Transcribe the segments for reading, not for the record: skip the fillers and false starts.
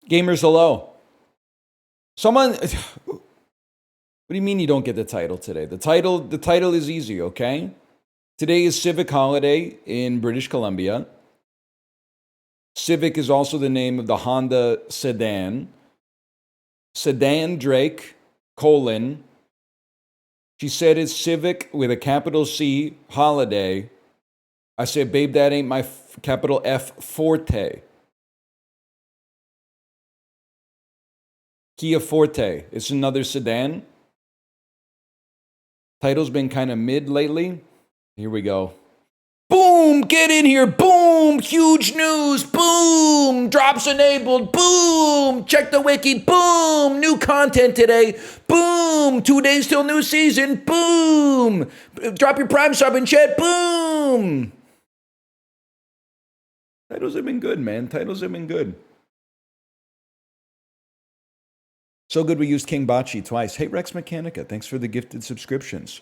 Gamers, hello. Someone, what do you mean you don't get the title today? The title is easy, okay? Today is Civic Holiday in British Columbia. Civic is also the name of the Honda sedan. Sedan Drake, colon. She said it's Civic with a capital C, holiday. I said, babe, that ain't my capital F Forte. Kia Forte. It's another sedan. Title's been kind of mid lately. Here we go. Boom! Get in here! Boom! Huge news! Boom! Drops enabled! Boom! Check the wiki! Boom! New content today! Boom! 2 days till new season! Boom! Drop your Prime sub in chat! Boom! Titles have been good, man. Titles have been good. So good we used King Bachi twice. Hey, Rex Mechanica, thanks for the gifted subscriptions.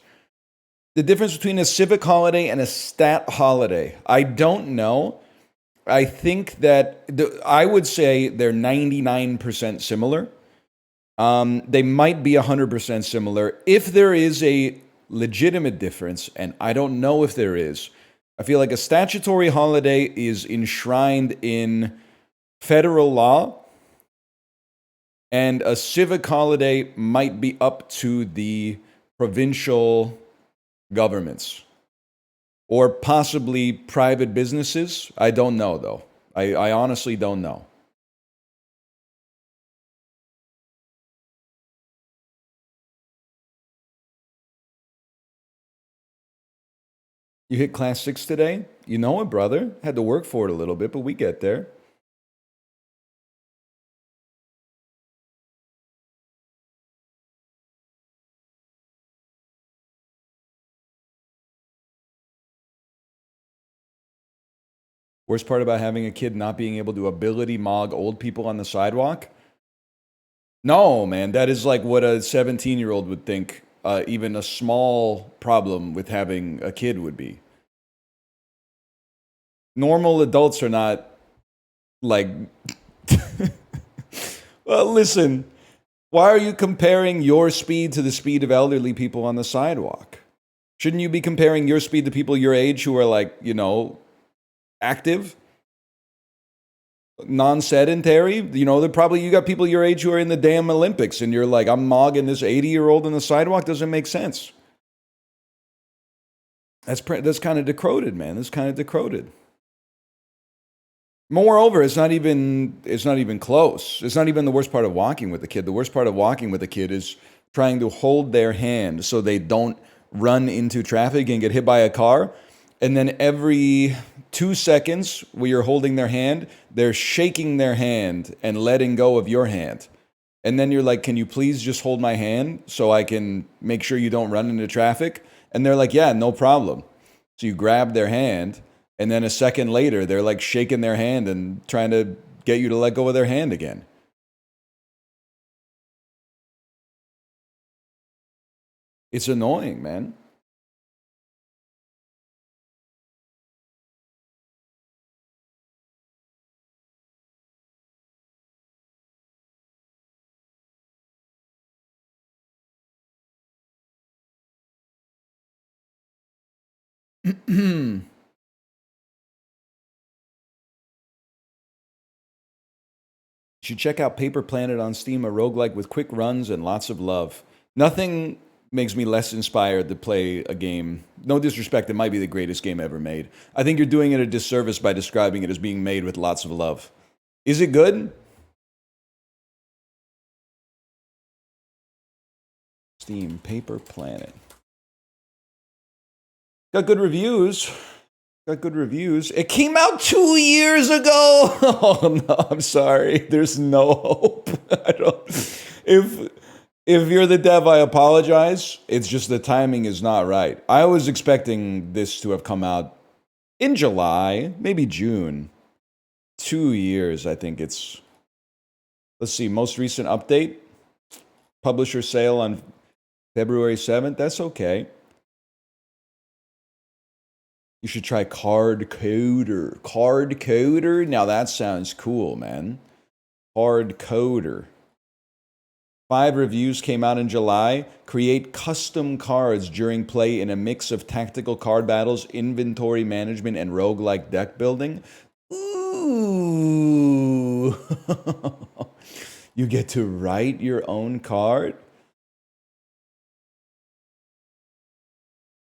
The difference between a civic holiday and a stat holiday, I don't know. I think that I would say they're 99% similar. They might be 100% similar. If there is a legitimate difference, and I don't know if there is, I feel like a statutory holiday is enshrined in federal law, and a civic holiday might be up to the provincial governments or possibly private businesses. I don't know, though. I honestly don't know. You hit class 6 today? You know it, brother. Had to work for it a little bit, but we get there. Worst part about having a kid not being able to ability mog old people on the sidewalk? No, man, that is like what a 17-year-old would think even a small problem with having a kid would be. Normal adults are not like. Well, listen, why are you comparing your speed to the speed of elderly people on the sidewalk? Shouldn't you be comparing your speed to people your age who are like, active, non-sedentary? They're probably, you got people your age who are in the damn Olympics, and you're like, I'm mogging this 80-year-old on the sidewalk. Doesn't make sense. That's kind of decroded, man. That's kind of decroded. Moreover, it's not even close. It's not even the worst part of walking with the kid. The worst part of walking with the kid is trying to hold their hand so they don't run into traffic and get hit by a car. And then every 2 seconds where you're holding their hand, they're shaking their hand and letting go of your hand. And then you're like, can you please just hold my hand so I can make sure you don't run into traffic? And they're like, yeah, no problem. So you grab their hand, and then a second later, they're like shaking their hand and trying to get you to let go of their hand again. It's annoying, man. You should check out Paper Planet on Steam, a roguelike with quick runs and lots of love. Nothing makes me less inspired to play a game. No disrespect, it might be the greatest game ever made. I think you're doing it a disservice by describing it as being made with lots of love. Is it good? Steam, Paper Planet. Got good reviews. Got good reviews. It came out 2 years ago. Oh no, I'm sorry. There's no hope. I don't. If you're the dev, I apologize. It's just the timing is not right. I was expecting this to have come out in July, maybe June. 2 years, I think it's. Let's see, most recent update. Publisher sale on February 7th. That's okay. You should try Card Coder. Card Coder? Now that sounds cool, man. Hard coder. 5 reviews came out in July. Create custom cards during play in a mix of tactical card battles, inventory management, and roguelike deck building. Ooh. You get to write your own card.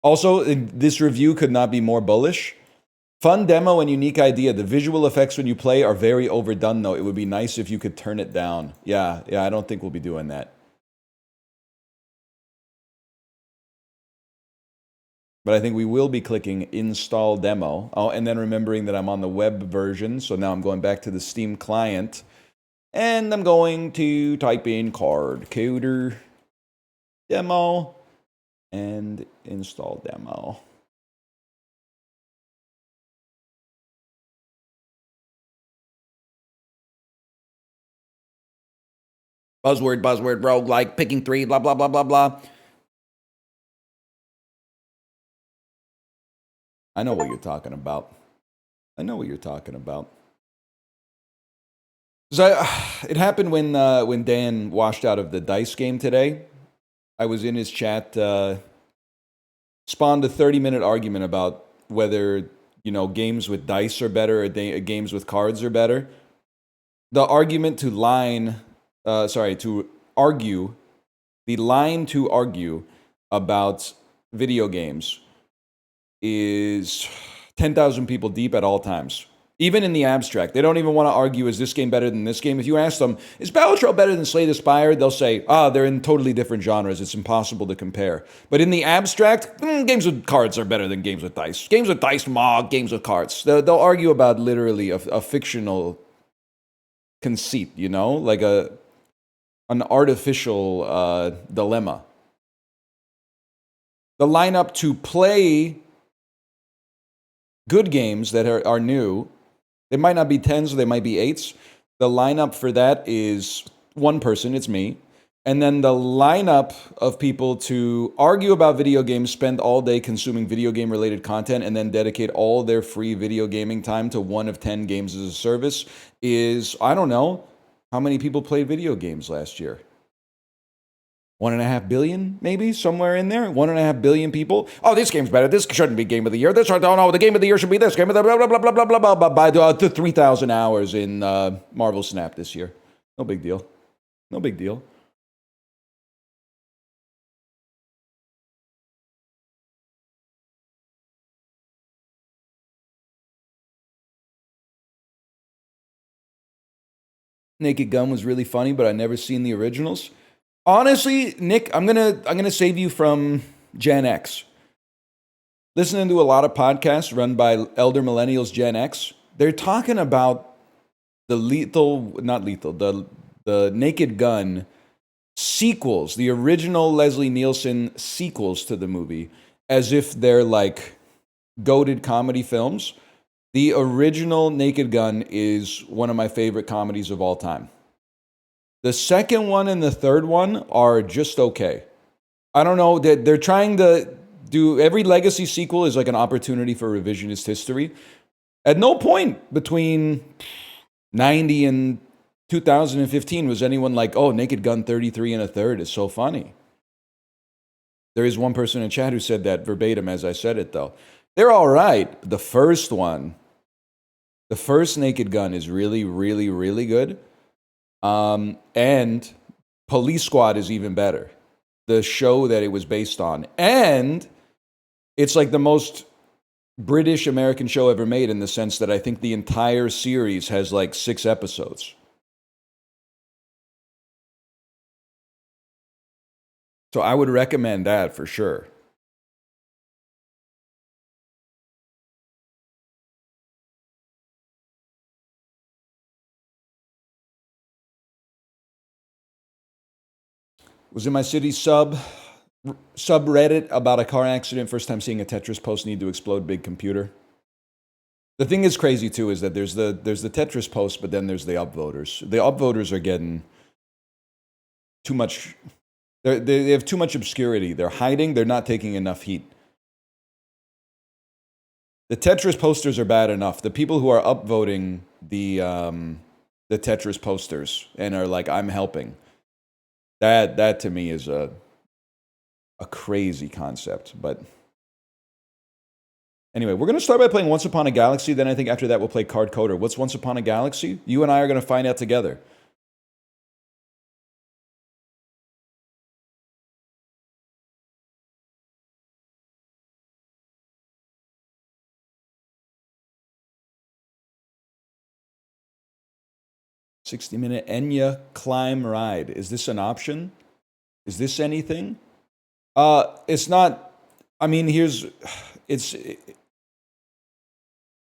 Also, this review could not be more bullish. Fun demo and unique idea. The visual effects when you play are very overdone, though. It would be nice if you could turn it down. Yeah, I don't think we'll be doing that. But I think we will be clicking install demo. Oh, and then remembering that I'm on the web version. So now I'm going back to the Steam client. And I'm going to type in card coder demo and install demo. Buzzword, roguelike, picking 3, blah, blah, blah, blah, blah. I know what you're talking about. So it happened when Dan washed out of the dice game today. I was in his chat, spawned a 30-minute argument about whether, games with dice are better or games with cards are better. The argument to argue, the line to argue about video games is 10,000 people deep at all times. Even in the abstract. They don't even want to argue, is this game better than this game? If you ask them, is Battle Trail better than Slay the Spire? They'll say, they're in totally different genres. It's impossible to compare. But in the abstract, games with cards are better than games with dice. Games with dice, games with cards. They'll argue about literally a fictional conceit, like an artificial dilemma. The lineup to play good games that are new, they might not be 10s or they might be 8s. The lineup for that is one person, it's me. And then the lineup of people to argue about video games, spend all day consuming video game related content, and then dedicate all their free video gaming time to one of 10 games as a service is, I don't know, how many people played video games last year? 1.5 billion, maybe, somewhere in there. 1.5 billion people. Oh, this game's better. This shouldn't be game of the year. This, no, the game of the year should be this. Game of the blah, blah, blah, blah, blah, blah, blah, by the 3,000 hours in Marvel Snap this year. No big deal. No big deal. Naked Gun was really funny, but I never seen the originals. Honestly, Nick, I'm gonna save you from Gen X. Listening to a lot of podcasts run by elder millennials, Gen X, they're talking about the Naked Gun sequels, the original Leslie Nielsen sequels to the movie, as if they're like goated comedy films. The original Naked Gun is one of my favorite comedies of all time. The second one and the third one are just okay. I don't know, they're trying to do, every legacy sequel is like an opportunity for revisionist history. At no point between 90 and 2015 was anyone like, oh, Naked Gun 33 and a third is so funny. There is one person in chat who said that verbatim as I said it, though. They're all right. The first Naked Gun is really, really, really good. And Police Squad is even better. The show that it was based on. And it's like the most British American show ever made in the sense that I think the entire series has like 6 episodes. So I would recommend that for sure. Was in my city subreddit about a car accident. First time seeing a Tetris post need to explode big computer. The thing is crazy too is that there's the Tetris post, but then there's the upvoters. The upvoters are getting too much. They have too much obscurity. They're hiding. They're not taking enough heat. The Tetris posters are bad enough. The people who are upvoting the the Tetris posters and are like, I'm helping. That to me is a crazy concept. But anyway, we're going to start by playing Once Upon a Galaxy. Then I think after that we'll play Card Coder. What's Once Upon a Galaxy? You and I are going to find out together. $60-minute Enya climb ride. Is this an option? Is this anything? It's not. I mean, it's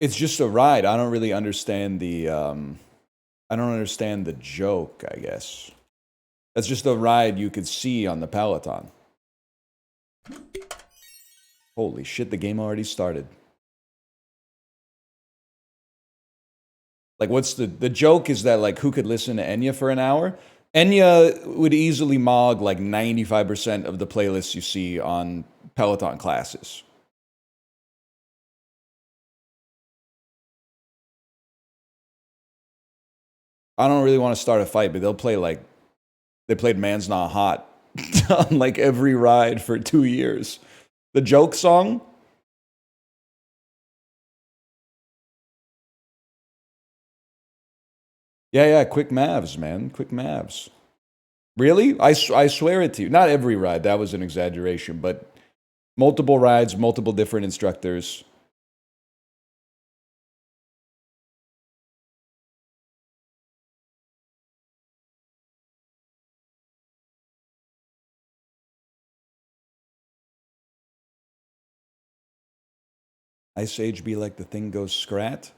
just a ride. I don't really understand the. I don't understand the joke. I guess that's just a ride you could see on the Peloton. Holy shit! The game already started. Like, what's the joke is that, like, who could listen to Enya for an hour? Enya would easily mog like 95% of the playlists you see on Peloton classes. I don't really want to start a fight, but they'll play like, they played Man's Not Hot on like every ride for 2 years. The joke song? Yeah, quick Mavs, man. Quick Mavs. Really? I swear it to you. Not every ride. That was an exaggeration, but multiple rides, multiple different instructors. Ice Age be like the thing goes scrat.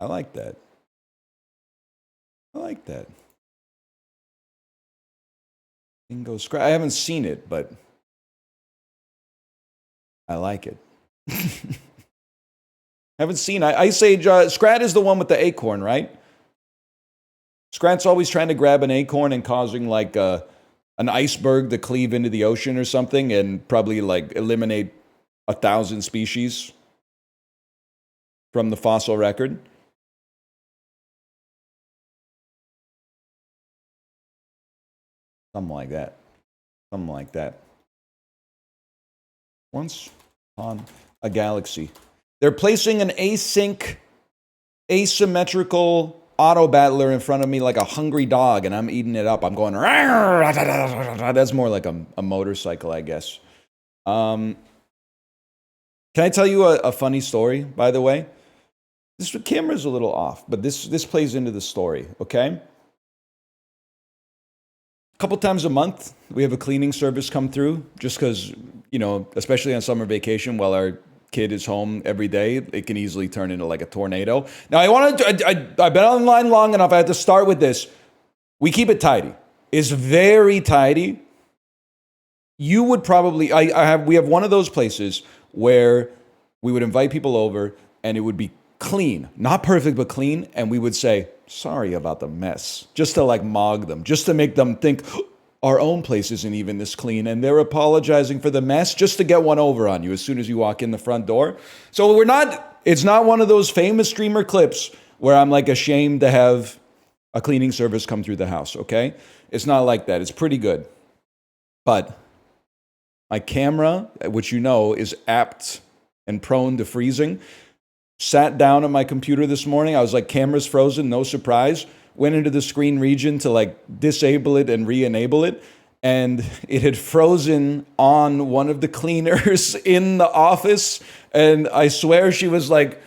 I like that. I like that. Thing goes scrat. I haven't seen it, but I like it. Haven't seen Ice Age. Scrat is the one with the acorn, right? Scrat's always trying to grab an acorn and causing like an iceberg to cleave into the ocean or something and probably like eliminate 1,000 species from the fossil record. Something like that. Something like that. Once on a galaxy. They're placing an async, asymmetrical auto battler in front of me like a hungry dog, and I'm eating it up. I'm going, that's more like a motorcycle, I guess. Can I tell you a funny story, by the way? This camera's a little off, but this plays into the story, okay? A couple times a month, we have a cleaning service come through, just because, you know, especially on summer vacation, while our kid is home every day, it can easily turn into like a tornado. Now, I've been online long enough, I have to start with this. We keep it tidy. It's very tidy. You would probably, we have one of those places where we would invite people over and it would be clean, not perfect, but clean. And we would say, sorry about the mess, just to like mog them, just to make them think our own place isn't even this clean. And they're apologizing for the mess just to get one over on you as soon as you walk in the front door. So it's not one of those famous streamer clips where I'm like ashamed to have a cleaning service come through the house, okay? It's not like that. It's pretty good. But my camera, which you know is apt and prone to freezing, sat down at my computer this morning. I was like, camera's frozen, no surprise. Went into the screen region to like disable it and re-enable it. And it had frozen on one of the cleaners in the office. And I swear she was like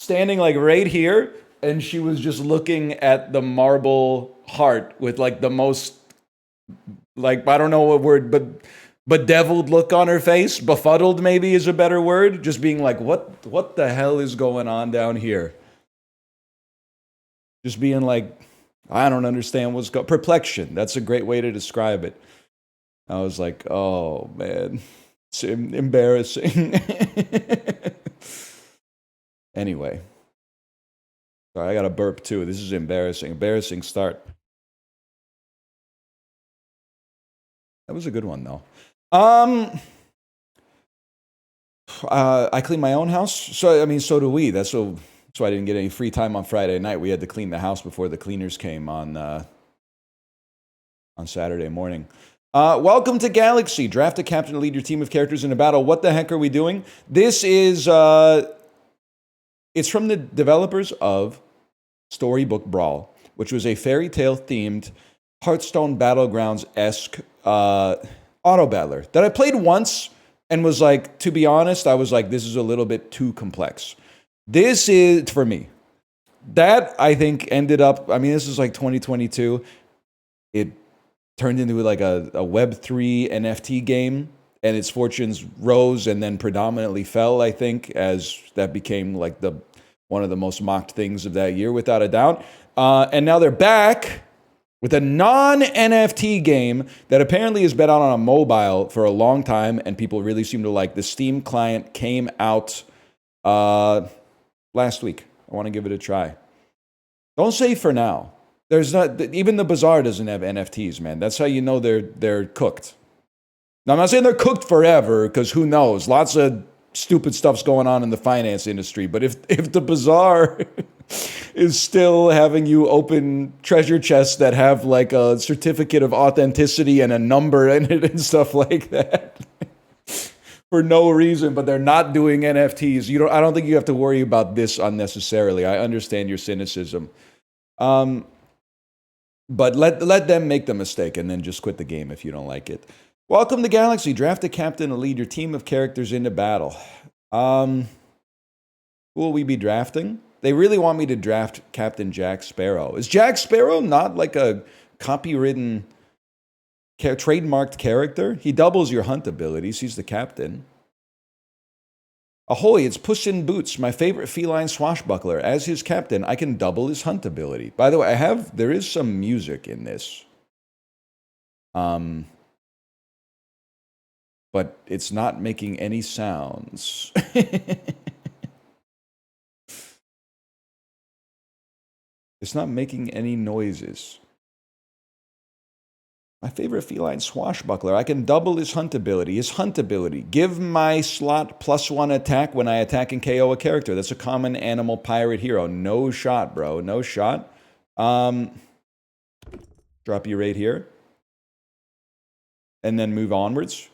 standing like right here. And she was just looking at the marble heart with like the most, like, I don't know what word, but bedeviled look on her face. Befuddled maybe is a better word. Just being like, what the hell is going on down here? Just being like, I don't understand what's going on. Perplexion. That's a great way to describe it. I was like, oh man, it's embarrassing. Anyway. Sorry, I got a burp too. This is embarrassing. Embarrassing start. That was a good one though. I clean my own house. So I mean, so do we. That's so That's why I didn't get any free time on Friday night. We had to clean the house before the cleaners came on Saturday morning. Welcome to Galaxy. Draft a captain to lead your team of characters in a battle. What the heck are we doing? This is, it's from the developers of Storybook Brawl, which was a fairy tale themed Hearthstone Battlegrounds-esque auto battler that I played once and was like, to be honest, I was like, this is a little bit too complex. This is, for me, that I think ended up, I mean, this is like 2022. It turned into like a Web3 NFT game, and its fortunes rose and then predominantly fell, I think, as that became like one of the most mocked things of that year, without a doubt. And now they're back with a non-NFT game that apparently has been out on a mobile for a long time, and people really seem to like. The Steam client came out last week. I want to give it a try. Don't say for now. There's not, even the Bazaar doesn't have NFTs, man. That's how you know they're cooked. Now, I'm not saying they're cooked forever, because who knows? Lots of stupid stuff's going on in the finance industry. But if the Bazaar is still having you open treasure chests that have like a certificate of authenticity and a number in it and stuff like that for no reason, but they're not doing NFTs, I don't think you have to worry about this unnecessarily. I understand your cynicism. But let them make the mistake and then just quit the game if you don't like it. Welcome to Galaxy. Draft a captain to lead your team of characters into battle. Who will we be drafting? They really want me to draft Captain Jack Sparrow. Is Jack Sparrow not like a copywritten, trademarked character? He doubles your hunt abilities. He's the captain. Ahoy, it's Puss in Boots, my favorite feline swashbuckler. As his captain, I can double his hunt ability. By the way, there is some music in this. But it's not making any sounds. It's not making any noises. My favorite feline swashbuckler. I can double his hunt ability. His hunt ability. Give my slot +1 attack when I attack and KO a character. That's a common animal pirate hero. No shot, bro. No shot. Drop you right here. And then move onwards,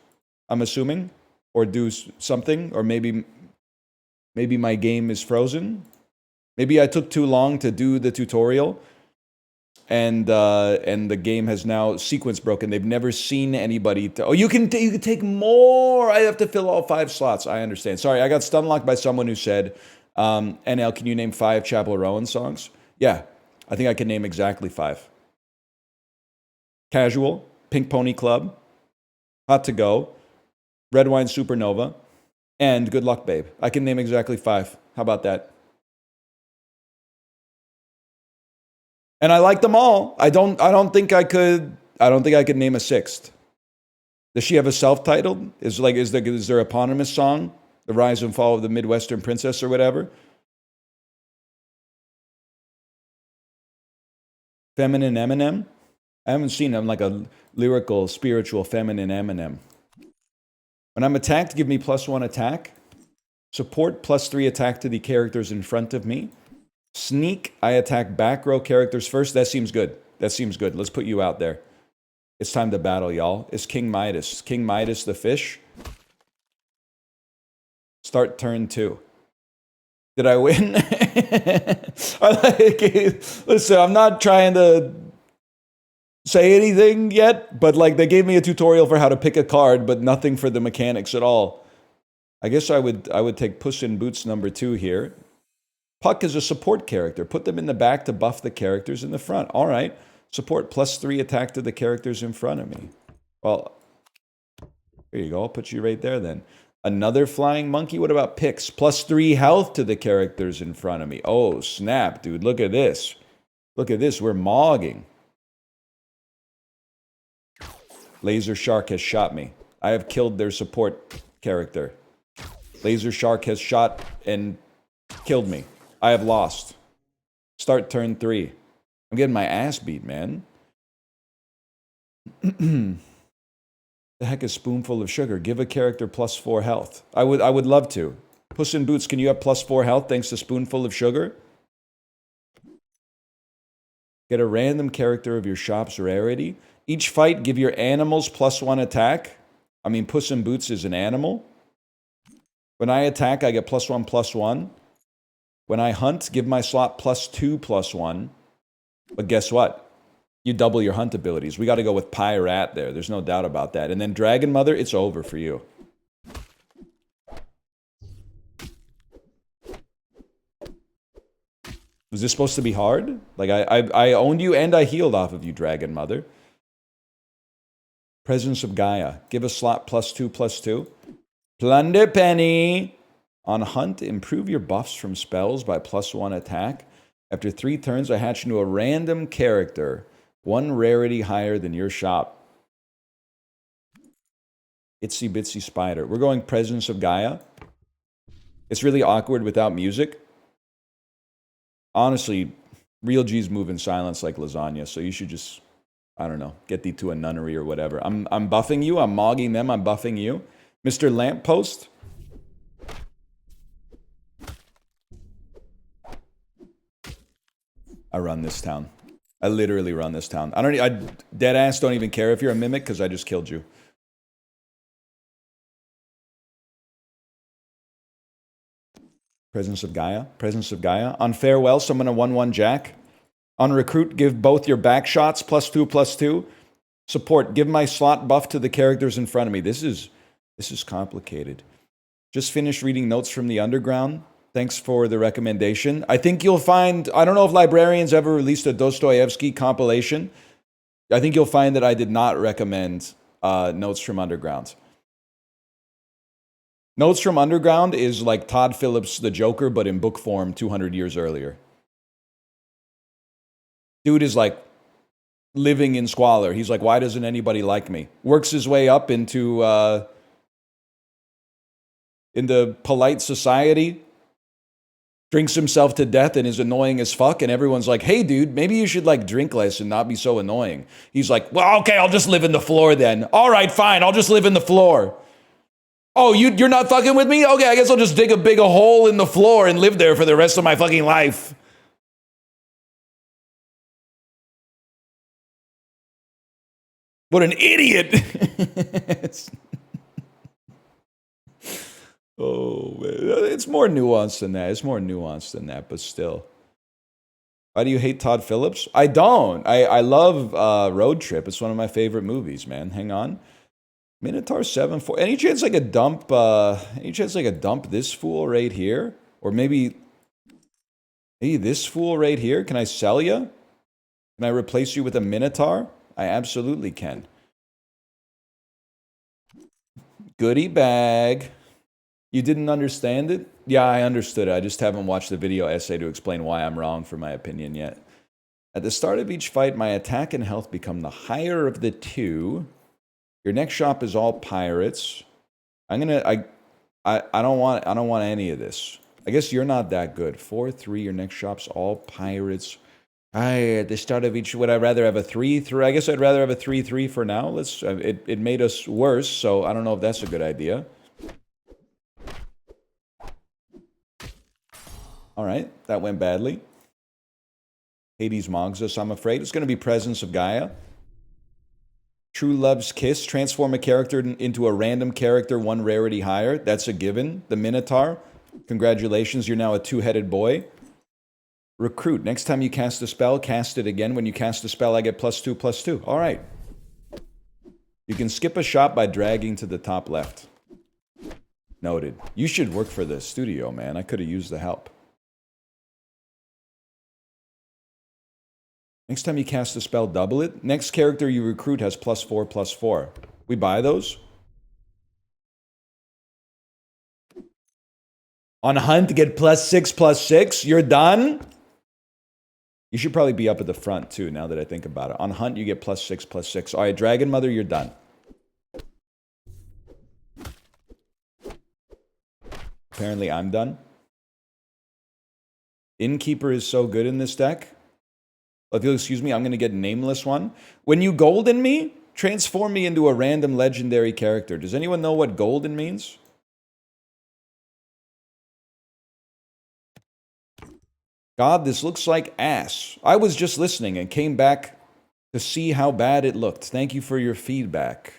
I'm assuming. Or do something. Or maybe my game is frozen. Maybe I took too long to do the tutorial. And the game has now sequence broken. They've never seen anybody. You can take more. I have to fill all 5 slots. I understand. Sorry, I got stunlocked by someone who said, NL, can you name 5 Chapel Rowan songs? Yeah, I think I can name exactly 5. Casual, Pink Pony Club, Hot to Go, Red Wine Supernova, and Good Luck Babe. I can name exactly 5. How about that? And I like them all. I don't think I could name a 6th. Does she have a self-titled? Is there eponymous song? The Rise and Fall of the Midwestern Princess or whatever? Feminine Eminem? I haven't seen him like a lyrical, spiritual, feminine Eminem. When I'm attacked, give me +1 attack. Support +3 attack to the characters in front of me. Sneak, I attack back row characters first. That seems good. Let's put you out there. It's time to battle, y'all. It's King Midas. King Midas the fish. Start turn 2. Did I win? Listen, I'm not trying to say anything yet, but like they gave me a tutorial for how to pick a card, but nothing for the mechanics at all. I guess I would take Puss in Boots number 2 here. Puck is a support character. Put them in the back to buff the characters in the front. All right. Support +3 attack to the characters in front of me. Well, there you go. I'll put you right there then. Another flying monkey? What about Pix? +3 health to the characters in front of me. Oh, snap, dude. Look at this. Look at this. We're mogging. Laser Shark has shot me. I have killed their support character. Laser Shark has shot and killed me. I have lost. Start turn 3. I'm getting my ass beat, man. The heck is spoonful of sugar? Give a character +4 health. I would love to. Puss in Boots, can you have +4 health thanks to Spoonful of Sugar? Get a random character of your shop's rarity. Each fight, give your animals +1 attack. I mean, Puss in Boots is an animal. When I attack, I get +1/+1. When I hunt, give my slot +2/+1. But guess what? You double your hunt abilities. We got to go with Pyrat there. There's no doubt about that. And then Dragon Mother, it's over for you. Was this supposed to be hard? Like, I owned you and I healed off of you, Dragon Mother. Presence of Gaia. Give a slot +2/+2. Plunder Penny. On hunt, improve your buffs from spells by +1 attack. After 3 turns, I hatch into a random character. 1 rarity higher than your shop. Itsy Bitsy Spider. We're going Presence of Gaia. It's really awkward without music. Honestly, real G's move in silence like lasagna, so you should just, I don't know, get thee to a nunnery or whatever. I'm buffing you, I'm mogging them, I'm buffing you. Mr. Lamppost. I run this town. I literally run this town. I deadass don't even care if you're a mimic because I just killed you. Presence of Gaia. Presence of Gaia. On Farewell, summon a 1/1 Jack. On Recruit, give both your back shots +2/+2. Support, give my slot buff to the characters in front of me. This is complicated. Just finished reading Notes from the Underground. Thanks for the recommendation. I think you'll find, I don't know if Librarians ever released a Dostoevsky compilation. I think you'll find that I did not recommend Notes from Underground. Notes from Underground is like Todd Phillips' The Joker, but in book form 200 years earlier. Dude is like living in squalor. He's like, why doesn't anybody like me? Works his way up into polite society, drinks himself to death and is annoying as fuck, and everyone's like, hey dude, maybe you should like drink less and not be so annoying. He's like, well, okay, I'll just live in the floor then. All right, fine, I'll just live in the floor. Oh, you're not fucking with me? Okay, I guess I'll just dig a big hole in the floor and live there for the rest of my fucking life. What an idiot. Oh, man. It's more nuanced than that. It's more nuanced than that, but still. Why do you hate Todd Phillips? I don't. I love Road Trip. It's one of my favorite movies, man. Hang on. Minotaur 7-4. Any chance like a dump? Any chance like a dump this fool right here, or maybe this fool right here? Can I sell you? Can I replace you with a Minotaur? I absolutely can. Goodie bag. You didn't understand it? Yeah, I understood it. I just haven't watched the video essay to explain why I'm wrong for my opinion yet. At the start of each fight, my attack and health become the higher of the two. Your next shop is all pirates. I don't want any of this. I guess you're not that good. 4-3, your next shop's all pirates. At the start of each, would I rather have a 3-3? I guess I'd rather have a 3-3 for now. It made us worse, so I don't know if that's a good idea. All right, that went badly. Hades mogs us, I'm afraid. It's going to be Presence of Gaia. True Love's Kiss. Transform a character into a random character, 1 rarity higher. That's a given. The Minotaur. Congratulations, you're now a 2-headed boy. Recruit. Next time you cast a spell, cast it again. When you cast a spell, I get +2/+2. All right. You can skip a shot by dragging to the top left. Noted. You should work for the studio, man. I could have used the help. Next time you cast a spell, double it. Next character you recruit has +4/+4. We buy those? On hunt, get +6/+6. You're done? You should probably be up at the front, too, now that I think about it. On hunt, you get +6/+6. All right, Dragon Mother, you're done. Apparently, I'm done. Innkeeper is so good in this deck. If you'll excuse me, I'm going to get Nameless one. When you golden me, transform me into a random legendary character. Does anyone know what golden means? God, this looks like ass. I was just listening and came back to see how bad it looked. Thank you for your feedback.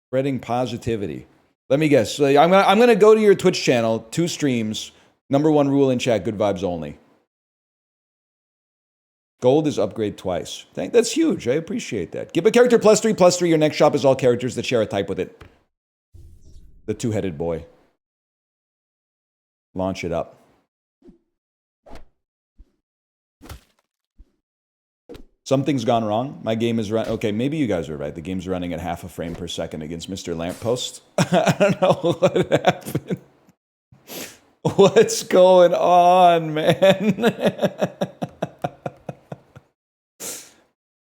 Spreading positivity. Let me guess. So I'm gonna go to your Twitch channel, 2 streams. Number 1 rule in chat, good vibes only. Gold is upgrade twice. That's huge. I appreciate that. Give a character +3/+3. Your next shop is all characters that share a type with it. The 2-headed boy. Launch it up. Something's gone wrong. My game is run. Okay, maybe you guys are right. The game's running at half a frame per second against Mr. Lamppost. I don't know what happened. What's going on, man?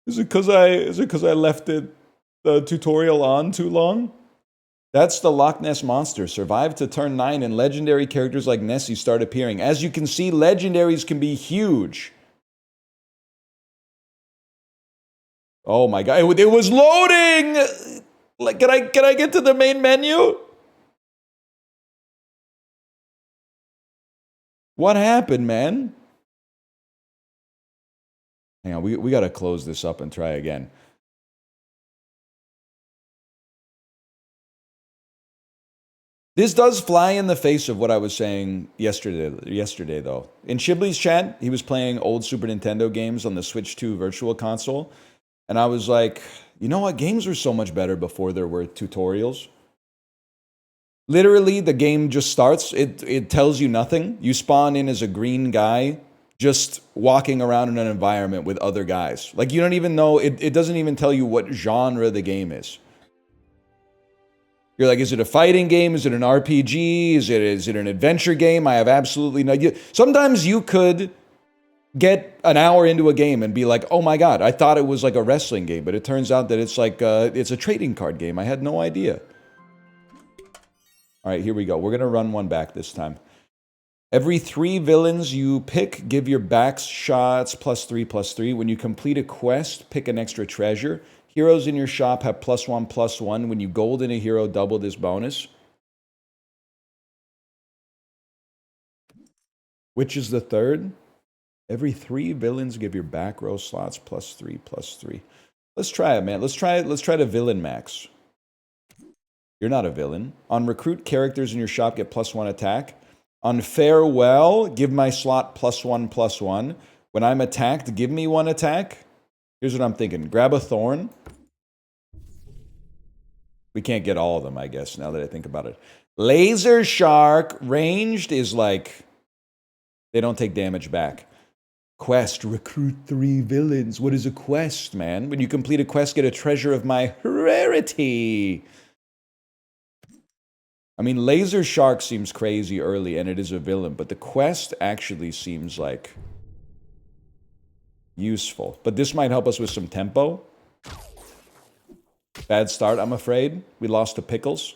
Is it because I left the tutorial on too long? That's the Loch Ness Monster. Survived to turn 9 and legendary characters like Nessie start appearing. As you can see, legendaries can be huge. Oh my god, it was loading! Like, can I get to the main menu? What happened, man? Hang on, we gotta close this up and try again. This does fly in the face of what I was saying yesterday though. In Shibley's chat, he was playing old Super Nintendo games on the Switch 2 Virtual Console. And I was like, you know what? Games were so much better before there were tutorials. Literally, the game just starts. It tells you nothing. You spawn in as a green guy, just walking around in an environment with other guys. Like, you don't even know, it doesn't even tell you what genre the game is. You're like, is it a fighting game? Is it an RPG? Is it an adventure game? I have absolutely no idea. Sometimes you could get an hour into a game and be like, oh my god, I thought it was like a wrestling game, but it turns out that it's like it's a trading card game. I had no idea. All right, here we go. We're gonna run one back this time. Every 3 villains you pick, give your back shots +3/+3. When you complete a quest, pick an extra treasure. Heroes in your shop have +1/+1. When you gold in a hero, double this bonus. Which is the third? Every 3 villains give your back row slots +3/+3. Let's try it, man. Let's try the villain max. You're not a villain. On recruit characters in your shop, get +1 attack. On farewell, give my slot +1/+1. When I'm attacked, give me 1 attack. Here's what I'm thinking. Grab a thorn. We can't get all of them, I guess, now that I think about it. Laser shark. Ranged is like, they don't take damage back. Quest, recruit 3 villains. What is a quest, man? When you complete a quest, get a treasure of my rarity. I mean, Laser Shark seems crazy early, and it is a villain, but the quest actually seems like useful. But this might help us with some tempo. Bad start, I'm afraid. We lost to Pickles.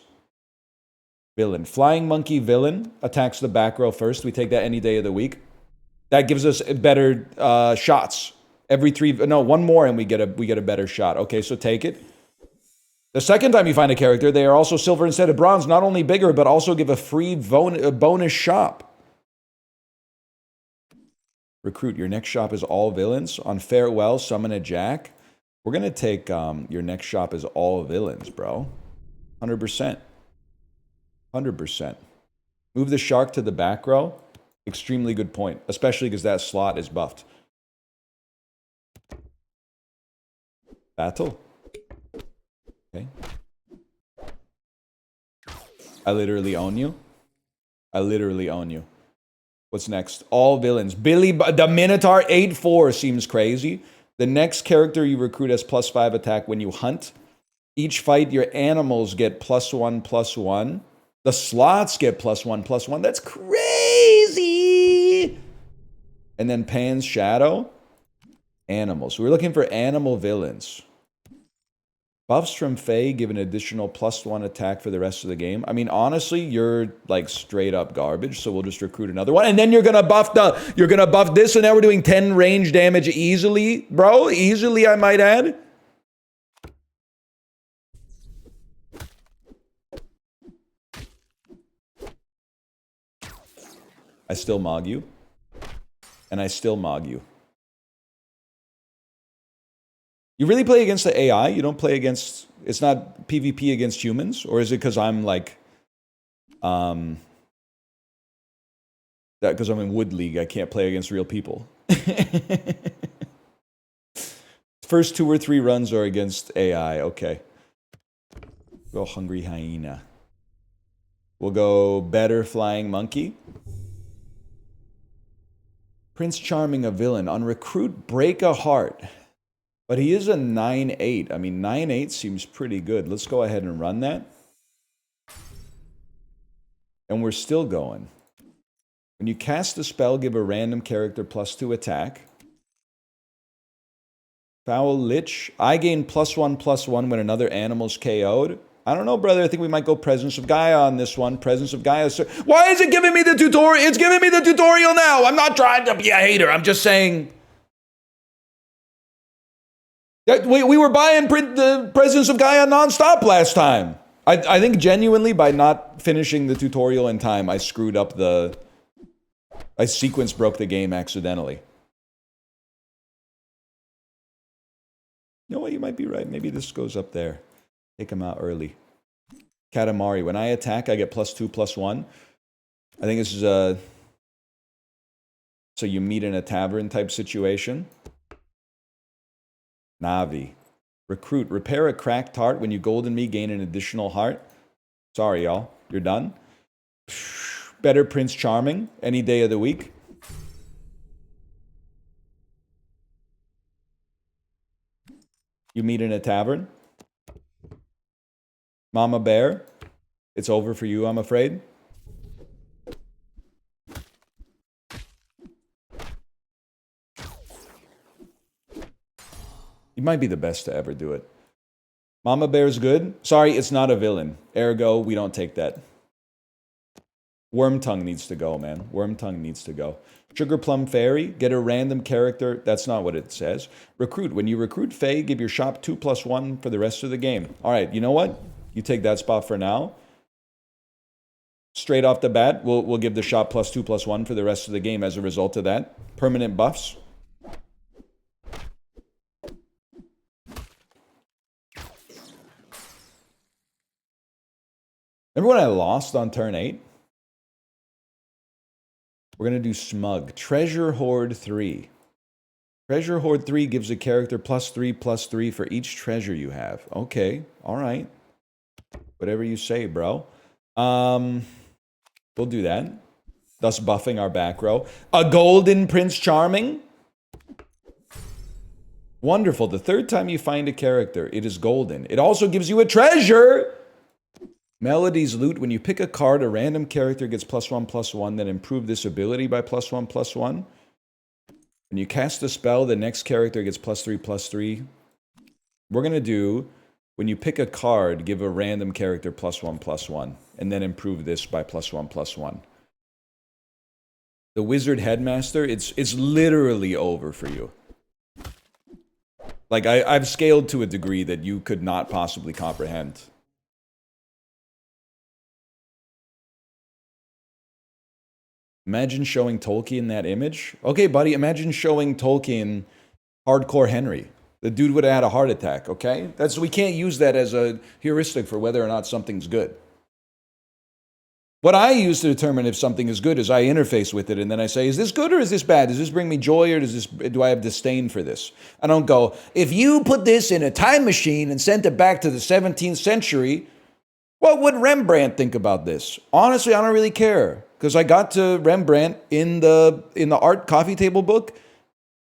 Villain. Flying Monkey Villain attacks the back row first. We take that any day of the week. That gives us better shots. Every 3, no, 1 more and we get a better shot. Okay, so take it. The second time you find a character, they are also silver instead of bronze. Not only bigger, but also give a free bonus shop. Recruit. Your next shop is all villains. On farewell, summon a jack. We're going to take your next shop is all villains, bro. 100%. 100%. Move the shark to the back row. Extremely good point, especially because that slot is buffed. Battle. Okay. I literally own you. I literally own you. What's next? All villains. Billy, the Minotaur 8/4 seems crazy. The next character you recruit has +5 attack when you hunt. Each fight, your animals get +1/+1. The slots get +1/+1. That's crazy. And then Pan's Shadow. Animals. So we're looking for animal villains. Buffs from Fae give an additional +1 attack for the rest of the game. I mean, honestly, you're like straight up garbage, so we'll just recruit another one. And then you're gonna buff this, so now we're doing 10 range damage easily, bro. Easily, I might add. I still mog you. And I still mog you. You really play against the AI? You don't play against... It's not PvP against humans? Or is it because I'm like... that because I'm in Wood League, I can't play against real people. First 2 or 3 runs are against AI. Okay. Go Hungry Hyena. We'll go Better Flying Monkey. Prince Charming, a villain. On recruit, break a heart. But he is a 9/8. I mean, 9/8 seems pretty good. Let's go ahead and run that. And we're still going. When you cast a spell, give a random character +2 attack. Foul Lich. I gain +1/+1 when another animal's KO'd. I don't know, brother. I think we might go Presence of Gaia on this one. Presence of Gaia. Why is it giving me the tutorial? It's giving me the tutorial now. I'm not trying to be a hater. I'm just saying... We were buying the Presence of Gaia nonstop last time. I think genuinely by not finishing the tutorial in time, I screwed up the... I sequence broke the game accidentally. You know what? You might be right. Maybe this goes up there. Take him out early. Katamari. When I attack, I get +2/+1. I think this is a... So you meet in a tavern type situation. Navi. Recruit. Repair a cracked heart. When you golden me, gain an additional heart. Sorry, y'all. You're done. Better Prince Charming. Any day of the week. You meet in a tavern. Mama Bear. It's over for you, I'm afraid. You might be the best to ever do it. Mama Bear's good. Sorry, it's not a villain. Ergo, we don't take that. Wormtongue needs to go, man. Wormtongue needs to go. Sugar Plum Fairy. Get a random character. That's not what it says. Recruit. When you recruit Fae, give your shop 2/+1 for the rest of the game. All right, you know what? You take that spot for now. Straight off the bat, we'll give the shop +2/+1 for the rest of the game as a result of that. Permanent buffs. Remember when I lost on turn 8? We're going to do Smug. Treasure Hoard 3. Treasure Hoard 3 gives a character +3/+3 for each treasure you have. Okay, all right. Whatever you say, bro. We'll do that. Thus buffing our back row. A golden Prince Charming. Wonderful. The third time you find a character, it is golden. It also gives you a treasure. Melody's Loot. When you pick a card, a random character gets +1/+1, then improve this ability by +1/+1. When you cast a spell, the next character gets +3/+3. We're going to do, when you pick a card, give a random character +1/+1, and then improve this by +1/+1. The Wizard Headmaster, it's literally over for you. Like, I've scaled to a degree that you could not possibly comprehend. Imagine showing Tolkien that image. Okay, buddy, imagine showing Tolkien Hardcore Henry. The dude would have had a heart attack, okay? We can't use that as a heuristic for whether or not something's good. What I use to determine if something is good is I interface with it and then I say, is this good or is this bad? Does this bring me joy or do I have disdain for this? I don't go, if you put this in a time machine and sent it back to the 17th century, what would Rembrandt think about this? Honestly, I don't really care. Because I got to Rembrandt in the art coffee table book.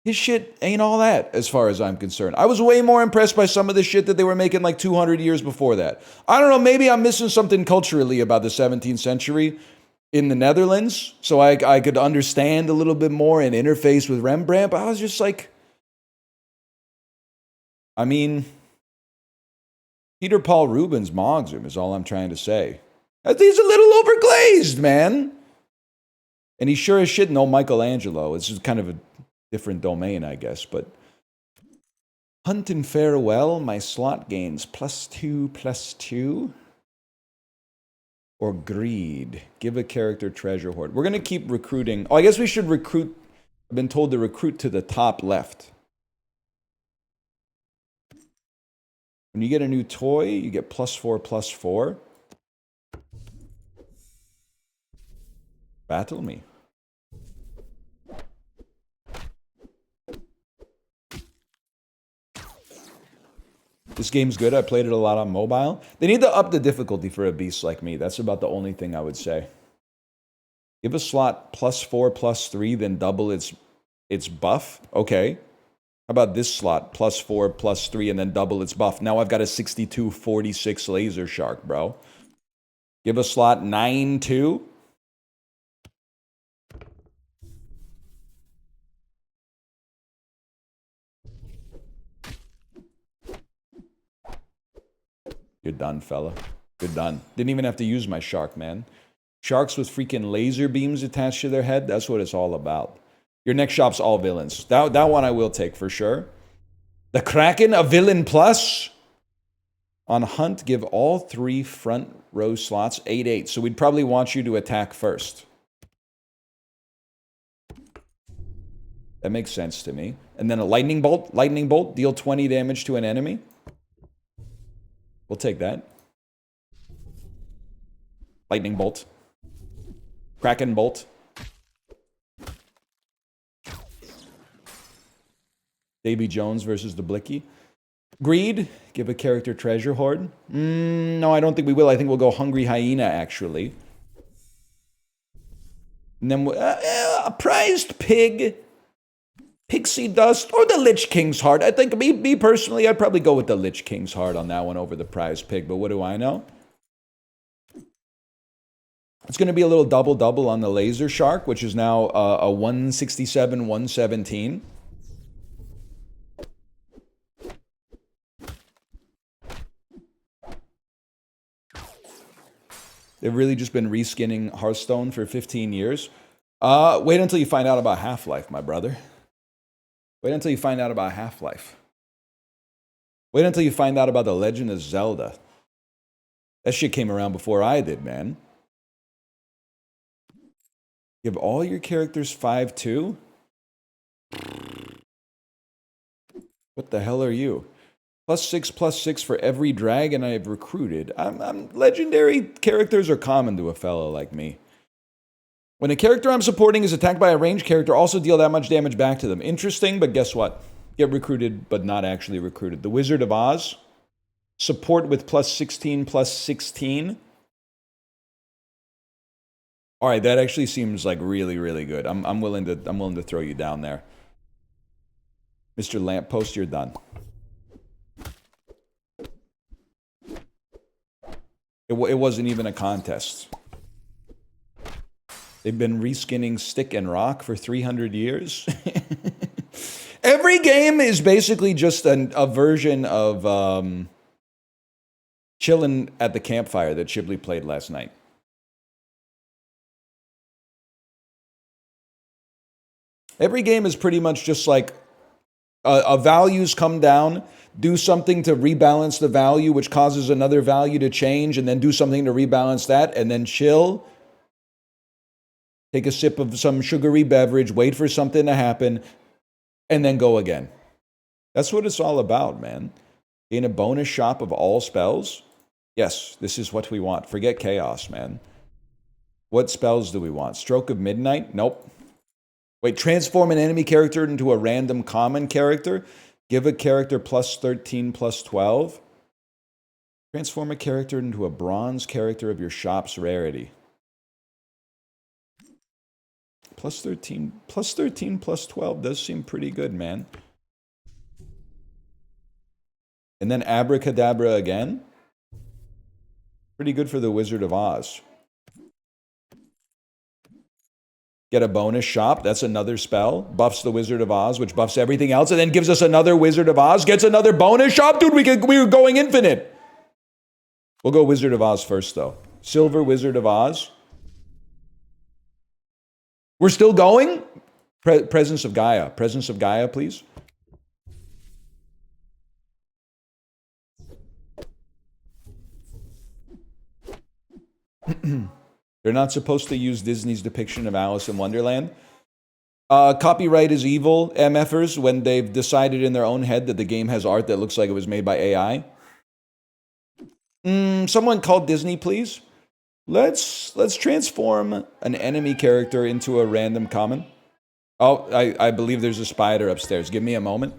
His shit ain't all that, as far as I'm concerned. I was way more impressed by some of the shit that they were making like 200 years before that. I don't know, maybe I'm missing something culturally about the 17th century in the Netherlands, so I could understand a little bit more and interface with Rembrandt, but I was just like... I mean... Peter Paul Rubens mogs him, is all I'm trying to say. He's a little overglazed, man. And he sure as shit know Michelangelo. It's just kind of a different domain, I guess. But Hunt and Farewell, my slot gains +2/+2. Or Greed. Give a character Treasure Hoard. We're going to keep recruiting. Oh, I guess we should recruit I've been told to recruit to the top left. When you get a new toy, you get +4/+4. Battle me. This game's good. I played it a lot on mobile. They need to up the difficulty for a beast like me. That's about the only thing I would say. Give a slot +4/+3, then double its buff. Okay. How about this slot? +4/+3, and then double its buff. Now I've got a 62/46 laser shark, bro. Give a slot 9/2. You're done, fella. You're done. Didn't even have to use my shark, man. Sharks with freaking laser beams attached to their head, that's what it's all about. Your next shop's all villains. That one I will take for sure. The Kraken, a villain plus. On hunt, give all 3 front row slots 8/8. So we'd probably want you to attack first. That makes sense to me. And then a lightning bolt. Lightning bolt, deal 20 damage to an enemy. We'll take that. Lightning bolt. Kraken bolt. Davy Jones versus the Blicky. Greed. Give a character treasure hoard. No, I don't think we will. I think we'll go Hungry Hyena, actually. And then a prized pig. Pixie Dust, or the Lich King's Heart. I think, me personally, I'd probably go with the Lich King's Heart on that one over the prize pig, but what do I know? It's going to be a little double-double on the Laser Shark, which is now a 167, 117. They've really just been reskinning Hearthstone for 15 years. Wait until you find out about Half-Life, my brother. Wait until you find out about Half-Life. Wait until you find out about The Legend of Zelda. That shit came around before I did, man. Give all your characters 5/2? What the hell are you? +6/+6 for every dragon I have recruited. Legendary characters are common to a fellow like me. When a character I'm supporting is attacked by a ranged character, also deal that much damage back to them. Interesting, but guess what? Get recruited, but not actually recruited. The Wizard of Oz. Support with +16/+16. All right, that actually seems like really, really good. I'm willing to throw you down there. Mr. Lamppost, you're done. It wasn't even a contest. They've been reskinning Stick and Rock for 300 years. Every game is basically just a version of chilling at the campfire that Chibley played last night. Every game is pretty much just like values come down, do something to rebalance the value, which causes another value to change, and then do something to rebalance that, and then chill. Take a sip of some sugary beverage, wait for something to happen, and then go again. That's what it's all about, man. Gain a bonus shop of all spells? Yes, this is what we want. Forget chaos, man. What spells do we want? Stroke of Midnight? Nope. Wait, transform an enemy character into a random common character? Give a character +13/+12? Transform a character into a bronze character of your shop's rarity. +13/+12 does seem pretty good, man. And then Abracadabra again. Pretty good for the Wizard of Oz. Get a bonus shop. That's another spell. Buffs the Wizard of Oz, which buffs everything else, and then gives us another Wizard of Oz. Gets another bonus shop. Dude, we were going infinite. We'll go Wizard of Oz first, though. Silver Wizard of Oz. We're still going? Presence of Gaia. Presence of Gaia, please. They're not supposed to use Disney's depiction of Alice in Wonderland. Copyright is evil, MFers, when they've decided in their own head that the game has art that looks like it was made by AI. Someone call Disney, please. Let's transform an enemy character into a random common. Oh, I believe there's a spider upstairs. Give me a moment.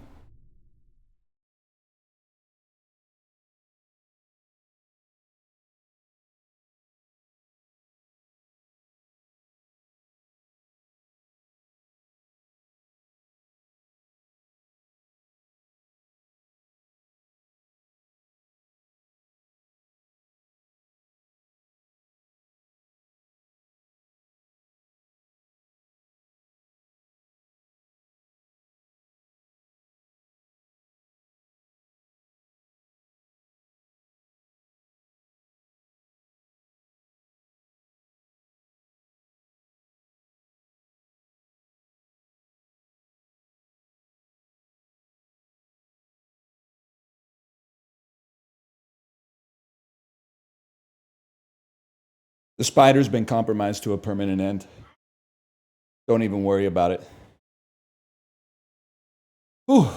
The spider's been compromised to a permanent end. Don't even worry about it. Whew.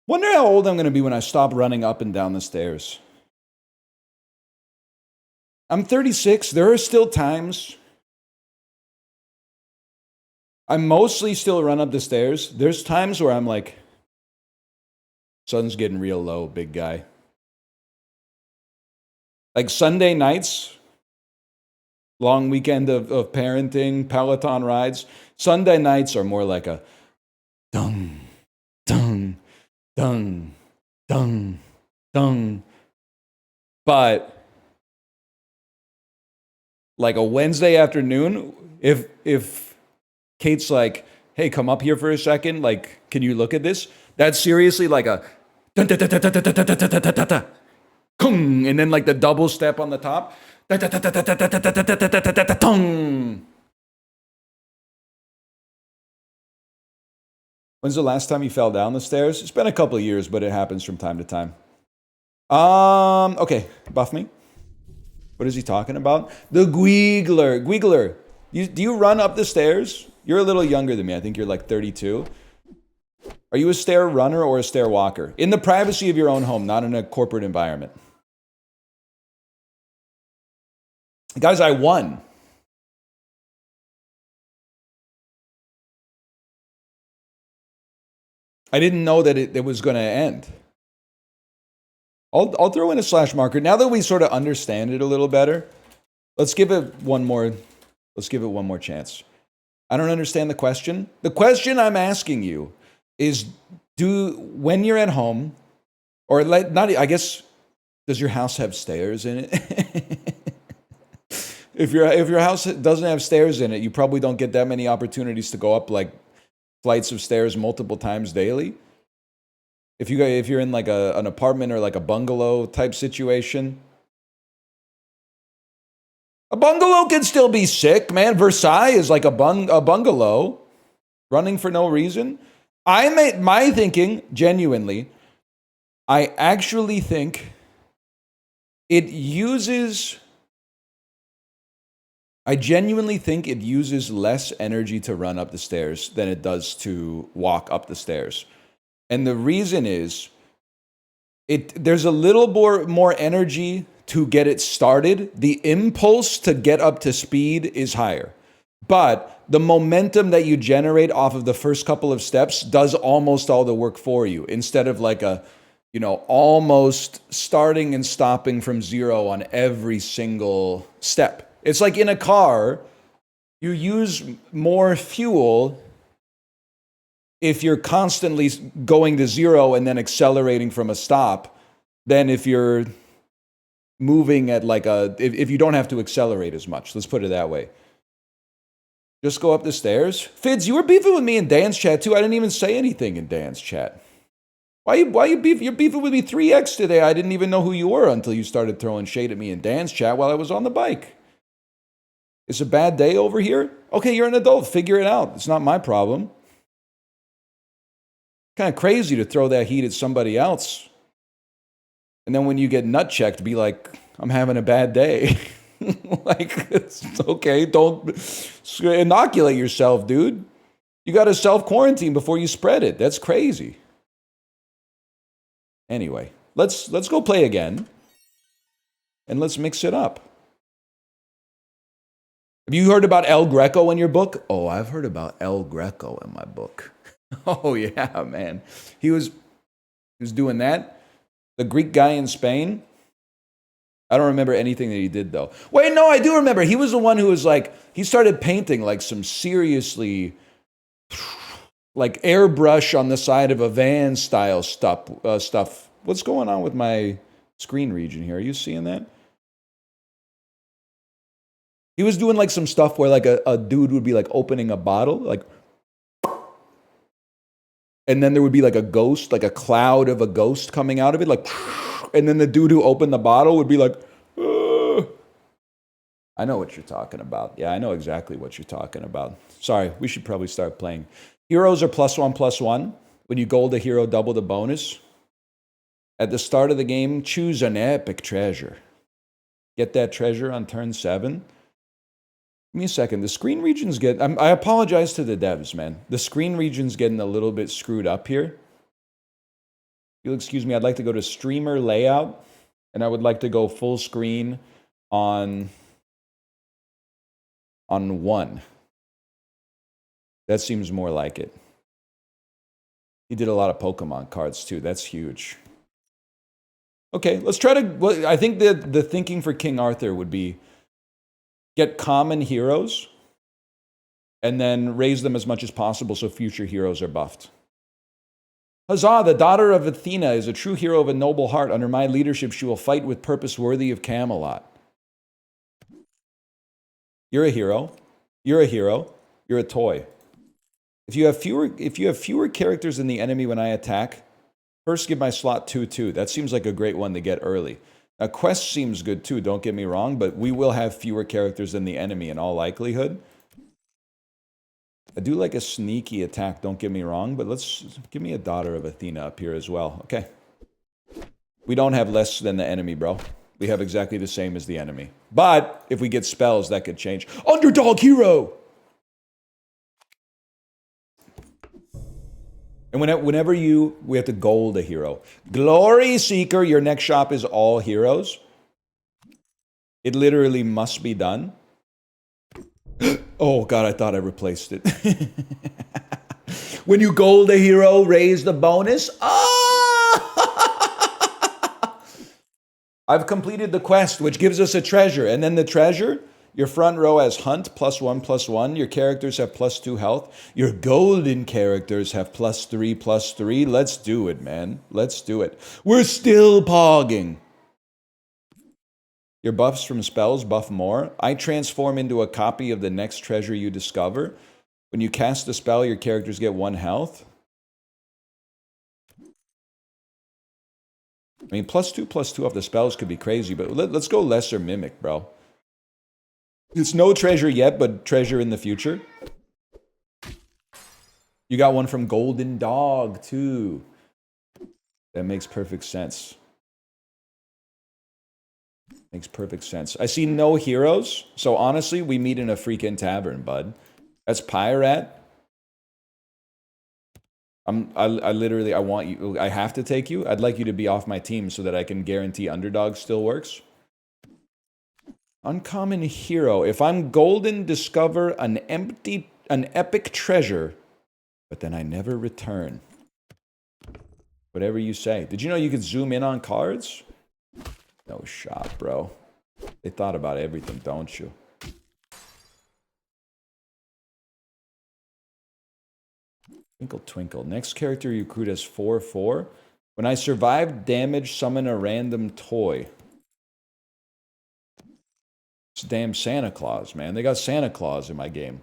Wonder how old I'm going to be when I stop running up and down the stairs. I'm 36. There are still times. I mostly still run up the stairs. There's times where I'm like, sun's getting real low, big guy. Like Sunday nights, long weekend of parenting, Peloton rides. Sunday nights are more like a dung, dung, dung, dung, dung. But like a Wednesday afternoon, if Kate's like, hey, come up here for a second, like, can you look at this? That's seriously like a dun, dun, dun, dun, dun, dun, dun, dun, dun, dun, dun, dun, and then like the double step on the top. When's the last time you fell down the stairs? It's been a couple of years, but it happens from time to time. Okay, buff me. What is he talking about? The Gweegler. Gweegler, do you run up the stairs? You're a little younger than me. I think you're like 32. Are you a stair runner or a stair walker? In the privacy of your own home, not in a corporate environment. Guys, I won. I didn't know that it was going to end. I'll throw in a slash marker. Now that we sort of understand it a little better, let's give it one more chance. I don't understand the question. The question I'm asking you is, when you're at home, or I guess, does your house have stairs in it? If your house doesn't have stairs in it, you probably don't get that many opportunities to go up like flights of stairs multiple times daily. If you're in like an apartment or like a bungalow type situation, a bungalow can still be sick, man. Versailles is like a bungalow running for no reason. My thinking, genuinely, I actually think I genuinely think it uses less energy to run up the stairs than it does to walk up the stairs. And the reason is, there's a little more energy to get it started. The impulse to get up to speed is higher. But the momentum that you generate off of the first couple of steps does almost all the work for you, instead of like almost starting and stopping from zero on every single step. It's like in a car, you use more fuel if you're constantly going to zero and then accelerating from a stop than if you're moving at if you don't have to accelerate as much. Let's put it that way. Just go up the stairs. Fids, you were beefing with me in Dan's chat too. I didn't even say anything in Dan's chat. Why you beefing? You're beefing with me 3x today. I didn't even know who you were until you started throwing shade at me in Dan's chat while I was on the bike. It's a bad day over here? Okay, you're an adult. Figure it out. It's not my problem. Kind of crazy to throw that heat at somebody else. And then when you get nut checked, be like, I'm having a bad day. Like, it's okay. Don't inoculate yourself, dude. You got to self-quarantine before you spread it. That's crazy. Anyway, let's go play again. And let's mix it up. Have you heard about El Greco in your book? Oh, I've heard about El Greco in my book. Oh, yeah, man. He was doing that. The Greek guy in Spain. I don't remember anything that he did, though. Wait, no, I do remember. He was the one who was like, he started painting like some seriously, like airbrush on the side of a van style stuff. What's going on with my screen region here? Are you seeing that? He was doing like some stuff where like a dude would be like opening a bottle, like, and then there would be like a ghost, like a cloud of a ghost coming out of it, like, and then the dude who opened the bottle would be like, I know what you're talking about. Yeah, I know exactly what you're talking about. Sorry, we should probably start playing. Heroes are +1/+1. When you gold a hero, double the bonus. At the start of the game, choose an epic treasure. Get that treasure on turn 7. Give me a second. The screen region's I apologize to the devs, man. The screen region's getting a little bit screwed up here. You'll excuse me. I'd like to go to streamer layout, and I would like to go full screen on 1. That seems more like it. He did a lot of Pokemon cards too. That's huge. Okay, let's try to. Well, I think the thinking for King Arthur would be get common heroes and then raise them as much as possible so future heroes are buffed. Huzzah, the daughter of Athena is a true hero of a noble heart. Under my leadership, she will fight with purpose worthy of Camelot. You're a hero. You're a hero. You're a toy. If you have fewer characters than the enemy when I attack, first give my slot 2/2. That seems like a great one to get early. Now, quest seems good too, don't get me wrong, but we will have fewer characters than the enemy in all likelihood. I do like a sneaky attack, don't get me wrong, but let's give me a daughter of Athena up here as well. Okay. We don't have less than the enemy, bro. We have exactly the same as the enemy. But if we get spells, that could change. Underdog hero! And whenever we have to gold a hero. Glory Seeker, your next shop is all heroes. It literally must be done. Oh, God, I thought I replaced it. When you gold a hero, raise the bonus. I've completed the quest, which gives us a treasure. And then the treasure, your front row has Hunt, +1/+1. Your characters have +2 health. Your golden characters have +3/+3. Let's do it, man. Let's do it. We're still pogging. Your buffs from spells buff more. I transform into a copy of the next treasure you discover. When you cast a spell, your characters get 1 health. I mean, +2/+2 off the spells could be crazy, but let's go Lesser Mimic, bro. It's no treasure yet, but treasure in the future. You got one from Golden Dog, too. That makes perfect sense. Makes perfect sense. I see no heroes, so honestly, we meet in a freaking tavern, bud. That's Pyrat. I want you, I have to take you. I'd like you to be off my team so that I can guarantee Underdog still works. Uncommon hero. If I'm golden, discover an epic treasure, but then I never return. Whatever you say. Did you know you could zoom in on cards? No shot, bro. They thought about everything, don't you? Twinkle, twinkle. Next character you recruit has 4/4. When I survive damage, summon a random toy. It's damn Santa Claus, man. They got Santa Claus in my game.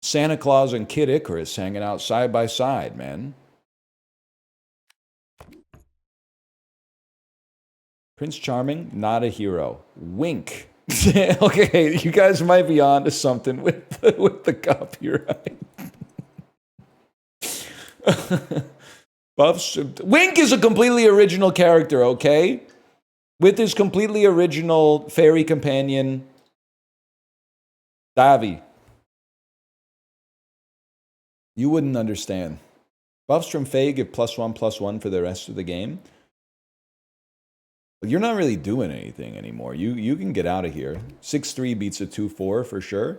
Santa Claus and Kid Icarus hanging out side by side, man. Prince Charming, not a hero. Wink. Okay, you guys might be on to something with the copyright. Buffs. Wink is a completely original character, okay? With his completely original fairy companion, Davi. You wouldn't understand. Buffs from Faye give +1/+1 for the rest of the game. But you're not really doing anything anymore. You can get out of here. 6-3 beats a 2-4 for sure.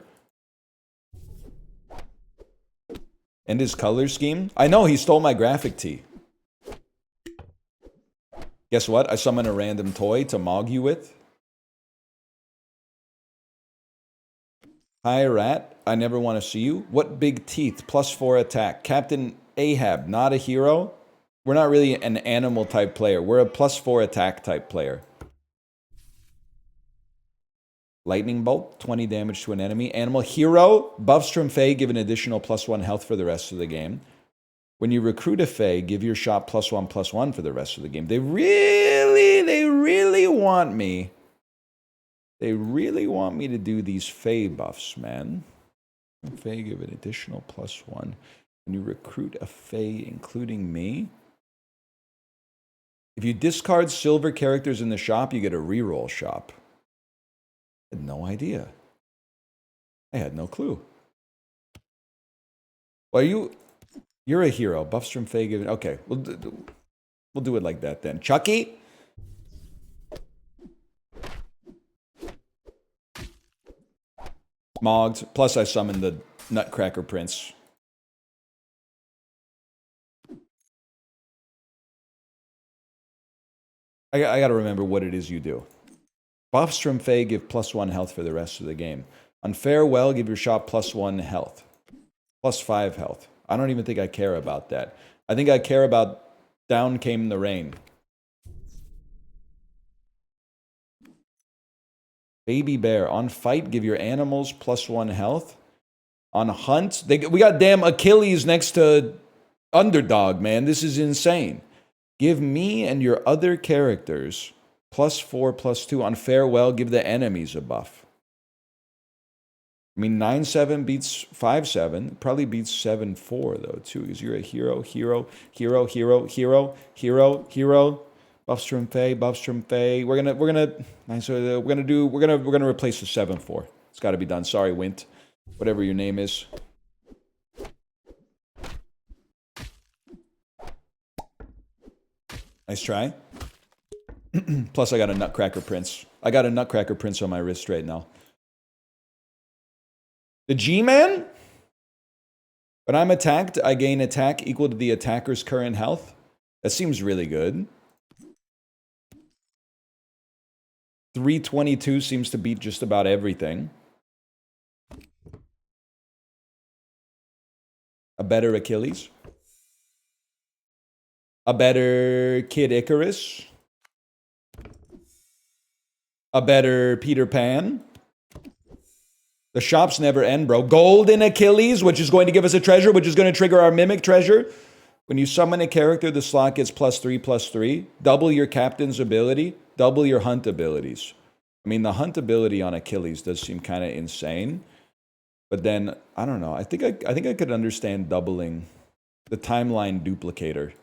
And his color scheme? I know, he stole my graphic tee. Guess what? I summon a random toy to mog you with. Hi, Rat. I never want to see you. What big teeth? +4 attack. Captain Ahab, not a hero. We're not really an animal type player. We're a +4 attack type player. Lightning Bolt, 20 damage to an enemy. Animal Hero, buffs from Fae give an additional +1 health for the rest of the game. When you recruit a Fae, give your shot +1/+1 for the rest of the game. They really want me. They really want me to do these Fae buffs, man. Fae give an additional +1. When you recruit a Fae, including me. If you discard silver characters in the shop, you get a reroll shop. I had no idea. I had no clue. Well, you're a hero. Buffs from Fae given. Okay, we'll do it like that then. Chucky? Mogged. Plus I summoned the Nutcracker Prince. I gotta remember what it is you do. Buffs from Fae give +1 health for the rest of the game. On Farewell, give your shop +1 health. +5 health. I don't even think I care about that. I think I care about Down Came the Rain. Baby Bear. On Fight, give your animals +1 health. On Hunt, we got damn Achilles next to Underdog, man. This is insane. Give me and your other characters +4/+2. On Farewell, give the enemies a buff. I mean, 9-7 beats 5-7. Probably beats 7-4 though too, because you're a hero. Buffs from Fae, buffs from Fae. We're gonna replace the 7-4. It's got to be done. Sorry, Wint, whatever your name is. Nice try. Plus, I got a Nutcracker Prince. I got a Nutcracker Prince on my wrist right now. The G-Man? When I'm attacked, I gain attack equal to the attacker's current health. That seems really good. 322 seems to beat just about everything. A better Achilles. A better Kid Icarus. A better Peter Pan. The shops never end, bro. Golden Achilles, which is going to give us a treasure, which is going to trigger our Mimic treasure. When you summon a character, the slot gets +3/+3. Double your captain's ability. Double your hunt abilities. I mean, the hunt ability on Achilles does seem kind of insane. But then, I don't know. I think I could understand doubling the timeline duplicator.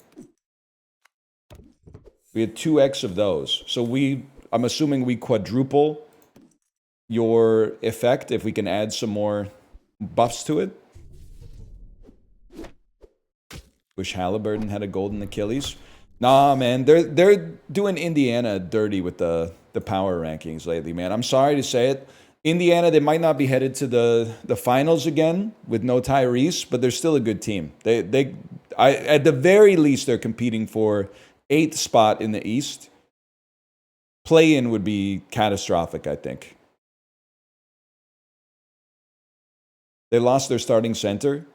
We had 2x of those. So I'm assuming we quadruple your effect if we can add some more buffs to it. Wish Halliburton had a golden Achilles. Nah, man, they're doing Indiana dirty with the power rankings lately, man. I'm sorry to say it. Indiana, they might not be headed to the finals again with no Tyrese, but they're still a good team. At the very least, they're competing for 8th spot in the East. Play-in would be catastrophic, I think. They lost their starting center.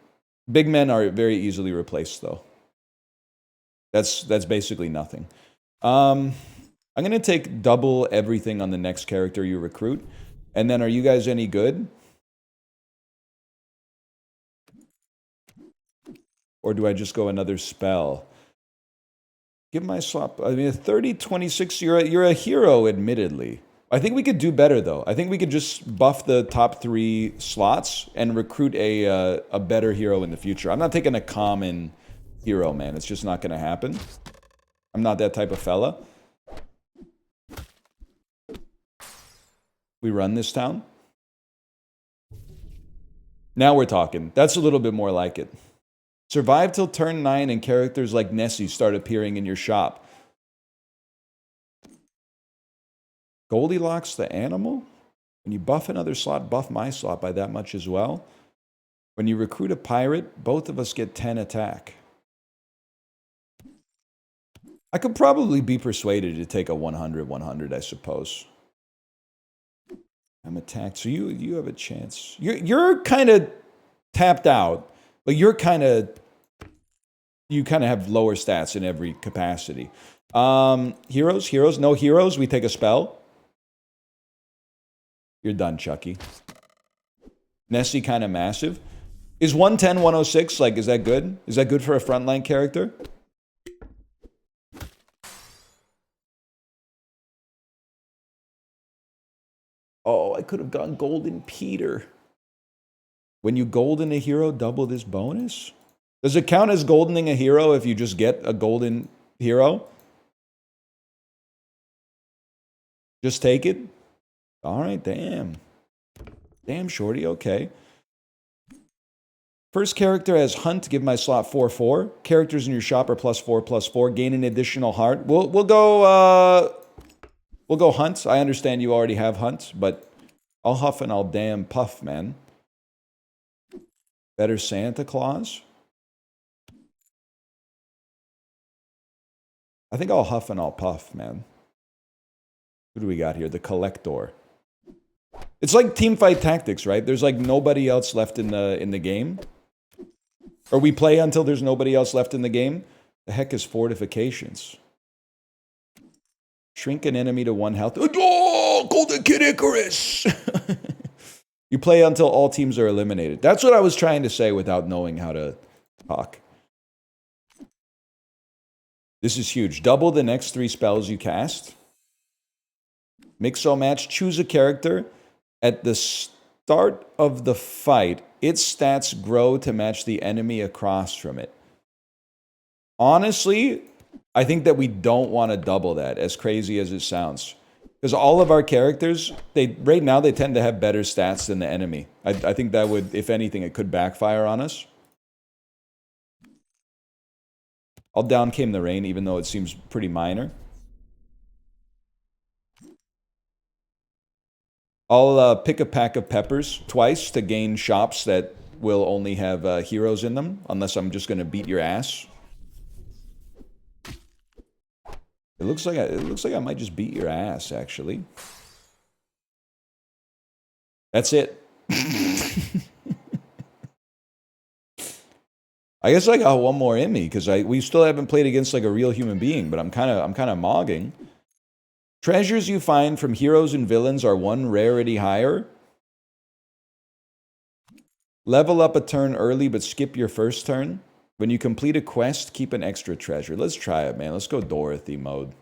Big men are very easily replaced, though. That's basically nothing. I'm going to take double everything on the next character you recruit. And then, are you guys any good? Or do I just go another spell? Give my swap. I mean, a 30-26, you're a hero, admittedly. I think we could do better, though. I think we could just buff the top 3 slots and recruit a better hero in the future. I'm not taking a common hero, man. It's just not going to happen. I'm not that type of fella. We run this town. Now we're talking. That's a little bit more like it. Survive till turn 9 and characters like Nessie start appearing in your shop. Goldilocks the animal? When you buff another slot, buff my slot by that much as well. When you recruit a pirate, both of us get 10 attack. I could probably be persuaded to take a 100, I suppose. I'm attacked, so you have a chance. You're kind of tapped out, but you kind of have lower stats in every capacity. Heroes, no heroes. We take a spell. You're done, Chucky. Nessie kind of massive. Is 110, 106, like, is that good? Is that good for a frontline character? Oh, I could have gone Golden Peter. When you golden a hero, double this bonus? Does it count as goldening a hero if you just get a golden hero? Just take it? All right, damn. Damn, shorty, okay. First character has Hunt, give my slot 4/4. Characters in your shop are +4/+4. Gain an additional heart. We'll go Hunt. I understand you already have Hunt, but I'll huff and I'll damn puff, man. Better Santa Claus? I think I'll huff and I'll puff, man. Who do we got here? The Collector. It's like teamfight tactics, right? There's like nobody else left in the game. Or we play until there's nobody else left in the game. The heck is fortifications? Shrink an enemy to 1 health. Oh, Golden Kid Icarus! You play until all teams are eliminated. That's what I was trying to say without knowing how to talk. This is huge. Double the next 3 spells you cast. Mix-o match. Choose a character. At the start of the fight, its stats grow to match the enemy across from it. Honestly, I think that we don't want to double that, as crazy as it sounds. Because all of our characters, right now, they tend to have better stats than the enemy. I think that would, if anything, it could backfire on us. All down came the rain, even though it seems pretty minor. I'll pick a pack of peppers twice to gain shops that will only have heroes in them, unless I'm just going to beat your ass. It looks like I might just beat your ass, actually. That's it. I guess I got one more in me because we still haven't played against like a real human being, but I'm kind of mogging. Treasures you find from heroes and villains are 1 rarity higher. Level up a turn early, but skip your first turn. When you complete a quest, keep an extra treasure. Let's try it, man. Let's go Dorothy mode.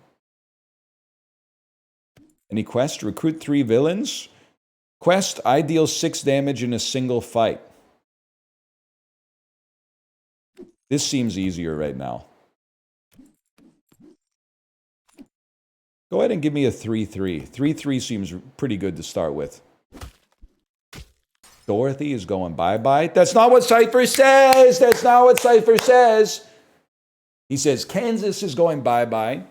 Any quest? Recruit 3 villains. Quest, I deal 6 damage in a single fight. This seems easier right now. Go ahead and give me a 3/3. 3/3 seems pretty good to start with. Dorothy is going bye-bye. That's not what Cypher says! That's not what Cypher says! He says Kansas is going bye-bye.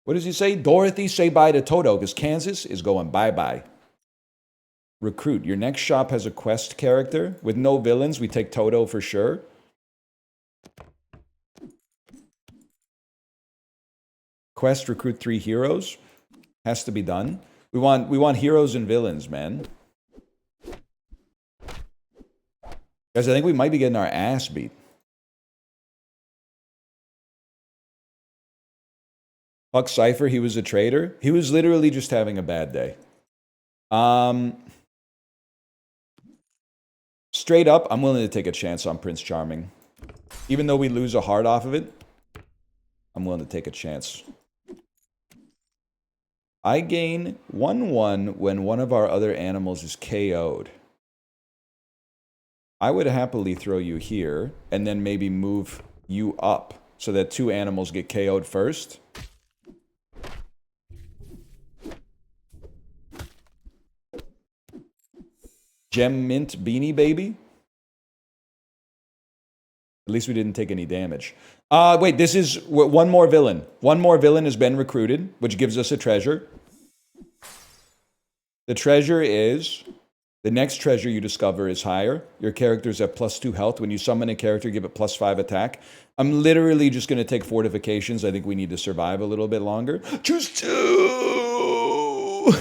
What does he say? Dorothy, say bye to Toto, because Kansas is going bye-bye. Recruit. Your next shop has a quest character. With no villains, we take Toto for sure. Quest, recruit 3 heroes. Has to be done. We want heroes and villains, man. Guys, I think we might be getting our ass beat. Fuck Cypher, he was a traitor. He was literally just having a bad day. Straight up, I'm willing to take a chance on Prince Charming. Even though we lose a heart off of it, I'm willing to take a chance. I gain 1/1 when one of our other animals is KO'd. I would happily throw you here, and then maybe move you up, so that 2 animals get KO'd first. Gem Mint Beanie Baby. At least we didn't take any damage. Wait, this is one more villain. One more villain has been recruited, which gives us a treasure. The treasure is... The next treasure you discover is higher. Your characters have +2 health. When you summon a character, give it +5 attack. I'm literally just going to take fortifications. I think we need to survive a little bit longer. Choose 2!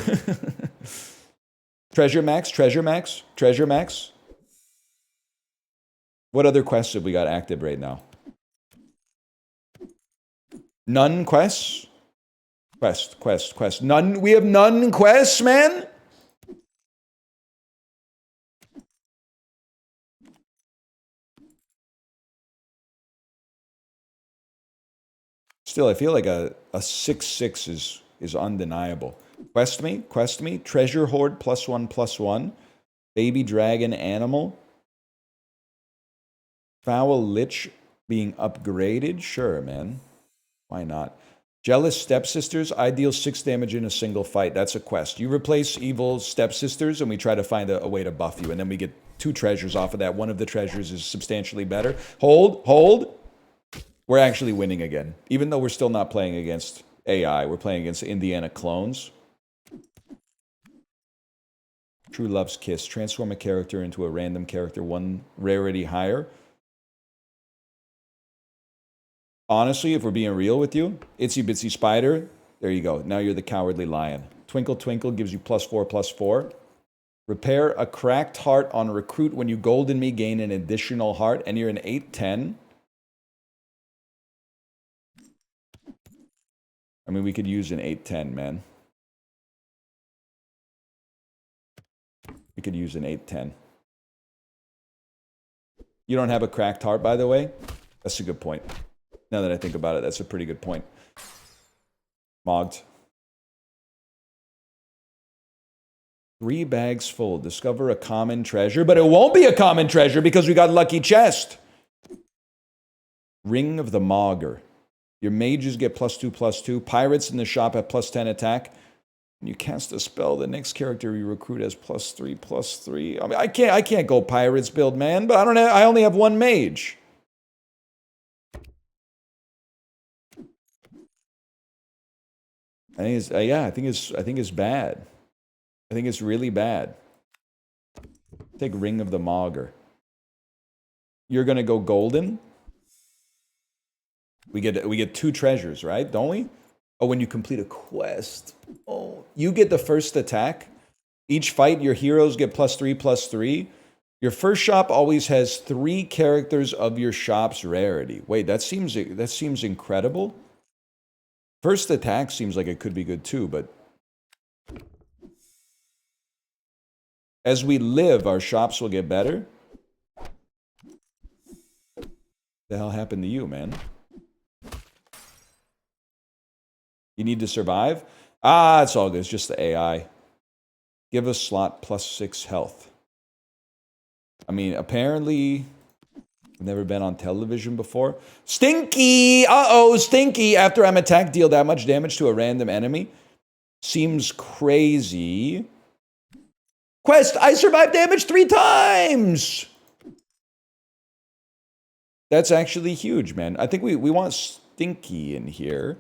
Treasure max, treasure max, treasure max. What other quests have we got active right now? None quests? Quest. None. We have none quests, man? Still, I feel like a 6/6 is undeniable. Quest me. Treasure Hoard +1/+1. Baby Dragon Animal. Foul Lich being upgraded? Sure, man. Why not? Jealous Stepsisters. I deal 6 damage in a single fight. That's a quest. You replace evil stepsisters and we try to find a way to buff you. And then we get 2 treasures off of that. One of the treasures is substantially better. Hold. We're actually winning again. Even though we're still not playing against AI. We're playing against Indiana clones. True Love's Kiss. Transform a character into a random character. 1 rarity higher. Honestly, if we're being real with you, Itsy Bitsy Spider, there you go. Now you're the Cowardly Lion. Twinkle Twinkle gives you +4/+4. Repair a cracked heart on recruit. When you golden me, gain an additional heart, and you're an 8/10. I mean, we could use an 8/10, man. We could use an 8/10. You don't have a cracked heart, by the way? That's a good point. Now that I think about it, that's a pretty good point. Mogged. 3 bags full. Discover a common treasure, but it won't be a common treasure because we got Lucky Chest. Ring of the Mogger. Your mages get +2/+2. Pirates in the shop have +10 attack. When you cast a spell, the next character you recruit has +3/+3. I mean, I can't go pirates build, man. But I only have 1 mage. I think it's I think it's bad. I think it's really bad. Take Ring of the Mogger. You're gonna go golden. We get 2 treasures, right? Don't we? Oh, when you complete a quest. Oh, you get the first attack. Each fight, your heroes get +3/+3. Your first shop always has 3 characters of your shop's rarity. Wait, that seems incredible. First attack seems like it could be good too, but as we live, our shops will get better. The hell happened to you, man? You need to survive? Ah, it's all good. It's just the AI. Give a slot +6 health. I mean, apparently, I've never been on television before. Stinky! Uh-oh, Stinky! After I'm attacked, deal that much damage to a random enemy. Seems crazy. Quest, I survived damage 3 times! That's actually huge, man. I think we want Stinky in here.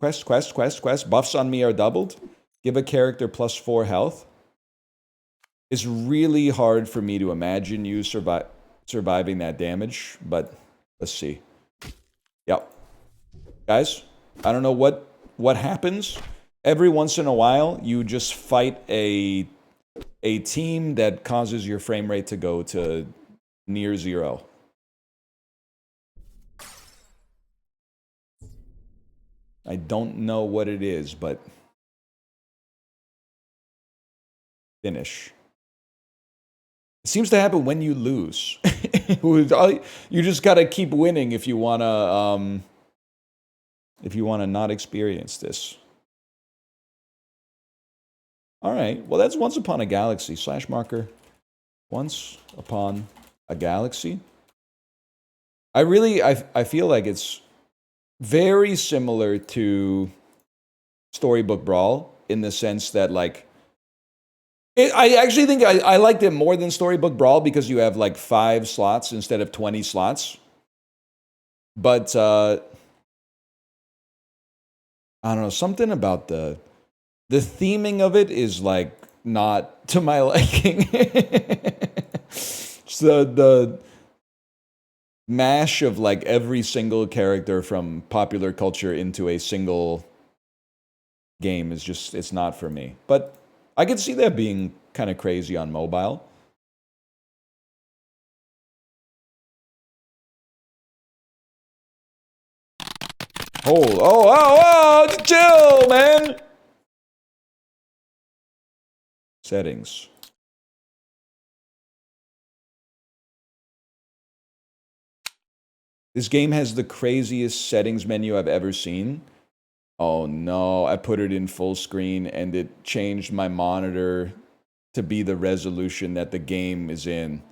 Quest. Buffs on me are doubled. Give a character +4 health. It's really hard for me to imagine you surviving that damage, but let's see. Yep. Guys, I don't know what happens. Every once in a while, you just fight a team that causes your frame rate to go to near 0. I don't know what it is, but finish. It seems to happen when you lose. You just gotta keep winning if you wanna not experience this. All right. Well, that's Once Upon a Galaxy. /marker. Once Upon a Galaxy. I feel like it's very similar to Storybook Brawl in the sense that, like, I actually think I liked it more than Storybook Brawl because you have like 5 slots instead of 20 slots. But I don't know, something about the theming of it is like not to my liking. So the mash of like every single character from popular culture into a single game is just, it's not for me. But I could see that being kind of crazy on mobile. Oh, chill, man. Settings. This game has the craziest settings menu I've ever seen. Oh no, I put it in full screen and it changed my monitor to be the resolution that the game is in.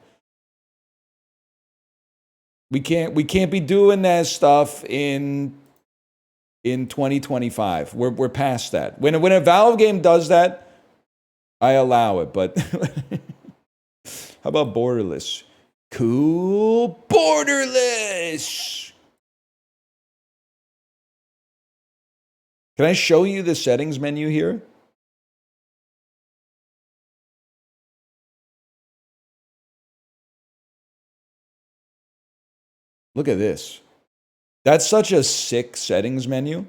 We can't be doing that stuff in 2025. We're past that. When a Valve game does that, I allow it, but how about borderless? Cool borderless. Can I show you the settings menu here? Look at this. That's such a sick settings menu.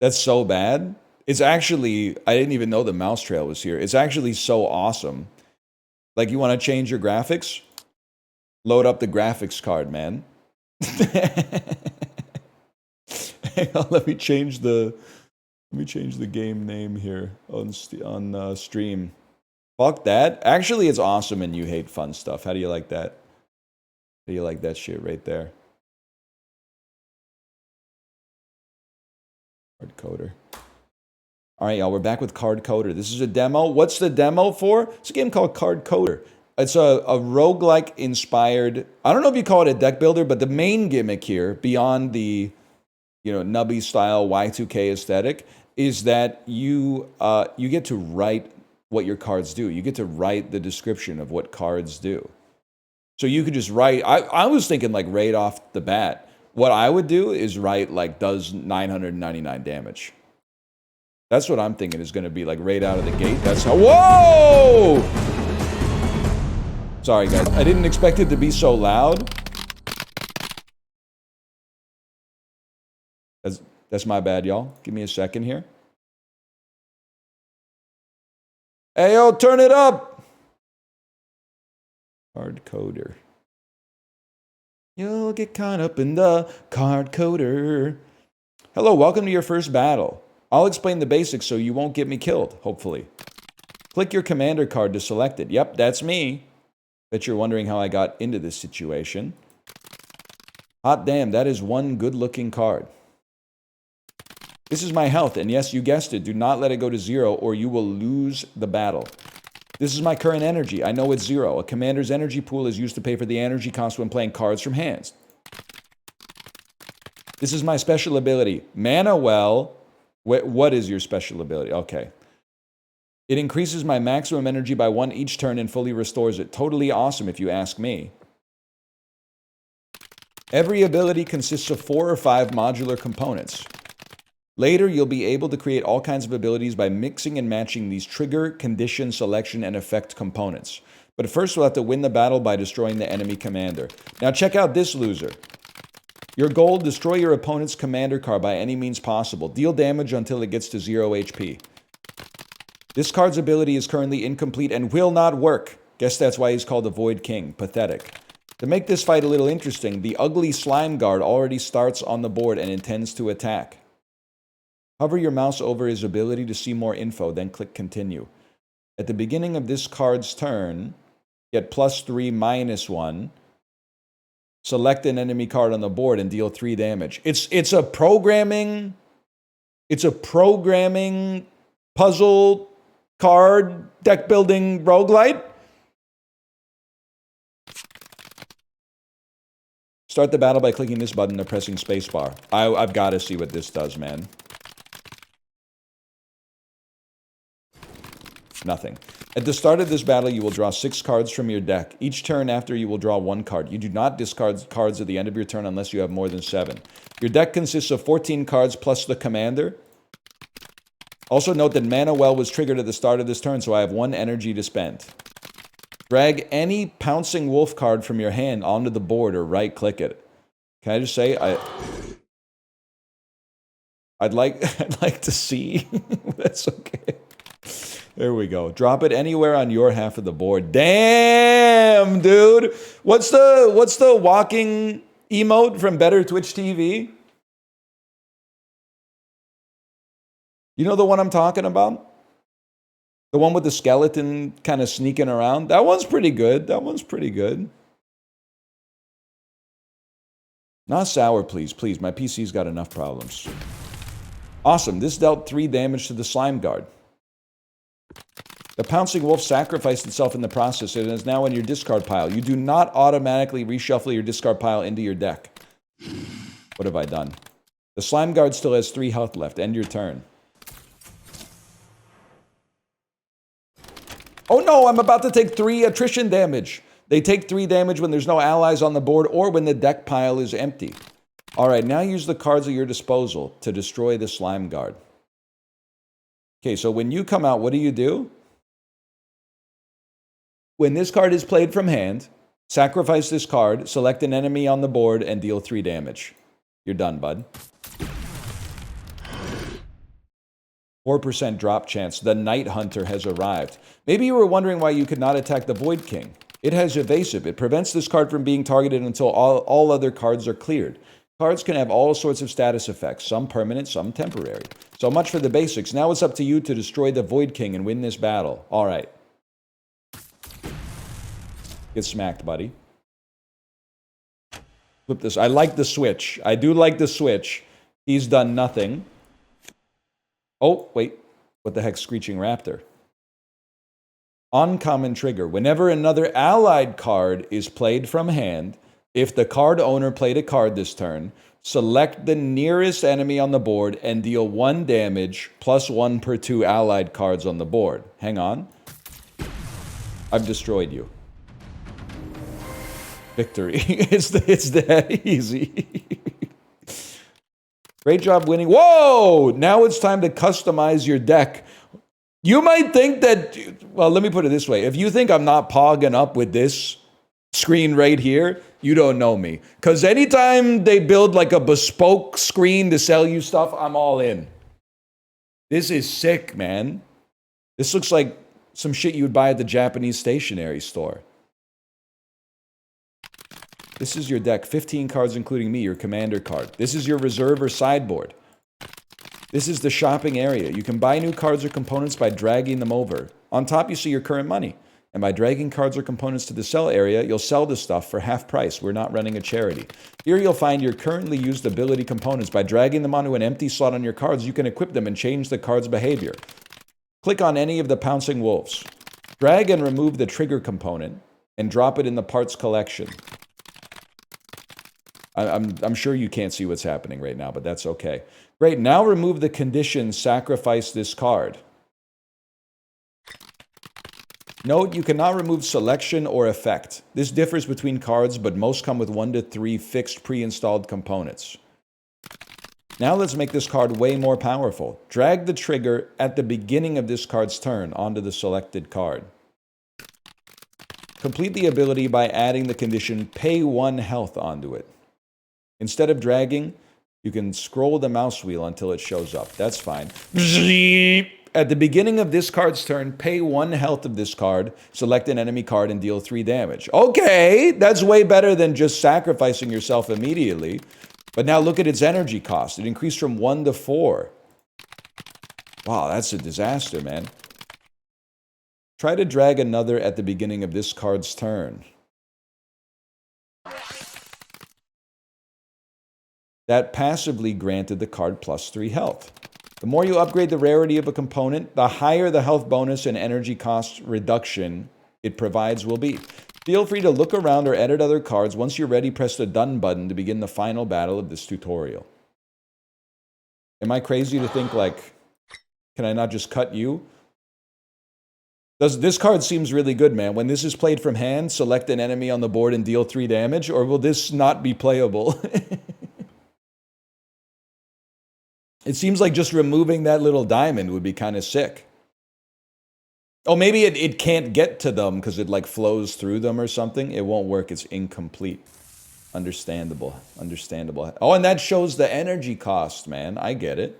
That's so bad. It's actually, I didn't even know the mouse trail was here. It's actually so awesome. Like, you want to change your graphics? Load up the graphics card, man. Hang on, let me change the game name here on stream. Fuck that. Actually, it's awesome and you hate fun stuff. How do you like that? How do you like that shit right there? Card Coder. All right, y'all, we're back with Card Coder. This is a demo. What's the demo for? It's a game called Card Coder. It's a roguelike inspired, I don't know if you call it a deck builder, but the main gimmick here, beyond the, you know, nubby style Y2K aesthetic, is that you get to write what your cards do. You get to write the description of what cards do. So you could just write, I was thinking like right off the bat, what I would do is write like does 999 damage. That's what I'm thinking is going to be like right out of the gate. That's how, whoa! Sorry guys, I didn't expect it to be so loud. That's my bad, y'all. Give me a second here. Hey, yo, turn it up! Card Coder. You'll get caught up in the Card Coder. Hello, welcome to your first battle. I'll explain the basics so you won't get me killed, hopefully. Click your commander card to select it. Yep, that's me. Bet you're wondering how I got into this situation. Hot damn, that is one good-looking card. This is my health, and yes, you guessed it. Do not let it go to 0 or you will lose the battle. This is my current energy. I know it's 0. A commander's energy pool is used to pay for the energy cost when playing cards from hands. This is my special ability. Mana Well. What is your special ability? Okay. It increases my maximum energy by 1 each turn and fully restores it. Totally awesome if you ask me. Every ability consists of 4 or 5 modular components. Later, you'll be able to create all kinds of abilities by mixing and matching these trigger, condition, selection, and effect components. But first, we'll have to win the battle by destroying the enemy commander. Now check out this loser. Your goal, destroy your opponent's commander card by any means possible. Deal damage until it gets to 0 HP. This card's ability is currently incomplete and will not work. Guess that's why he's called the Void King. Pathetic. To make this fight a little interesting, the ugly slime guard already starts on the board and intends to attack. Hover your mouse over his ability to see more info, then click continue. At the beginning of this card's turn, get +3, -1. Select an enemy card on the board and deal 3 damage. It's a programming puzzle card deck building roguelite. Start the battle by clicking this button or pressing spacebar. I've got to see what this does, man. Nothing. At the start of this battle, you will draw 6 cards from your deck. Each turn after, you will draw 1 card. You do not discard cards at the end of your turn unless you have more than 7. Your deck consists of 14 cards plus the commander. Also note that Mana Well was triggered at the start of this turn, so I have 1 energy to spend. Drag any Pouncing Wolf card from your hand onto the board or right-click it. Can I just say, I'd like to see. That's okay. There we go. Drop it anywhere on your half of the board. Damn, dude. What's the walking emote from Better Twitch TV? You know the one I'm talking about? The one with the skeleton kind of sneaking around? That one's pretty good. That one's pretty good. Not sour, please. Please, my PC's got enough problems. Awesome. This dealt 3 damage to the Slime Guard. The Pouncing Wolf sacrificed itself in the process and is now in your discard pile. You do not automatically reshuffle your discard pile into your deck. What have I done? The Slime Guard still has 3 health left. End your turn. Oh no, I'm about to take 3 attrition damage. They take 3 damage when there's no allies on the board or when the deck pile is empty. Alright, now use the cards at your disposal to destroy the Slime Guard. Okay, so when you come out, what do? When this card is played from hand, sacrifice this card, select an enemy on the board, and deal 3 damage. You're done, bud. 4% drop chance. The Night Hunter has arrived. Maybe you were wondering why you could not attack the Void King. It has evasive. It prevents this card from being targeted until all other cards are cleared. Cards can have all sorts of status effects, some permanent, some temporary. So much for the basics. Now it's up to you to destroy the Void King and win this battle. All right. Get smacked, buddy. Flip this. I like the switch. I do like the switch. He's done nothing. Oh, wait. What the heck, Screeching Raptor? Uncommon trigger. Whenever another allied card is played from hand, if the card owner played a card this turn, select the nearest enemy on the board and deal 1 damage plus 1 per 2 allied cards on the board. Hang on. I've destroyed you. Victory. It's that easy. Great job winning. Whoa! Now it's time to customize your deck. You might think that, well, let me put it this way. If you think I'm not pogging up with this screen right here, you don't know me. Because anytime they build like a bespoke screen to sell you stuff, I'm all in. This is sick, man. This looks like some shit you would buy at the Japanese stationery store. This is your deck. 15 cards, including me, your commander card. This is your reserve or sideboard. This is the shopping area. You can buy new cards or components by dragging them over. On top, you see your current money. And by dragging cards or components to the sell area, you'll sell the stuff for half price. We're not running a charity. Here you'll find your currently used ability components. By dragging them onto an empty slot on your cards, you can equip them and change the card's behavior. Click on any of the Pouncing Wolves. Drag and remove the trigger component and drop it in the parts collection. I'm sure you can't see what's happening right now, but that's okay. Great, now remove the condition, sacrifice this card. Note, you cannot remove selection or effect. This differs between cards, but most come with 1 to 3 fixed pre-installed components. Now let's make this card way more powerful. Drag the trigger at the beginning of this card's turn onto the selected card. Complete the ability by adding the condition, pay 1 health onto it. Instead of dragging, you can scroll the mouse wheel until it shows up. That's fine. At the beginning of this card's turn, pay 1 health of this card, select an enemy card, and deal 3 damage. Okay, that's way better than just sacrificing yourself immediately. But now look at its energy cost. It increased from 1 to 4. Wow, that's a disaster, man. Try to drag another at the beginning of this card's turn. That passively granted the card plus 3 health. The more you upgrade the rarity of a component, the higher the health bonus and energy cost reduction it provides will be. Feel free to look around or edit other cards. Once you're ready, press the done button to begin the final battle of this tutorial. Am I crazy to think, like, can I not just cut you? This card seems really good, man. When this is played from hand, select an enemy on the board and deal 3 damage, or will this not be playable? It seems like just removing that little diamond would be kind of sick. Oh, maybe it can't get to them because it, like, flows through them or something. It won't work. It's incomplete. Understandable. Understandable. Oh, and that shows the energy cost, man. I get it.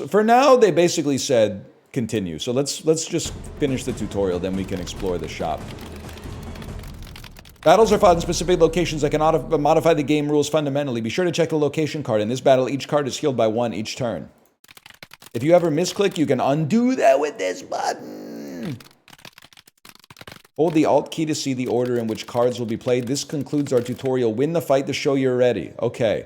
For now, they basically said continue. So let's just finish the tutorial, then we can explore the shop. Battles are fought in specific locations that can modify the game rules fundamentally. Be sure to check the location card. In this battle, each card is healed by 1 each turn. If you ever misclick, you can undo that with this button. Hold the Alt key to see the order in which cards will be played. This concludes our tutorial. Win the fight to show you're ready. Okay.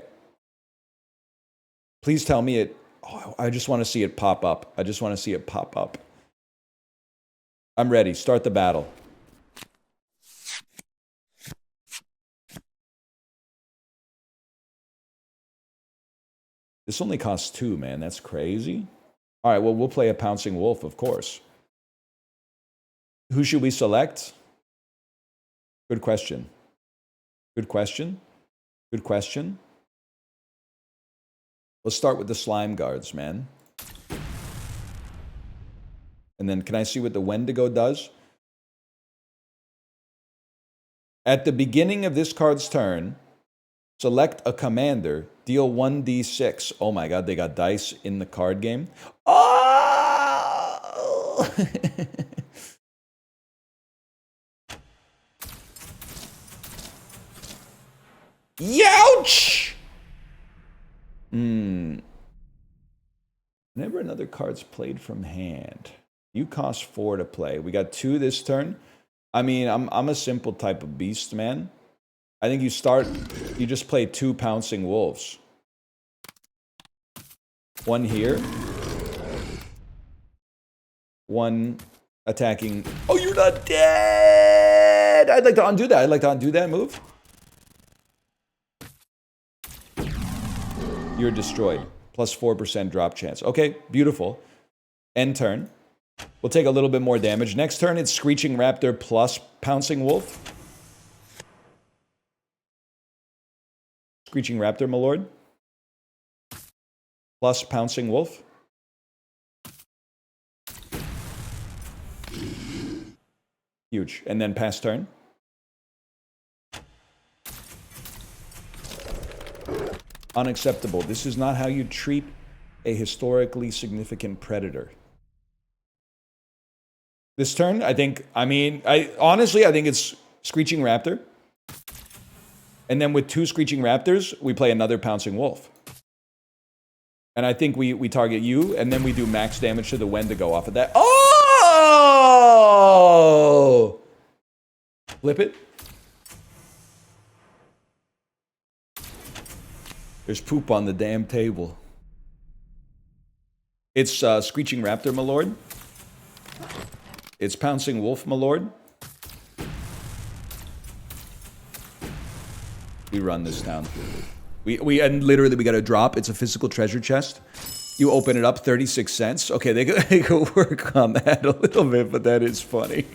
Please tell me it... Oh, I just want to see it pop up. I just want to see it pop up. I'm ready. Start the battle. This only costs 2, man. That's crazy. All right, well, we'll play a Pouncing Wolf, of course. Who should we select? Good question. Good question. Good question. Let's start with the Slime Guards, man. And then can I see what the Wendigo does? At the beginning of this card's turn, select a commander, deal 1d6. Oh my god, they got dice in the card game. Oh! Youch! Whenever another card's played from hand, you cost 4 to play. We got 2 this turn. I mean, I'm a simple type of beast, man. I think you just play 2 Pouncing Wolves. 1 here. 1 attacking. Oh, you're not dead! I'd like to undo that. I'd like to undo that move. You're destroyed. Plus 4% drop chance. Okay, beautiful. End turn. We'll take a little bit more damage. Next turn, it's Screeching Raptor plus Pouncing Wolf. Screeching Raptor, my lord. Plus Pouncing Wolf. Huge. And then pass turn. Unacceptable. This is not how you treat a historically significant predator. This turn, honestly, I think it's Screeching Raptor. And then with 2 Screeching Raptors, we play another Pouncing Wolf. And I think we target you, and then we do max damage to the Wendigo off of that. Oh! Flip it. There's poop on the damn table. It's Screeching Raptor, my lord. It's Pouncing Wolf, my lord. We run this down. And literally we got a drop. It's a physical treasure chest. You open it up, 36 cents. Okay, they could work on that a little bit, but that is funny.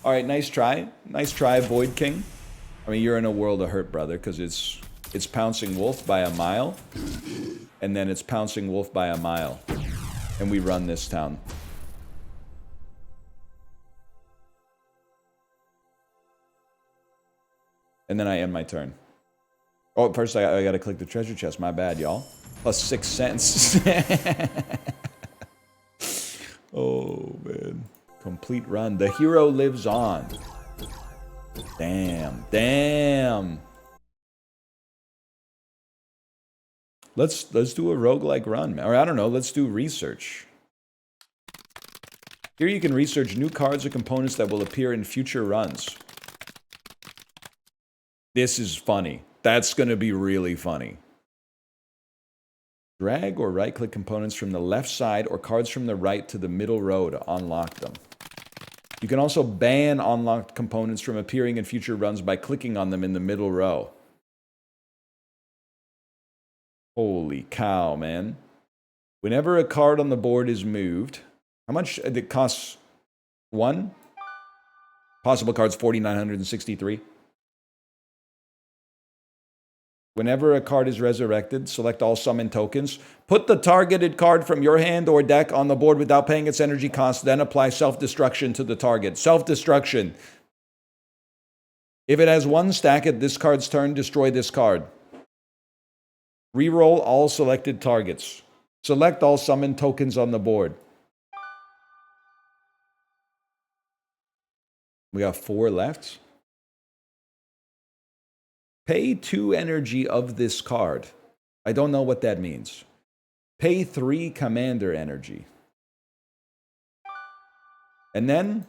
All right, nice try. Nice try, Void King. I mean, you're in a world of hurt, brother, because it's Pouncing Wolf by a mile, and then it's Pouncing Wolf by a mile, and we run this town. And then I end my turn. Oh, first I gotta click the treasure chest. My bad, y'all. Plus 6 cents. Oh, man. Complete run. The hero lives on. Damn. Damn. Let's do a roguelike run. Or I don't know, let's do research. Here you can research new cards or components that will appear in future runs. This is funny. That's going to be really funny. Drag or right-click components from the left side or cards from the right to the middle row to unlock them. You can also ban unlocked components from appearing in future runs by clicking on them in the middle row. Holy cow, man. Whenever a card on the board is moved, how much it costs? 1? Possible cards 4,963. Whenever a card is resurrected, select all summon tokens. Put the targeted card from your hand or deck on the board without paying its energy cost, then apply self-destruction to the target. Self-destruction. If it has 1 stack at this card's turn, destroy this card. Reroll all selected targets. Select all summon tokens on the board. We got 4 left. Pay 2 energy of this card. I don't know what that means. Pay 3 commander energy. And then,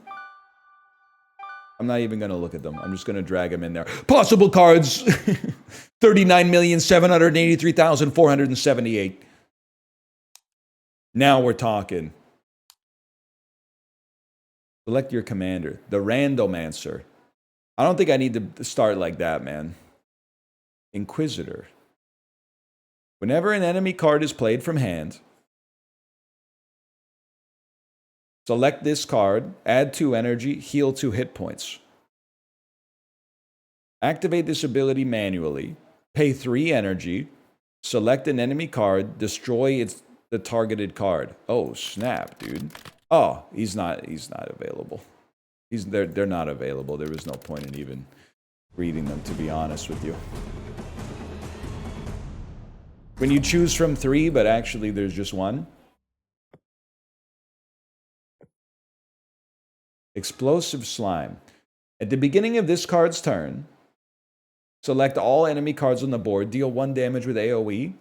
I'm not even going to look at them. I'm just going to drag them in there. Possible cards! 39,783,478. Now we're talking. Select your commander. The Randomancer. I don't think I need to start like that, man. Inquisitor. Whenever an enemy card is played from hand, select this card, add 2 energy, heal 2 hit points. Activate this ability manually, pay 3 energy, select an enemy card, destroy the targeted card. Oh, snap, dude. Oh, he's not available. They're not available. There was no point in even reading them, to be honest with you. When you choose from 3, but actually there's just 1. Explosive Slime. At the beginning of this card's turn, select all enemy cards on the board, deal 1 damage with AoE.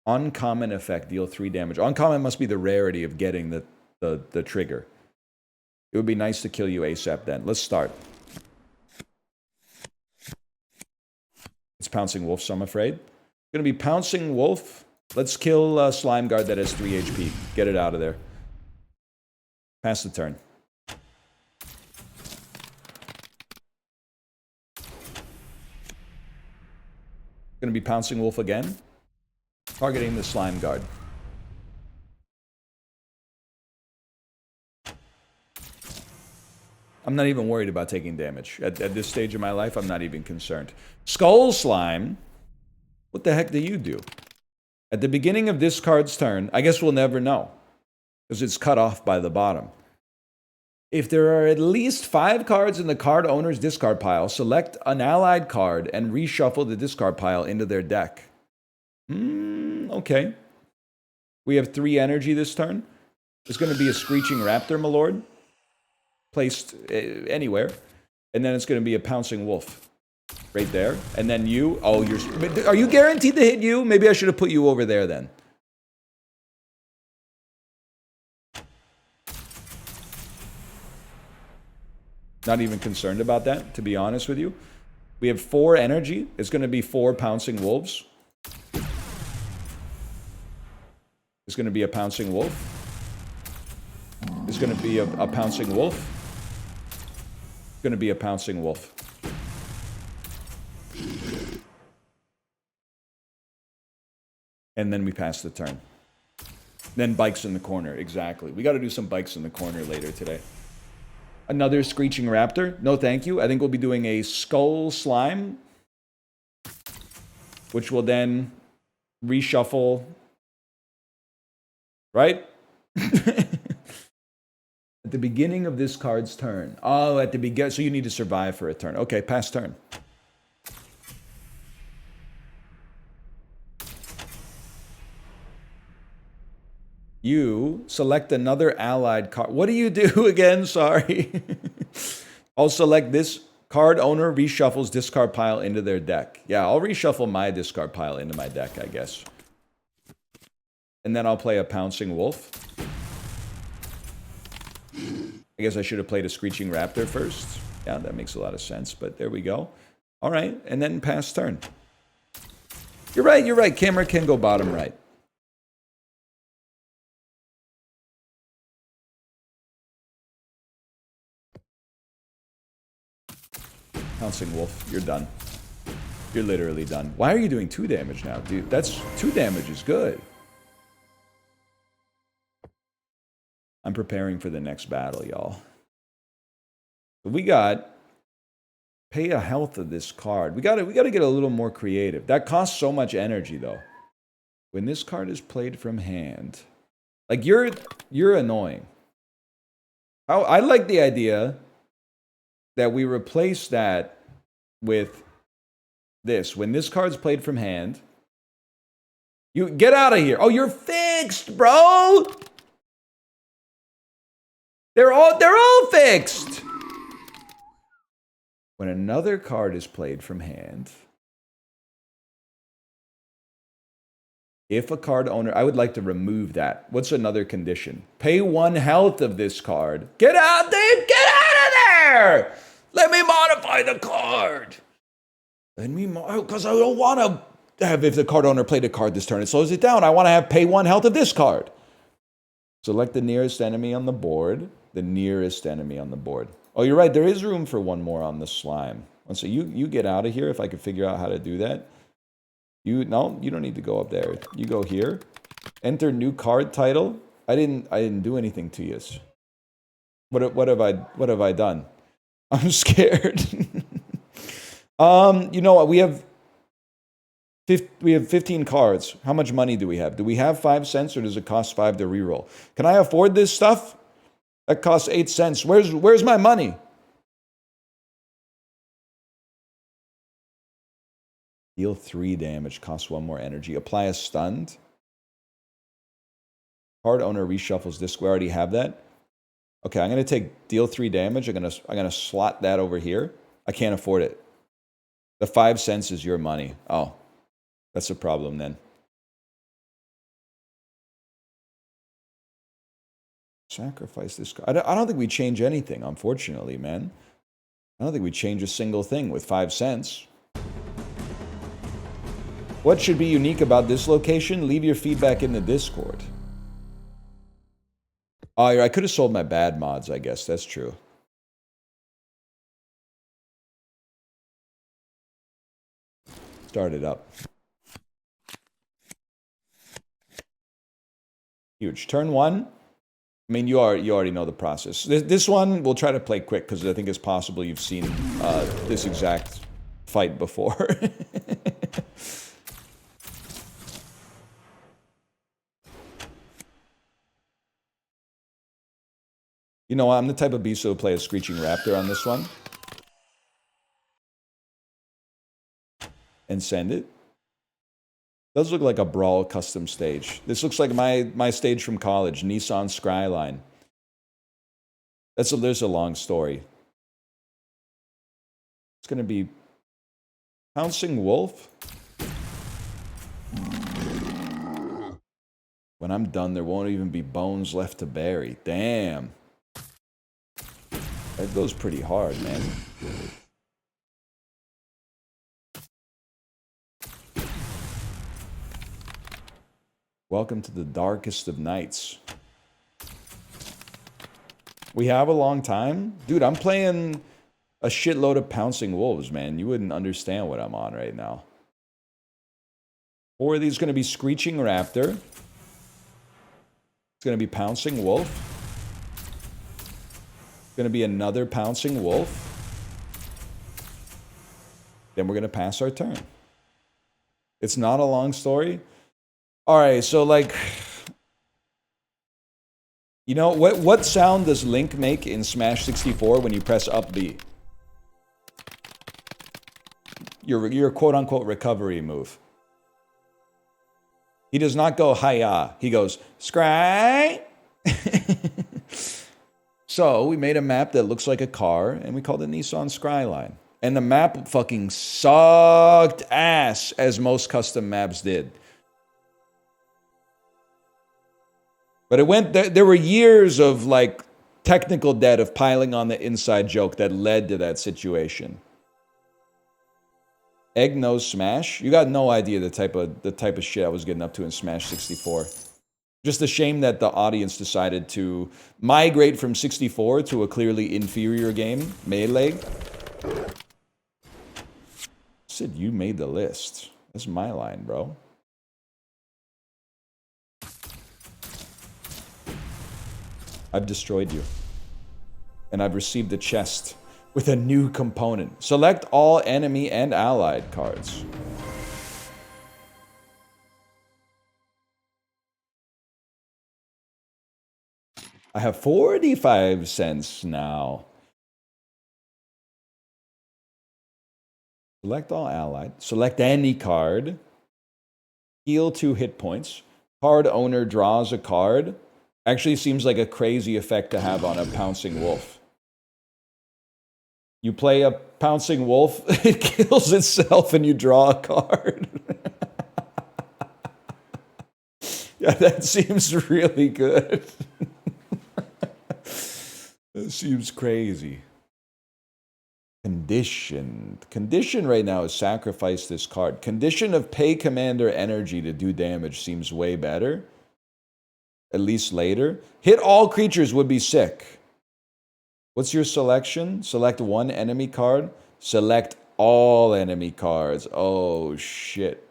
Uncommon effect, deal 3 damage. Uncommon must be the rarity of getting the trigger. It would be nice to kill you ASAP then. Let's start. It's Pouncing Wolf, so I'm afraid. Gonna be Pouncing Wolf. Let's kill Slime Guard that has 3 HP. Get it out of there. Pass the turn. Gonna be Pouncing Wolf again. Targeting the Slime Guard. I'm not even worried about taking damage. At this stage of my life, I'm not even concerned. Skull Slime. What the heck do you do? At the beginning of this card's turn, I guess we'll never know, because it's cut off by the bottom. If there are at least 5 cards in the card owner's discard pile, select an allied card and reshuffle the discard pile into their deck. Okay. We have 3 energy this turn. It's going to be a Screeching Raptor, my lord. Placed anywhere. And then it's going to be a Pouncing Wolf. Right there. And then you. Oh, are you guaranteed to hit you? Maybe I should have put you over there then. Not even concerned about that, to be honest with you. We have 4 energy. It's going to be 4 Pouncing Wolves. It's going to be a Pouncing Wolf. It's going to be a Pouncing Wolf. It's going to be a Pouncing Wolf. And then we pass the turn. Then bikes in the corner, exactly. We got to do some bikes in the corner later today. Another Screeching Raptor. No, thank you. I think we'll be doing a Skull Slime, which will then reshuffle. Right? At the beginning of this card's turn. Oh, at the beginning. So you need to survive for a turn. Okay, pass turn. You select another allied card. What do you do again? Sorry. I'll select this card owner reshuffles discard pile into their deck. Yeah, I'll reshuffle my discard pile into my deck, I guess. And then I'll play a Pouncing Wolf. I guess I should have played a Screeching Raptor first. Yeah, that makes a lot of sense, but there we go. All right, and then pass turn. You're right. Camera can go bottom right. Pouncing Wolf, you're done. You're literally done. Why are you doing 2 damage now, dude? That's 2 damage is good. I'm preparing for the next battle, y'all. We got pay a health of this card. We gotta get a little more creative. That costs so much energy though. When this card is played from hand, like you're annoying. I like the idea that we replace that with this. When this card's played from hand, you get out of here. Oh, you're fixed, bro. They're all fixed. When another card is played from hand, if a card owner, I would like to remove that. What's another condition? Pay 1 health of this card. Get out, dude! Get out of there! Let me modify the card. Let me, because I don't want to have, if the card owner played a card this turn, it slows it down. I want to have pay 1 health of this card. Select the nearest enemy on the board. The nearest enemy on the board. Oh, you're right. There is room for 1 more on the slime. So you get out of here if I could figure out how to do that. No, you don't need to go up there. You go here. Enter new card title. I didn't do anything to you. What have I done? I'm scared. You know what? We have 15 cards. How much money do we have? Do we have 5 cents or does it cost 5 to reroll? Can I afford this stuff? That costs 8 cents. Where's my money? Deal 3 damage, costs 1 more energy. Apply a stunned. Card owner reshuffles this. We already have that. Okay, I'm gonna take deal 3 damage. I'm gonna slot that over here. I can't afford it. The 5 cents is your money. Oh, that's a problem then. Sacrifice this card. I don't think we change anything, unfortunately, man. I don't think we change a single thing with 5 cents. What should be unique about this location? Leave your feedback in the Discord. Oh, I could have sold my bad mods, I guess. That's true. Start it up. Huge. Turn 1. I mean, you already know the process. This one, we'll try to play quick because I think it's possible you've seen this exact fight before. You know, I'm the type of beast who will play a Screeching Raptor on this one. And send it. Does look like a Brawl custom stage. This looks like my stage from college, Nissan Skyline. There's a long story. It's going to be Pouncing Wolf. When I'm done, there won't even be bones left to bury. Damn. That goes pretty hard, man. Welcome to the darkest of nights. We have a long time? Dude, I'm playing a shitload of Pouncing Wolves, man. You wouldn't understand what I'm on right now. 4 of these going to be Screeching Raptor. It's going to be Pouncing Wolf. It's going to be another Pouncing Wolf. Then we're going to pass our turn. It's not a long story. All right, so like, you know, what sound does Link make in Smash 64 when you press up B? Your quote-unquote recovery move. He does not go hi-ya. He goes, scry. So we made a map that looks like a car, and we called it Nissan Skyline. And the map fucking sucked ass, as most custom maps did. But it went, there were years of like technical debt of piling on the inside joke that led to that situation. Egg nose smash. You got no idea the type of shit I was getting up to in Smash 64. Just a shame that the audience decided to migrate from 64 to a clearly inferior game, Melee. Sid, you made the list. That's my line, bro. I've destroyed you. And I've received a chest with a new component. Select all enemy and allied cards. I have 45 cents now. Select all allied. Select any card. Heal 2 hit points. Card owner draws a card. Actually seems like a crazy effect to have on a pouncing wolf. You play a pouncing wolf, it kills itself, and you draw a card. Yeah, that seems really good. That seems crazy. Conditioned. Condition right now is sacrifice this card. Condition of pay commander energy to do damage seems way better. At least later. Hit all creatures would be sick. What's your selection? Select one enemy card. Select all enemy cards. Oh, shit.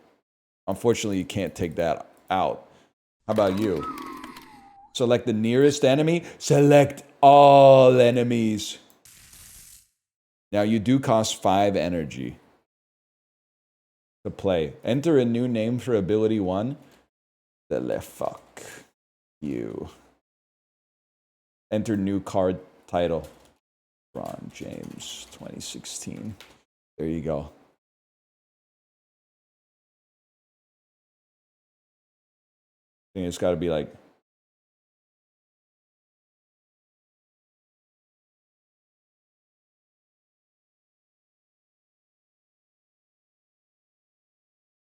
Unfortunately, you can't take that out. How about you? Select the nearest enemy. Select all enemies. Now, you do cost 5 energy to play. Enter a new name for ability 1. The fuck you. Enter new card title. LeBron James 2016. There you go. I think it's got to be like...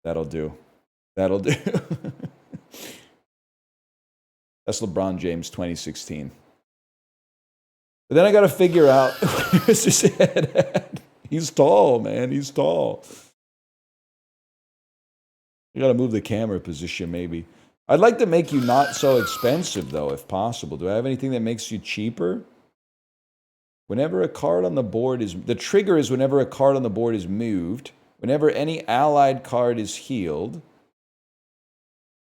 That'll do. That'll do. That's LeBron James 2016. But then I got to figure out where's his head at. He's tall, man. He's tall. You got to move the camera position, maybe. I'd like to make you not so expensive, though, if possible. Do I have anything that makes you cheaper? Whenever a card on the board is... The trigger is whenever a card on the board is moved. Whenever any allied card is healed.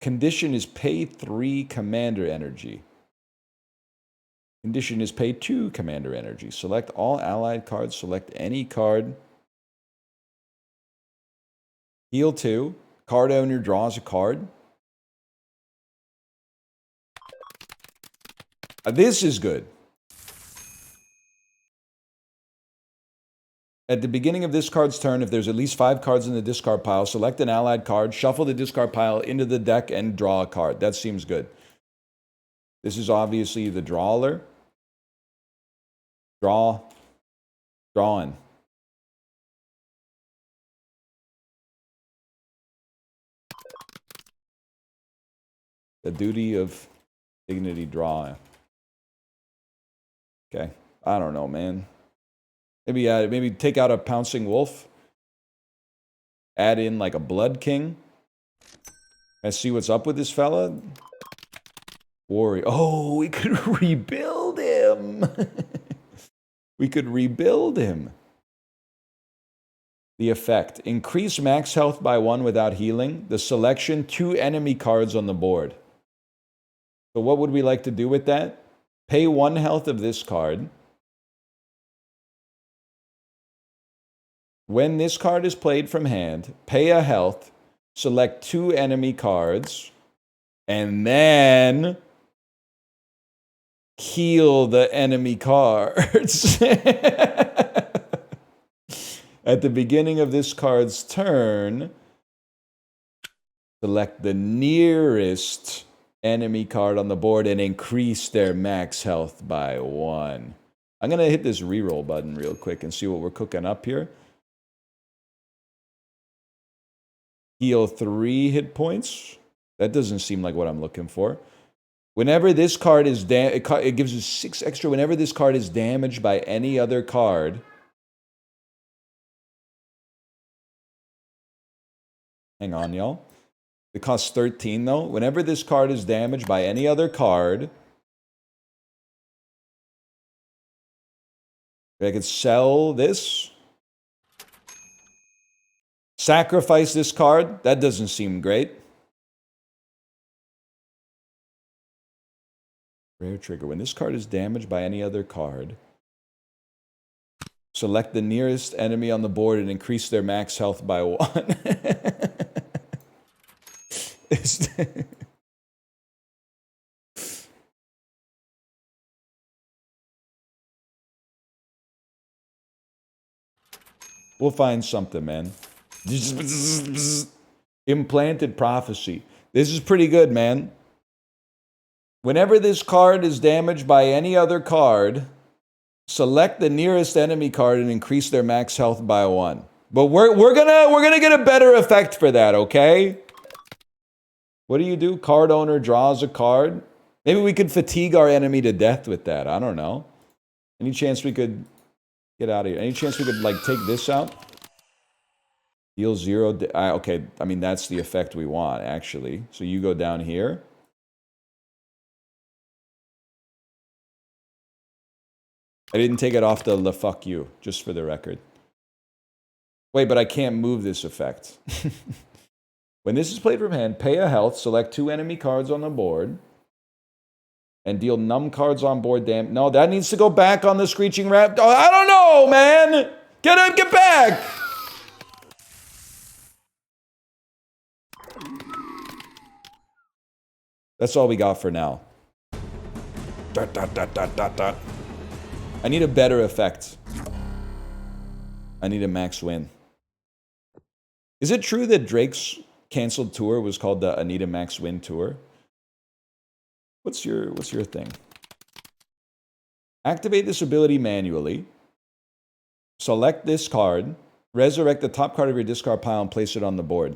Condition is pay 3 commander energy. Condition is pay 2 commander energy. Select all allied cards. Select any card. Heal 2. Card owner draws a card. This is good. At the beginning of this card's turn, if there's at least 5 cards in the discard pile, select an allied card, shuffle the discard pile into the deck, and draw a card. That seems good. This is obviously the drawer. Drawing. The duty of dignity draw. Okay. I don't know, man. Maybe take out a pouncing wolf. Add in like a blood king. And see what's up with this fella. Warrior. Oh, we could rebuild him. We could rebuild him. The effect. Increase max health by 1 without healing. The selection, 2 enemy cards on the board. So what would we like to do with that? Pay 1 health of this card. When this card is played from hand, pay a health, select 2 enemy cards, and then heal the enemy cards. At the beginning of this card's turn, select the nearest enemy card on the board and increase their max health by 1. I'm going to hit this reroll button real quick and see what we're cooking up here. Heal 3 hit points. That doesn't seem like what I'm looking for. Whenever this card is it gives us 6 extra. Whenever this card is damaged by any other card. Hang on, y'all. It costs 13, though. Whenever this card is damaged by any other card, I could sell this. Sacrifice this card. That doesn't seem great. Rare trigger. When this card is damaged by any other card, select the nearest enemy on the board and increase their max health by 1. We'll find something, man. Implanted prophecy. This is pretty good, man. Whenever this card is damaged by any other card, select the nearest enemy card and increase their max health by 1. But we're gonna get a better effect for that, okay? What do? Card owner draws a card. Maybe we could fatigue our enemy to death with that. I don't know. Any chance we could get out of here? Any chance we could like take this out? Deal 0. Okay, I mean that's the effect we want actually. So you go down here. I didn't take it off the fuck you, just for the record. Wait, but I can't move this effect. When this is played from hand, pay a health, select 2 enemy cards on the board, and deal num cards on board. Damn, no, that needs to go back on the Screeching Rat. Oh, I don't know, man. Get back. That's all we got for now. Dot, dot, dot, dot, dot, dot. I need a better effect. I need a max win. Is it true that Drake's canceled tour was called the Anita Max Win Tour? What's your thing? Activate this ability manually. Select this card. Resurrect the top card of your discard pile and place it on the board.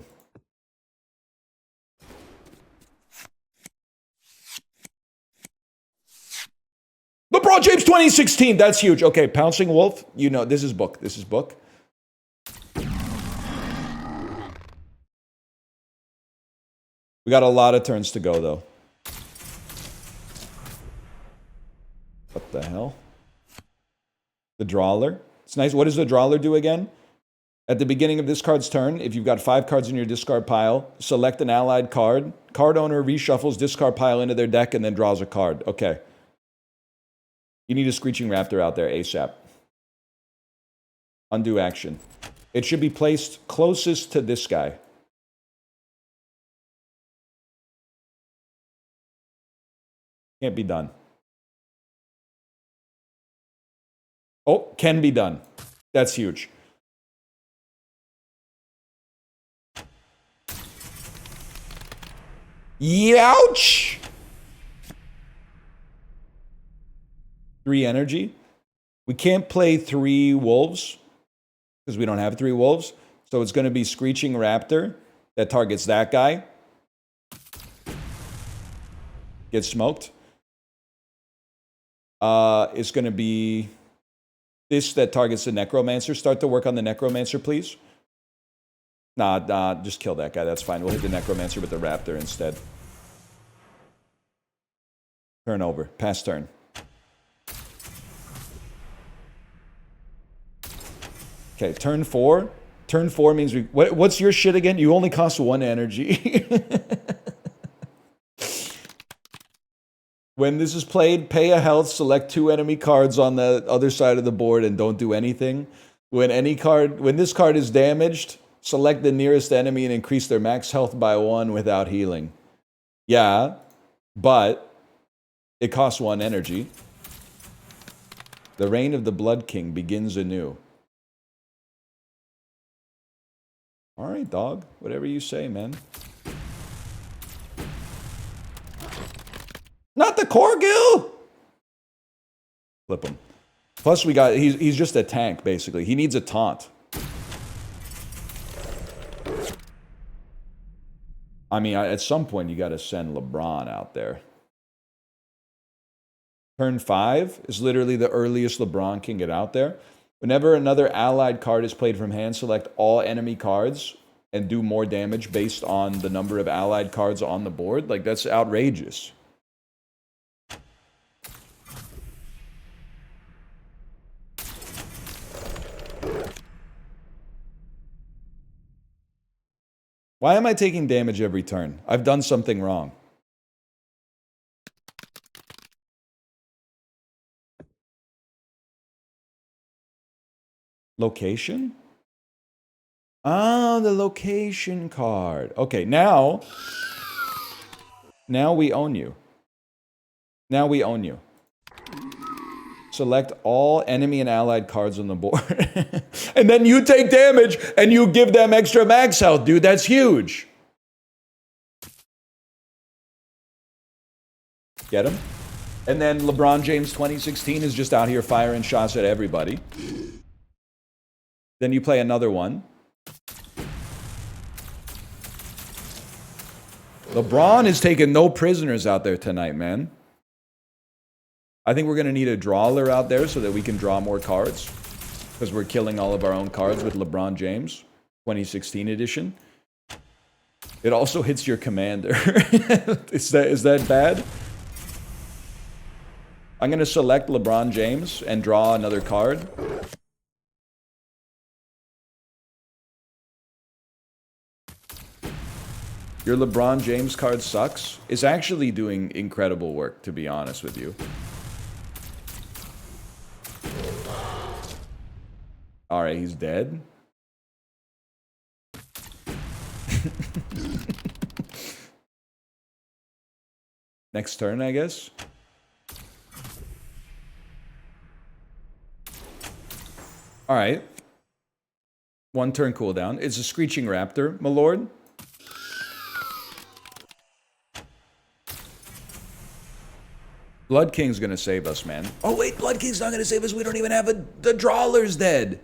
LeBron James 2016. That's huge. Okay, Pouncing Wolf. You know, this is book. This is book. We got a lot of turns to go, though. What the hell? The Drawler. It's nice. What does the Drawler do again? At the beginning of this card's turn, if you've got 5 cards in your discard pile, select an allied card. Card owner reshuffles discard pile into their deck and then draws a card. Okay. You need a Screeching Raptor out there ASAP. Undo action. It should be placed closest to this guy. Can't be done. Oh, can be done. That's huge. Youch! 3 energy. We can't play 3 wolves because we don't have 3 wolves. So it's going to be Screeching Raptor that targets that guy. Gets smoked. It's going to be this that targets the Necromancer. Start to work on the Necromancer, please. Nah, just kill that guy. That's fine. We'll hit the Necromancer with the Raptor instead. Turn over. Pass turn. Okay, turn 4. Turn 4 means we... What's your shit again? You only cost 1 energy. When this is played, pay a health, select 2 enemy cards on the other side of the board and don't do anything. When this card is damaged, select the nearest enemy and increase their max health by 1 without healing. Yeah, but it costs 1 energy. The reign of the Blood King begins anew. All right, dog. Whatever you say, man. Not the Corgil! Flip him. Plus, we got... He's just a tank, basically. He needs a taunt. I mean, at some point, you got to send LeBron out there. Turn 5 is literally the earliest LeBron can get out there. Whenever another allied card is played from hand, select all enemy cards and do more damage based on the number of allied cards on the board. Like, that's outrageous. Why am I taking damage every turn? I've done something wrong. Location? Ah, the location card. Okay, now we own you. Now we own you. Select all enemy and allied cards on the board. And then you take damage and you give them extra max health, dude. That's huge. Get him? And then LeBron James 2016 is just out here firing shots at everybody. Then you play another one. LeBron is taking no prisoners out there tonight, man. I think we're going to need a drawler out there so that we can draw more cards. Because we're killing all of our own cards with LeBron James 2016 edition. It also hits your commander. Is that bad? I'm going to select LeBron James and draw another card. Your LeBron James card sucks. It's actually doing incredible work, to be honest with you. Alright, he's dead. Next turn, I guess. Alright. One turn cooldown. It's a Screeching Raptor, my lord. Blood King's gonna save us, man. Oh wait, Blood King's not gonna save us. We don't even have the drawler's dead.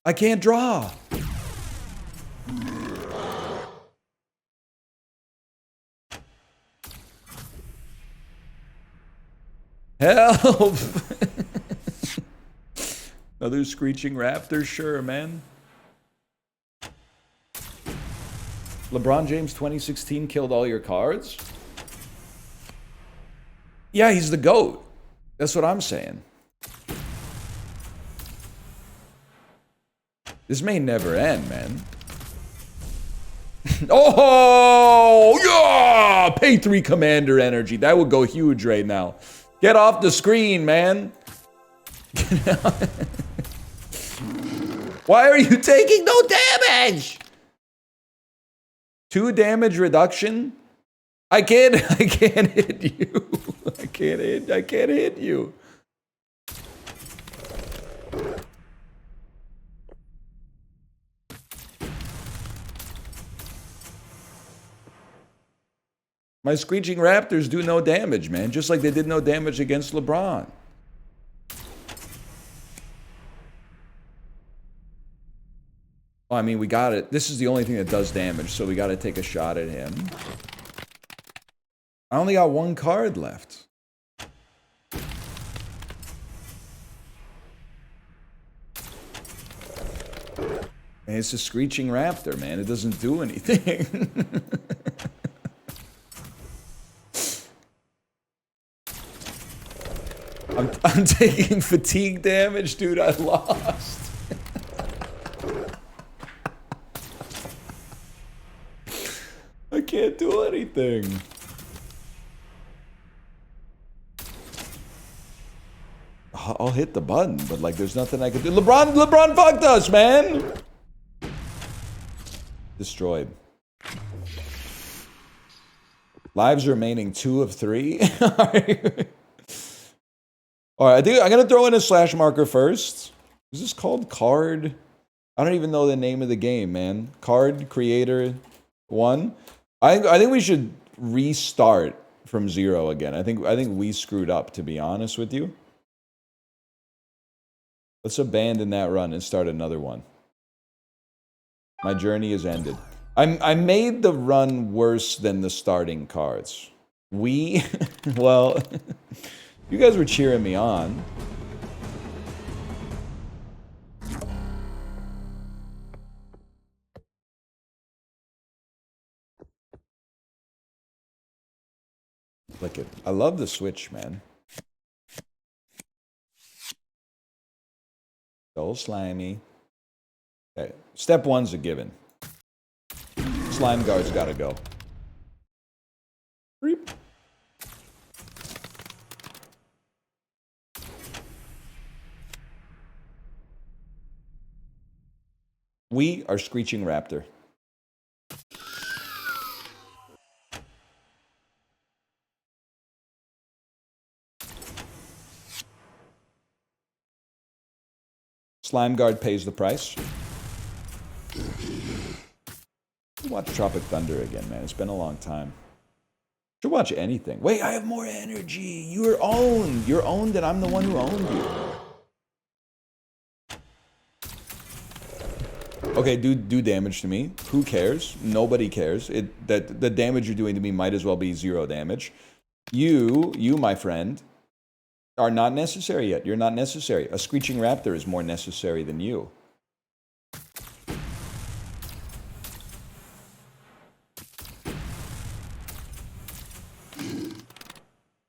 I can't draw. Help! Another Screeching Raptor, sure, man. LeBron James 2016 killed all your cards? Yeah, he's the GOAT. That's what I'm saying. This may never end, man. Oh, yeah! Pay 3 commander energy. That would go huge right now. Get off the screen, man. Why are you taking no damage? 2 damage reduction? I can't hit you. I can't hit you. My Screeching Raptors do no damage, man. Just like they did no damage against LeBron. Oh, I mean, we got it. This is the only thing that does damage, so we got to take a shot at him. I only got 1 card left. And it's a Screeching Raptor, man. It doesn't do anything. I'm taking fatigue damage, dude. I lost. I can't do anything. I'll hit the button, but like there's nothing I can do. LeBron fucked us, man. Destroyed. Lives remaining 2 of 3. All right, I think I'm gonna throw in a slash marker first. Is this called Card? I don't even know the name of the game, man. Card Creator 1. I think we should restart from 0 again. I think we screwed up, to be honest with you. Let's abandon that run and start another one. My journey is ended. I made the run worse than the starting cards. Well, you guys were cheering me on. Look it. I love the Switch, man. So slimy. Okay. Step 1's a given. Slime Guard's gotta go. Reap. We are Screeching Raptor. Slime Guard pays the price. Watch Tropic Thunder again, man. It's been a long time. Should watch anything. Wait, I have more energy. You're owned. You're owned and I'm the one who owned you. Okay, do damage to me. Who cares? Nobody cares. That the damage you're doing to me might as well be 0 damage. You, my friend, are not necessary yet. You're not necessary. A Screeching Raptor is more necessary than you.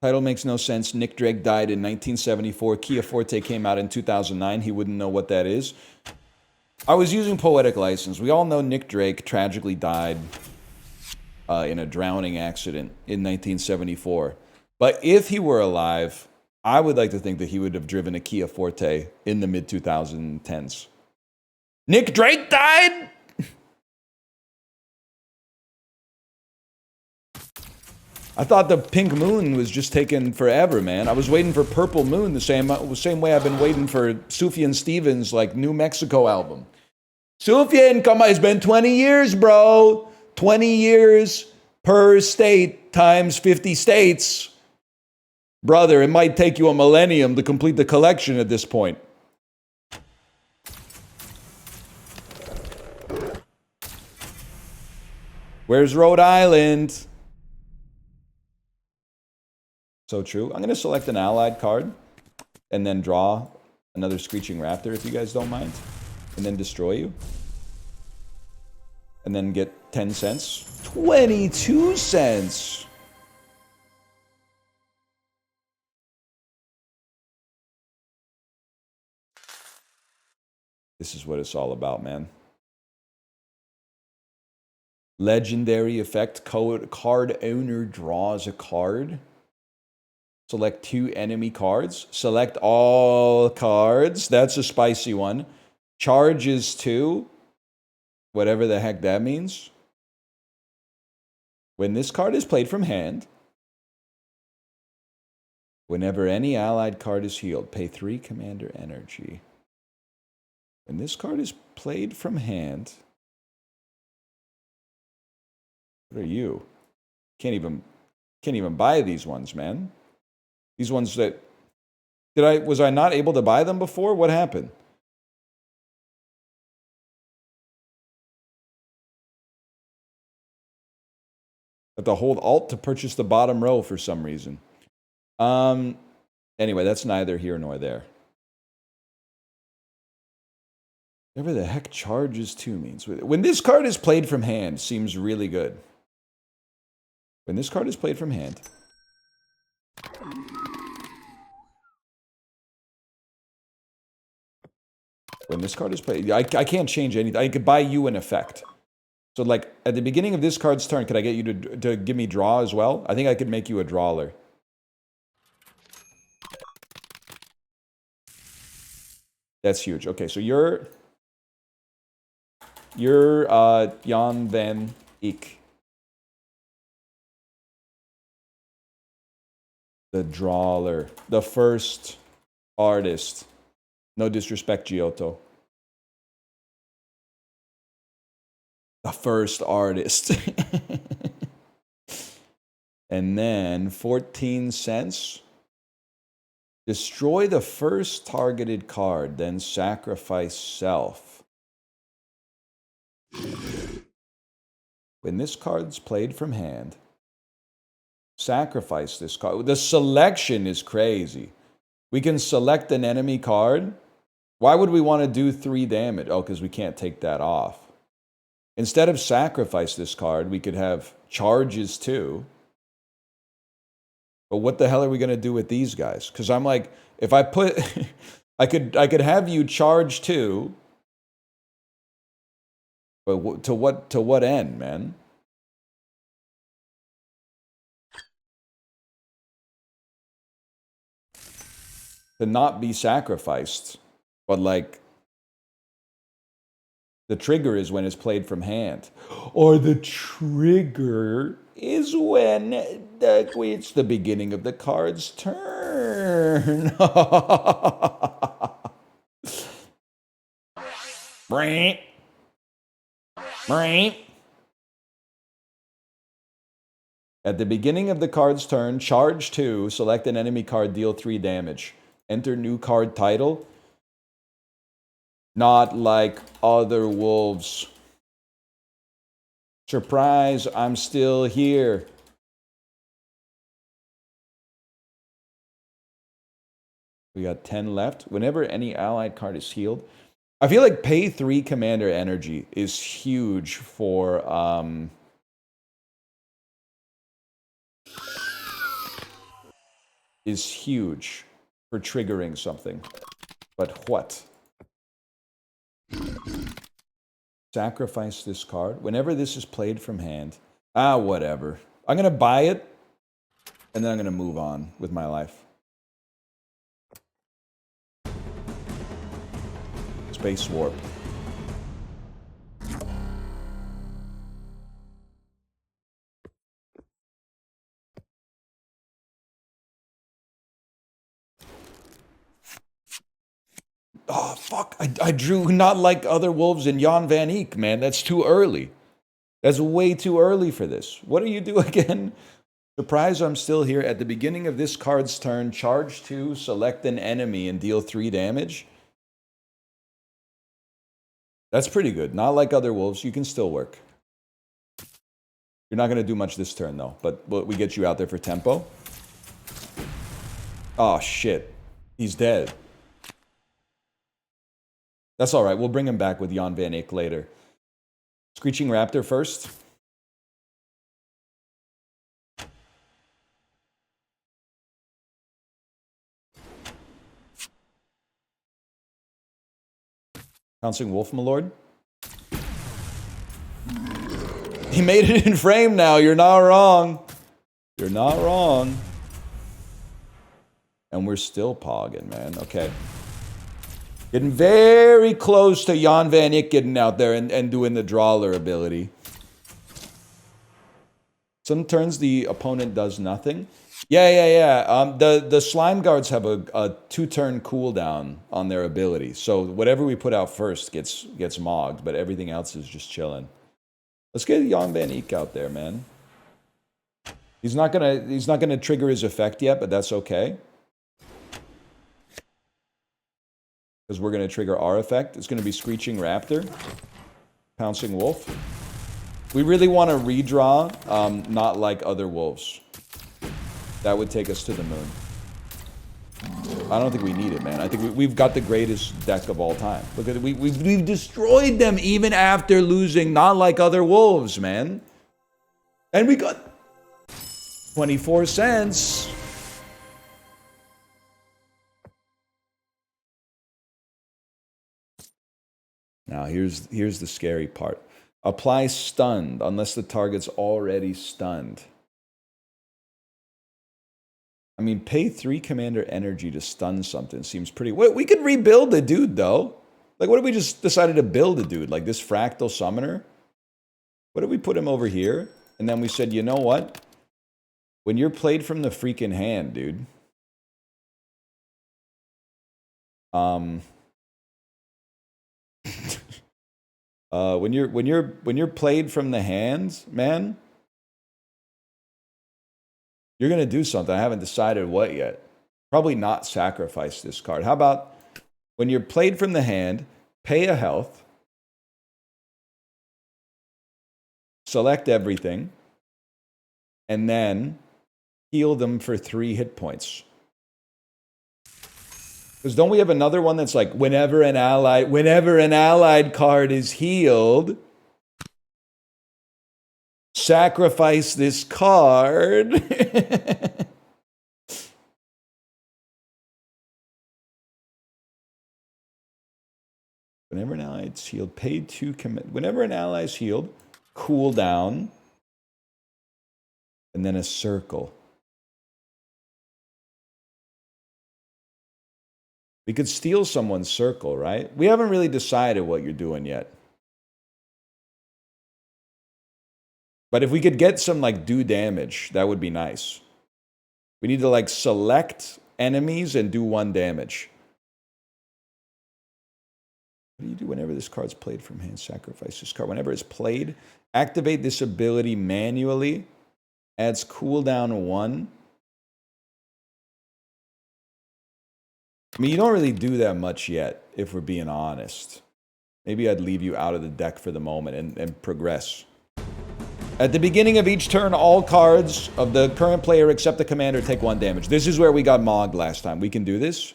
Title makes no sense. Nick Drake died in 1974. Kia Forte came out in 2009. He wouldn't know what that is. I was using poetic license. We all know Nick Drake tragically died in a drowning accident in 1974. But if he were alive, I would like to think that he would have driven a Kia Forte in the mid-2010s. Nick Drake died? I thought the Pink Moon was just taking forever, man. I was waiting for Purple Moon the same way I've been waiting for Sufjan Stevens' like New Mexico album. Sufjan, come on, it's been 20 years, bro. 20 years per state times 50 states. Brother, it might take you a millennium to complete the collection at this point. Where's Rhode Island? So true. I'm going to select an allied card and then draw another Screeching Raptor, if you guys don't mind, and then destroy you. And then get 10 cents. 22 cents! This is what it's all about, man. Legendary effect. Card owner draws a card. Select 2 enemy cards. Select all cards. That's a spicy one. Charges 2. Whatever the heck that means. When this card is played from hand, whenever any allied card is healed, pay 3 commander energy. When this card is played from hand, what are you? Can't even buy these ones, man. These ones that was I not able to buy them before? What happened? I have to hold Alt to purchase the bottom row for some reason. Anyway, that's neither here nor there. Whatever the heck charges 2 means. When this card is played from hand, seems really good. When this card is played from hand. When this card is played, I can't change anything. I could buy you an effect. So, like, at the beginning of this card's turn, could I get you to give me draw as well? I think I could make you a drawer. That's huge. Okay, so you're Jan van Eyck. The drawer. The first artist. No disrespect, Giotto. The first artist. And then 14 cents. Destroy the first targeted card, then sacrifice self. When this card's played from hand, sacrifice this card. The selection is crazy. We can select an enemy card. Why would we want to do 3 damage? Oh, because we can't take that off. Instead of sacrifice this card, we could have charges 2. But what the hell are we going to do with these guys? Because I'm like, if I put... I could have you charge 2. But to what end, man? to not be sacrificed, but like the trigger is when it's played from hand, or the trigger is when it's the beginning of the card's turn. Brain. Brain. At the beginning of the card's turn, charge 2, select an enemy card, deal 3 damage. Enter new card title. Not like other wolves. Surprise, I'm still here. We got 10 left. Whenever any allied card is healed. I feel like pay 3 commander energy is huge for... is huge for triggering something. But what? Sacrifice this card. Whenever this is played from hand. Whatever. I'm going to buy it, and then I'm going to move on with my life. Space Warp. Oh, fuck. I drew Not Like Other Wolves in Jan van Eyck, man. That's too early. That's way too early for this. What do you do again? Surprise, I'm still here. At the beginning of this card's turn, charge 2, select an enemy, and deal 3 damage. That's pretty good. Not Like Other Wolves. You can still work. You're not going to do much this turn, though. But we get you out there for tempo. Oh, shit. He's dead. That's all right. We'll bring him back with Jan van Eyck later. Screeching Raptor first. Pouncing Wolf, my lord. He made it in frame now. You're not wrong. You're not wrong. And we're still pogging, man. Okay. Getting very close to Jan van Eyck getting out there and doing the Drawler ability. Some turns the opponent does nothing. Yeah. The Slime Guards have a 2-turn cooldown on their ability. So whatever we put out first gets mogged, but everything else is just chilling. Let's get Jan van Eyck out there, man. He's not gonna trigger his effect yet, but that's okay. Because we're going to trigger our effect. It's going to be Screeching Raptor. Pouncing Wolf. We really want to redraw Not Like Other Wolves. That would take us to the moon. I don't think we need it, man. I think we've got the greatest deck of all time. Look at it. We've destroyed them even after losing Not Like Other Wolves, man. And we got 24 cents. Now, here's the scary part. Apply stunned unless the target's already stunned. I mean, pay 3 commander energy to stun something seems pretty... We could rebuild the dude, though. Like, what if we just decided to build a dude? Like this Fractal Summoner? What if we put him over here? And then we said, you know what? When you're played from the freaking hand, dude... when you're played from the hands, man, you're gonna do something. I haven't decided what yet. Probably not sacrifice this card. How about when you're played from the hand, pay a health, select everything, and then heal them for 3 hit points. Because don't we have another one that's like, whenever an allied card is healed, sacrifice this card. Whenever an ally is healed, pay 2 commit. Whenever an ally is healed, cool down, and then a circle. We could steal someone's circle, right? We haven't really decided what you're doing yet. But if we could get some, like, do damage, that would be nice. We need to, like, select enemies and do 1 damage. What do you do whenever this card's played from hand? Sacrifice this card. Whenever it's played, activate this ability manually. Adds cooldown 1. I mean, you don't really do that much yet, if we're being honest. Maybe I'd leave you out of the deck for the moment and progress. At the beginning of each turn, all cards of the current player except the commander take 1 damage. This is where we got mogged last time. We can do this.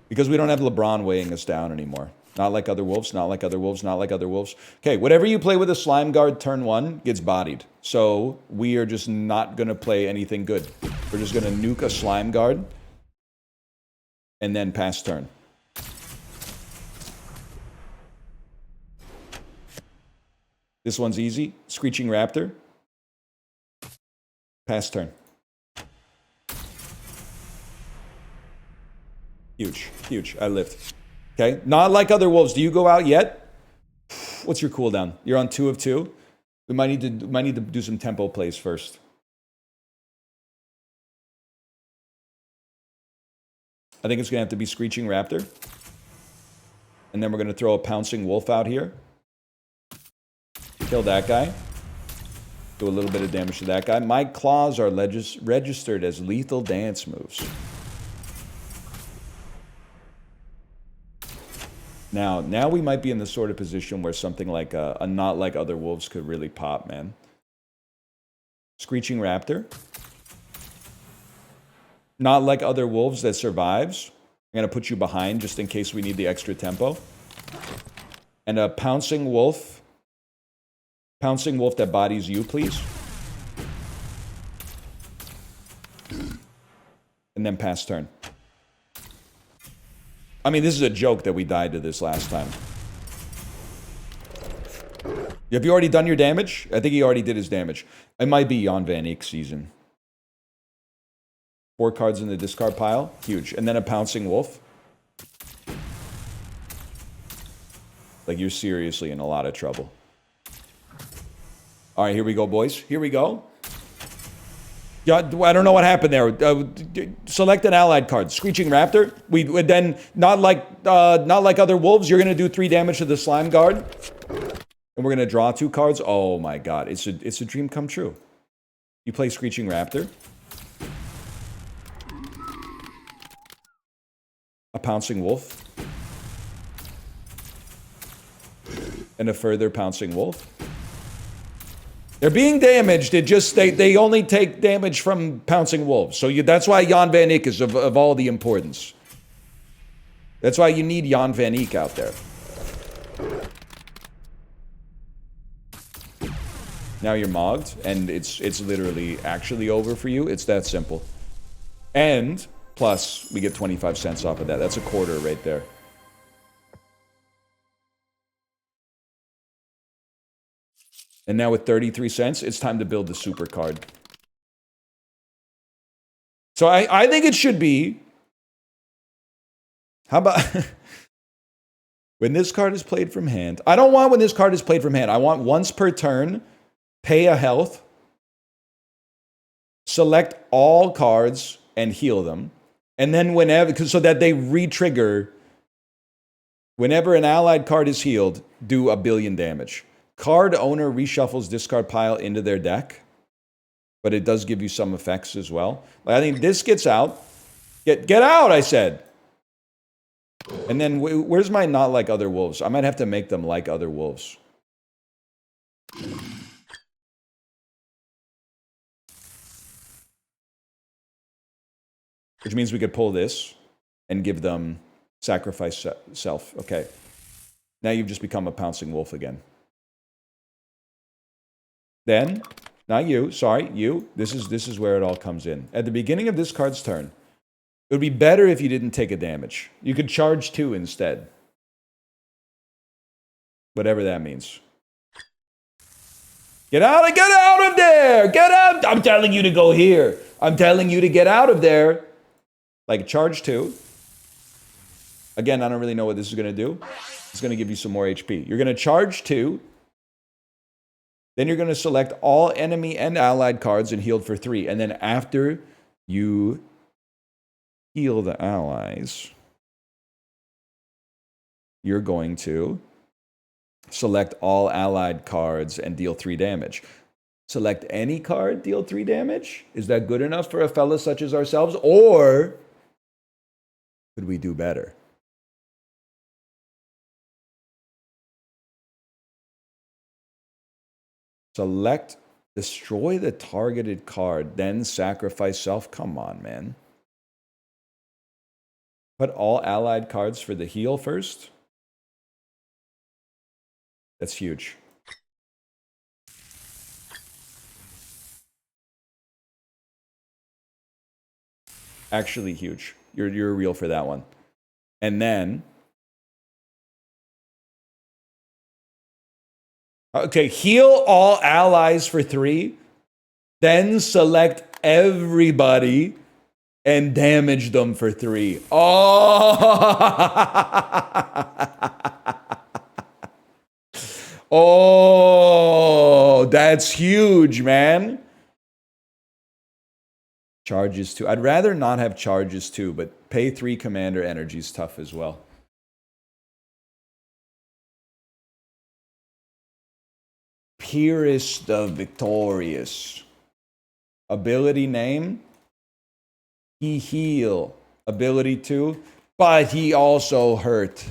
Because we don't have LeBron weighing us down anymore. Not like other wolves, not like other wolves, not like other wolves. Okay, whatever you play with a slime guard turn 1 gets bodied. So we are just not going to play anything good. We're just going to nuke a slime guard. And then pass turn. This one's easy. Screeching Raptor. Pass turn. Huge, huge. I lived. Okay, not like other wolves. Do you go out yet? What's your cooldown? You're on 2 of 2. We might need to do some tempo plays first. I think it's gonna have to be Screeching Raptor, and then we're gonna throw a Pouncing Wolf out here. Kill that guy. Do a little bit of damage to that guy. My claws are registered as lethal dance moves. Now we might be in the sort of position where something like a not like other wolves could really pop, man. Screeching Raptor. Not like other wolves that survives. I'm going to put you behind just in case we need the extra tempo. And a Pouncing Wolf. Pouncing Wolf that bodies you, please. And then pass turn. I mean, this is a joke that we died to this last time. Have you already done your damage? I think he already did his damage. It might be Jan van Eyck season. 4 cards in the discard pile. Huge. And then a Pouncing Wolf. Like, you're seriously in a lot of trouble. All right, here we go, boys. Here we go. Yeah, I don't know what happened there. Select an allied card. Screeching Raptor. We would then, not like other wolves, you're going to do 3 damage to the slime guard. And we're going to draw 2 cards. Oh my god, it's a dream come true. You play Screeching Raptor. A Pouncing Wolf. And a further Pouncing Wolf. They're being damaged. It just they only take damage from Pouncing Wolves. So that's why Jan van Eyck is of all the importance. That's why you need Jan van Eyck out there. Now you're mogged, and it's literally actually over for you. It's that simple. And plus, we get 25 cents off of that. That's a quarter right there. And now with 33 cents, it's time to build the super card. So I think it should be... How about... when this card is played from hand... I don't want when this card is played from hand. I want once per turn, pay a health, select all cards, and heal them. And then whenever... so that they re-trigger... Whenever an allied card is healed, do 1 billion damage. Card owner reshuffles discard pile into their deck, but it does give you some effects as well. Like, I think this gets out. Get out, I said. And then where's my not like other wolves? I might have to make them like other wolves. Which means we could pull this and give them sacrifice self. Okay. Now you've just become a Pouncing Wolf again. Then, not you, sorry, you. This is where it all comes in. At the beginning of this card's turn, it would be better if you didn't take a damage. You could charge 2 instead. Whatever that means. Get out of there! Get out! I'm telling you to go here. I'm telling you to get out of there. Like charge 2. Again, I don't really know what this is going to do. It's going to give you some more HP. You're going to charge 2. Then you're going to select all enemy and allied cards and healed for 3. And then after you heal the allies, you're going to select all allied cards and deal 3 damage. Select any card, deal 3 damage? Is that good enough for a fella such as ourselves? Or could we do better? Select, destroy the targeted card, then sacrifice self. Come on, man. Put all allied cards for the heal first. That's huge. Actually huge. You're real for that one. And then, okay, heal all allies for 3. Then select everybody and damage them for 3. Oh, that's huge, man. Charges 2. I'd rather not have charges 2, but pay 3 commander energy is tough as well. Pyrrhus the Victorious. Ability name, he heal. Ability 2, but he also hurt.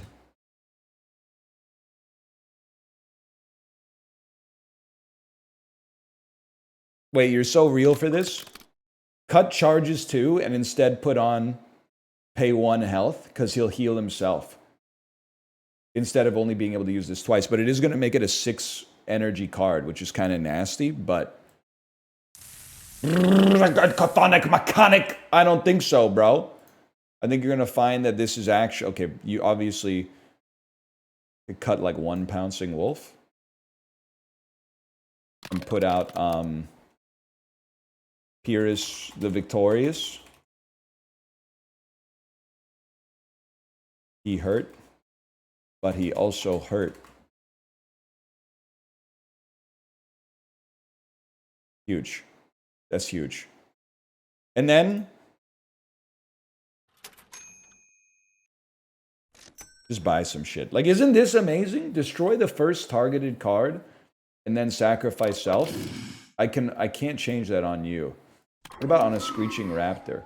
Wait, you're so real for this? Cut charges 2 and instead put on pay 1 health because he'll heal himself. Instead of only being able to use this twice. But it is going to make it a 6 energy card, which is kind of nasty, but... Chthonic mechanic! I don't think so, bro. I think you're going to find that this is actually... Okay, you obviously could cut like 1 Pouncing Wolf. And put out Pyrrhus the Victorious. He hurt, but he also hurt. Huge. That's huge. And then just buy some shit. Like, isn't this amazing? Destroy the first targeted card and then sacrifice self. I can't change that on you. What about on a Screeching Raptor?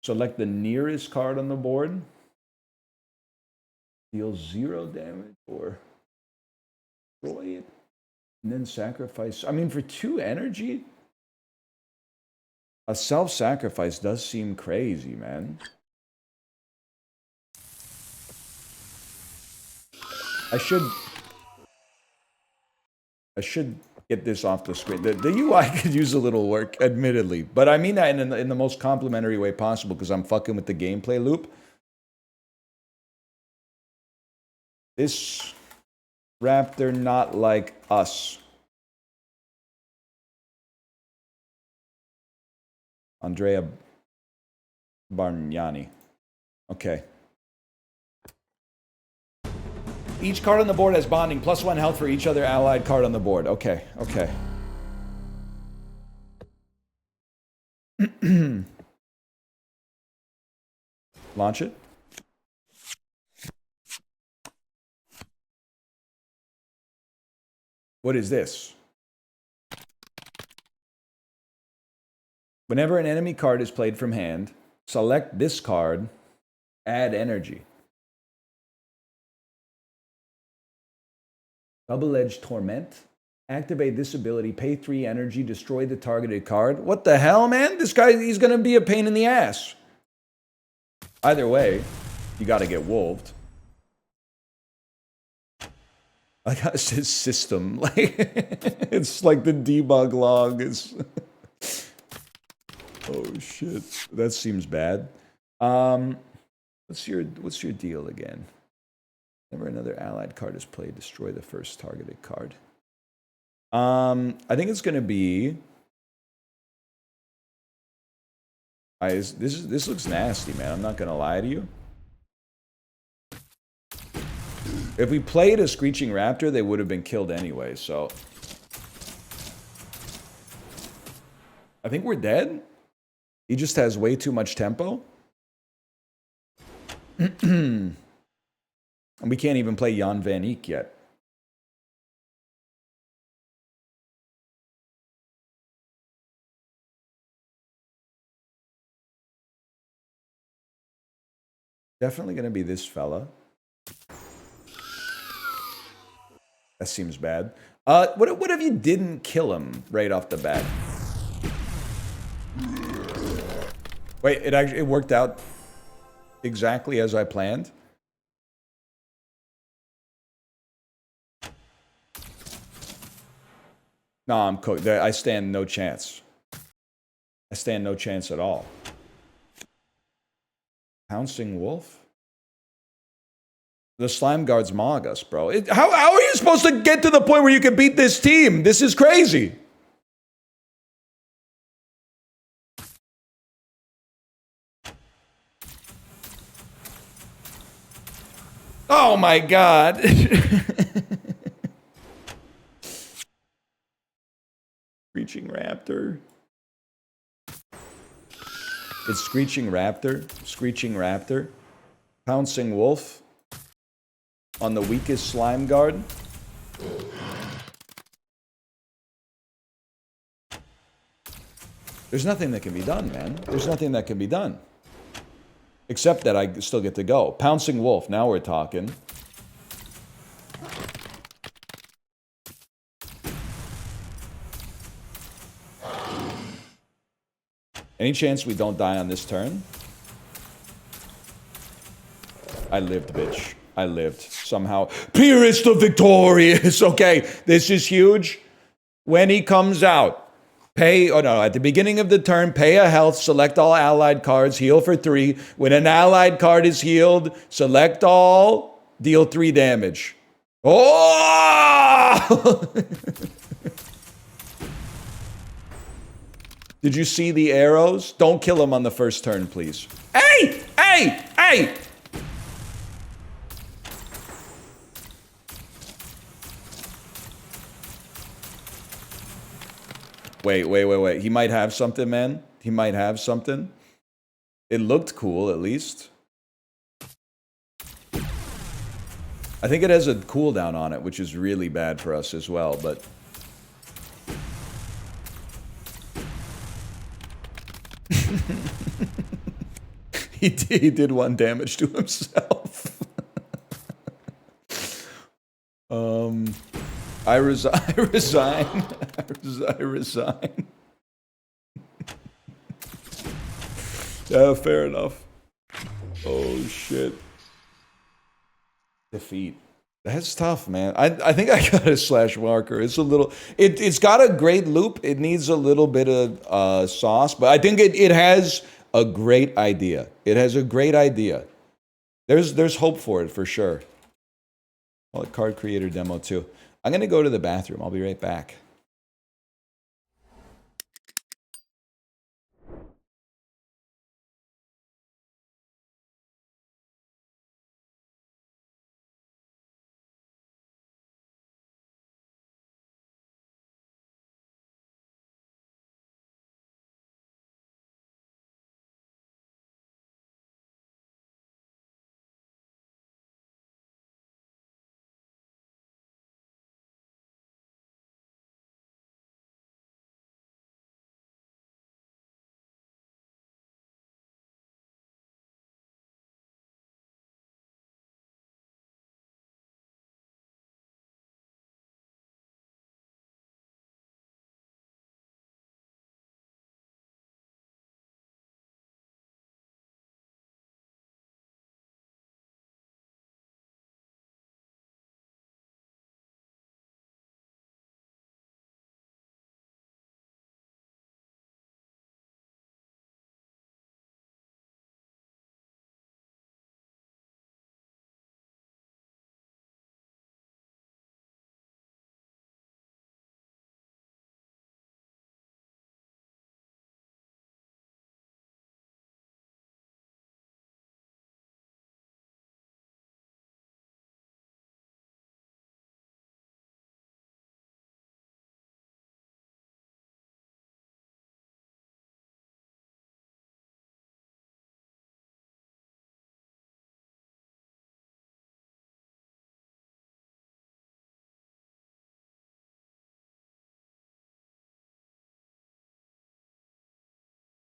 Select the nearest card on the board. Deal 0 damage or destroy it. And then sacrifice. I mean, for 2 energy, a self-sacrifice does seem crazy, man. I should get this off the screen. The UI could use a little work, admittedly. But I mean that in the most complimentary way possible because I'm fucking with the gameplay loop. This Raptor not like us. Andrea Bargnani. Okay. Each card on the board has bonding, plus 1 health for each other allied card on the board. Okay, okay. Launch it. What is this? Whenever an enemy card is played from hand, select this card, add energy. Double-Edged Torment. Activate this ability, pay 3 energy, destroy the targeted card. What the hell, man? This guy, he's going to be a pain in the ass. Either way, you got to get wolved. I got his system. Like, it's like the debug log is... Oh, shit. That seems bad. What's your deal again? Whenever another allied card is played, destroy the first targeted card. I think it's gonna be. This looks nasty, man. I'm not gonna lie to you. If we played a Screeching Raptor, they would have been killed anyway, so... I think we're dead. He just has way too much tempo. And we can't even play Jan van Eyck yet. Definitely gonna be this fella. That seems bad. What if you didn't kill him right off the bat? Wait, it worked out exactly as I planned. No, I'm cooked. I stand no chance. I stand no chance at all. Pouncing Wolf? The Slime Guards mog us, bro. How are you supposed to get to the point where you can beat this team? This is crazy. Oh my god. Screeching Raptor. It's Screeching Raptor. Screeching Raptor. Pouncing Wolf. On the weakest Slime Guard. There's nothing that can be done, man. There's nothing that can be done. Except that I still get to go. Pouncing Wolf. Now we're talking. Any chance we don't die on this turn? I lived, bitch. I lived. Somehow. Pyrrhus the Victorious! Okay, this is huge. When he comes out, pay... Oh, no, at the beginning of the turn, pay a health, select all allied cards, heal for 3. When an allied card is healed, select all, deal 3 damage. Oh! Did you see the arrows? Don't kill him on the first turn, please. Hey! Hey! Hey! Wait. He might have something, man. He might have something. It looked cool, at least. I think it has a cooldown on it, which is really bad for us as well, but... He did 1 damage to himself. I resign. Yeah, fair enough. Oh, shit. Defeat. That's tough, man. I think I got a slash marker. It's a little... It's got a great loop. It needs a little bit of sauce, but I think it has a great idea. It has a great idea. There's hope for it, for sure. Call it card creator demo, too. I'm going to go to the bathroom. I'll be right back.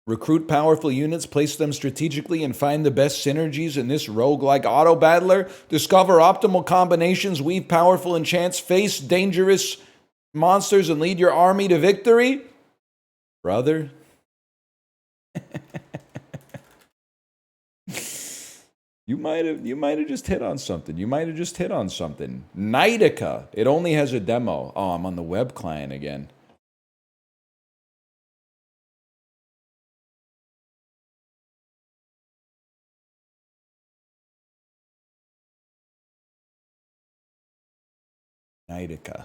Recruit powerful units, place them strategically, and find the best synergies in this roguelike auto battler. Discover optimal combinations, weave powerful enchants, face dangerous monsters, and lead your army to victory. Brother. You might have just hit on something. Nightica. It only has a demo. Oh, I'm on the web client again. Nightica.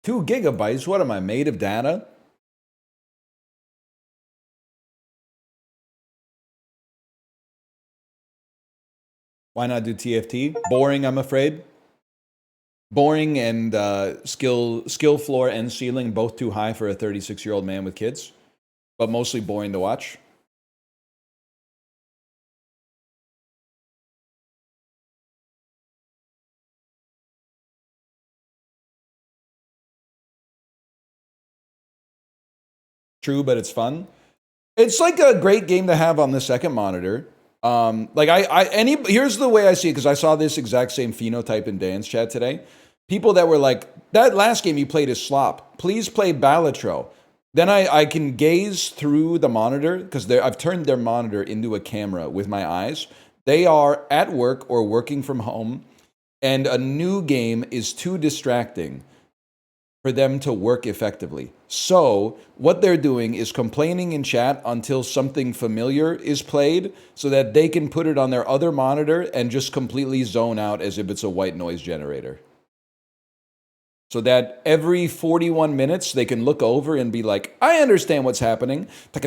Two gigabytes? What am I, made of data? Why not do TFT? Boring, I'm afraid. Boring and skill floor and ceiling both too high for a 36-year-old man with kids, but mostly boring to watch. True, but it's fun. It's like a great game to have on the second monitor. Here's the way I see it, because I saw this exact same phenotype in Dan's chat today. People that were like, that last game you played is slop. Please play Balatro. Then I can gaze through the monitor, because I've turned their monitor into a camera with my eyes. They are at work or working from home, and a new game is too distracting for them to work effectively. So what they're doing is complaining in chat until something familiar is played so that they can put it on their other monitor and just completely zone out as if it's a white noise generator. So that every 41 minutes they can look over and be like, I understand what's happening. Email,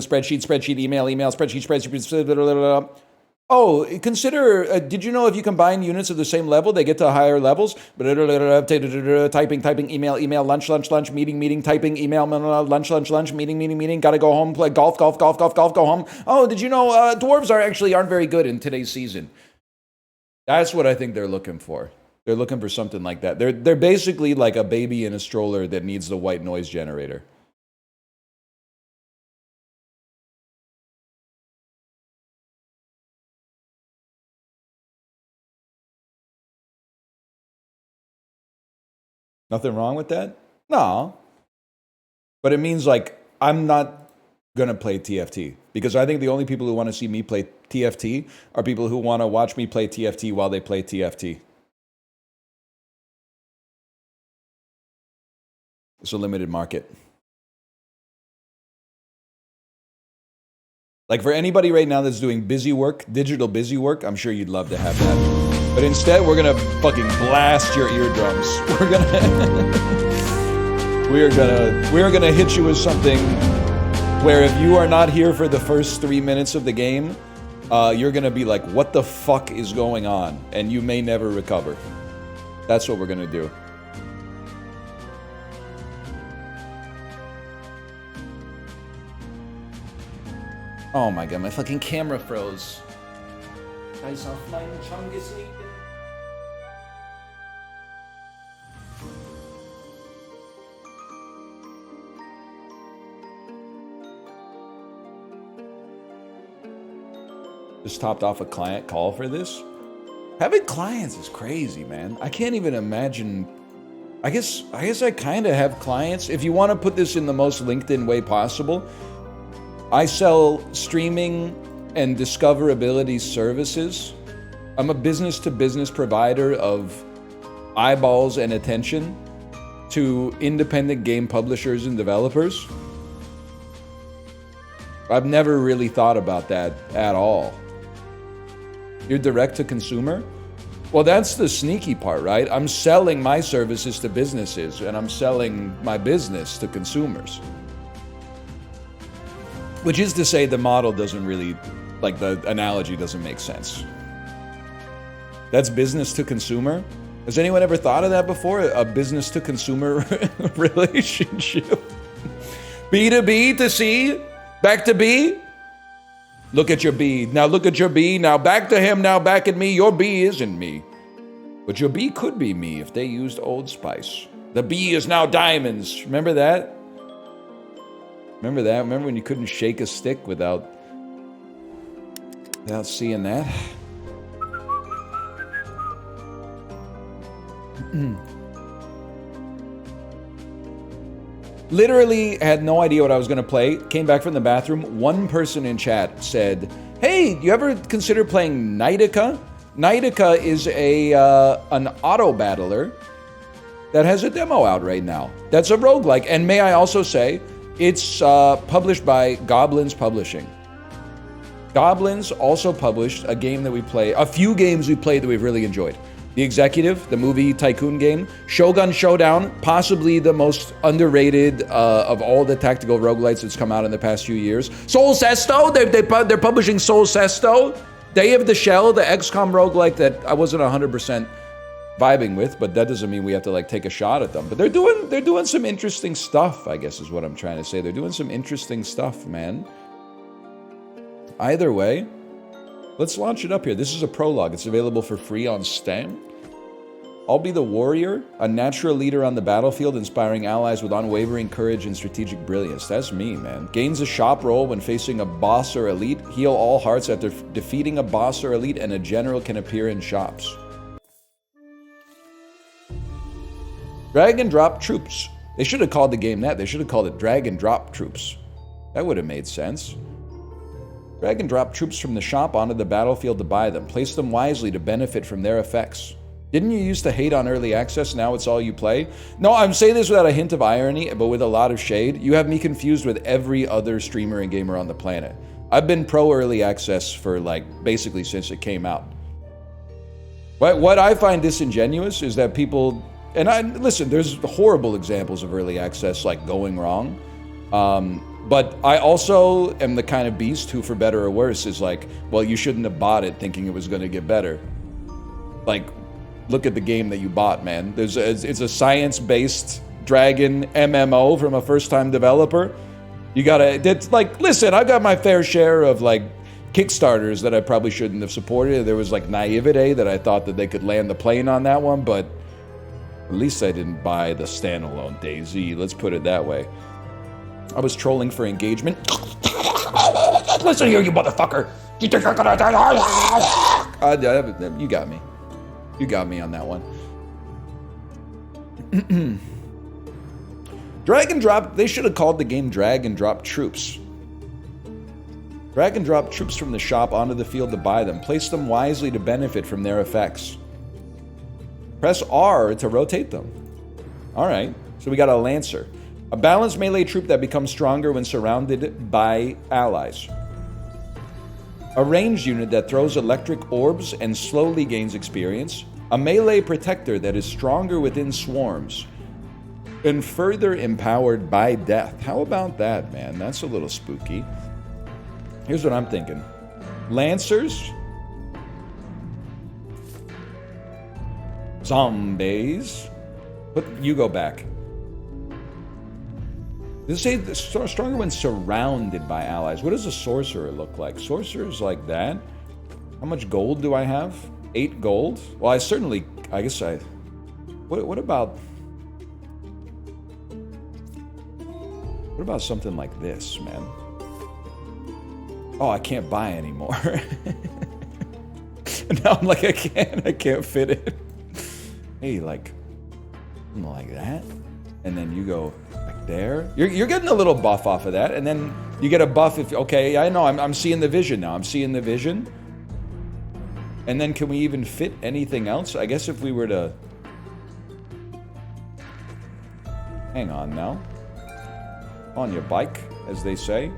spreadsheet, email, spreadsheet. Oh, consider, did you know if you combine units of the same level, they get to higher levels? Typing, email, lunch, meeting, typing, email, lunch, meeting, gotta go home, play golf, go home. Oh, did you know dwarves aren't very good in today's season? That's what I think they're looking for. They're looking for something like that. They're basically like a baby in a stroller that needs the white noise generator. Nothing wrong with that? No. But it means like I'm not going to play TFT, because I think the only people who want to see me play TFT are people who want to watch me play TFT while they play TFT. It's a limited market. Like for anybody right now that's doing busy work, digital busy work, I'm sure you'd love to have that. But instead, we're gonna fucking blast your eardrums. We're gonna hit you with something where if you are not here for the first 3 minutes of the game, you're gonna be like, what the fuck is going on? And you may never recover. That's what we're gonna do. Oh my god, my fucking camera froze. Guys, auf meinen Chungus liegen. Just topped off a client call for this. Having clients is crazy, man. I can't even imagine. I guess I kind of have clients. If you want to put this in the most LinkedIn way possible, I sell streaming and discoverability services. I'm a business-to-business provider of eyeballs and attention to independent game publishers and developers. I've never really thought about that at all. You're direct to consumer? Well, that's the sneaky part, right? I'm selling my services to businesses, and I'm selling my business to consumers. Which is to say, the model doesn't really, like the analogy doesn't make sense. That's business to consumer? Has anyone ever thought of that before? A business to consumer relationship? B to B to C? Back to B? Look at your B. Now look at your B. Now back to him. Now back at me. Your B isn't me. But your B could be me if they used Old Spice. The B is now diamonds. Remember that? Remember that? Remember when you couldn't shake a stick without seeing that? Literally had no idea what I was going to play. Came back from the bathroom. One person in chat said, hey, you ever consider playing Knightica? Knightica is an auto battler that has a demo out right now. That's a roguelike. And may I also say, it's published by Goblins Publishing. Goblins also published a game that we play, a few games we played that we've really enjoyed. The Executive, the movie tycoon game, Shogun Showdown, possibly the most underrated of all the tactical roguelites that's come out in the past few years. Soul Sesto, they're publishing Soul Sesto. Day of the Shell, the XCOM roguelike that I wasn't 100% vibing with, but that doesn't mean we have to like take a shot at them. But they're doing some interesting stuff, I guess is what I'm trying to say. They're doing some interesting stuff, man. Either way, let's launch it up here. This is a prologue. It's available for free on Steam. I'll be the warrior, a natural leader on the battlefield, inspiring allies with unwavering courage and strategic brilliance. That's me, man. Gains a shop roll when facing a boss or elite. Heal all hearts after defeating a boss or elite, and a general can appear in shops. Drag and drop troops. They should have called the game that. They should have called it drag and drop troops. That would have made sense. Drag and drop troops from the shop onto the battlefield to buy them. Place them wisely to benefit from their effects. Didn't you used to hate on early access? Now it's all you play? No, I'm saying this without a hint of irony, but with a lot of shade. You have me confused with every other streamer and gamer on the planet. I've been pro early access for like basically since it came out. But what I find disingenuous is that people, and listen, there's horrible examples of early access like going wrong. But I also am the kind of beast who, for better or worse, is like, well, you shouldn't have bought it thinking it was going to get better. Like, look at the game that you bought, man. It's a science-based dragon MMO from a first-time developer. You gotta, it's like, listen, I've got my fair share of like Kickstarters that I probably shouldn't have supported. There was like naivete that I thought that they could land the plane on that one, but at least I didn't buy the standalone DayZ. Let's put it that way. I was trolling for engagement. Listen here, you motherfucker. You think I'm gonna die? You got me. You got me on that one. Drag and drop. They should have called the game Drag and Drop Troops. Drag and drop troops from the shop onto the field to buy them. Place them wisely to benefit from their effects. Press R to rotate them. All right. So we got a Lancer. A balanced melee troop that becomes stronger when surrounded by allies. A ranged unit that throws electric orbs and slowly gains experience. A melee protector that is stronger within swarms. And further empowered by death. How about that, man? That's a little spooky. Here's what I'm thinking. Lancers. Zombies. But you go back. Does it say stronger when surrounded by allies? What does a sorcerer look like? Sorcerers like that? How much gold do I have? 8 gold? Well, I guess I... What about something like this, man? Oh, I can't buy anymore. Now I'm like, I can't fit it. Hey, like that? And then you go like there. You're getting a little buff off of that, and then you get a buff if, okay, I know, I'm seeing the vision now. I'm seeing the vision. And then can we even fit anything else? I guess if we were to... Hang on now. On your bike, as they say.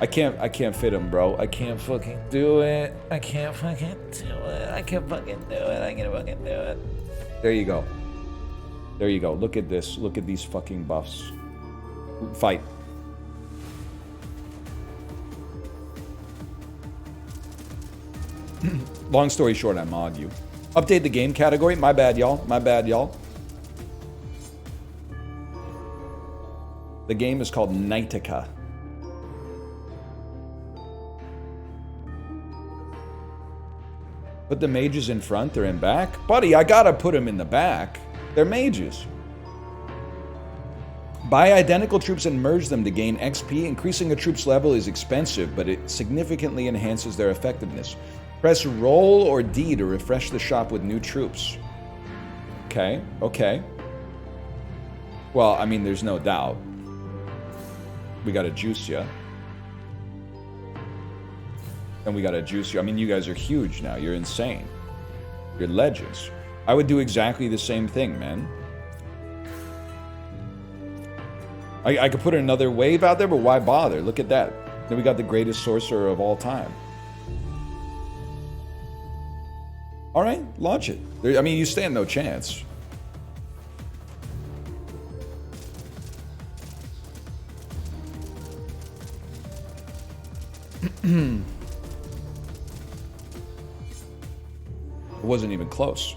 I can't fit him, bro. I can't fucking do it. I can't fucking do it. There you go. There you go. Look at this. Look at these fucking buffs. Fight. Long story short, I mod you. Update the game category. My bad, y'all. My bad, y'all. The game is called Knightica. Put the mages in front or in back? Buddy, I gotta put them in the back. They're mages. Buy identical troops and merge them to gain XP. Increasing a troop's level is expensive, but it significantly enhances their effectiveness. Press roll or D to refresh the shop with new troops. Okay, okay. Well, I mean, there's no doubt. We gotta juice ya. And we gotta juice you. I mean, you guys are huge now. You're insane. You're legends. I would do exactly the same thing, man. I could put another wave out there, but why bother? Look at that. Then we got the greatest sorcerer of all time. All right, launch it. I mean, you stand no chance. It wasn't even close.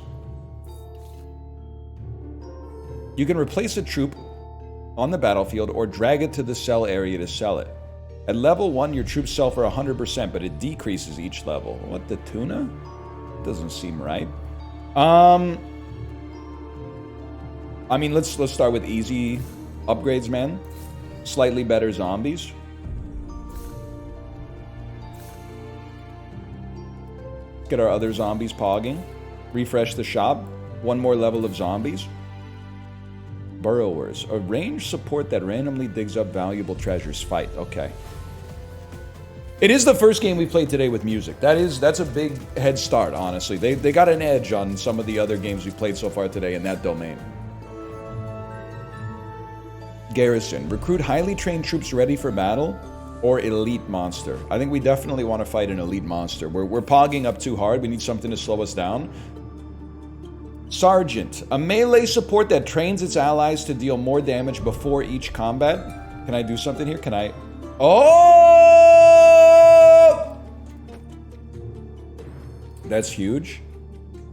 You can replace a troop on the battlefield or drag it to the sell area to sell it. At level 1, your troops sell for 100%, but it decreases each level. What, the tuna? Doesn't seem right. I mean, let's start with easy upgrades, man. Slightly better zombies. Get our other zombies pogging. Refresh the shop. One more level of zombies. Burrowers. A ranged support that randomly digs up valuable treasures. Fight. Okay. It is the first game we played today with music. That's a big head start, honestly. They got an edge on some of the other games we played so far today in that domain. Garrison. Recruit highly trained troops ready for battle or elite monster. I think we definitely want to fight an elite monster. We're pogging up too hard. We need something to slow us down. Sergeant. A melee support that trains its allies to deal more damage before each combat. Can I do something here? Can I... Oh! That's huge.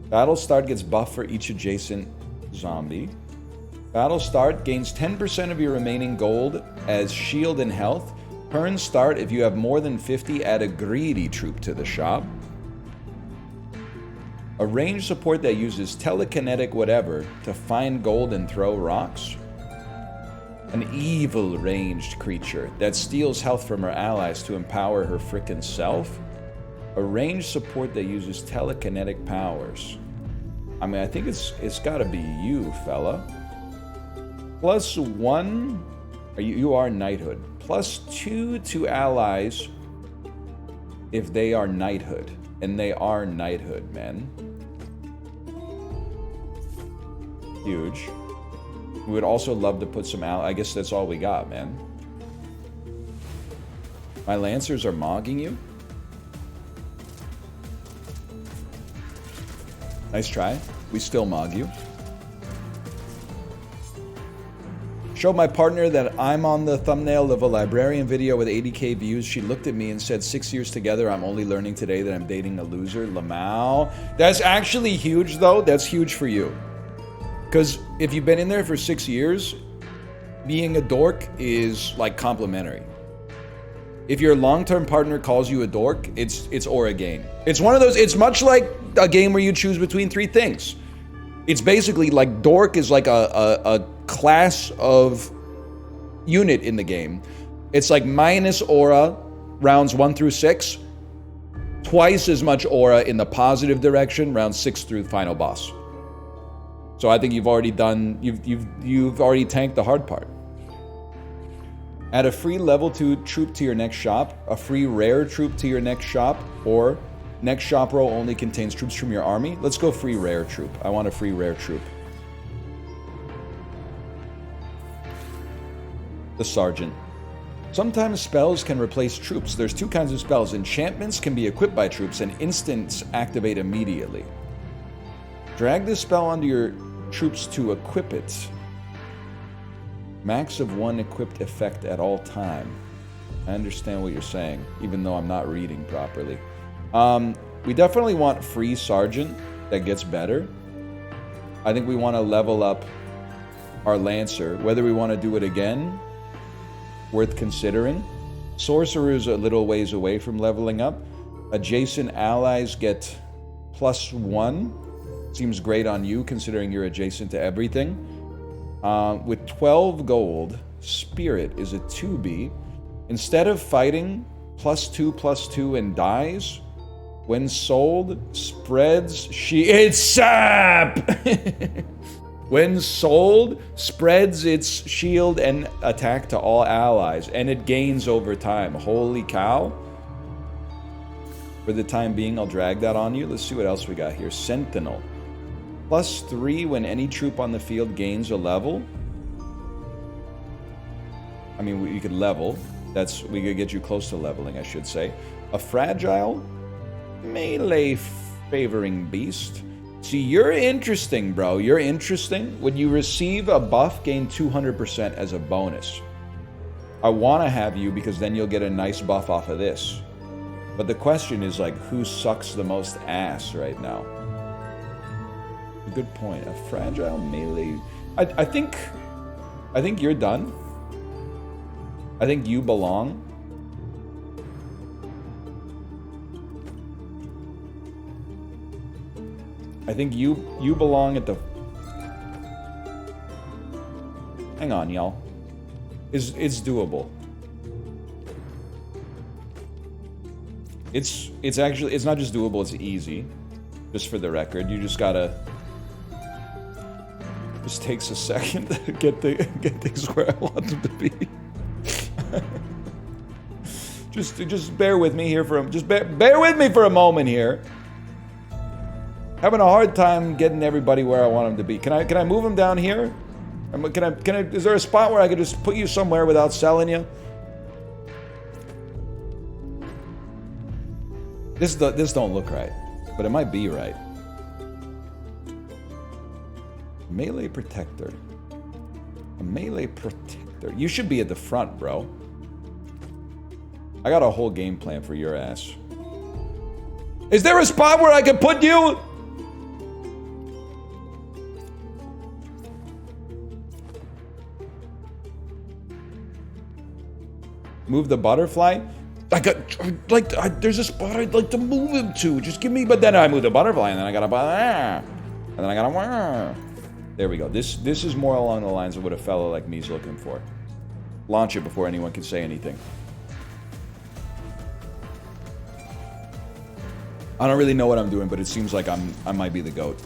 Battle start gets buffed for each adjacent zombie. Battle start gains 10% of your remaining gold as shield and health. Turn start, if you have more than 50, add a greedy troop to the shop. A ranged support that uses telekinetic whatever to find gold and throw rocks. An evil ranged creature that steals health from her allies to empower her frickin' self. A ranged support that uses telekinetic powers. I mean, I think it's gotta be you, fella. +1, you are knighthood. +2 to allies if they are knighthood. And they are knighthood, man. Huge. We would also love to put some I guess that's all we got, man. My Lancers are mogging you. Nice try. We still mog you. Showed my partner that I'm on the thumbnail of a librarian video with 80k views. She looked at me and said, 6 years together, I'm only learning today that I'm dating a loser. Lamau. That's actually huge, though. That's huge for you. Because if you've been in there for 6 years, being a dork is like complimentary. If your long-term partner calls you a dork, it's aura gain. It's one of those, it's much like a game where you choose between 3 things. It's basically like dork is like a class of unit in the game. It's like minus aura rounds 1 through 6. Twice as much aura in the positive direction, round 6 through final boss. So I think you've already done, you've already tanked the hard part. Add a free level 2 troop to your next shop, a free rare troop to your next shop, or next shop row only contains troops from your army. Let's go free rare troop. I want a free rare troop. The Sergeant. Sometimes spells can replace troops. There's 2 kinds of spells. Enchantments can be equipped by troops and instants activate immediately. Drag this spell onto your troops to equip it. Max of 1 equipped effect at all time. I understand what you're saying, even though I'm not reading properly. We definitely want free Sergeant that gets better. I think we want to level up our Lancer. Whether we want to do it again, worth considering. Sorcerer's a little ways away from leveling up. Adjacent allies get +1. Seems great on you, considering you're adjacent to everything. With 12 gold, Spirit is a 2B. Instead of fighting, +2/+2 and dies. When sold, spreads it's sap! When sold, spreads its shield and attack to all allies, and it gains over time. Holy cow. For the time being, I'll drag that on you. Let's see what else we got here. Sentinel. +3 when any troop on the field gains a level. I mean, we could level. We could get you close to leveling, I should say. A fragile melee favoring beast. See, you're interesting, bro. You're interesting. When you receive a buff, gain 200% as a bonus. I want to have you because then you'll get a nice buff off of this. But the question is, like, who sucks the most ass right now? Good point. A fragile melee. I think you're done. I think you belong. I think you belong at the... Hang on, y'all. It's doable. It's actually, it's not just doable, it's easy. Just for the record, you just gotta... Just takes a second to get things where I want them to be. just bear with me here bear with me for a moment here. Having a hard time getting everybody where I want them to be. Can I move them down here? Is there a spot where I could just put you somewhere without selling you? This don't look right, but it might be right. Melee protector. A melee protector. You should be at the front, bro. I got a whole game plan for your ass. Is there a spot where I can put you? Move the butterfly? There's a spot I'd like to move him to. Just give me, but then I move the butterfly and then I gotta, and then I gotta, there we go. This is more along the lines of what a fellow like me's looking for. Launch it before anyone can say anything. I don't really know what I'm doing, but it seems like I might be the GOAT.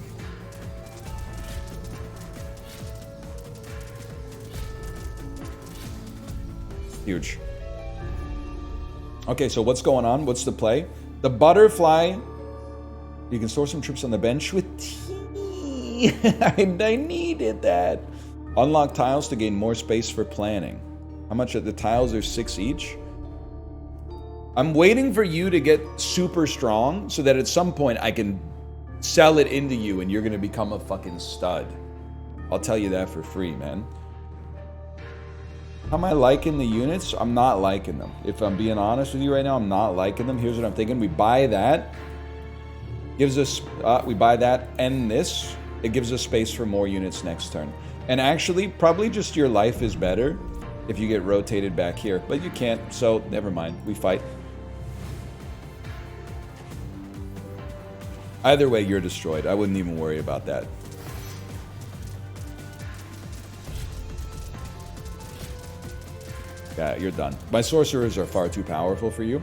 Huge. Okay, so what's going on? What's the play? The butterfly. You can store some troops on the bench with tea. I needed that. Unlock tiles to gain more space for planning. How much are the tiles? Are 6 each. I'm waiting for you to get super strong so that at some point I can sell it into you and you're going to become a fucking stud. I'll tell you that for free, man. How am I liking the units? I'm not liking them. If I'm being honest with you right now, I'm not liking them. Here's what I'm thinking. We buy that. Gives us... we buy that and this. It gives us space for more units next turn. And actually, probably just your life is better if you get rotated back here. But you can't, so never mind. We fight. Either way, you're destroyed. I wouldn't even worry about that. Yeah, you're done. My sorcerers are far too powerful for you.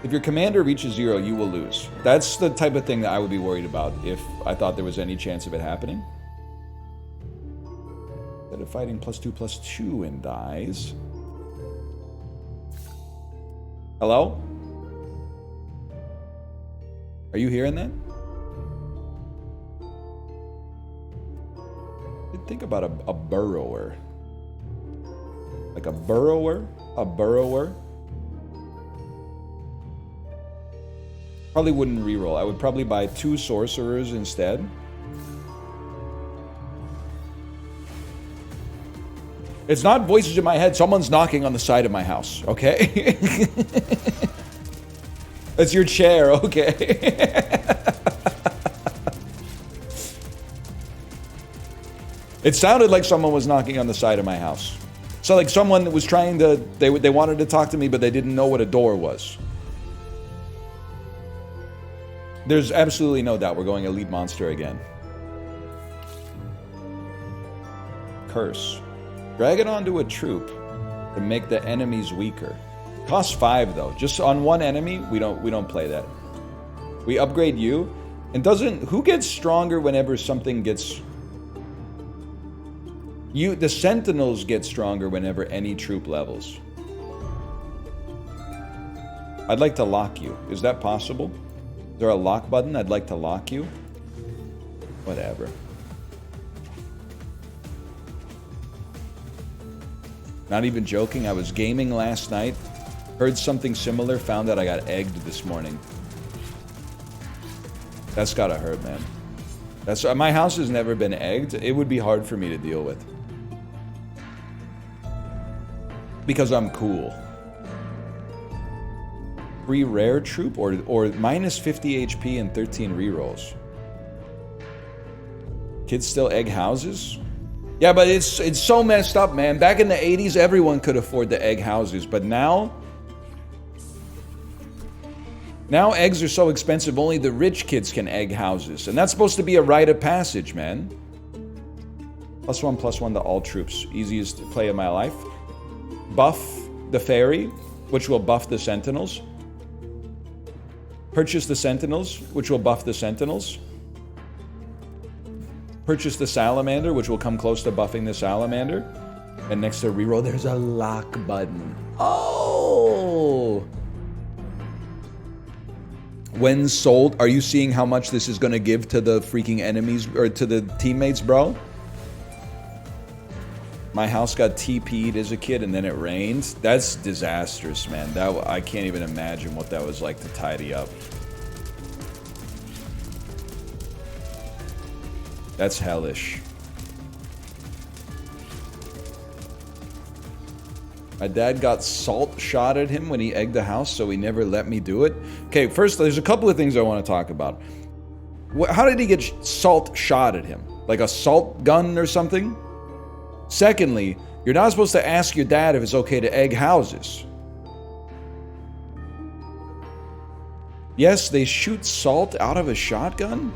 If your commander reaches 0, you will lose. That's the type of thing that I would be worried about if I thought there was any chance of it happening. Instead of fighting +2/+2 and dies. Hello? Are you hearing that? Think about a burrower. Like a burrower? A burrower? Probably wouldn't reroll. I would probably buy 2 sorcerers instead. It's not voices in my head. Someone's knocking on the side of my house, okay? That's your chair, okay? It sounded like someone was knocking on the side of my house. So like someone was trying to, they wanted to talk to me, but they didn't know what a door was. There's absolutely no doubt we're going elite monster again. Curse. Drag it onto a troop to make the enemies weaker. Costs 5 though. Just on one enemy, we don't play that. We upgrade you. And who gets stronger whenever something gets... The sentinels get stronger whenever any troop levels. I'd like to lock you. Is that possible? Is there a lock button? I'd like to lock you. Whatever. Not even joking. I was gaming last night. Heard something similar. Found out I got egged this morning. That's gotta hurt, man. My house has never been egged. It would be hard for me to deal with. Because I'm cool. Free rare troop or minus 50 HP and 13 rerolls. Kids still egg houses? Yeah, but it's so messed up, man. Back in the 80s, everyone could afford to egg houses, but now eggs are so expensive, only the rich kids can egg houses. And that's supposed to be a rite of passage, man. +1/+1 to all troops. Easiest play of my life. Buff the fairy, which will buff the sentinels. Purchase the sentinels, which will buff the sentinels. Purchase the salamander, which will come close to buffing the salamander. And next to reroll, there's a lock button. Oh! When sold, are you seeing how much this is going to give to the freaking enemies, or to the teammates, bro? My house got TP'd as a kid and then it rained. That's disastrous, man. I can't even imagine what that was like to tidy up. That's hellish. My dad got salt shot at him when he egged the house, so he never let me do it. Okay, first, there's a couple of things I want to talk about. How did he get salt shot at him? Like a salt gun or something? Secondly, you're not supposed to ask your dad if it's okay to egg houses. Yes, they shoot salt out of a shotgun?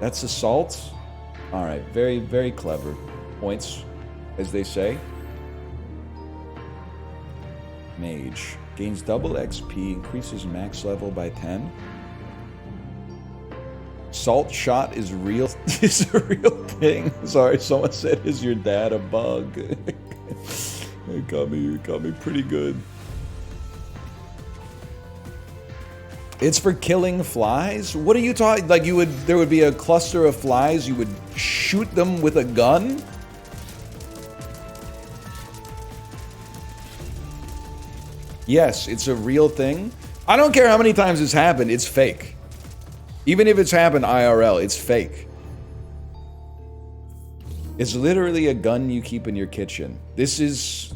That's assault? Alright, very, very clever. Points, as they say. Mage. Gains double XP, increases max level by 10. Salt shot is real. Is a real thing. Sorry, someone said, "Is your dad a bug?" It got me pretty good. It's for killing flies? What are you talking? Like there would be a cluster of flies, you would shoot them with a gun? Yes, it's a real thing. I don't care how many times it's happened, it's fake. Even if it's happened IRL, it's fake. It's literally a gun you keep in your kitchen. This is...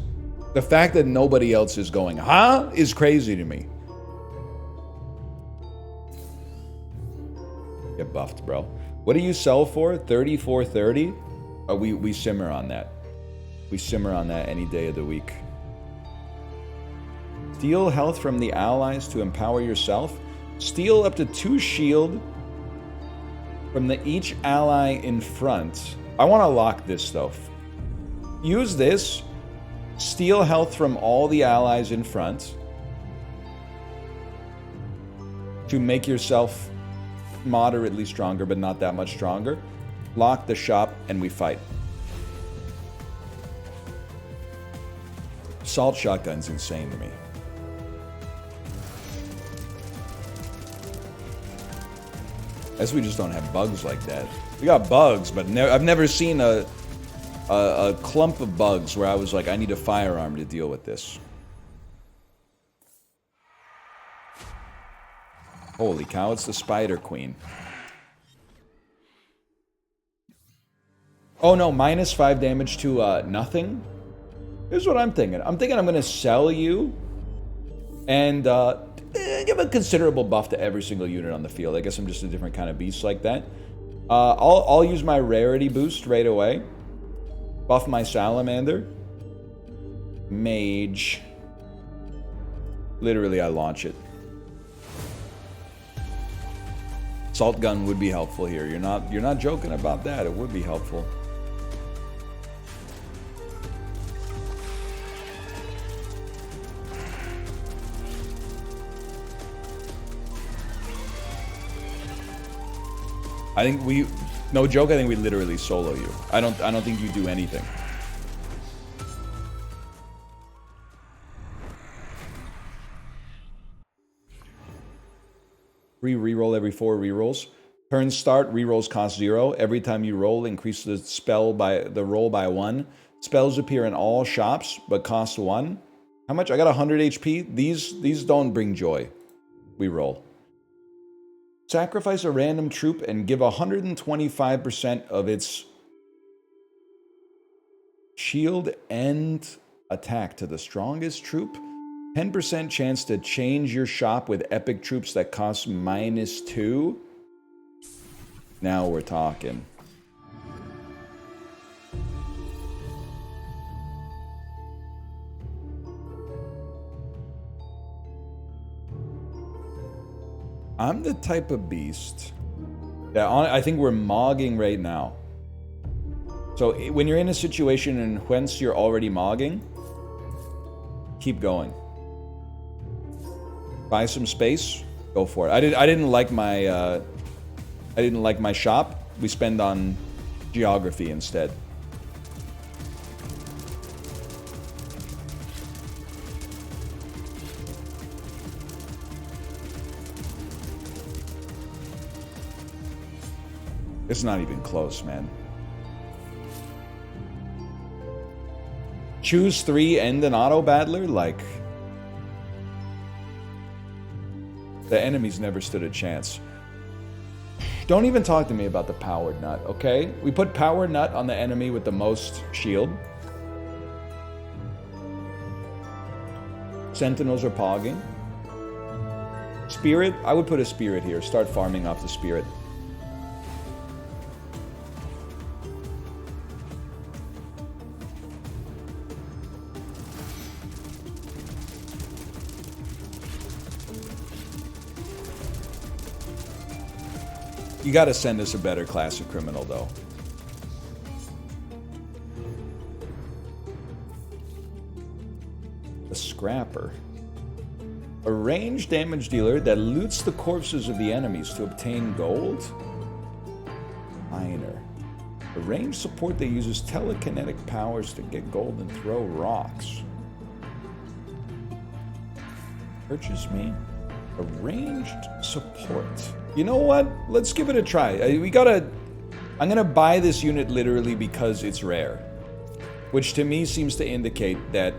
The fact that nobody else is going, huh? Is crazy to me. Get buffed, bro. What do you sell for? 34.30? Oh, we simmer on that. We simmer on that any day of the week. Steal health from the allies to empower yourself. Steal up to 2 shield from each ally in front. I want to lock this though. Use this. Steal health from all the allies in front to make yourself moderately stronger, but not that much stronger. Lock the shop and we fight. Assault shotgun's insane to me. Guess we just don't have bugs like that. We got bugs, but I've never seen a clump of bugs where I was like, I need a firearm to deal with this. Holy cow, it's the Spider Queen. Oh no, minus 5 damage to nothing? Here's what I'm thinking. I'm thinking I'm going to sell you and give a considerable buff to every single unit on the field. I guess I'm just a different kind of beast like that. I'll use my rarity boost right away. Buff my salamander. Mage. Literally, I launch it. Salt gun would be helpful here. You're not joking about that. It would be helpful. I think we, no joke, I think we literally solo you. I don't think you do anything. Free reroll every 4 rerolls. Turn start, rerolls cost 0. Every time you roll, increase the roll by 1. Spells appear in all shops, but cost 1. How much? I got 100 HP. These don't bring joy. We roll. Sacrifice a random troop and give 125% of its shield and attack to the strongest troop. 10% chance to change your shop with epic troops that cost -2. Now we're talking. I'm the type of beast that I think we're mogging right now. So when you're in a situation in whence you're already mogging, keep going. Buy some space, go for it. I didn't like my shop. We spend on geography instead. It's not even close, man. Choose 3 and an auto battler? Like, the enemy's never stood a chance. Don't even talk to me about the powered nut, okay? We put power nut on the enemy with the most shield. Sentinels are pogging. Spirit, I would put a spirit here. Start farming off the spirit. You gotta send us a better class of criminal, though. A scrapper. A ranged damage dealer that loots the corpses of the enemies to obtain gold. Miner. A ranged support that uses telekinetic powers to get gold and throw rocks. Purchase me. A ranged support. You know what? Let's give it a try. I'm gonna buy this unit literally because it's rare. Which to me seems to indicate that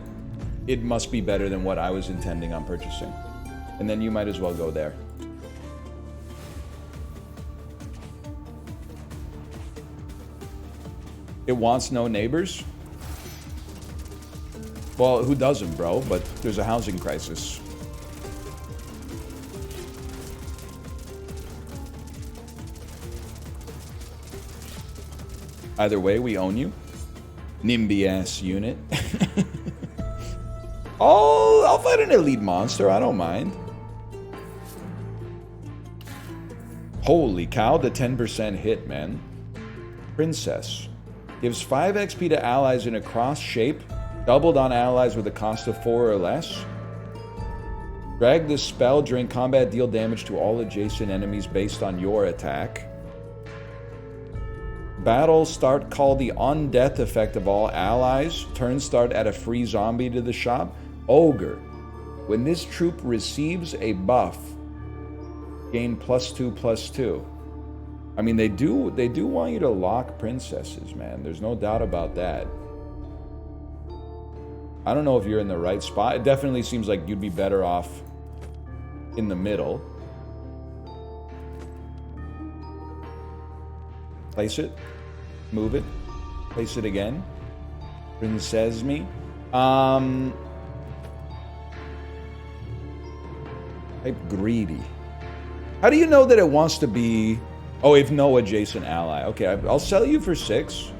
it must be better than what I was intending on purchasing. And then you might as well go there. It wants no neighbors? Well, who doesn't, bro? But there's a housing crisis. Either way, we own you. NIMBY-ass unit. I'll fight an elite monster. I don't mind. Holy cow, the 10% hit, man. Princess. Gives 5 XP to allies in a cross shape. Doubled on allies with a cost of 4 or less. Drag this spell during combat. Deal damage to all adjacent enemies based on your attack. Battle start, call the on-death effect of all allies. Turn start, add a free zombie to the shop. Ogre. When this troop receives a buff, gain +2/+2. I mean, they do want you to lock princesses, man. There's no doubt about that. I don't know if you're in the right spot. It definitely seems like you'd be better off in the middle. Place it. Move it. Place it again. Princess me. Type greedy. How do you know that it wants to be... Oh, if no adjacent ally. Okay, I'll sell you for 6.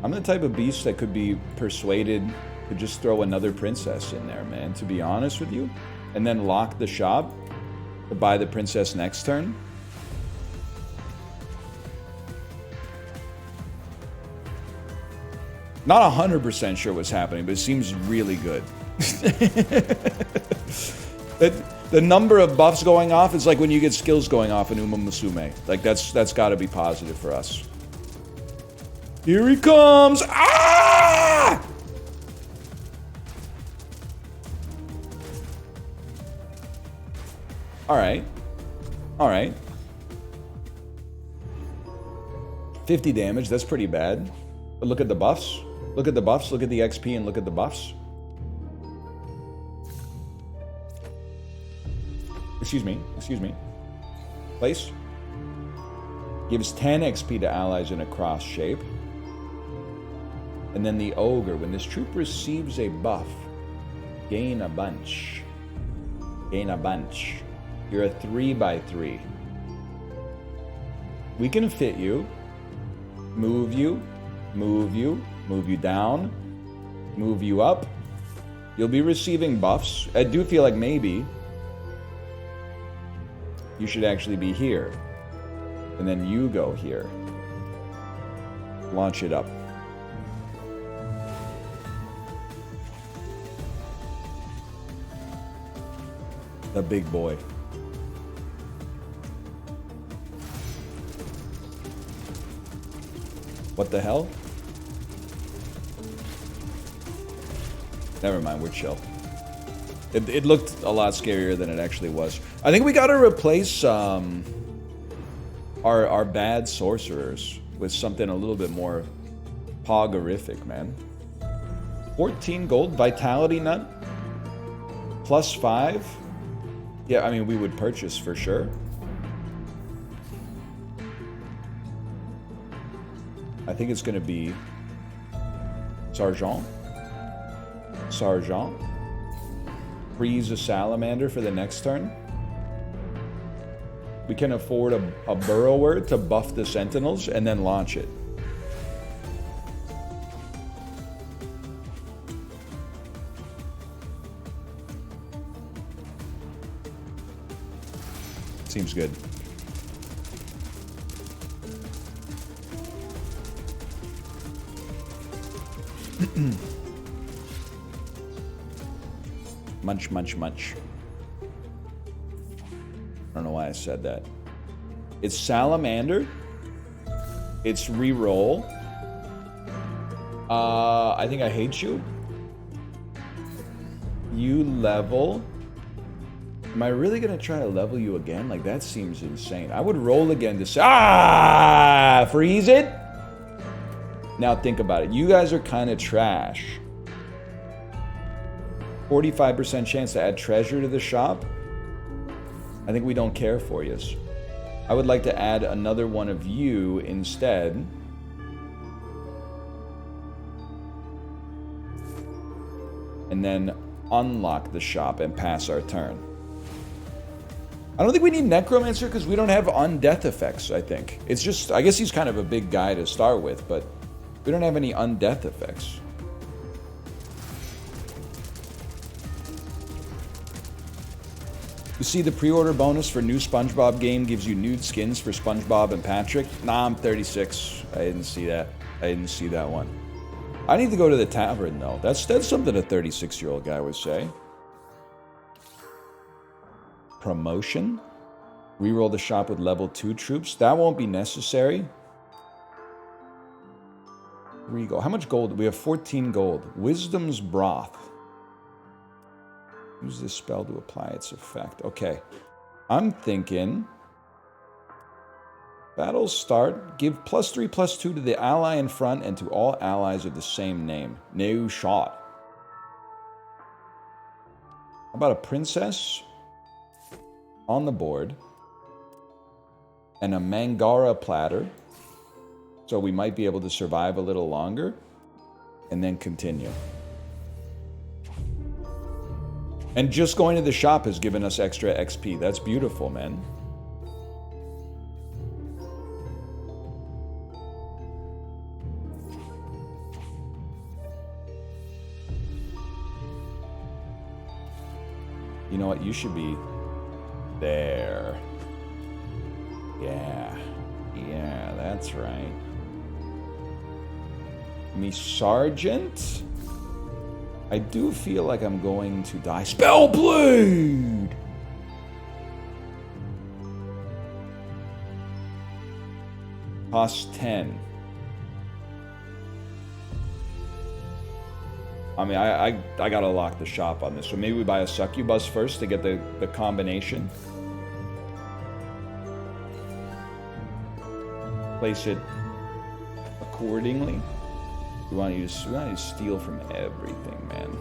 I'm the type of beast that could be persuaded to just throw another princess in there, man, to be honest with you. And then lock the shop. to buy the princess next turn. Not 100% sure what's happening, but it seems really good. The number of buffs going off is like when you get skills going off in Uma Musume. Like that's got to be positive for us. Here he comes! Ah! All right. All right. 50 damage, that's pretty bad. But look at the buffs. Look at the buffs, look at the XP, and look at the buffs. Excuse me. Place. Gives 10 XP to allies in a cross shape. And then the ogre, when this troop receives a buff, gain a bunch. Gain a bunch. You're a 3x3. We can fit you, move you, move you, move you down, move you up. You'll be receiving buffs. I do feel like maybe you should actually be here. And then you go here. Launch it up. The big boy. What the hell? Never mind, we're chill. It looked a lot scarier than it actually was. I think we gotta replace our bad sorcerers with something a little bit more poggerific, man. 14 gold, Vitality Nut, +5. Yeah, I mean, we would purchase for sure. I think it's gonna be Sergeant. Freeze a salamander for the next turn. We can afford a burrower to buff the sentinels and then launch it. Seems good. Munch, munch, munch. I don't know why I said that. It's salamander. It's reroll. I think I hate you. You level. Am I really gonna try to level you again? Like, that seems insane. I would roll again to say, freeze it. Now think about it. You guys are kind of trash. 45% chance to add treasure to the shop. I think we don't care for you. I would like to add another one of you instead. And then unlock the shop and pass our turn. I don't think we need Necromancer because we don't have undeath effects, I think. It's just, I guess he's kind of a big guy to start with, but we don't have any undeath effects. You see the pre-order bonus for new SpongeBob game gives you nude skins for SpongeBob and Patrick? Nah, I'm 36. I didn't see that. I didn't see that one. I need to go to the tavern, though. That's something a 36-year-old guy would say. Promotion? Reroll the shop with level 2 troops? That won't be necessary. Regal. How much gold? We have 14 gold. Wisdom's Broth. Use this spell to apply its effect. Okay. I'm thinking... Battle start. Give +3/+2 to the ally in front and to all allies of the same name. No shot. How about a princess on the board and a Mangara platter, so we might be able to survive a little longer and then continue. And just going to the shop has given us extra XP. That's beautiful, man. You know what? You should be There. Yeah. Yeah, that's right. Me Sergeant? I do feel like I'm going to die. Spellblade! Cost 10. I mean, I gotta lock the shop on this. So maybe we buy a succubus first to get the combination. Place it accordingly. We want you to steal from everything, man.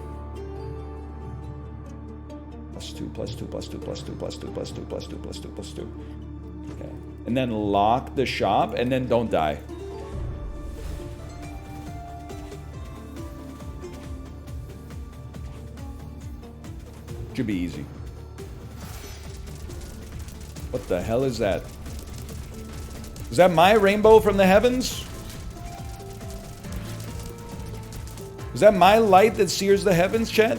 +2, +2, +2, +2, +2, +2, +2, +2, +2. Okay. And then lock the shop, and then don't die. Should be easy. What the hell is that? Is that my rainbow from the heavens? Is that my light that sears the heavens, chat?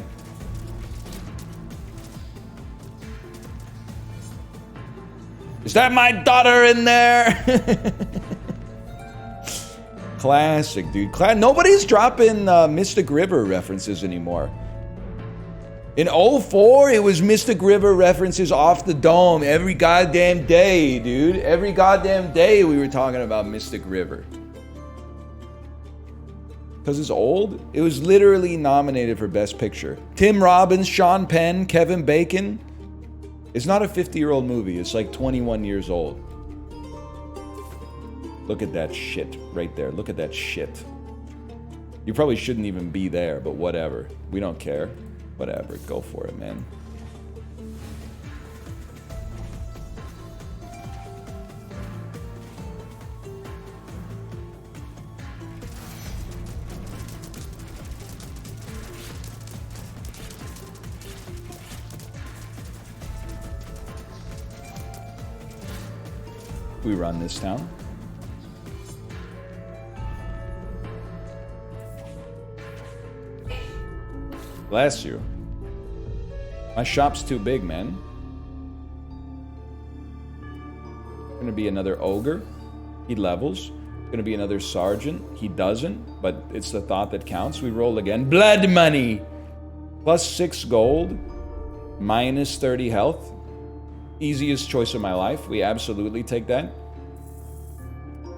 Is that my daughter in there? Classic, dude. Nobody's dropping Mystic River references anymore. In 04, it was Mystic River references off the dome every goddamn day, dude. Every goddamn day we were talking about Mystic River. Because it's old? It was literally nominated for Best Picture. Tim Robbins, Sean Penn, Kevin Bacon. It's not a 50-year-old movie. It's like 21 years old. Look at that shit right there. Look at that shit. You probably shouldn't even be there, but whatever. We don't care. Whatever. Go for it, man. We run this town. Bless you. My shop's too big, man. Gonna be another ogre. He levels. Gonna be another sergeant. He doesn't, but it's the thought that counts. We roll again. Blood money! +6 gold. -30 health. Easiest choice of my life. We absolutely take that.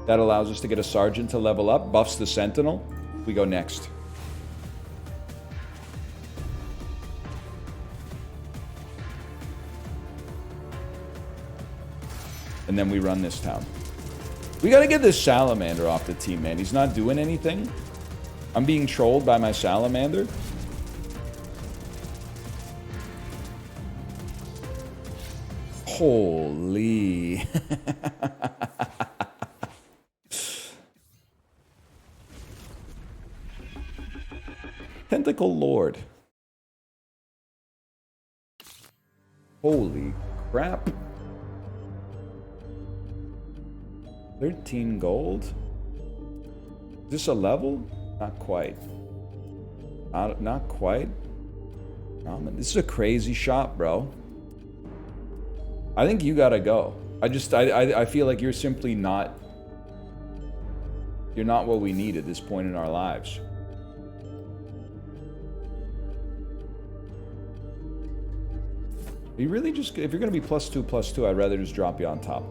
That allows us to get a sergeant to level up. Buffs the sentinel. We go next. And then we run this town. We gotta get this salamander off the team, man. He's not doing anything. I'm being trolled by my salamander. Holy. Tentacle Lord. Holy crap. 13 gold? Is this a level? Not quite. Not quite. This is a crazy shop, bro. I think you gotta go. I feel like you're simply not... You're not what we need at this point in our lives. You really just... If you're gonna be +2/+2, I'd rather just drop you on top.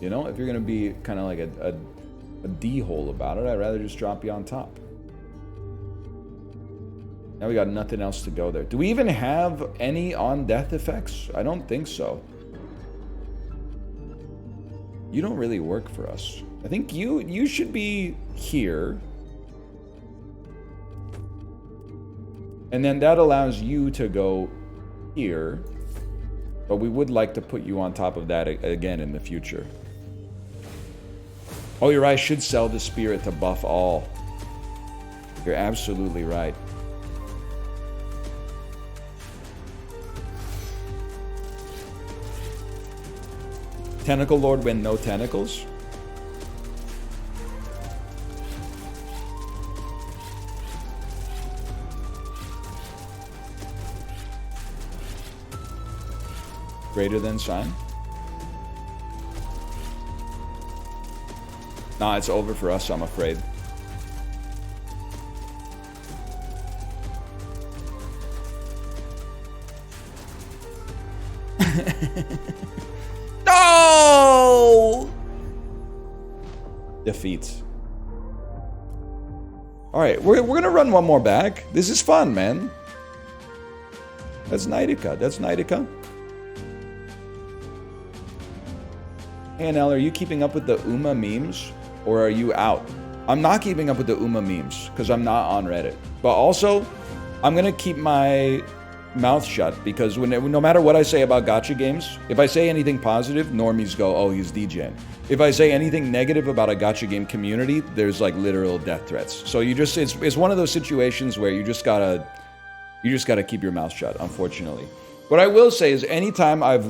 You know, if you're going to be kind of like a D-hole about it, I'd rather just drop you on top. Now we got nothing else to go there. Do we even have any on-death effects? I don't think so. You don't really work for us. I think you should be here. And then that allows you to go here. But we would like to put you on top of that again in the future. Oh, you're right. I should sell the spirit to buff all. You're absolutely right. Tentacle Lord when no tentacles? Greater than sign. Nah, it's over for us, I'm afraid. No! Defeats. Alright, we're gonna run one more back. This is fun, man. That's Nidica. That's Nidica. Hey, NL, are you keeping up with the Uma memes? Or are you out? I'm not keeping up with the Uma memes, because I'm not on Reddit. But also, I'm gonna keep my mouth shut, because no matter what I say about gacha games, if I say anything positive, normies go, oh, he's DJing. If I say anything negative about a gacha game community, there's like literal death threats. So you just, it's one of those situations where you just gotta keep your mouth shut, unfortunately. What I will say is anytime I've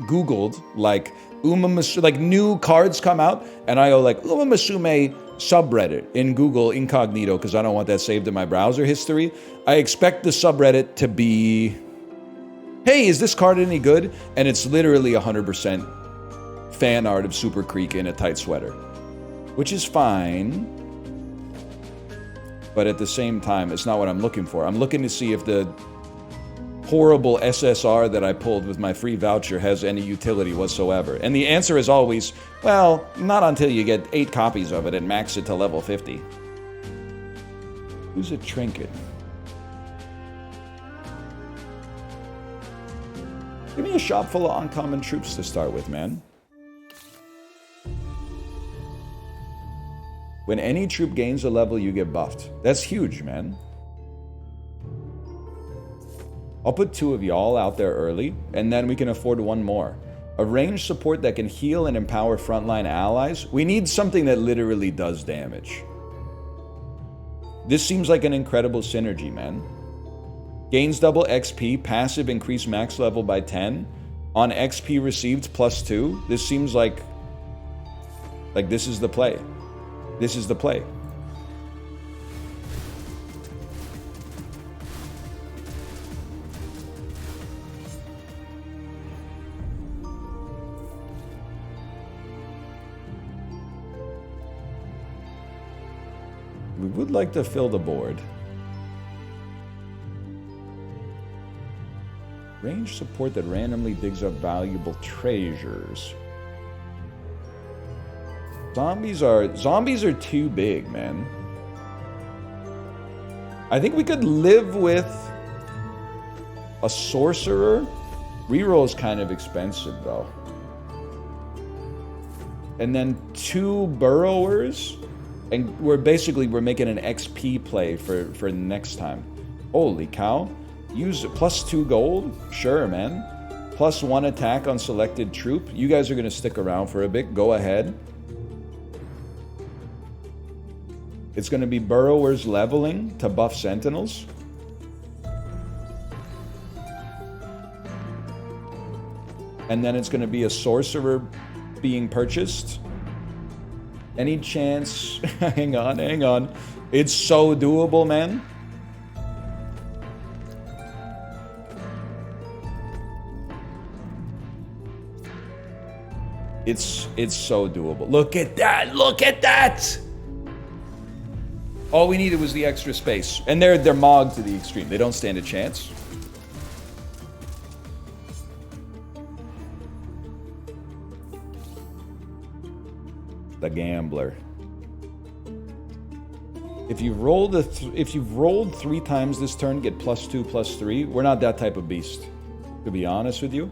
Googled, like, like new cards come out, and I go like, Uma Musume subreddit in Google incognito, because I don't want that saved in my browser history, I expect the subreddit to be, hey, is this card any good? And it's literally 100% fan art of Super Creek in a tight sweater. Which is fine. But at the same time, it's not what I'm looking for. I'm looking to see if the horrible SSR that I pulled with my free voucher has any utility whatsoever. And the answer is always, well, not until you get 8 copies of it and max it to level 50. Who's a trinket? Give me a shop full of uncommon troops to start with, man. When any troop gains a level, you get buffed. That's huge, man. I'll put 2 of y'all out there early, and then we can afford 1 more. A ranged support that can heal and empower frontline allies. We need something that literally does damage. This seems like an incredible synergy, man. Gains double XP, passive increase max level by 10. On XP received +2. This seems like this is the play. This is the play. We would like to fill the board. Range support that randomly digs up valuable treasures. Zombies are too big, man. I think we could live with a sorcerer. Reroll is kind of expensive, though. And then 2 burrowers. And we're making an XP play for next time. Holy cow. Use +2 gold? Sure, man. +1 attack on selected troop. You guys are going to stick around for a bit. Go ahead. It's going to be burrowers leveling to buff sentinels. And then it's going to be a sorcerer being purchased. Any chance? Hang on. It's so doable, man. It's so doable. Look at that! Look at that! All we needed was the extra space. And they're mogged to the extreme. They don't stand a chance. The gambler. If you've rolled 3 times this turn, get +2, +3. We're not that type of beast. To be honest with you,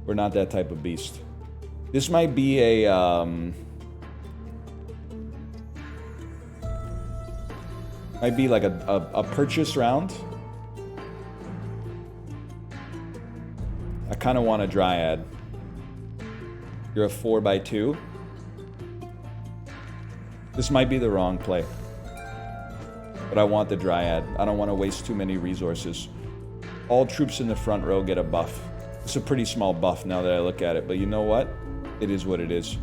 we're not that type of beast. This might be a might be like a purchase round. I kind of want a dryad. You're a 4x2. This might be the wrong play. But I want the dryad. I don't want to waste too many resources. All troops in the front row get a buff. It's a pretty small buff now that I look at it, but you know what? It is what it is.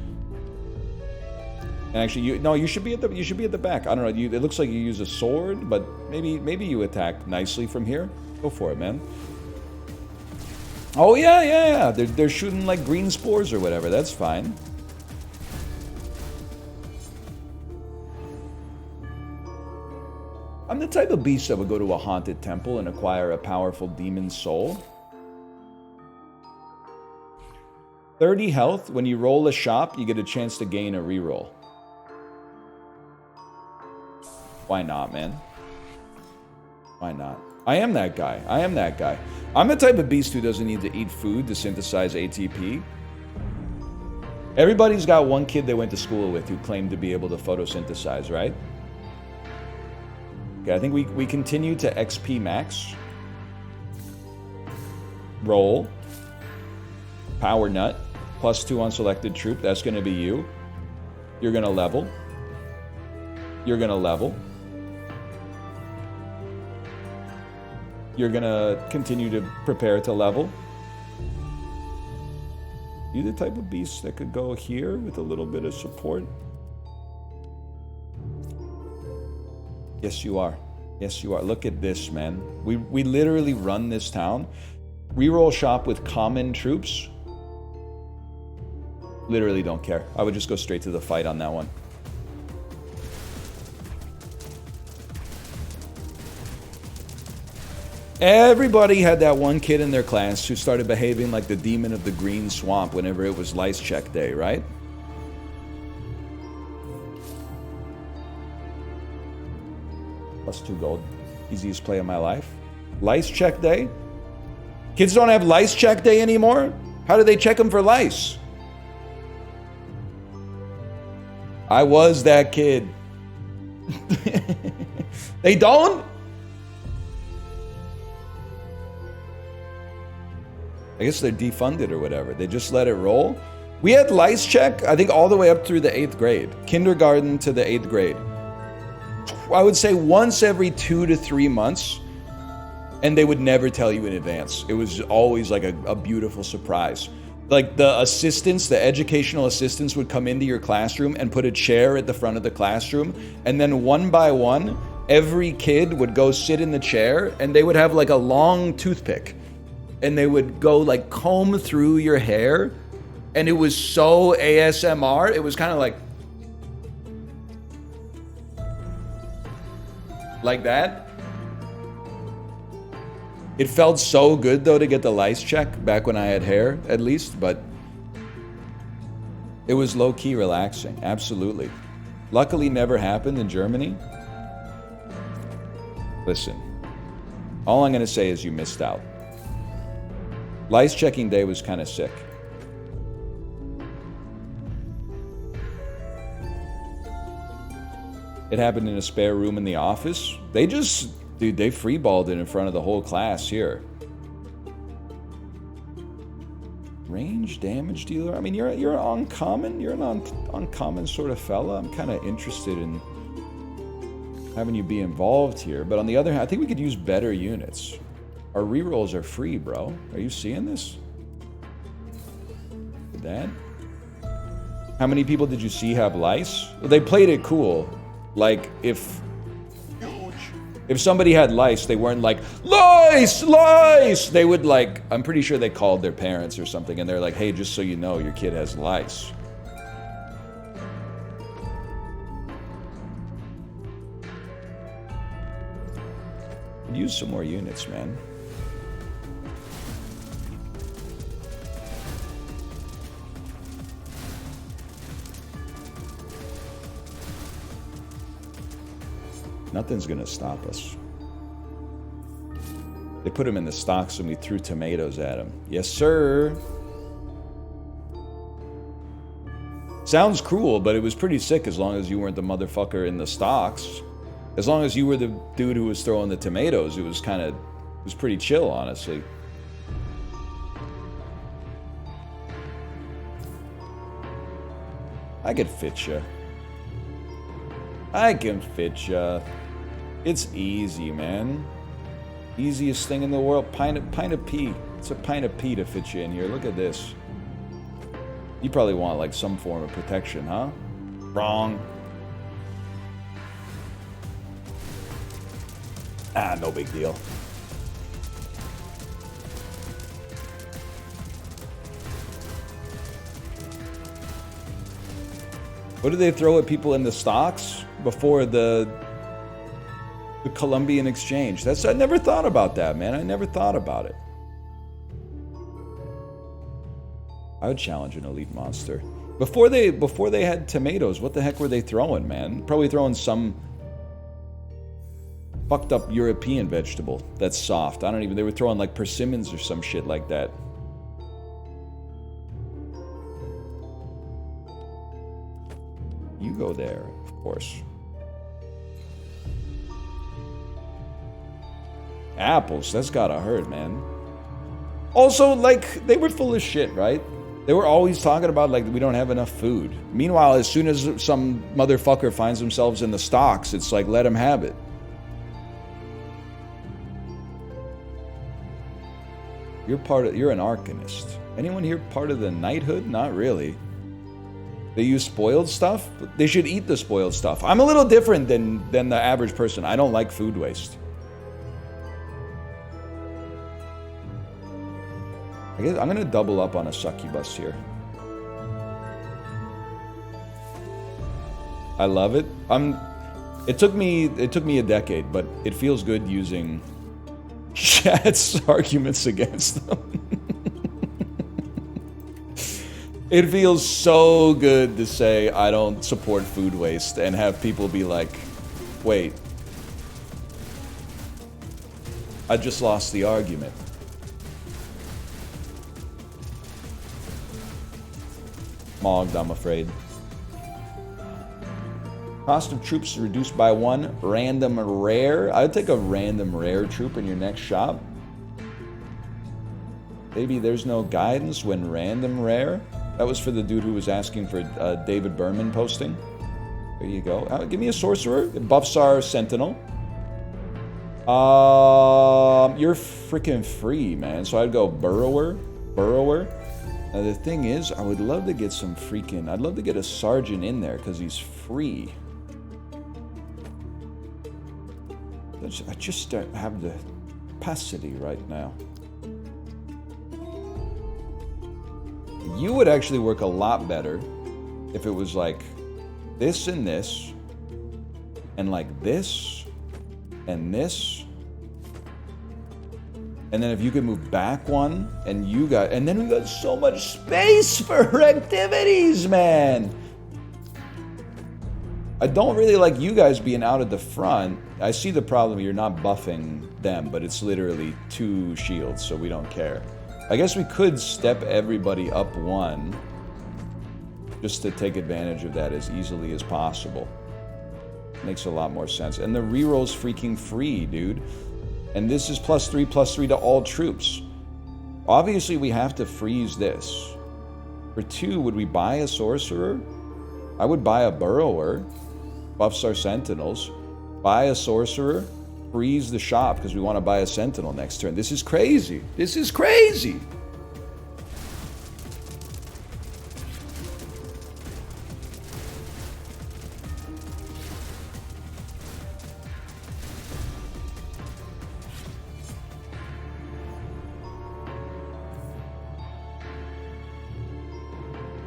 And actually, you should be at the back. I don't know. It looks like you use a sword, but maybe you attack nicely from here. Go for it, man. Oh, yeah, yeah, yeah. They're shooting like green spores or whatever. That's fine. I'm the type of beast that would go to a haunted temple and acquire a powerful demon soul. 30 health. When you roll a shop, you get a chance to gain a reroll. Why not, man? Why not? I am that guy. I am that guy. I'm the type of beast who doesn't need to eat food to synthesize ATP. Everybody's got one kid they went to school with who claimed to be able to photosynthesize, right? Okay, I think we continue to XP max. Roll. Power nut. +2 on selected troop. That's going to be you. You're going to level. You're going to level. You're going to continue to prepare to level. You the type of beast that could go here with a little bit of support? Yes, you are. Yes, you are. Look at this, man. We literally run this town. Reroll shop with common troops. Literally don't care. I would just go straight to the fight on that one. Everybody had that one kid in their class who started behaving like the demon of the green swamp whenever it was lice check day, right? +2 gold. Easiest play of my life. Lice check day? Kids don't have lice check day anymore? How do they check them for lice? I was that kid. They don't? I guess they're defunded or whatever. They just let it roll. We had lice check, I think, all the way up through the 8th grade. Kindergarten to the 8th grade. I would say once every 2 to 3 months. And they would never tell you in advance. It was always like a beautiful surprise. Like the assistants, the educational assistants would come into your classroom and put a chair at the front of the classroom. And then one by one, every kid would go sit in the chair and they would have like a long toothpick. And they would go like comb through your hair. And it was so ASMR. It was kind of like that. It felt so good, though, to get the lice check back when I had hair, at least, but it was low-key relaxing, absolutely. Luckily, never happened in Germany. Listen, all I'm going to say is you missed out. Lice checking day was kind of sick. It happened in a spare room in the office. Dude, they freeballed it in front of the whole class here. Range damage dealer? I mean, you're uncommon. You're an uncommon sort of fella. I'm kind of interested in having you be involved here. But on the other hand, I think we could use better units. Our rerolls are free, bro. Are you seeing this? That? How many people did you see have lice? Well, they played it cool. Like, if somebody had lice, they weren't like, lice, lice! They would like, I'm pretty sure they called their parents or something, and they're like, hey, just so you know, your kid has lice. Use some more units, man. Nothing's gonna stop us. They put him in the stocks and we threw tomatoes at him. Yes, sir. Sounds cruel, but it was pretty sick as long as you weren't the motherfucker in the stocks. As long as you were the dude who was throwing the tomatoes, it was pretty chill, honestly. I could fit ya. I can fit ya. It's easy, man. Easiest thing in the world. Pint of pee. It's a pint of pee to fit you in here. Look at this. You probably want like some form of protection, huh? Wrong. Ah, no big deal. What did they throw at people in the stocks before the Columbian exchange? I never thought about that, man. I never thought about it. I would challenge an elite monster. Before they had tomatoes, what the heck were they throwing, man? Probably throwing some fucked up European vegetable that's soft. They were throwing like persimmons or some shit like that. You go there, of course. Apples, that's gotta hurt, man. Also, like, they were full of shit, right? They were always talking about, like, we don't have enough food. Meanwhile, as soon as some motherfucker finds themselves in the stocks, it's like, let him have it. You're an Arcanist. Anyone here part of the knighthood? Not really. They use spoiled stuff? They should eat the spoiled stuff. I'm a little different than the average person. I don't like food waste. I guess I'm gonna double up on a succubus here. I love it. It took me a decade, but it feels good using chat's arguments against them. It feels so good to say I don't support food waste and have people be like, wait, I just lost the argument. Mogged, I'm afraid. Cost of troops reduced by 1. Random rare. I'd take a random rare troop in your next shop. Maybe there's no guidance when random rare. That was for the dude who was asking for David Berman posting. There you go. Give me a sorcerer. Buffs are sentinel. You're freaking free, man. So I'd go burrower. Now the thing is, I would love to get some freaking... I'd love to get a sergeant in there because he's free. I just don't have the capacity right now. You would actually work a lot better if it was like this and this, and like this, and this. And then if you could move back one, and then we got so much space for activities, man. I don't really like you guys being out at the front. I see the problem, you're not buffing them, but it's literally 2 shields, so we don't care. I guess we could step everybody up 1, just to take advantage of that as easily as possible. Makes a lot more sense. And the reroll's freaking free, dude. And this is +3/+3 to all troops. Obviously, we have to freeze this. For 2, would we buy a sorcerer? I would buy a burrower. Buffs our sentinels. Buy a sorcerer. Freeze the shop because we want to buy a sentinel next turn. This is crazy. This is crazy.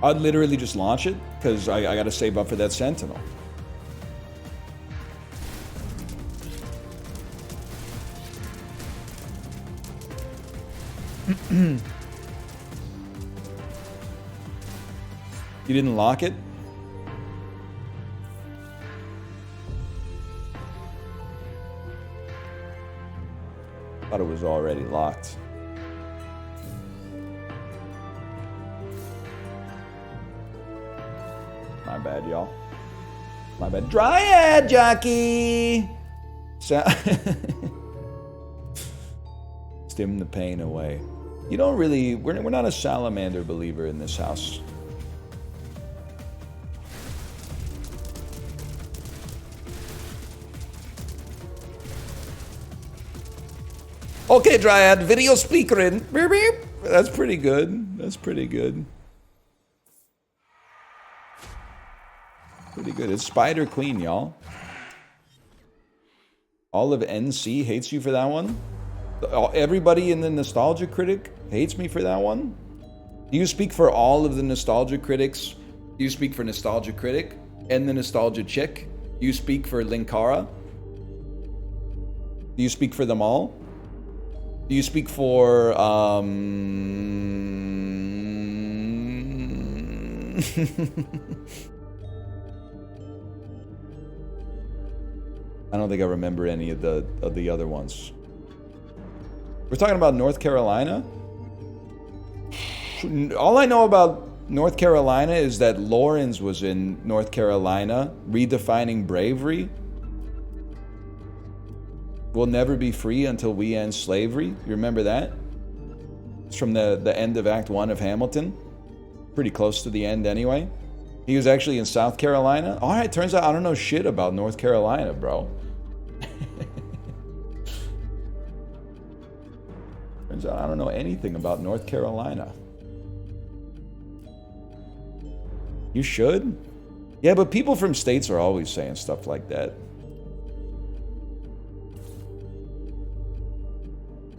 I'd literally just launch it because I got to save up for that sentinel. You didn't lock it? Thought it was already locked. My bad, y'all. My bad. Dryad jockey! Stim the pain away. You don't really... We're not a salamander believer in this house. Okay, Dryad. Video speaker in. Beep, beep. That's pretty good. That's pretty good. Pretty good. It's Spider Queen, y'all. All of NC hates you for that one? Everybody in the Nostalgia Critic hates me for that one? Do you speak for all of the Nostalgia Critics? Do you speak for Nostalgia Critic? and the nostalgia chick. Do you speak for Linkara? Do you speak for them all? Do you speak for, I don't think I remember any of the other ones. We're talking about North Carolina? All I know about North Carolina is that Lawrence was in North Carolina, redefining bravery. We'll never be free until we end slavery. You remember that? It's from the end of Act 1 of Hamilton. Pretty close to the end anyway. He was actually in South Carolina. All right, turns out I don't know shit about North Carolina, bro. Turns out I don't know anything about North Carolina. You should? Yeah, but people from states are always saying stuff like that.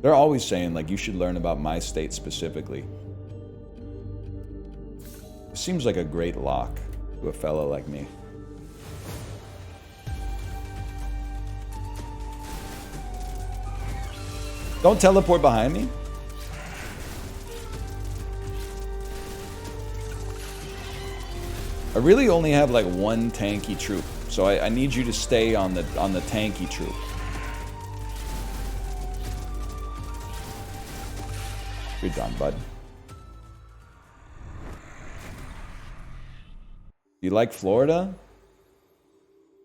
They're always saying, like, you should learn about my state specifically. It seems like a great lock to a fellow like me. Don't teleport behind me. I really only have like one tanky troop, so I need you to stay on the tanky troop. You're done, bud. You like Florida?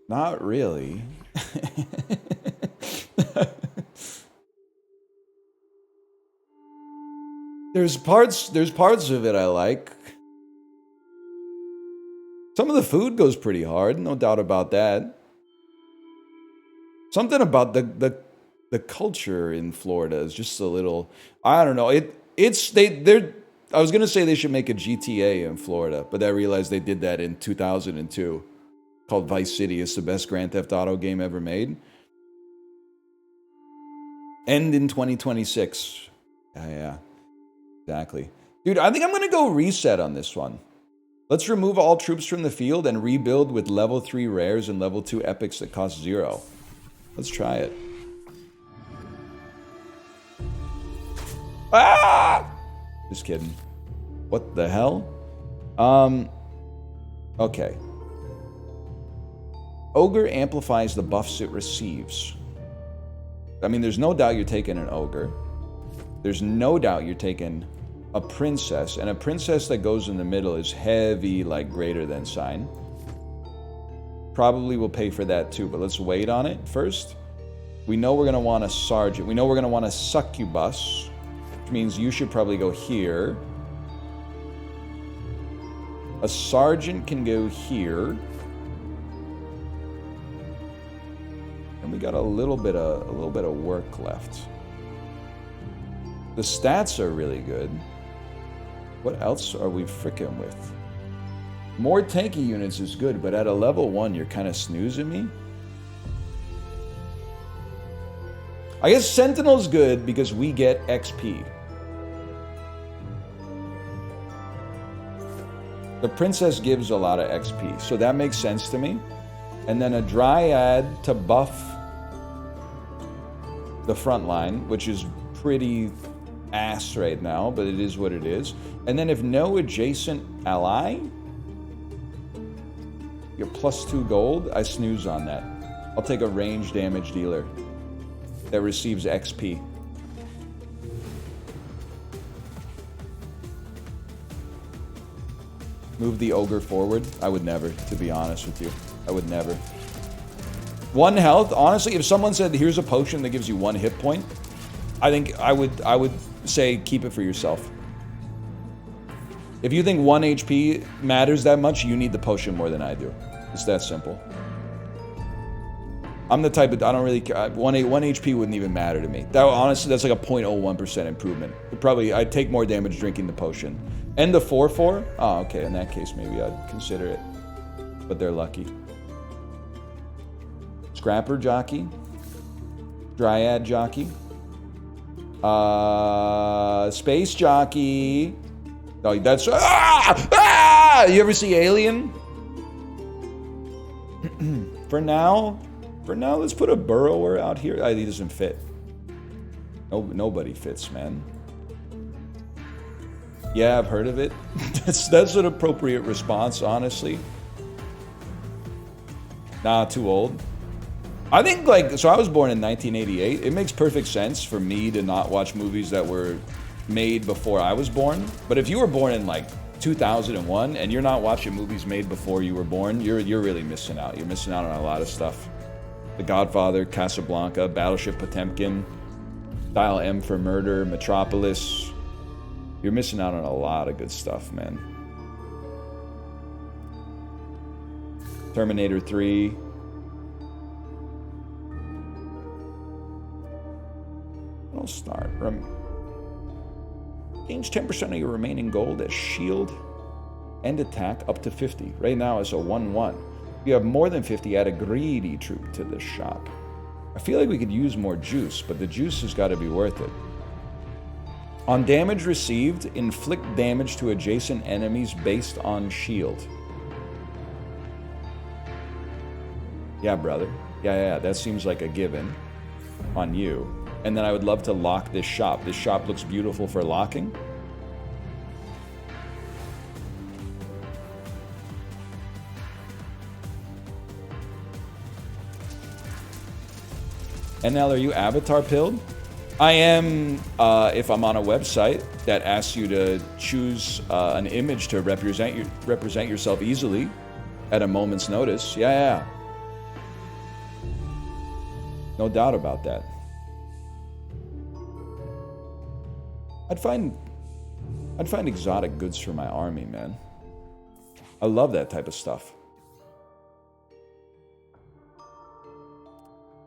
Not really. There's parts of it I like. Some of the food goes pretty hard, no doubt about that. Something about the culture in Florida is just a little, I don't know. I was gonna say they should make a GTA in Florida, but I realized they did that in 2002, called Vice City. It's the best Grand Theft Auto game ever made. End in 2026. Yeah, exactly. Dude, I think I'm gonna go reset on this one. Let's remove all troops from the field and rebuild with level 3 rares and level 2 epics that cost 0. Let's try it. Ah! Just kidding. What the hell? Okay. Ogre amplifies the buffs it receives. I mean, there's no doubt you're taking an ogre. There's no doubt you're taking a princess, and a princess that goes in the middle is heavy, like greater than sign. Probably will pay for that too, but let's wait on it first. We know we're going to want a sergeant. We know we're going to want a succubus, which means you should probably go here. A sergeant can go here. And we got a little bit of work left. The stats are really good. What else are we frickin' with? More tanky units is good, but at a level 1, you're kind of snoozing me. I guess Sentinel's good because we get XP. The Princess gives a lot of XP, so that makes sense to me. And then a Dryad to buff the front line, which is pretty ass right now, but it is what it is. And then if no adjacent ally, you're +2 gold, I snooze on that. I'll take a range damage dealer that receives XP. Move the ogre forward. I would never, to be honest with you. I would never. 1 health, honestly, if someone said here's a potion that gives you 1 hit point, I think I would say keep it for yourself. If you think 1 HP matters that much, you need the potion more than I do. It's that simple. I'm the type of, I don't really care. 1 HP wouldn't even matter to me. That honestly, that's like a 0.01% improvement. I'd take more damage drinking the potion. And the 4/4? Oh, okay. In that case, maybe I'd consider it. But they're lucky. Scrapper jockey. Dryad jockey. Space jockey. Oh, that's... You ever see Alien? For now, let's put a burrower out here. He doesn't fit. Nobody fits, man. Yeah, I've heard of it. That's an appropriate response, honestly. Nah, too old. I think, like, so I was born in 1988. It makes perfect sense for me to not watch movies that were made before I was born. But if you were born in, like, 2001 and you're not watching movies made before you were born, you're really missing out. You're missing out on a lot of stuff. The Godfather, Casablanca, Battleship Potemkin, Dial M for Murder, Metropolis. You're missing out on a lot of good stuff, man. Terminator 3. I'll start. Change 10% of your remaining gold as shield and attack up to 50. Right now it's a 1-1. If you have more than 50, add a greedy troop to this shop. I feel like we could use more juice, but the juice has got to be worth it. On damage received, inflict damage to adjacent enemies based on shield. Yeah, brother. Yeah, that seems like a given on you. And then I would love to lock this shop. This shop looks beautiful for locking. NL, are you avatar pilled? I am if I'm on a website that asks you to choose an image to represent yourself easily at a moment's notice. Yeah. No doubt about that. I'd find exotic goods for my army, man. I love that type of stuff.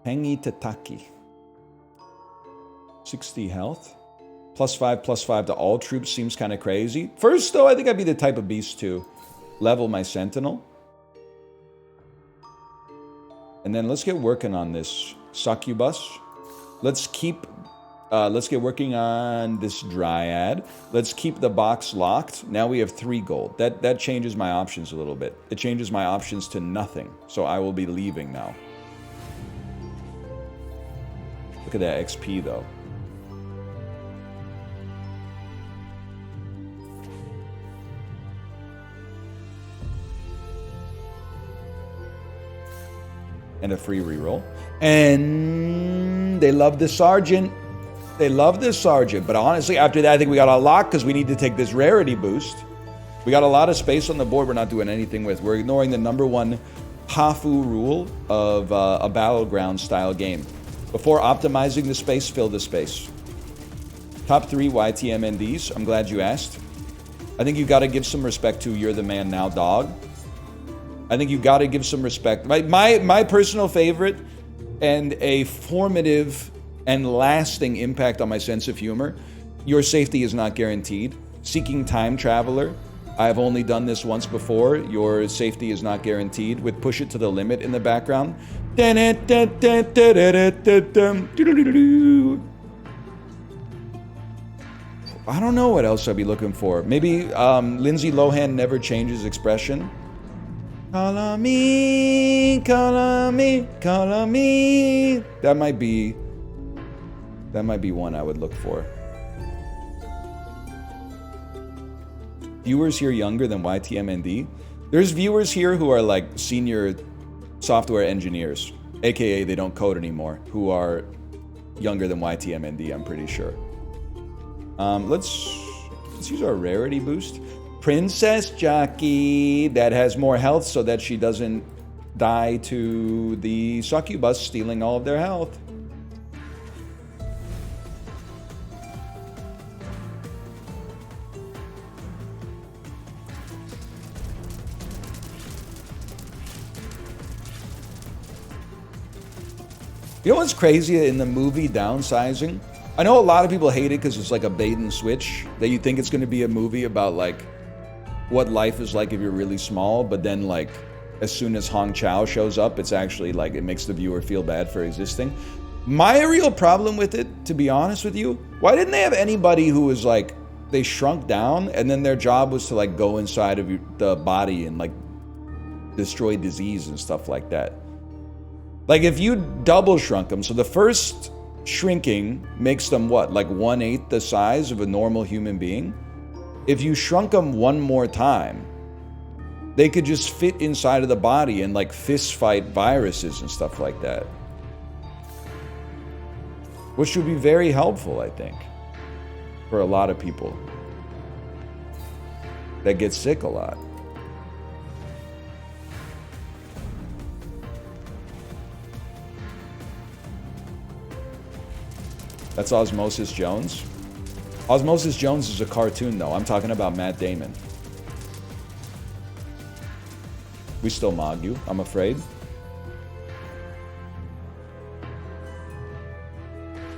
Hangi Tataki. 60 health. +5/+5 to all troops seems kind of crazy. First, though, I think I'd be the type of beast to level my sentinel. And then let's get working on this succubus. Let's get working on this dryad. Let's keep the box locked. Now we have 3 gold. That changes my options a little bit. It changes my options to nothing. So I will be leaving now. Look at that XP, though. And a free reroll. And they love the sergeant. They love this sergeant. But honestly, after that, I think we got a lot because we need to take this rarity boost. We got a lot of space on the board we're not doing anything with. We're ignoring the #1 Hafu rule of a battleground style game. Before optimizing the space, fill the space. Top 3 YTMNDs. I'm glad you asked. I think you got to give some respect to You're the Man Now Dog. I think you got to give some respect. My personal favorite and a formative and lasting impact on my sense of humor. Your safety is not guaranteed. Seeking Time Traveler. I have only done this once before. Your safety is not guaranteed. With Push It to the Limit in the background. I don't know what else I'd be looking for. Maybe Lindsay Lohan Never Changes Expression. Call on me, call on me, call on me. That might be one I would look for. Viewers here younger than YTMND. There's viewers here who are like senior software engineers, aka they don't code anymore, who are younger than YTMND, I'm pretty sure. Let's use our rarity boost. Princess Jockey that has more health so that she doesn't die to the succubus stealing all of their health. You know what's crazy in the movie Downsizing? I know a lot of people hate it because it's like a bait and switch, that you think it's going to be a movie about like what life is like if you're really small, but then like as soon as Hong Chow shows up, it's actually like it makes the viewer feel bad for existing. My real problem with it, to be honest with you, why didn't they have anybody who was like, they shrunk down and then their job was to like go inside of the body and like destroy disease and stuff like that. Like if you double shrunk them, so the first shrinking makes them what, like 1/8 the size of a normal human being? If you shrunk them one more time, they could just fit inside of the body and like fist fight viruses and stuff like that. Which would be very helpful, I think, for a lot of people that get sick a lot. That's Osmosis Jones. Osmosis Jones is a cartoon, though. I'm talking about Matt Damon. We still mog you, I'm afraid.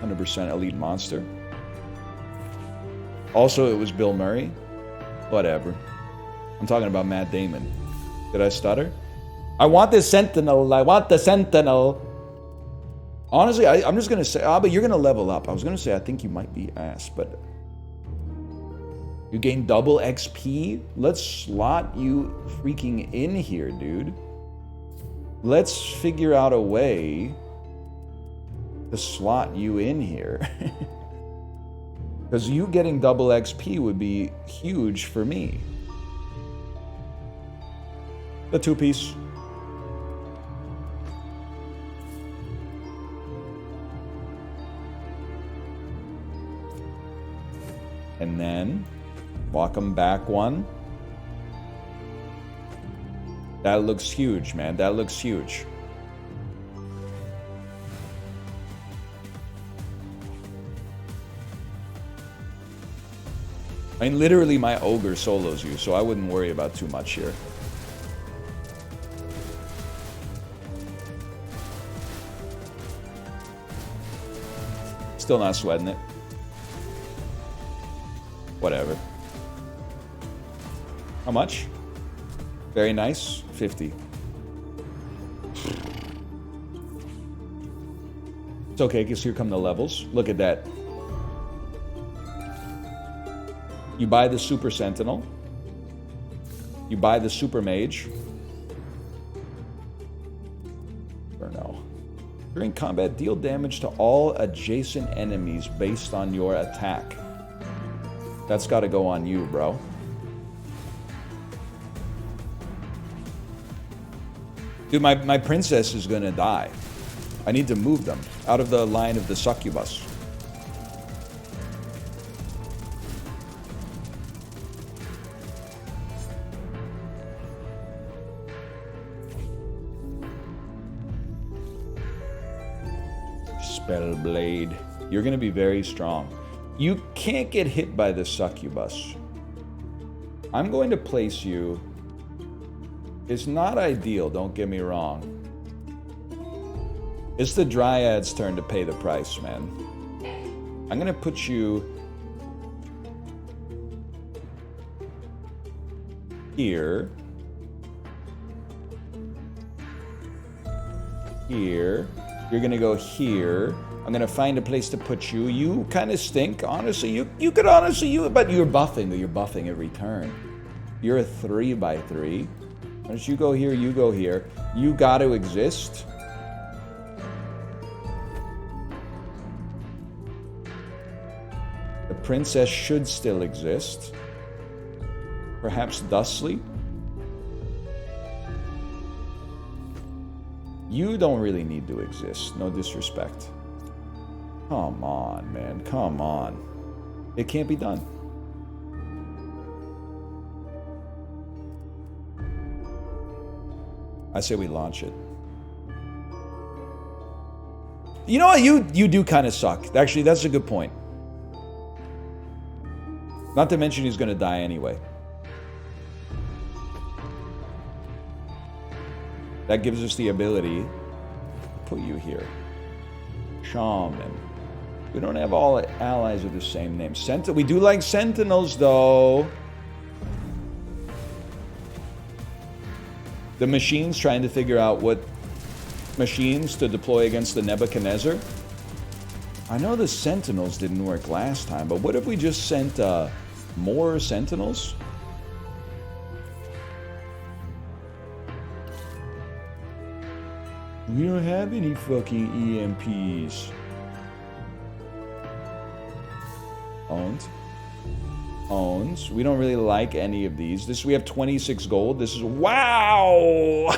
100% elite monster. Also, it was Bill Murray. Whatever. I'm talking about Matt Damon. Did I stutter? I want the Sentinel. I want the Sentinel. Honestly, I'm just going to say, but you're going to level up. I was going to say, I think you might be ass, but you gain double XP? Let's slot you freaking in here, dude. Let's figure out a way to slot you in here. Because you getting double XP would be huge for me. The 2-piece. And then walk them back one. That looks huge, man. That looks huge. I mean, literally my ogre solos you, so I wouldn't worry about too much here. Still not sweating it. Whatever. How much? Very nice. 50. It's okay, because here come the levels. Look at that. You buy the Super Sentinel. You buy the Super Mage. Or no. During combat, deal damage to all adjacent enemies based on your attack. That's got to go on you, bro. Dude, my princess is going to die. I need to move them out of the line of the succubus. Spellblade. You're going to be very strong. You can't get hit by the succubus. I'm going to place you. It's not ideal, don't get me wrong. It's the Dryad's turn to pay the price, man. I'm going to put you here. Here. You're going to go here. I'm going to find a place to put you. You kind of stink, honestly. You could honestly, but you're buffing every turn. You're a 3x3. Once you go here, you go here. You got to exist. The princess should still exist. Perhaps Dustly. You don't really need to exist. No disrespect. Come on, man. Come on. It can't be done. I say we launch it. You know what? You do kind of suck. Actually, that's a good point. Not to mention he's going to die anyway. That gives us the ability to put you here. Shaman. We don't have all allies with the same name. We do like Sentinels, though. The machines trying to figure out what machines to deploy against the Nebuchadnezzar. I know the Sentinels didn't work last time, but what if we just sent more Sentinels? We don't have any fucking EMPs. Owns. Owns. We don't really like any of these. We have 26 gold. This is, wow!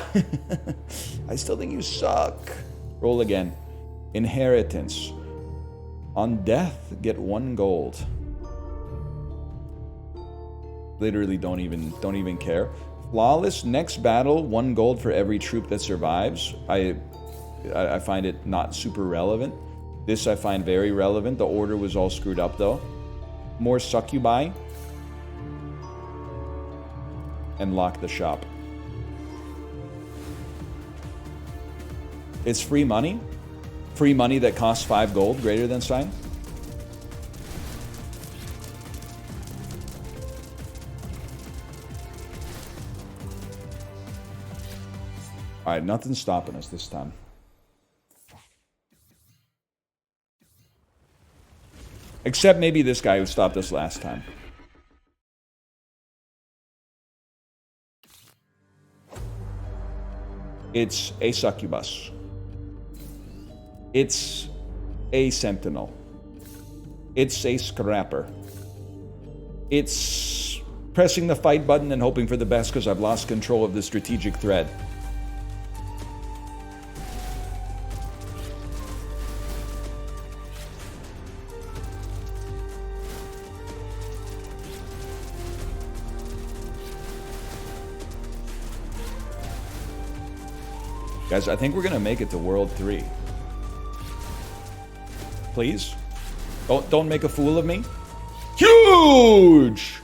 I still think you suck. Roll again. Inheritance. On death, get 1 gold. Literally don't even care. Flawless, next battle, 1 gold for every troop that survives. I find it not super relevant. This I find very relevant. The order was all screwed up though. More succubi. And lock the shop. It's free money. Free money that costs 5 gold, greater than sign. Alright, nothing's stopping us this time. Except maybe this guy who stopped us last time. It's a succubus. It's a sentinel. It's a scrapper. It's pressing the fight button and hoping for the best because I've lost control of the strategic thread. Guys, I think we're gonna make it to World 3. Please? Don't make a fool of me. Huge!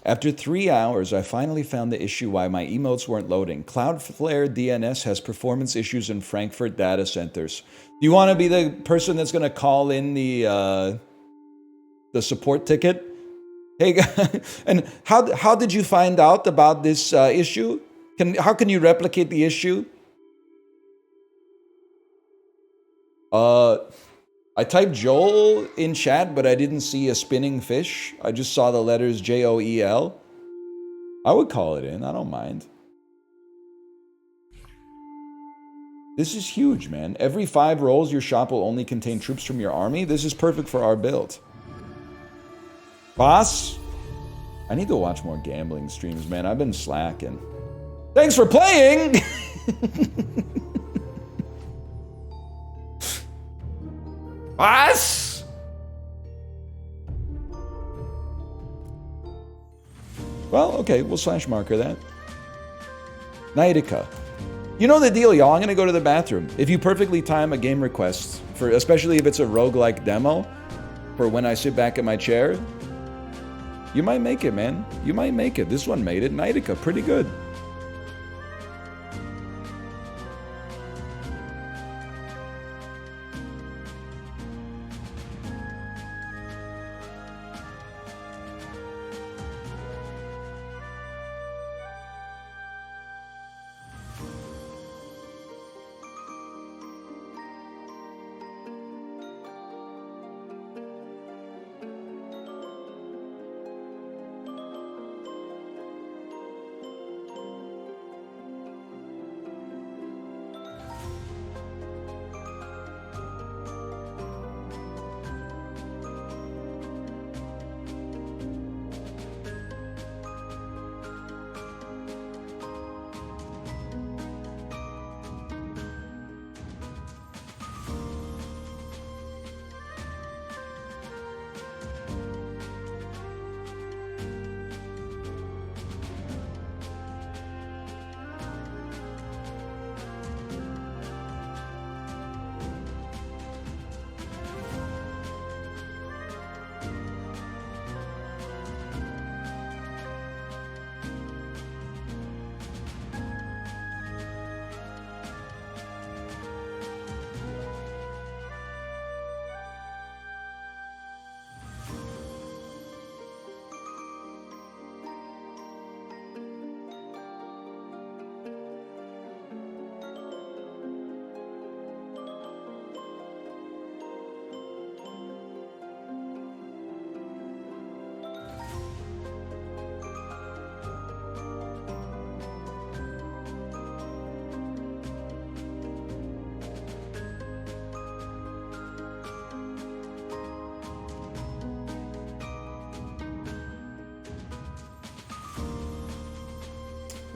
After 3 hours, I finally found the issue why my emotes weren't loading. Cloudflare DNS has performance issues in Frankfurt data centers. Do you want to be the person that's gonna call in the support ticket? Hey, and how did you find out about this issue? How can you replicate the issue? I typed Joel in chat, but I didn't see a spinning fish. I just saw the letters Joel. I would call it in. I don't mind. This is huge, man. Every 5 rolls, your shop will only contain troops from your army. This is perfect for our build. Boss? I need to watch more gambling streams, man. I've been slacking. Thanks for playing! Boss? Well, okay, we'll slash marker that. Nightica. You know the deal, y'all. I'm gonna go to the bathroom. If you perfectly time a game request, especially if it's a roguelike demo, for when I sit back in my chair, you might make it, man. You might make it. This one made it. Nightica, pretty good.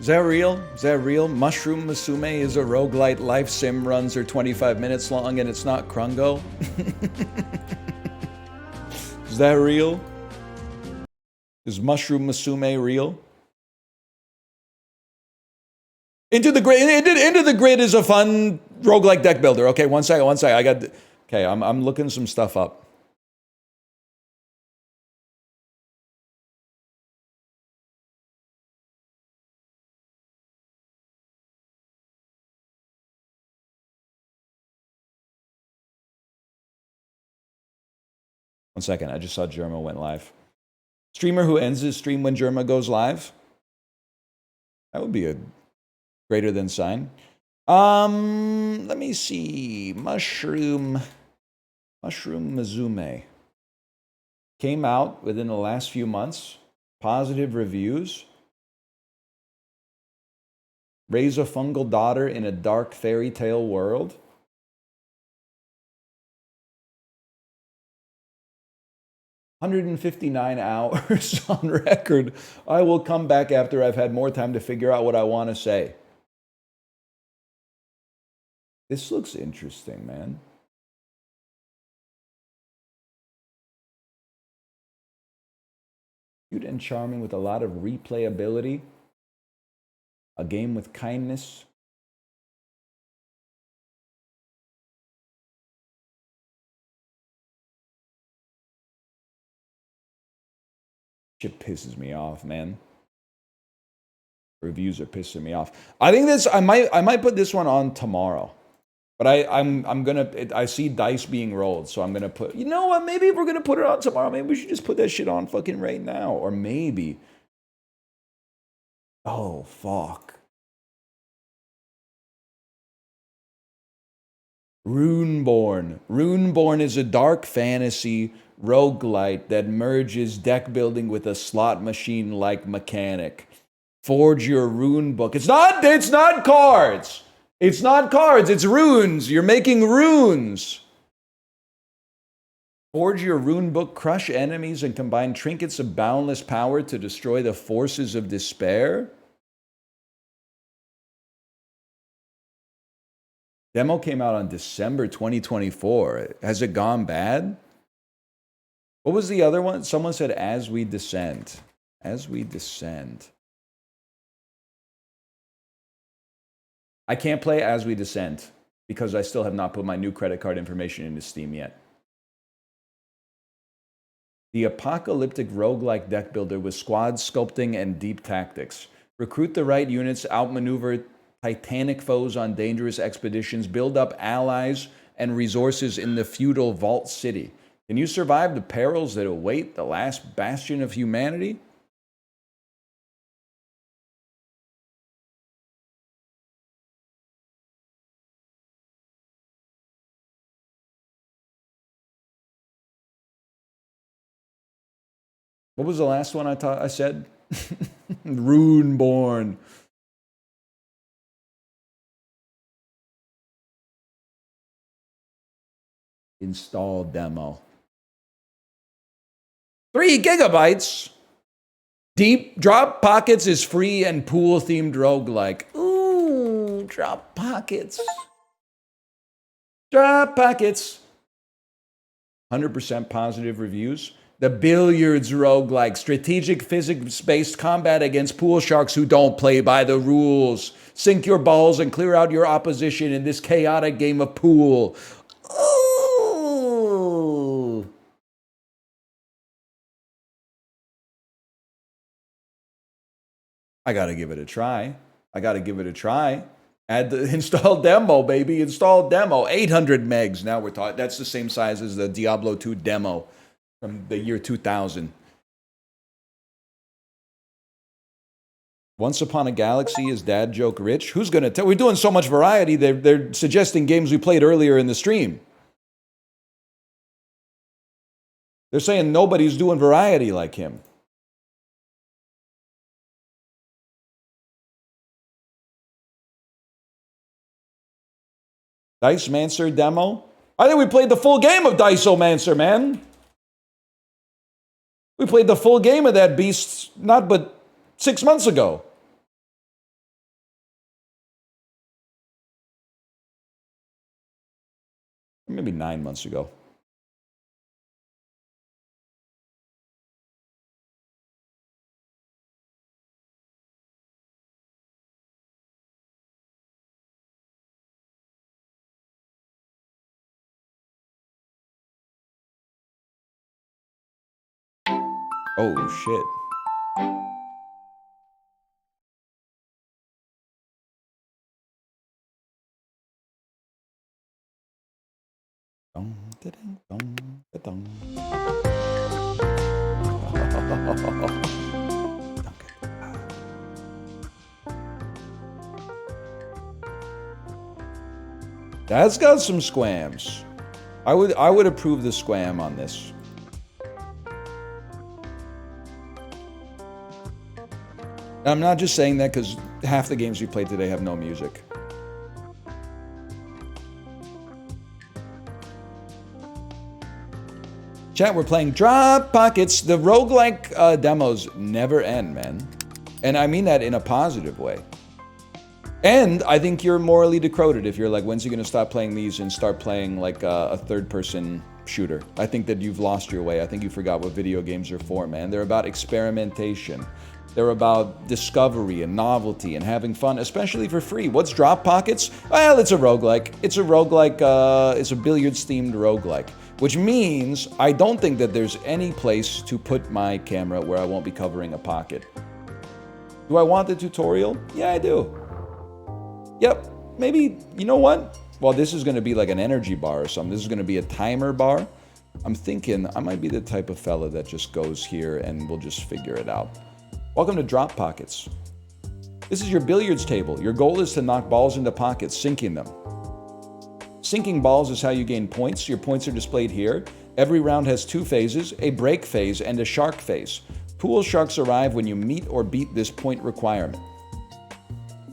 Is that real? Is that real? Mushroom Musume is a roguelite. Life sim, runs are 25 minutes long and it's not Krungo? Is that real? Is Mushroom Musume real? Into the Grid is a fun roguelike deck builder. Okay, one second. I'm looking some stuff up. One second, I just saw Germa went live. Streamer who ends his stream when Germa goes live? That would be a greater than sign. Let me see. Mushroom Mizume. Came out within the last few months. Positive reviews. Raise a fungal daughter in a dark fairy tale world. "159 hours on record. I will come back after I've had more time to figure out what I want to say." This looks interesting, man. Cute and charming with a lot of replayability. A game with kindness. Shit pisses me off, man. Reviews are pissing me off. I think this. I might put this one on tomorrow, but I'm gonna. I see dice being rolled, so I'm gonna put. You know what? Maybe if we're gonna put it on tomorrow, maybe we should just put that shit on fucking right now, or maybe. Oh fuck. Runeborn. Runeborn is a dark fantasy roguelite that merges deck building with a slot machine-like mechanic. Forge your rune book. It's not cards. It's not cards, it's runes. You're making runes. Forge your rune book, crush enemies, and combine trinkets of boundless power to destroy the forces of despair. Demo came out on December 2024. Has it gone bad? What was the other one? Someone said, As We Descend. As We Descend. I can't play As We Descend because I still have not put my new credit card information into Steam yet. The apocalyptic roguelike deck builder with squad sculpting and deep tactics. Recruit the right units, outmaneuver titanic foes on dangerous expeditions, build up allies and resources in the feudal vault city. Can you survive the perils that await the last bastion of humanity? What was the last one I said? Runeborn. Install demo. 3 gigabytes. Deep Drop Pockets is free and pool themed roguelike. Ooh, Drop Pockets. Drop Pockets. 100% positive reviews. The Billiards roguelike, strategic physics-based combat against pool sharks who don't play by the rules. Sink your balls and clear out your opposition in this chaotic game of pool. Ooh. I gotta give it a try. Add the install demo, baby. Install demo. 800 megs. Now we're talking. That's the same size as the Diablo 2 demo from the year 2000. Once Upon a Galaxy is dad joke rich. Who's gonna tell? We're doing so much variety. They're suggesting games we played earlier in the stream. They're saying nobody's doing variety like him. Dicemancer demo? I think we played the full game of Diceomancer, man. We played the full game of that beast not but 6 months ago. maybe 9 months ago. Oh, shit. That's got some squams. I would approve the squam on this. And I'm not just saying that because half the games we played today have no music. Chat, we're playing Drop Pockets. The roguelike demos never end, man. And I mean that in a positive way. And I think you're morally decroded if you're like, when's he going to stop playing these and start playing like a third-person shooter? I think that you've lost your way. I think you forgot what video games are for, man. They're about experimentation. They're about discovery and novelty and having fun, especially for free. What's Drop Pockets? Well, it's a roguelike. It's a roguelike, it's a billiards-themed roguelike. Which means I don't think that there's any place to put my camera where I won't be covering a pocket. Do I want the tutorial? Yeah, I do. Yep, maybe, you know what? Well, this is going to be like an energy bar or something. This is going to be a timer bar. I'm thinking I might be the type of fella that just goes here and we'll just figure it out. Welcome to Drop Pockets. This is your billiards table. Your goal is to knock balls into pockets, sinking them. Sinking balls is how you gain points. Your points are displayed here. Every round has 2 phases, a break phase and a shark phase. Pool sharks arrive when you meet or beat this point requirement.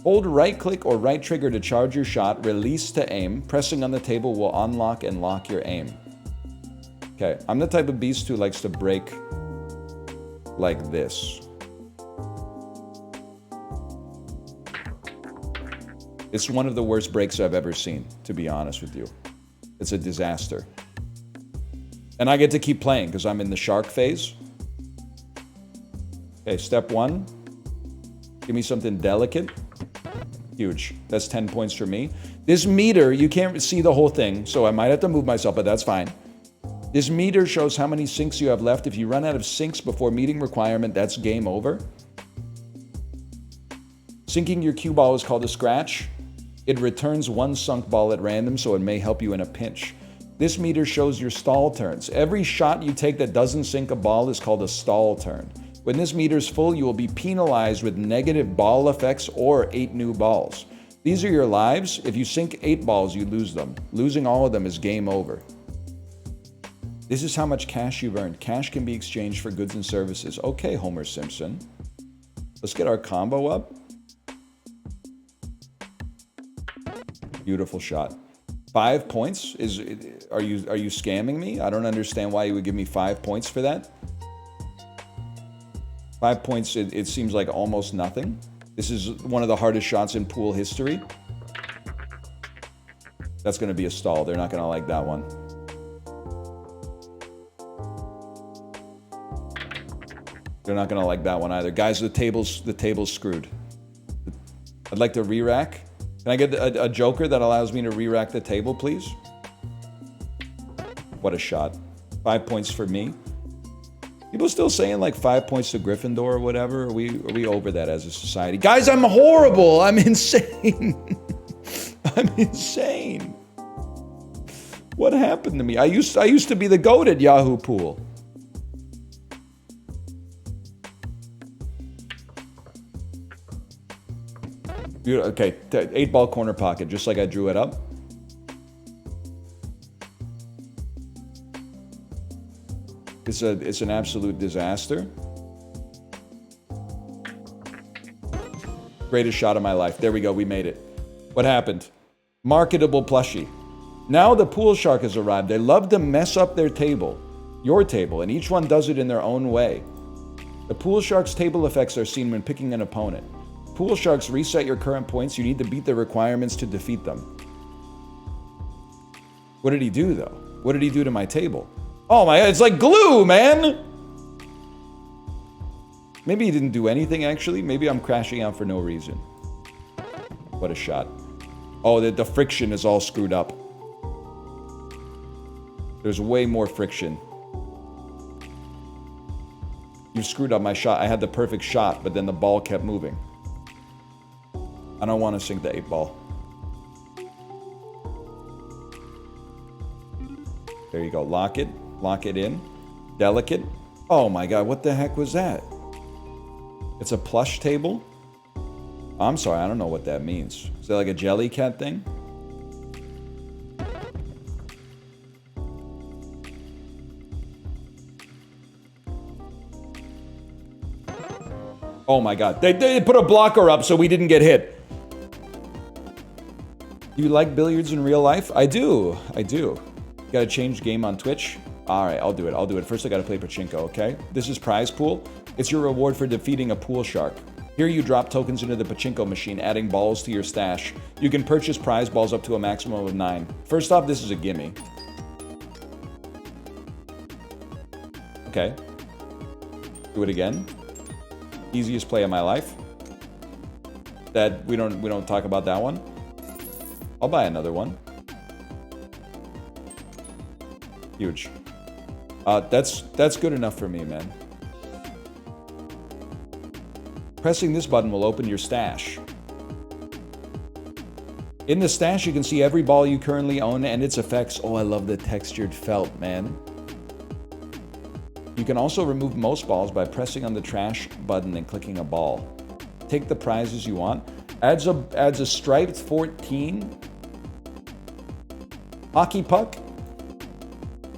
Hold right click or right trigger to charge your shot, release to aim. Pressing on the table will unlock and lock your aim. Okay, I'm the type of beast who likes to break like this. It's one of the worst breaks I've ever seen, to be honest with you. It's a disaster. And I get to keep playing because I'm in the shark phase. Okay, step 1. Give me something delicate. Huge. That's 10 points for me. This meter, you can't see the whole thing, so I might have to move myself, but that's fine. This meter shows how many sinks you have left. If you run out of sinks before meeting requirement, that's game over. Sinking your cue ball is called a scratch. It returns 1 sunk ball at random, so it may help you in a pinch. This meter shows your stall turns. Every shot you take that doesn't sink a ball is called a stall turn. When this meter is full, you will be penalized with negative ball effects or 8 new balls. These are your lives. If you sink 8 balls, you lose them. Losing all of them is game over. This is how much cash you've earned. Cash can be exchanged for goods and services. Okay, Homer Simpson. Let's get our combo up. Beautiful shot. 5 points? Are you scamming me? I don't understand why you would give me 5 points for that. 5 points, it seems like almost nothing. This is one of the hardest shots in pool history. That's going to be a stall. They're not going to like that one. They're not going to like that one either. Guys, the table's screwed. I'd like to re-rack. Can I get a joker that allows me to re-rack the table, please? What a shot. 5 points for me. People still saying like 5 points to Gryffindor or whatever? Are we over that as a society? Guys, I'm horrible. I'm insane. I'm insane. What happened to me? I used to be the GOAT at Yahoo Pool. Okay, 8-ball corner pocket, just like I drew it up. It's an absolute disaster. Greatest shot of my life. There we go, we made it. What happened? Marketable plushie. Now the pool shark has arrived. They love to mess up their table, your table, and each one does it in their own way. The pool shark's table effects are seen when picking an opponent. Pool sharks reset your current points. You need to beat the requirements to defeat them. What did he do, though? What did he do to my table? Oh my God, it's like glue, man! Maybe he didn't do anything, actually. Maybe I'm crashing out for no reason. What a shot. Oh, the friction is all screwed up. There's way more friction. You screwed up my shot. I had the perfect shot, but then the ball kept moving. I don't want to sink the 8 ball. There you go. Lock it. Lock it in. Delicate. Oh my God, what the heck was that? It's a plush table? I'm sorry, I don't know what that means. Is that like a jelly cat thing? Oh my God, they put a blocker up so we didn't get hit. Do you like billiards in real life? I do. Gotta change game on Twitch? Alright, I'll do it. First I gotta play pachinko, okay? This is prize pool. It's your reward for defeating a pool shark. Here you drop tokens into the pachinko machine, adding balls to your stash. You can purchase prize balls up to a maximum of 9. First off, this is a gimme. Okay. Do it again. Easiest play of my life. That we don't talk about that one. I'll buy another one. Huge. That's good enough for me, man. Pressing this button will open your stash. In the stash, you can see every ball you currently own and its effects. Oh, I love the textured felt, man. You can also remove most balls by pressing on the trash button and clicking a ball. Take the prizes you want. Adds a striped 14 hockey puck.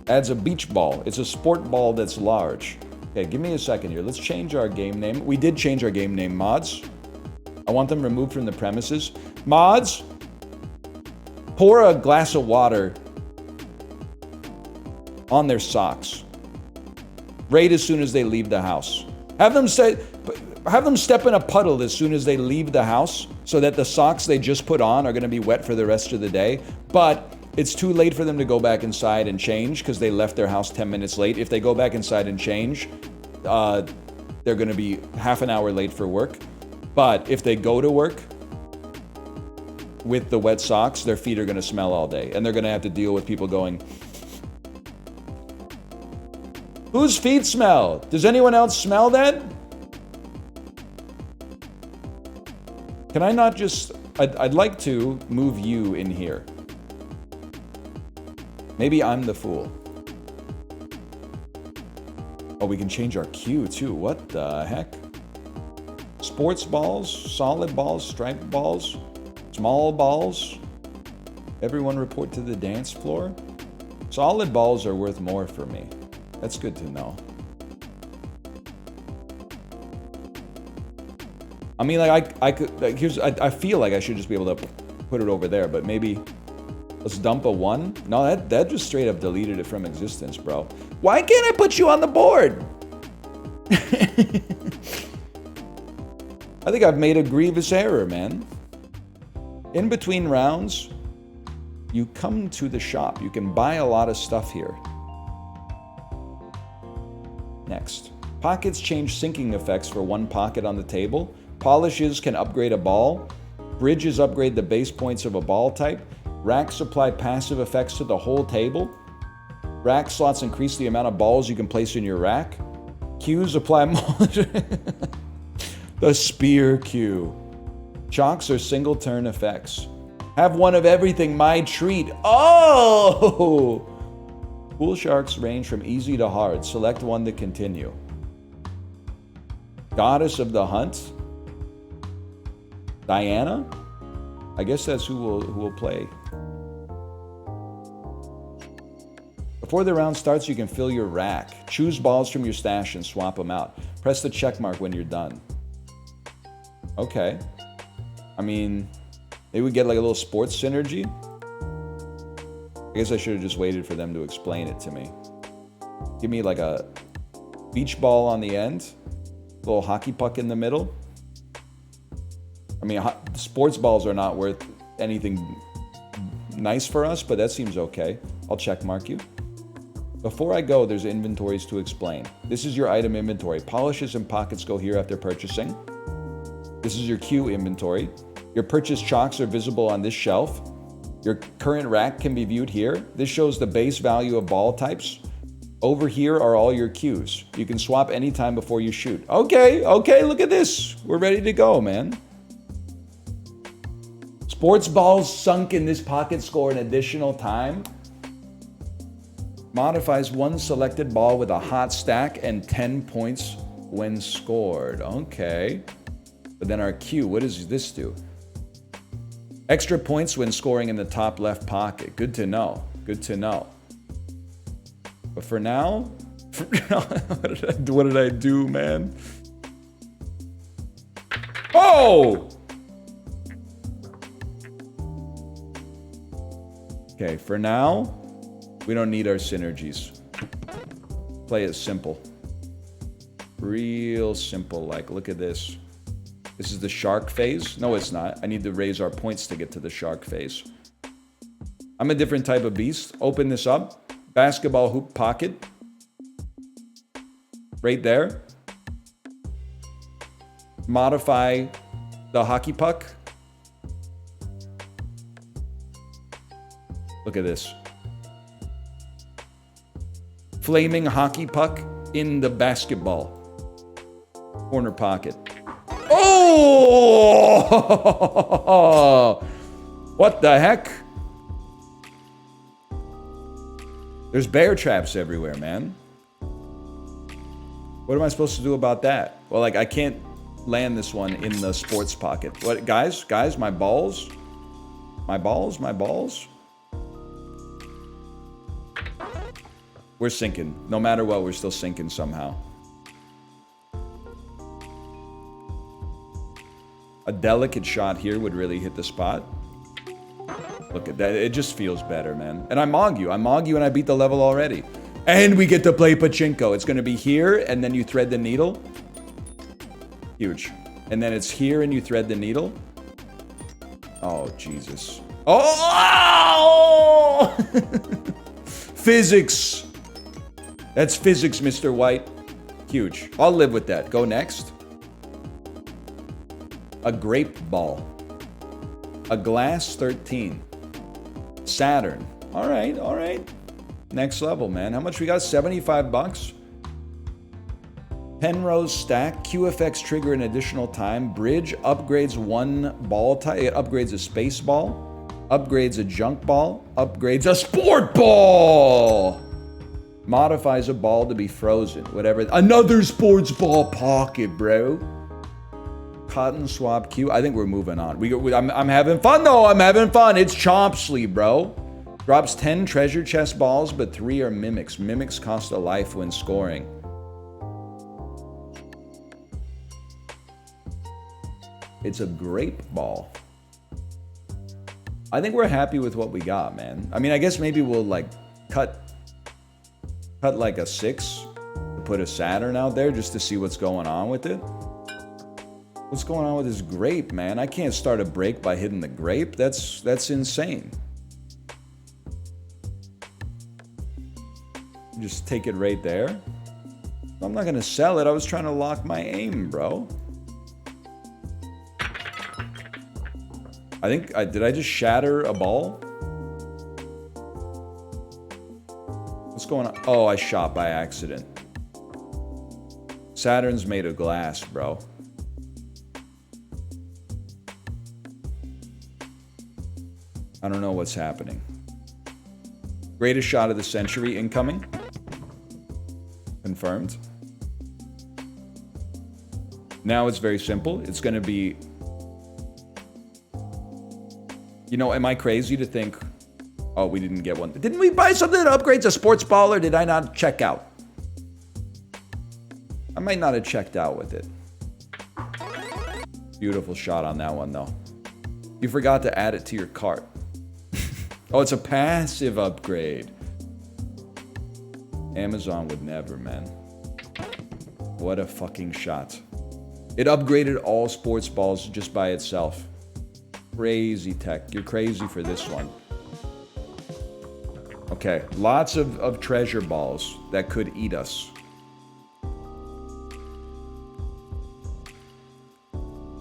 Adds a beach ball. It's a sport ball that's large. Okay, give me a second here. Let's change our game name. We did change our game name, mods. I want them removed from the premises. Mods, pour a glass of water on their socks. Right as soon as they leave the house. Have them step in a puddle as soon as they leave the house so that the socks they just put on are going to be wet for the rest of the day. But it's too late for them to go back inside and change because they left their house 10 minutes late. If they go back inside and change, they're going to be half an hour late for work. But if they go to work with the wet socks, their feet are going to smell all day. And they're going to have to deal with people going, whose feet smell? Does anyone else smell that? Can I not just... I'd like to move you in here. Maybe I'm the fool. Oh, we can change our cue too. What the heck? Sports balls, solid balls, striped balls, small balls. Everyone report to the dance floor. Solid balls are worth more for me. That's good to know. I mean, like I could. Like, I feel like I should just be able to put it over there, but maybe. Let's dump a 1. No, that just straight up deleted it from existence, bro. Why can't I put you on the board? I think I've made a grievous error, man. In between rounds, you come to the shop. You can buy a lot of stuff here. Next. Pockets change sinking effects for 1 pocket on the table. Polishes can upgrade a ball. Bridges upgrade the base points of a ball type. Racks apply passive effects to the whole table. Rack slots increase the amount of balls you can place in your rack. Cues apply more. The spear cue. Chalks are single turn effects. Have one of everything, my treat. Oh! Pool sharks range from easy to hard. Select one to continue. Goddess of the Hunt. Diana? I guess that's who will play. Before the round starts, you can fill your rack. Choose balls from your stash and swap them out. Press the check mark when you're done. Okay. I mean, maybe we get like a little sports synergy. I guess I should have just waited for them to explain it to me. Give me like a beach ball on the end. A little hockey puck in the middle. I mean, sports balls are not worth anything nice for us, but that seems okay. I'll check mark you. Before I go, there's inventories to explain. This is your item inventory. Polishes and pockets go here after purchasing. This is your queue inventory. Your purchased chalks are visible on this shelf. Your current rack can be viewed here. This shows the base value of ball types. Over here are all your cues. You can swap anytime before you shoot. Okay, look at this. We're ready to go, man. Sports balls sunk in this pocket score an additional time. Modifies one selected ball with a hot stack and 10 points when scored. Okay. But then our cue, what does this do? Extra points when scoring in the top left pocket. Good to know. Good to know. But for now, what did I do, man? Oh! Okay, for now, we don't need our synergies. Play it simple. Real simple, like, look at this. This is the shark phase. No, it's not. I need to raise our points to get to the shark phase. I'm a different type of beast. Open this up. Basketball hoop pocket. Right there. Modify the hockey puck. Look at this. Flaming hockey puck in the basketball corner pocket. Oh! What the heck? There's bear traps everywhere, man. What am I supposed to do about that? Well, like, I can't land this one in the sports pocket. What, guys? Guys, my balls? My balls? My balls? We're sinking. No matter what, we're still sinking somehow. A delicate shot here would really hit the spot. Look at that. It just feels better, man. And I mog you. I mog you and I beat the level already. And we get to play pachinko. It's going to be here and then you thread the needle. Huge. And then it's here and you thread the needle. Oh, Jesus. Oh! Physics. That's physics, Mr. White. Huge. I'll live with that. Go next. A grape ball. A glass 13. Saturn. All right, all right. Next level, man. How much we got? 75 bucks. Penrose stack. QFX trigger an additional time. Bridge upgrades one ball type. It upgrades a space ball. Upgrades a junk ball. Upgrades a sport ball. Modifies a ball to be frozen. Whatever. Another sports ball pocket, bro. Cotton swab Q. I think we're moving on. I'm having fun though. I'm having fun. It's Chompsley, bro. Drops 10 treasure chest balls, but 3 are mimics. Mimics cost a life when scoring. It's a grape ball. I think we're happy with what we got, man. I mean, I guess maybe we'll like cut like a 6, put a Saturn out there just to see what's going on with it. What's going on with this grape, man? I can't start a break by hitting the grape. That's insane. Just take it right there. I'm not gonna sell it. I was trying to lock my aim, bro. Did I just shatter a ball? What's going on? Oh, I shot by accident. Saturn's made of glass, bro. I don't know what's happening. Greatest shot of the century incoming. Confirmed. Now it's very simple. It's going to be... You know, am I crazy to think... Oh, we didn't get one. Didn't we buy something that upgrades a sports ball, or did I not check out? I might not have checked out with it. Beautiful shot on that one, though. You forgot to add it to your cart. Oh, it's a passive upgrade. Amazon would never, man. What a fucking shot. It upgraded all sports balls just by itself. Crazy tech. You're crazy for this one. Okay. Okay, lots of treasure balls that could eat us.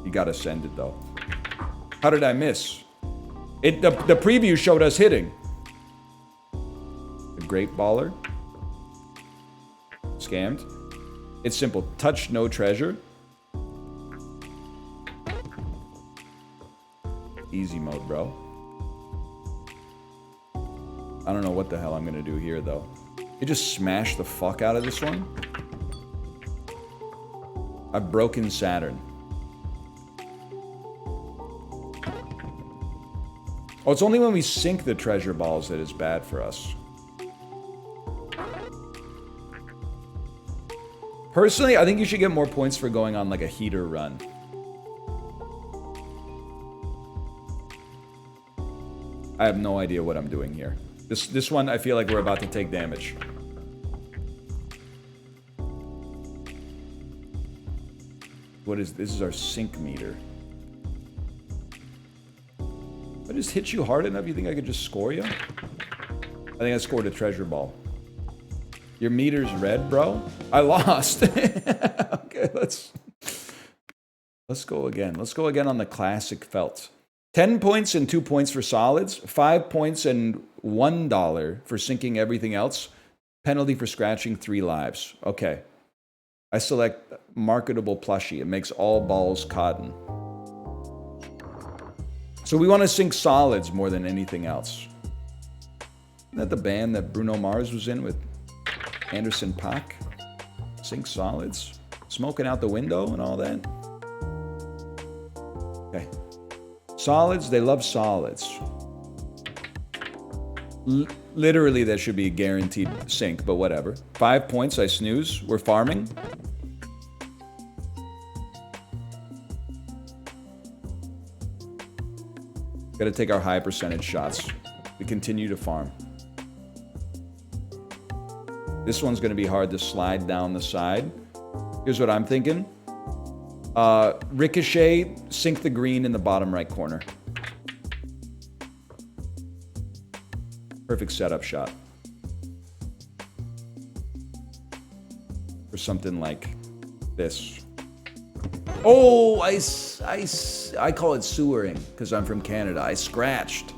You gotta send it, though. How did I miss? The preview showed us hitting. The Great Baller. Scammed. It's simple. Touch no treasure. Easy mode, bro. I don't know what the hell I'm gonna do here, though. You just smash the fuck out of this one. I've broken Saturn. Oh, it's only when we sink the treasure balls that it's bad for us. Personally, I think you should get more points for going on like a heater run. I have no idea what I'm doing here. This one, I feel like we're about to take damage. What is this? Is our sink meter. If I just hit you hard enough, you think I could just score you? I think I scored a treasure ball. Your meter's red, bro? I lost. Okay, let's go again. Let's go again on the classic felt. 10 points and 2 points for solids. 5 points and $1 for sinking everything else. Penalty for scratching 3 lives. Okay. I select marketable plushie. It makes all balls cotton. So we want to sink solids more than anything else. Isn't that the band that Bruno Mars was in with Anderson .Paak? Sink solids. Smoking out the window and all that. Okay. Solids, they love solids. Literally, that should be a guaranteed sink, but whatever. 5 points, I snooze. We're farming. Got to take our high percentage shots. We continue to farm. This one's going to be hard to slide down the side. Here's what I'm thinking. Ricochet, sink the green in the bottom right corner. Perfect setup shot. For something like this. Oh, I call it sewering because I'm from Canada. I scratched.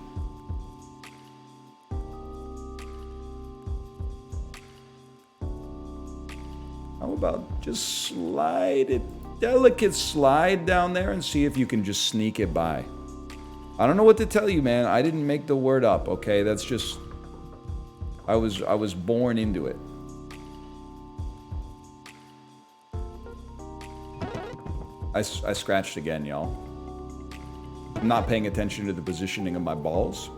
How about just slide it, delicate slide down there and see if you can just sneak it by. I don't know what to tell you, man. I didn't make the word up, okay? That's just, I was born into it. I scratched again, y'all. I'm not paying attention to the positioning of my balls.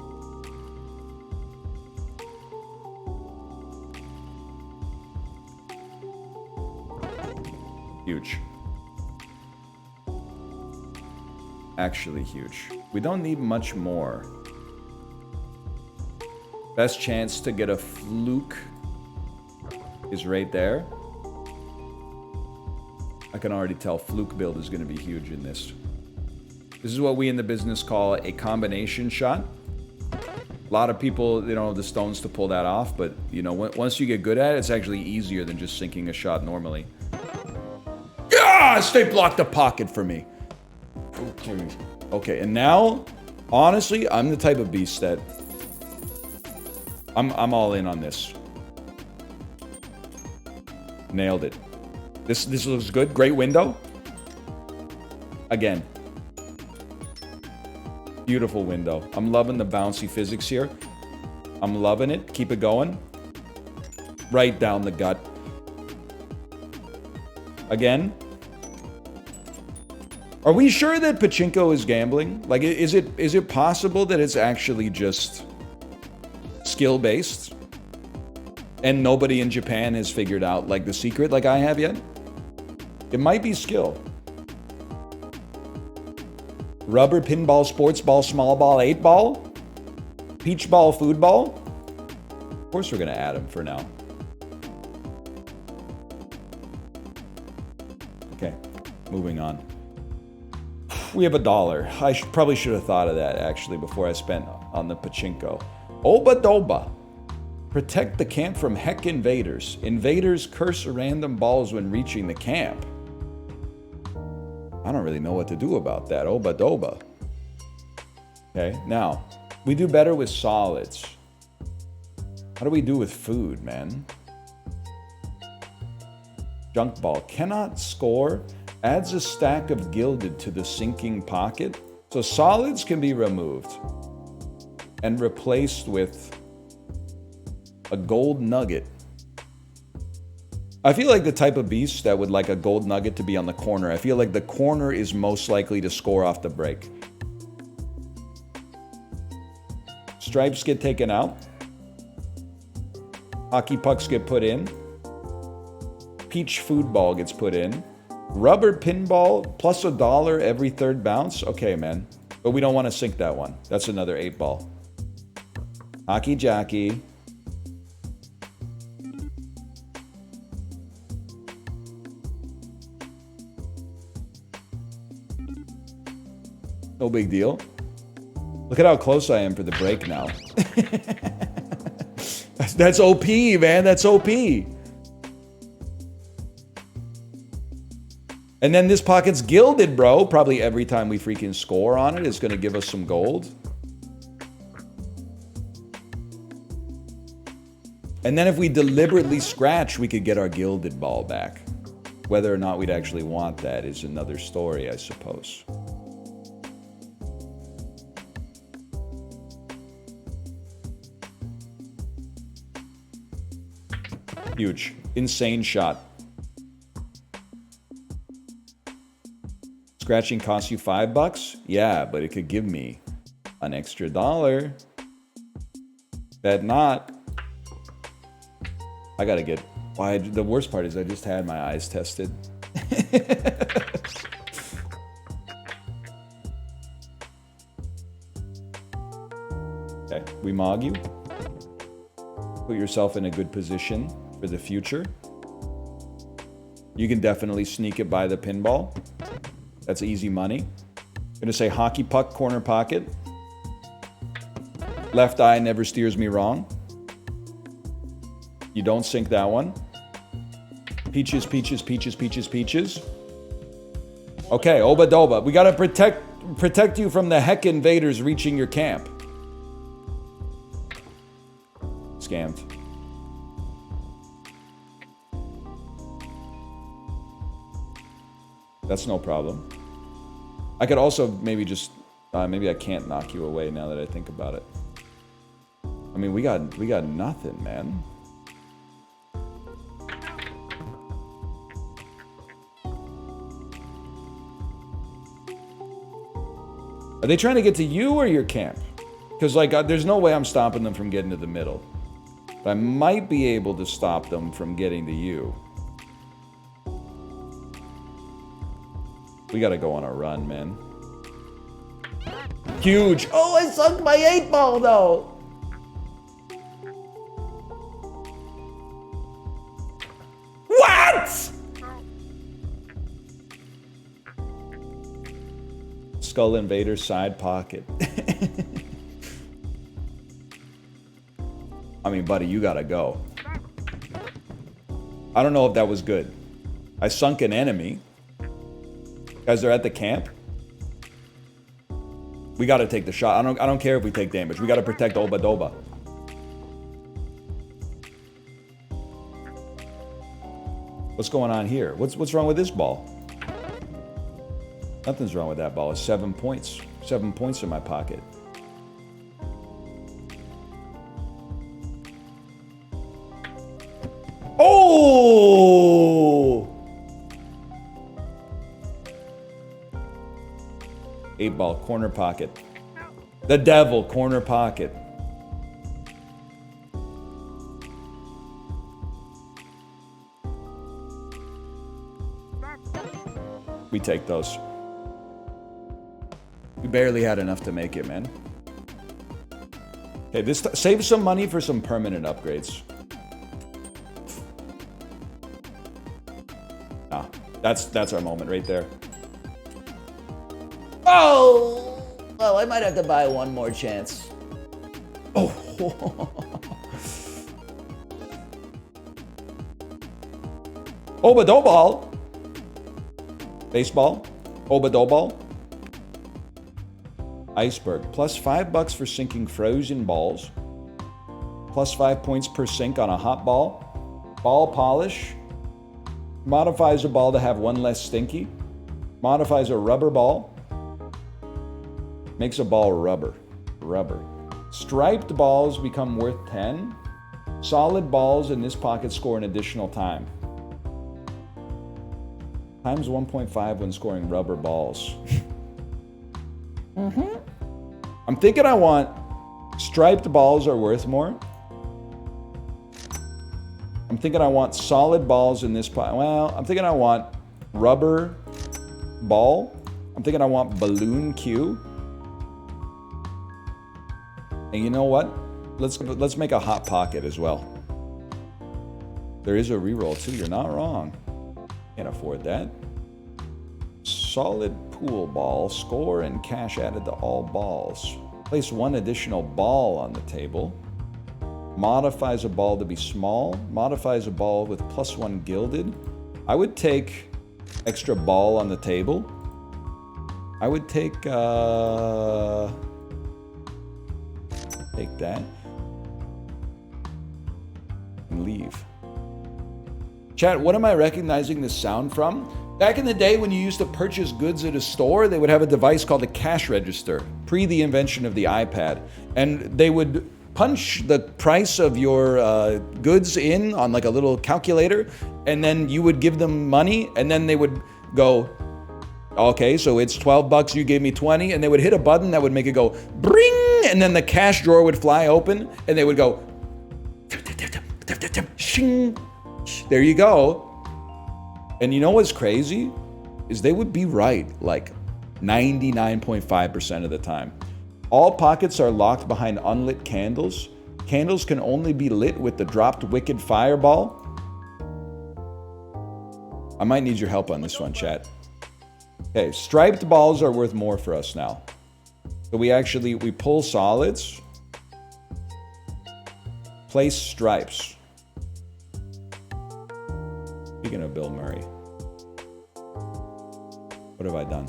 Huge. Actually huge. We don't need much more. Best chance to get a fluke is right there. I can already tell fluke build is going to be huge in this. This is what we in the business call a combination shot. A lot of people, they don't have the stones to pull that off, but you know, once you get good at it, it's actually easier than just sinking a shot normally. Yeah, stay blocked the pocket for me. Okay, and now, honestly, I'm the type of beast that I'm all in on this. Nailed it. This looks good. Great window. Again. Beautiful window. I'm loving the bouncy physics here. I'm loving it. Keep it going. Right down the gut. Again. Are we sure that pachinko is gambling? Like, is it possible that it's actually just skill-based? And nobody in Japan has figured out, like, the secret like I have yet? It might be skill. Rubber, pinball, sports ball, small ball, 8 ball? Peach ball, food ball? Of course we're going to add them for now. Okay, moving on. We have $1. I probably should have thought of that, actually, before I spent on the pachinko. Oba doba. Protect the camp from heck invaders. Invaders curse random balls when reaching the camp. I don't really know what to do about that. Oba doba. Okay, now, we do better with solids. How do we do with food, man? Junk ball. Cannot score. Adds a stack of gilded to the sinking pocket. So solids can be removed and replaced with a gold nugget. I feel like the type of beast that would like a gold nugget to be on the corner. I feel like the corner is most likely to score off the break. Stripes get taken out. Hockey pucks get put in. Peach food ball gets put in. Rubber pinball plus $1 every third bounce. Okay, man. But we don't want to sink that one. That's another 8 ball. Hockey jockey. No big deal. Look at how close I am for the break now. That's OP, man. That's OP. And then this pocket's gilded, bro. Probably every time we freaking score on it, it's going to give us some gold. And then if we deliberately scratch, we could get our gilded ball back. Whether or not we'd actually want that is another story, I suppose. Huge. Insane shot. Scratching costs you $5? Yeah, but it could give me an extra $1. Bet not. I gotta get... Why? The worst part is I just had my eyes tested. Okay, we mog you. Put yourself in a good position for the future. You can definitely sneak it by the pinball. That's easy money. I'm gonna say hockey puck, corner pocket. Left eye never steers me wrong. You don't sink that one. Peaches, peaches, peaches, peaches, peaches. Okay, oba doba. We gotta protect you from the heck invaders reaching your camp. Scammed. That's no problem. I could also maybe just... maybe I can't knock you away now that I think about it. I mean, we got nothing, man. Are they trying to get to you or your camp? Because, like, there's no way I'm stopping them from getting to the middle. But I might be able to stop them from getting to you. We gotta go on a run, man. Huge. Oh, I sunk my 8 ball, though. What? Skull Invader side pocket. I mean, buddy, you gotta go. I don't know if that was good. I sunk an enemy. Guys, they're at the camp. We gotta take the shot. I don't care if we take damage. We gotta protect Oba Doba. What's going on here? What's wrong with this ball? Nothing's wrong with that ball. It's 7 points. 7 points in my pocket. Oh! 8 ball, corner pocket. The devil, corner pocket. We take those. We barely had enough to make it, man. Okay, this save some money for some permanent upgrades. Ah, that's our moment right there. Oh! Well, I might have to buy one more chance. Oh! Obadoball. Baseball. Obadoball. Iceberg. Plus $5 for sinking frozen balls. Plus 5 points per sink on a hot ball. Ball polish. Modifies a ball to have one less stinky. Modifies a rubber ball. Makes a ball rubber. Rubber. Striped balls become worth 10. Solid balls in this pocket score an additional time. Times 1.5 when scoring rubber balls. I'm thinking I want striped balls are worth more. I'm thinking I want solid balls in this pot. Well, I'm thinking I want rubber ball. I'm thinking I want balloon Q. And you know what? Let's make a hot pocket as well. There is a reroll too. You're not wrong. Can't afford that. Solid pool ball. Score and cash added to all balls. Place one additional ball on the table. Modifies a ball to be small. Modifies a ball with +1 gilded. I would take extra ball on the table. I would take that and leave. Chat, what am I recognizing this sound from? Back in the day when you used to purchase goods at a store, they would have a device called a cash register, pre the invention of the iPad. And they would punch the price of your goods in on like a little calculator, and then you would give them money, and then they would go, okay, so it's $12, you gave me 20, and they would hit a button that would make it go, bring, and then the cash drawer would fly open, and they would go, shing, there you go. And you know what's crazy? Is they would be right, like 99.5% of the time. All pockets are locked behind unlit candles. Candles can only be lit with the dropped wicked fireball. I might need your help on this one, chat. Okay, striped balls are worth more for us now. So we pull solids, place stripes. Speaking of Bill Murray, what have I done?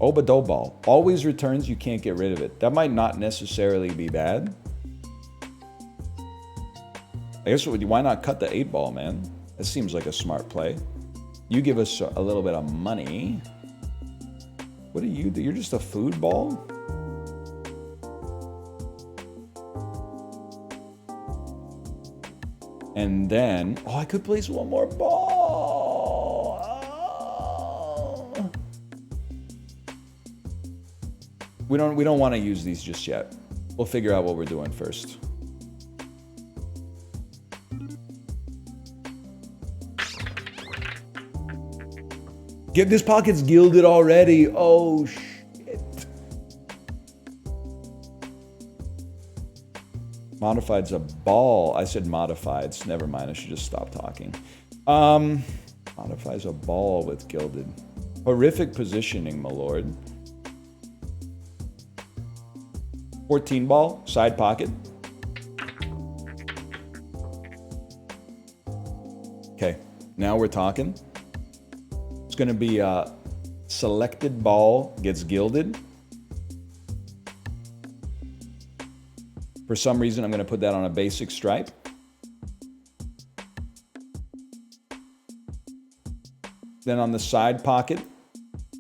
Obadoball. Always returns, you can't get rid of it. That might not necessarily be bad. I guess why not cut the 8 ball, man? That seems like a smart play. You give us a little bit of money. What do? You're just a food ball? And then, oh, I could place one more ball. Oh. We don't want to use these just yet. We'll figure out what we're doing first. Get this pocket's gilded already. Oh shit. Modified's a ball. I said modifieds. Never mind. I should just stop talking. Modifies a ball with gilded. Horrific positioning, my lord. 14 ball, side pocket. Okay, now we're talking. It's going to be a selected ball gets gilded. For some reason, I'm going to put that on a basic stripe. Then on the side pocket,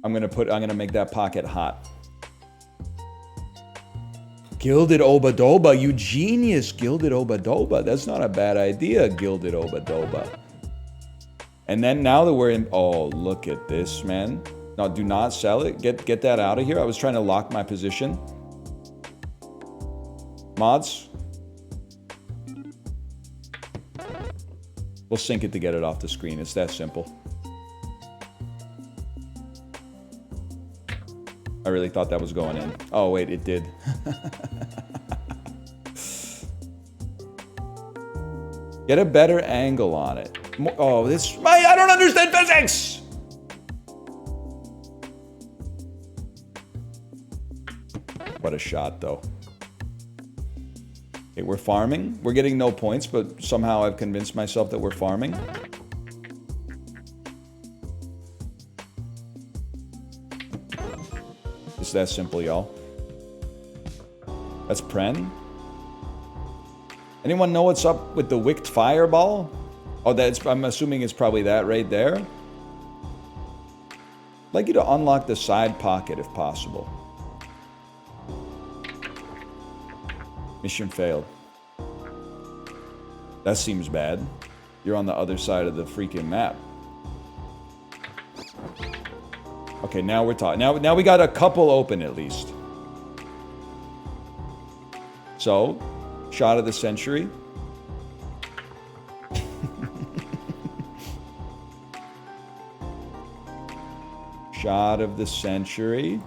I'm going to make that pocket hot. Gilded Obadoba, you genius, Gilded Obadoba. That's not a bad idea, Gilded Obadoba. And then now that we're in, oh, look at this, man. No, do not sell it. Get that out of here. I was trying to lock my position. Mods. We'll sync it to get it off the screen. It's that simple. I really thought that was going in. Oh, wait, it did. Get a better angle on it. Oh, I don't understand physics! What a shot, though. Okay, Okay, we're farming. We're getting no points, but somehow I've convinced myself that we're farming. It's that simple, y'all. That's Pren. Anyone know what's up with the Wicked Fireball? Oh, I'm assuming it's probably that right there. I'd like you to unlock the side pocket if possible. Mission failed. That seems bad. You're on the other side of the freaking map. Okay, now we're talking. Now we got a couple open at least. So, shot of the century. Shot of the century.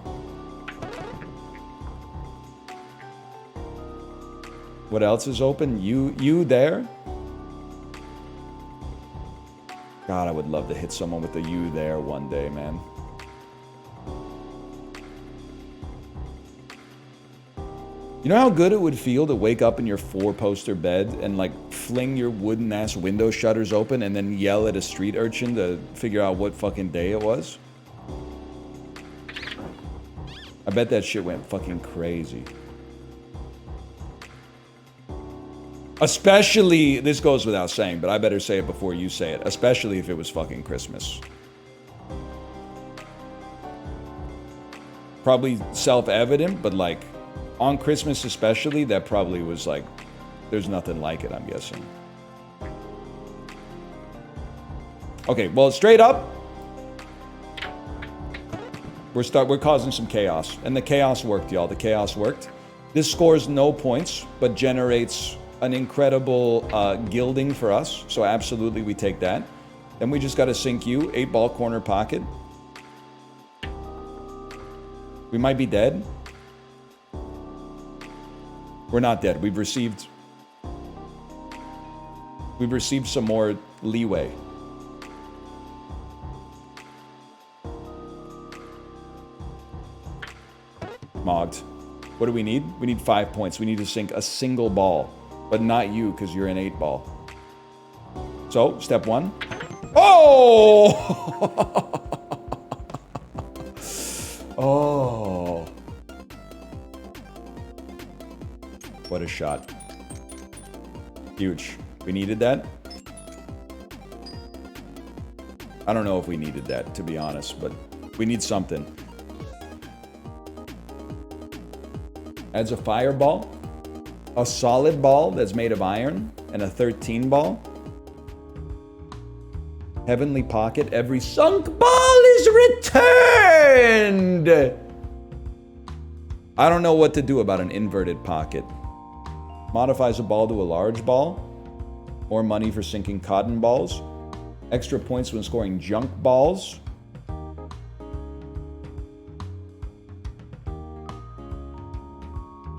What else is open? You there? God, I would love to hit someone with a you there one day, man. You know how good it would feel to wake up in your 4-poster bed and like fling your wooden ass window shutters open and then yell at a street urchin to figure out what fucking day it was? I bet that shit went fucking crazy. Especially, this goes without saying, but I better say it before you say it. Especially if it was fucking Christmas. Probably self-evident, but like, on Christmas especially, that probably was like, there's nothing like it, I'm guessing. Okay, well, straight up, we're causing some chaos. And the chaos worked, y'all. The chaos worked. This scores no points, but generates an incredible gilding for us. So absolutely, we take that. Then we just got to sink you. 8-ball corner pocket. We might be dead. We're not dead. We've received some more leeway. Mogged. What do we need? We need 5 points. We need to sink a single ball. But not you, because you're an 8-ball. So, step 1. Oh! Oh. What a shot. Huge. We needed that? I don't know if we needed that, to be honest, but we need something. Adds a fireball, a solid ball that's made of iron, and a 13 ball. Heavenly pocket. Every sunk ball is returned! I don't know what to do about an inverted pocket. Modifies a ball to a large ball. More money for sinking cotton balls. Extra points when scoring junk balls.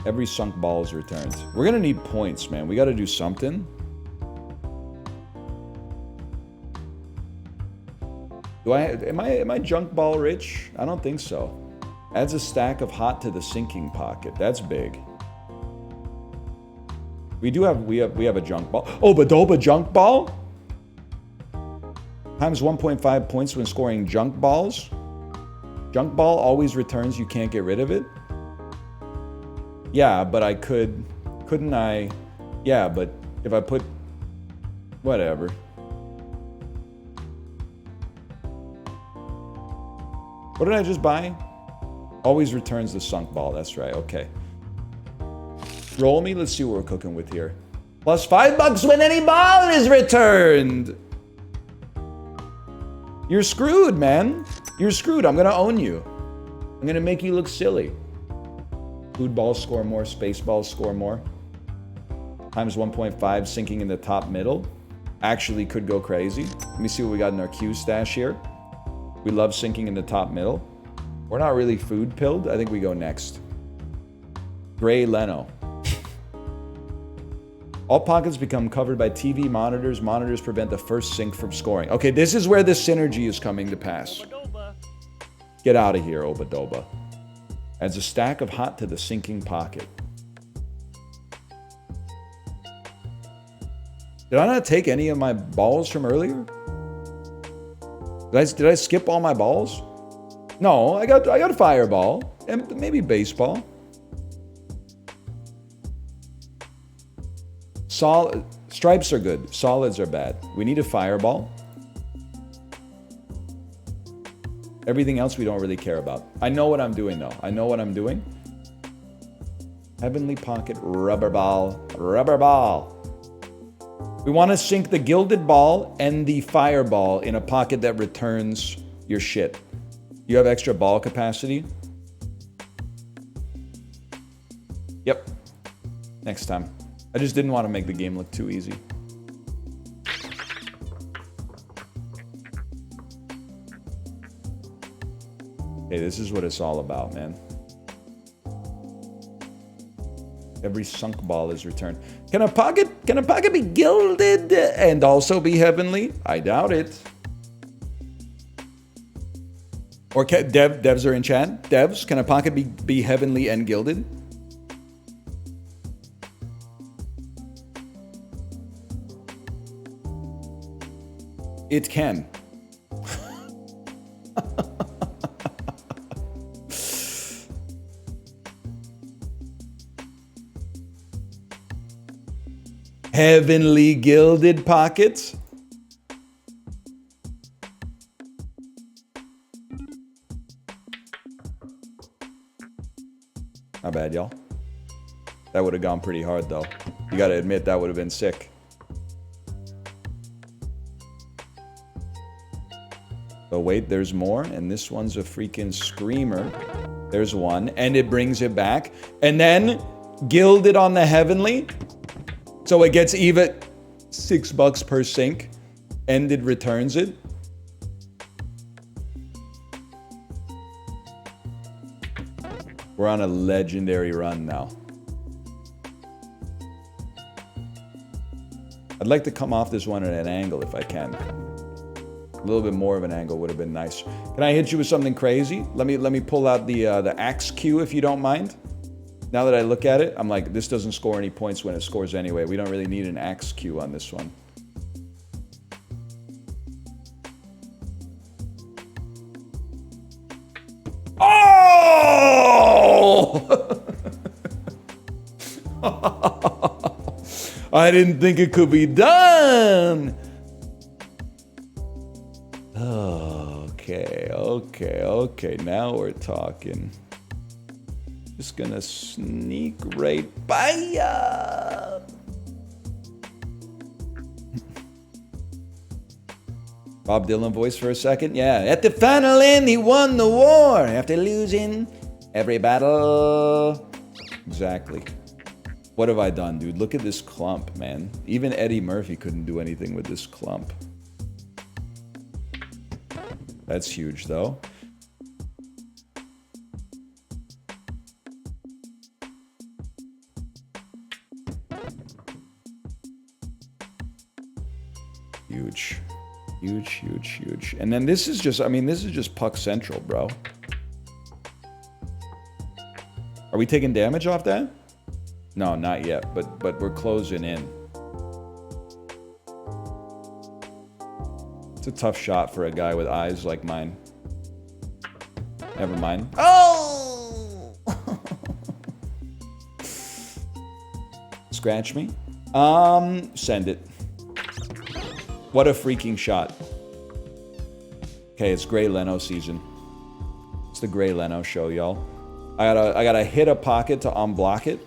Every sunk ball is returned. We're gonna need points, man. We gotta do something. Am I junk ball rich? I don't think so. Adds a stack of hot to the sinking pocket. That's big. We have a junk ball. Oh, Badoba junk ball? Times 1.5 points when scoring junk balls. Junk ball always returns, you can't get rid of it. Yeah, but I couldn't I? Yeah, but if I put, whatever. What did I just buy? Always returns the sunk ball, that's right, okay. Roll me, let's see what we're cooking with here. Plus $5 when any ball is returned. You're screwed, man. You're screwed, I'm gonna own you. I'm gonna make you look silly. Food balls score more, space balls score more. Times 1.5, sinking in the top middle. Actually could go crazy. Let me see what we got in our Q stash here. We love sinking in the top middle. We're not really food pilled. I think we go next. Gray Leno. All pockets become covered by TV monitors. Monitors prevent the first sink from scoring. Okay, this is where the synergy is coming to pass. Get out of here, Obadoba. Adds a stack of hot to the sinking pocket. Did I not take any of my balls from earlier? Did I skip all my balls? No, I got a fireball and maybe baseball. Solid stripes are good. Solids are bad. We need a fireball. Everything else we don't really care about. I know what I'm doing though. I know what I'm doing. Heavenly Pocket, rubber ball, rubber ball. We want to sink the gilded ball and the fireball in a pocket that returns your shit. You have extra ball capacity? Yep. Next time. I just didn't want to make the game look too easy. Hey, this is what it's all about, man. Every sunk ball is returned. Can a pocket be gilded and also be heavenly? I doubt it. Or devs are in chat. Devs, can a pocket be heavenly and gilded? It can. Heavenly gilded pockets? Not bad, y'all. That would have gone pretty hard, though. You gotta admit, that would have been sick. Oh, wait, there's more, and this one's a freaking screamer. There's one, and it brings it back. And then, gilded on the heavenly. So it gets even $6 per sink, and it returns it. We're on a legendary run now. I'd like to come off this one at an angle if I can. A little bit more of an angle would have been nice. Can I hit you with something crazy? Let me pull out the axe cue if you don't mind. Now that I look at it, I'm like, this doesn't score any points when it scores anyway. We don't really need an axe cue on this one. Oh! I didn't think it could be done. Okay. Now we're talking. Just gonna sneak right by ya. Bob Dylan voice for a second. Yeah, at the final end, he won the war after losing every battle. Exactly. What have I done, dude? Look at this clump, man. Even Eddie Murphy couldn't do anything with this clump. That's huge, though. Huge. And then this is just, this is just puck central, bro. Are we taking damage off that? No, not yet, but we're closing in. It's a tough shot for a guy with eyes like mine. Never mind. Oh! Scratch me. Send it. What a freaking shot. Okay, it's Gray Leno season. It's the Gray Leno show, y'all. I gotta hit a pocket to unblock it.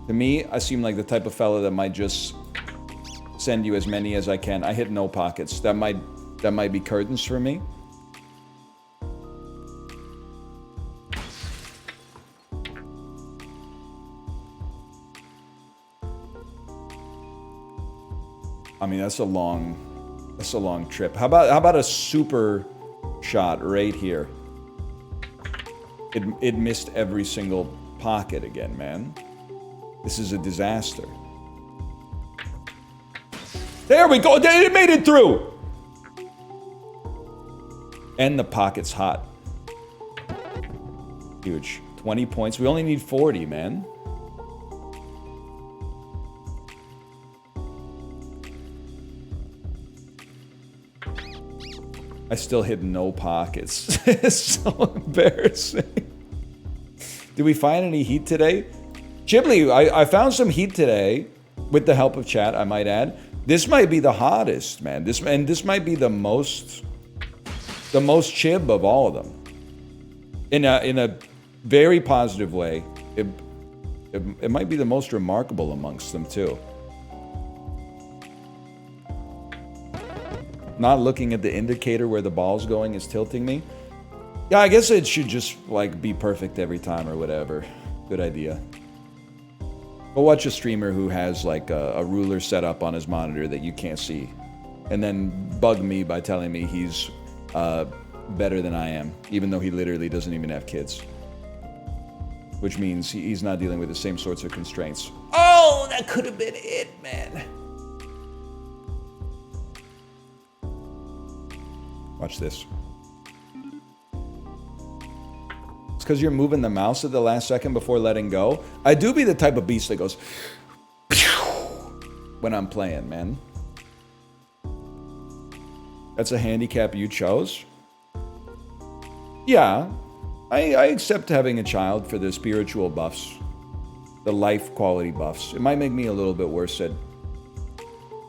To me, I seem like the type of fella that might just send you as many as I can. I hit no pockets. That might be curtains for me. That's a long trip. How about a super shot right here? It missed every single pocket again, man. This is a disaster. There we go. It made it through. And the pocket's hot. Huge. 20 points. We only need 40, man. I still hit no pockets. It's so embarrassing. Did we find any heat today? Chibli, I found some heat today with the help of chat, I might add. This might be the hottest, man. This might be the most chib of all of them. In a very positive way. It might be the most remarkable amongst them too. Not looking at the indicator where the ball's going is tilting me. Yeah, I guess it should just like be perfect every time or whatever. Good idea. Go watch a streamer who has like a ruler set up on his monitor that you can't see. And then bug me by telling me he's better than I am, even though he literally doesn't even have kids. Which means he's not dealing with the same sorts of constraints. Oh, that could have been it, man. Watch this. It's because you're moving the mouse at the last second before letting go. I do be the type of beast that goes when I'm playing, man. That's a handicap you chose? Yeah. I accept having a child for the spiritual buffs. The life quality buffs. It might make me a little bit worse at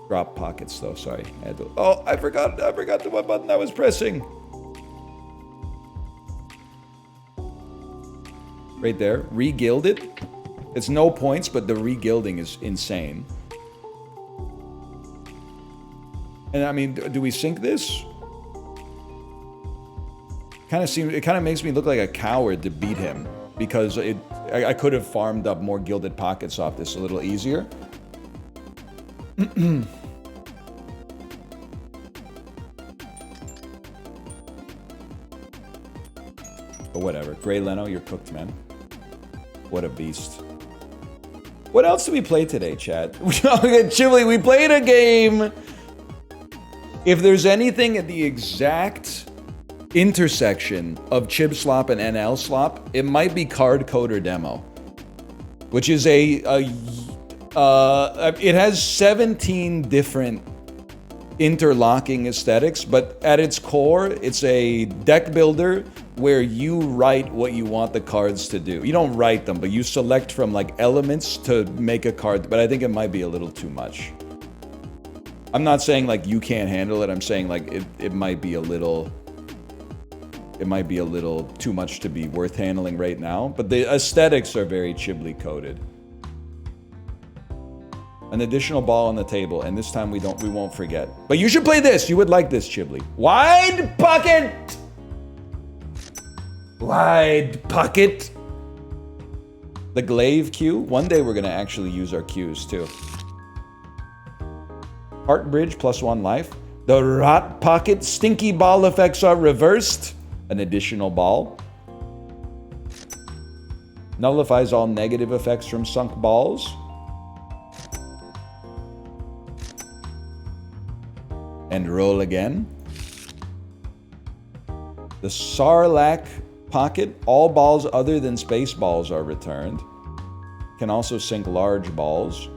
drop pockets though, sorry. I forgot the what button I was pressing. Right there, re-gilded. It's no points, but the re-gilding is insane. And I mean, do we sync this? It kind of makes me look like a coward to beat him because I could have farmed up more gilded pockets off this a little easier. But whatever. Gray Leno, you're cooked, man. What a beast. What else did we play today, chat? Chili, we played a game. If there's anything at the exact intersection of Chib Slop and NL Slop, it might be Card Coder Demo, which is it has 17 different interlocking aesthetics, but at its core, it's a deck builder where you write what you want the cards to do. You don't write them, but you select from like elements to make a card, but I think it might be a little too much. I'm not saying like you can't handle it, I'm saying like it might be a little too much to be worth handling right now, but the aesthetics are very Chibli coded. An additional ball on the table, and this time we won't forget. But you should play this. You would like this, Chibli. Wide pocket. Wide pocket. The glaive cue. One day we're gonna actually use our cues too. Heart bridge +1 life. The rot pocket. Stinky ball effects are reversed. An additional ball. Nullifies all negative effects from sunk balls. And roll again. The Sarlacc pocket. All balls other than space balls are returned. Can also sink large balls.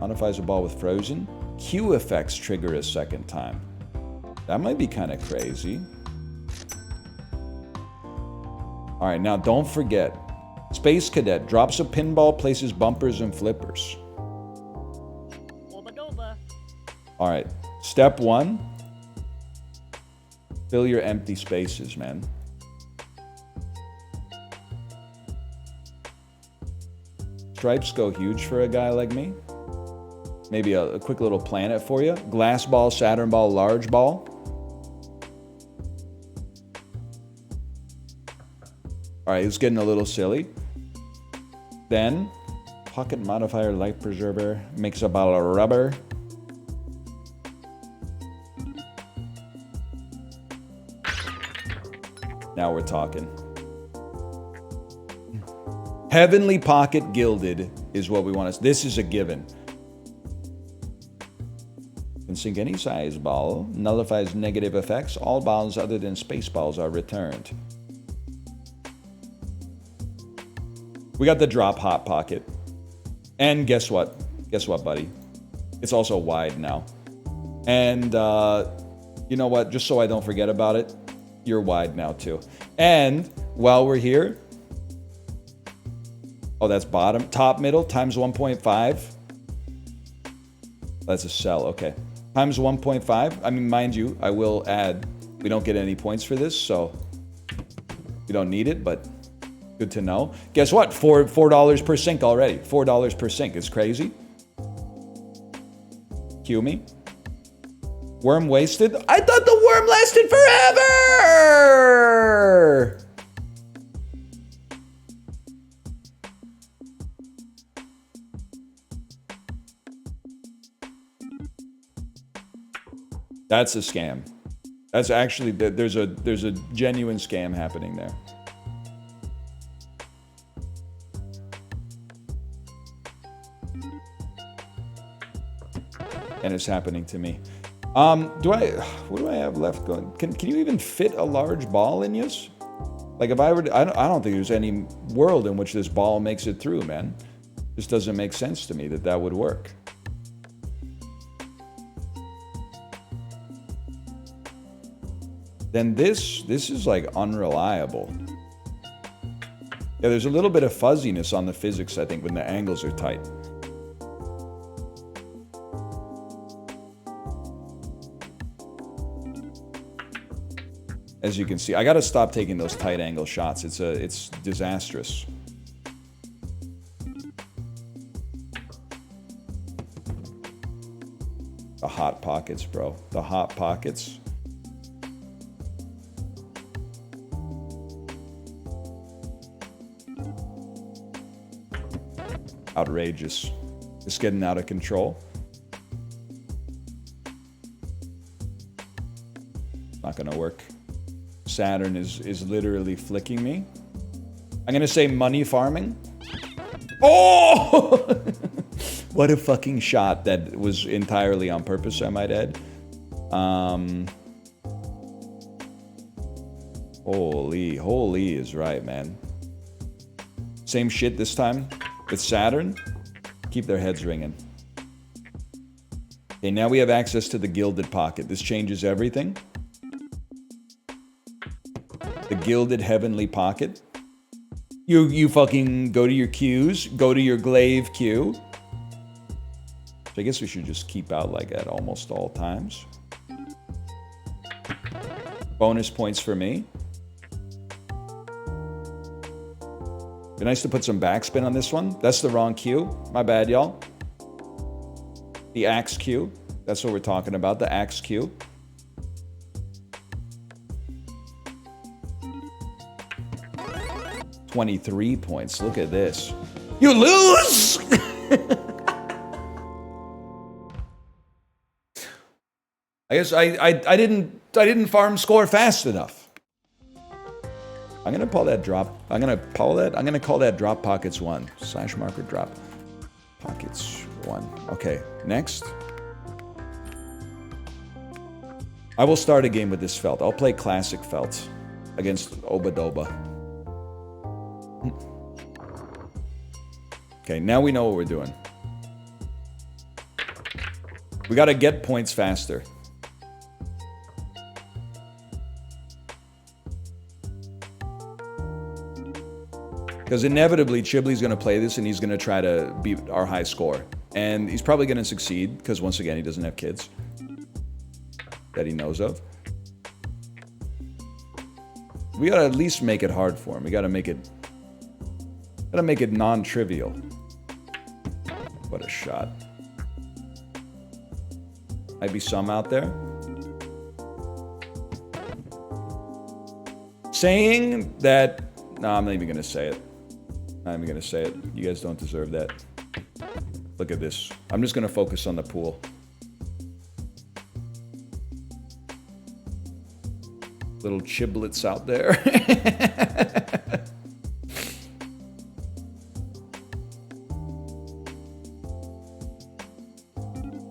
Modifies a ball with frozen. Q effects trigger a second time. That might be kind of crazy. All right, now don't forget. Space Cadet drops a pinball, places bumpers and flippers. All right, step 1. Fill your empty spaces, man. Stripes go huge for a guy like me. Maybe a quick little planet for you. Glass ball, Saturn ball, large ball. All right, it's getting a little silly. Then, pocket modifier, life preserver, makes a ball of rubber. Now we're talking. Heavenly Pocket Gilded is what we want to. This is a given. Can sink any size ball. Nullifies negative effects. All balls other than space balls are returned. We got the drop hot pocket. And guess what? Guess what, buddy? It's also wide now. And You know what? Just so I don't forget about it, you're wide now too. And while we're here, oh, that's bottom. Top middle times 1.5. That's a sell, okay. Times 1.5. I mean, mind you, I will add, we don't get any points for this, so we don't need it, but good to know. Guess what? $4 per sync already. $4 per sync. It's crazy. Cue me. Worm wasted? I thought the worm lasted forever! That's a scam. That's actually, there's a genuine scam happening there. And it's happening to me. What do I have left going? Can you even fit a large ball in this? Like if I were to, I don't think there's any world in which this ball makes it through, man. Just doesn't make sense to me that would work. Then this is like unreliable. Yeah, there's a little bit of fuzziness on the physics, I think, when the angles are tight. As you can see, I gotta stop taking those tight angle shots. It's disastrous. The hot pockets, bro. The hot pockets. Outrageous. It's getting out of control. Not gonna work. Saturn is literally flicking me. I'm gonna say money farming. Oh! What a fucking shot that was entirely on purpose, I might add. Holy is right, man. Same shit this time with Saturn. Keep their heads ringing. Okay, now we have access to the gilded pocket. This changes everything. The gilded heavenly pocket. You fucking go to your cues, go to your glaive cue. So I guess we should just keep out like at almost all times. Bonus points for me. Be nice to put some backspin on this one. That's the wrong cue. My bad, y'all. The axe cue. That's what we're talking about, the axe cue. $23 points. Look at this. You lose! I guess I didn't farm score fast enough. I'm gonna call that drop. I'm gonna call that drop pockets 1. / marker drop pockets 1. Okay, next. I will start a game with this felt. I'll play classic felt against Obadoba. Okay, now we know what we're doing. We gotta get points faster. Because inevitably, Chibley's gonna play this and he's gonna try to beat our high score. And he's probably gonna succeed, because once again, he doesn't have kids that he knows of. We gotta at least make it hard for him. We gotta make it non-trivial. What a shot. Might be some out there. Saying that... No, I'm not even gonna say it. Not even gonna say it. You guys don't deserve that. Look at this. I'm just gonna focus on the pool. Little chiblets out there.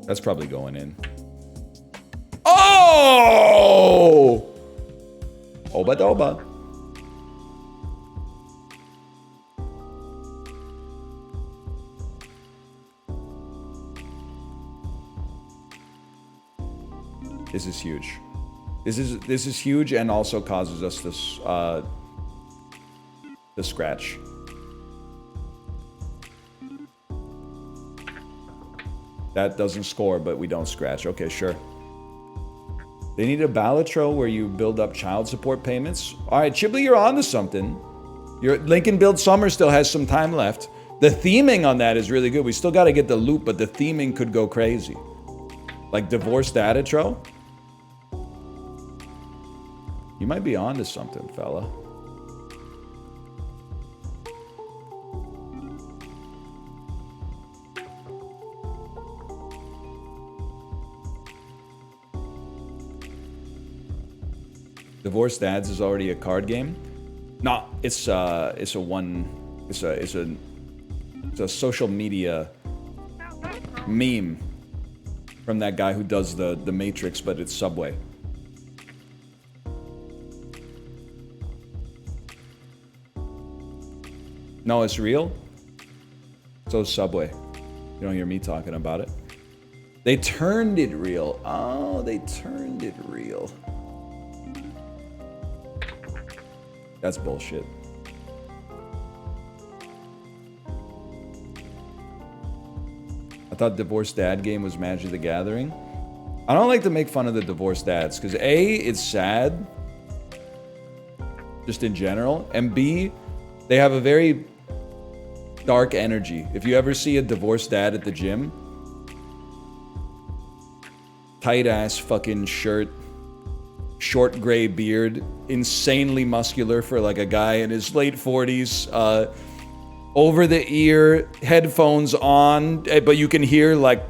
That's probably going in. Oh! Oba-doba. This is huge. This is huge and also causes us to scratch. That doesn't score, but we don't scratch. Okay, sure. They need a Balatro where you build up child support payments. All right, Chibley, you're on to something. Your Lincoln Build Summer still has some time left. The theming on that is really good. We still got to get the loop, but the theming could go crazy. Like divorced Adatro. You might be on to something, fella. Divorced Dads is already a card game. No, it's a social media meme from that guy who does the Matrix, but it's Subway. No, it's real. So is Subway. You don't hear me talking about it. They turned it real. Oh, they turned it real. That's bullshit. I thought Divorced Dad game was Magic the Gathering. I don't like to make fun of the divorced dads, because A, it's sad, just in general, and B, they have a very dark energy. If you ever see a divorced dad at the gym, tight ass fucking shirt, short gray beard, insanely muscular for like a guy in his late 40s, over the ear, headphones on, but you can hear like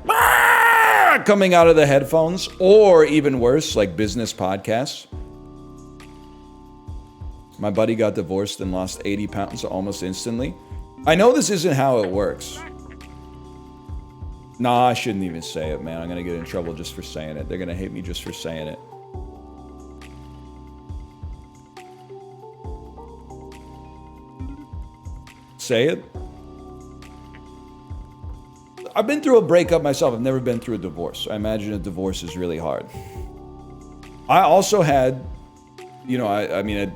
coming out of the headphones, or even worse, like business podcasts. My buddy got divorced and lost 80 pounds almost instantly. I know this isn't how it works. Nah, I shouldn't even say it, man. I'm gonna get in trouble just for saying it. They're gonna hate me just for saying it. Say it. I've been through a breakup myself. I've never been through a divorce. I imagine a divorce is really hard. I also had, you know, I mean,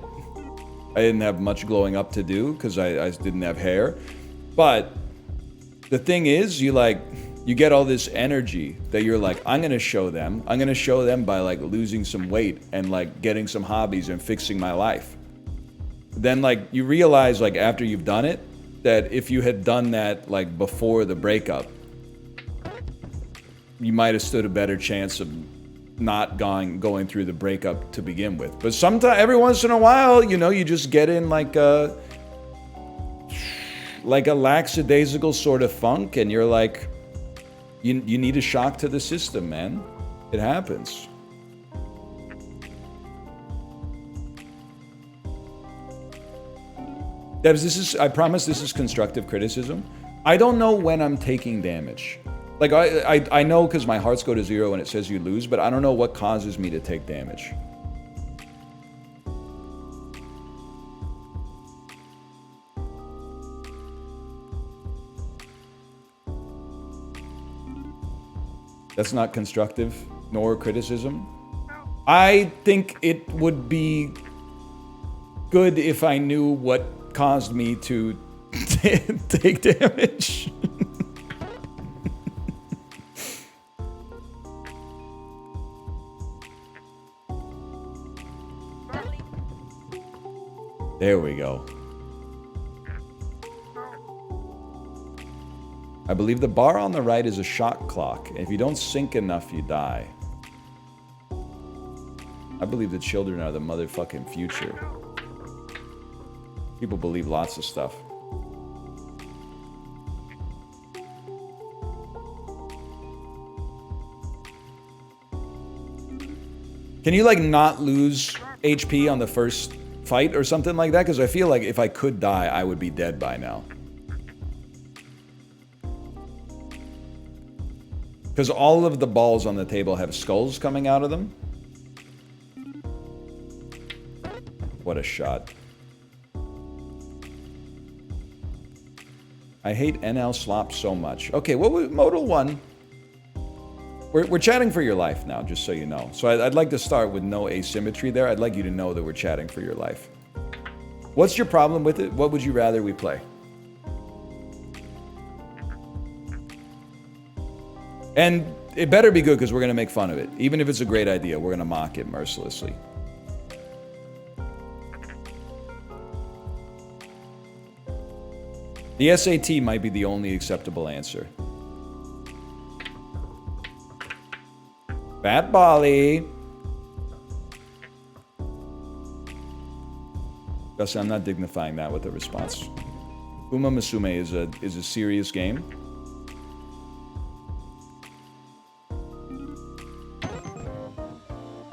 I didn't have much glowing up to do because I didn't have hair. But the thing is, you get all this energy that you're like, I'm going to show them. I'm going to show them by like losing some weight and like getting some hobbies and fixing my life. Then like you realize like after you've done it, that if you had done that like before the breakup, you might have stood a better chance of not going through the breakup to begin with. But sometimes, every once in a while, you know, you just get in like a lackadaisical sort of funk, and you're like, you need a shock to the system, man. It happens. Devs, I promise this is constructive criticism. I don't know when I'm taking damage. Like, I know because my hearts go to 0 and it says you lose, but I don't know what causes me to take damage. That's not constructive, nor criticism. I think it would be good if I knew what caused me to take damage. There we go. I believe the bar on the right is a shot clock. If you don't sink enough, you die. I believe the children are the motherfucking future. People believe lots of stuff. Can you like not lose HP on the first fight or something like that? Because I feel like if I could die, I would be dead by now. Because all of the balls on the table have skulls coming out of them. What a shot. I hate NL slop so much. Okay, what was modal 1? We're chatting for your life now, just so you know. So I'd like to start with no asymmetry there. I'd like you to know that we're chatting for your life. What's your problem with it? What would you rather we play? And it better be good because we're going to make fun of it. Even if it's a great idea, we're going to mock it mercilessly. The SAT might be the only acceptable answer. Fat Bali. Gus, I'm not dignifying that with a response. Uma Musume is a serious game.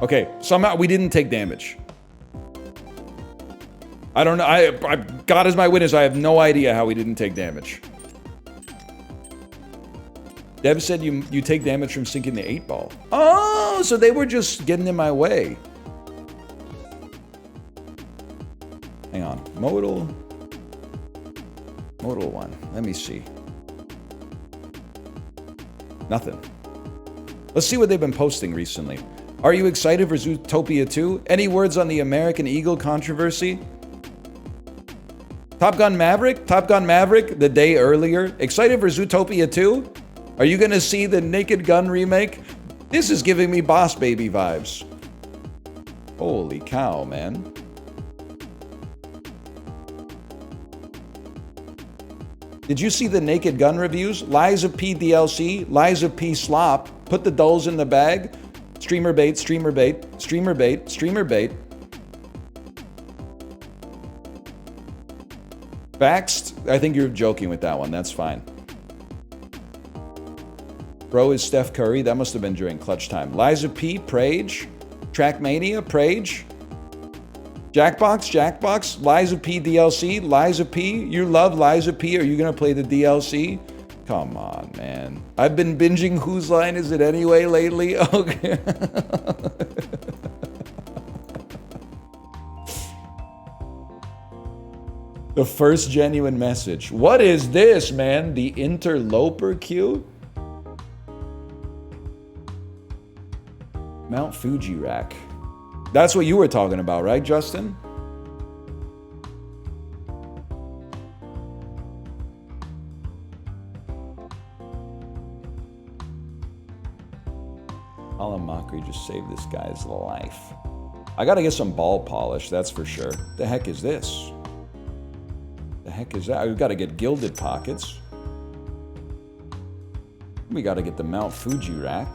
Okay, somehow we didn't take damage. I don't know. God is my witness. I have no idea how we didn't take damage. Dev said you take damage from sinking the 8-ball. Oh, so they were just getting in my way. Hang on. Modal 1. Let me see. Nothing. Let's see what they've been posting recently. Are you excited for Zootopia 2? Any words on the American Eagle controversy? Top Gun Maverick, the day earlier. Excited for Zootopia 2? Are you gonna see the Naked Gun remake? This is giving me Boss Baby vibes. Holy cow, man. Did you see the Naked Gun reviews? Liza P DLC, Liza P slop, put the dulls in the bag. Streamer bait, streamer bait, streamer bait, streamer bait. Vaxxed, I think you're joking with that one. That's fine. Bro is Steph Curry. That must have been during clutch time. Liza P, Prage. Trackmania, Prage. Jackbox. Liza P DLC. Liza P. You love Liza P. Are you going to play the DLC? Come on, man. I've been binging Whose Line Is It Anyway lately? Okay. The first genuine message. What is this, man? The interloper queue? Mount Fuji rack. That's what you were talking about, right, Justin? Alan Mockery just saved this guy's life. I gotta get some ball polish, that's for sure. The heck is this? The heck is that? We've got to get gilded pockets. We got to get the Mount Fuji rack.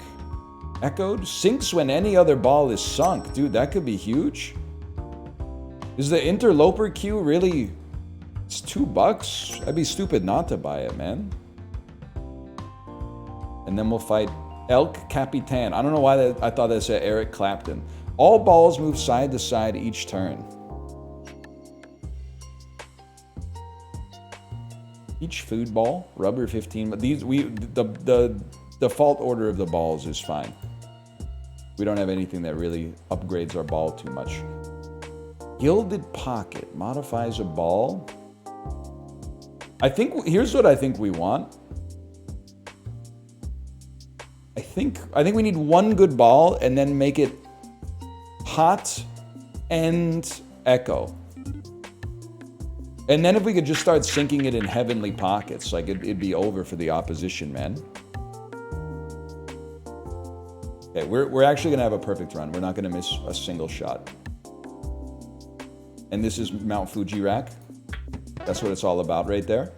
Echoed. Sinks when any other ball is sunk. Dude, that could be huge. Is the interloper queue really... It's $2? I'd be stupid not to buy it, man. And then we'll fight Elk Capitan. I don't know why I thought that said Eric Clapton. All balls move side to side each turn. Each food ball, rubber 15. But these the default order of the balls is fine. We don't have anything that really upgrades our ball too much. Gilded pocket modifies a ball. I think here's what I think we want. I think we need one good ball and then make it hot and echo. And then if we could just start sinking it in heavenly pockets, like it'd be over for the opposition, man. Okay, we're actually gonna have a perfect run. We're not gonna miss a single shot. And this is Mount Fuji rack. That's what it's all about right there.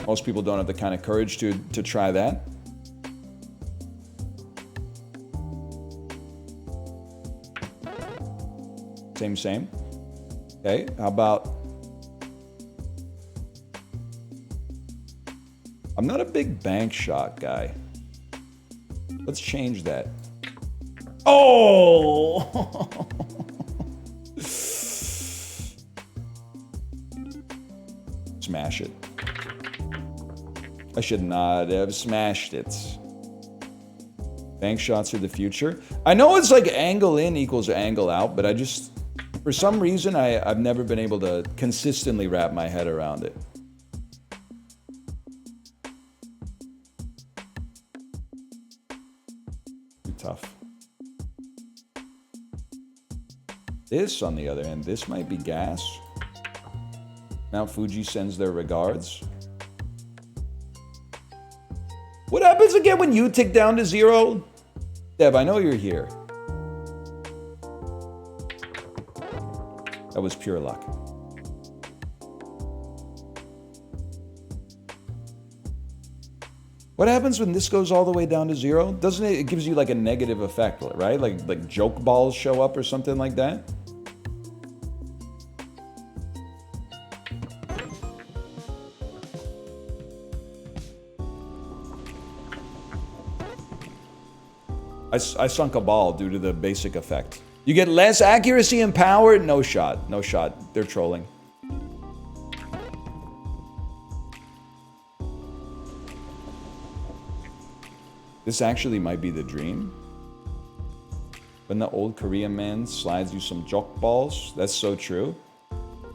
Most people don't have the kind of courage to try that. Same. Okay, how about... I'm not a big bank shot guy. Let's change that. Oh! Smash it. I should not have smashed it. Bank shots are the future. I know it's like angle in equals angle out, but for For some reason, I've never been able to consistently wrap my head around it. Too tough. This, on the other hand, this might be gas. Mount Fuji sends their regards. What happens again when you tick down to 0? Deb, I know you're here. That was pure luck. What happens when this goes all the way down to 0? Doesn't it? It gives you like a negative effect, right? Like joke balls show up or something like that. I sunk a ball due to the basic effect. You get less accuracy and power? No shot. No shot. They're trolling. This actually might be the dream. When the old Korean man slides you some joke balls. That's so true.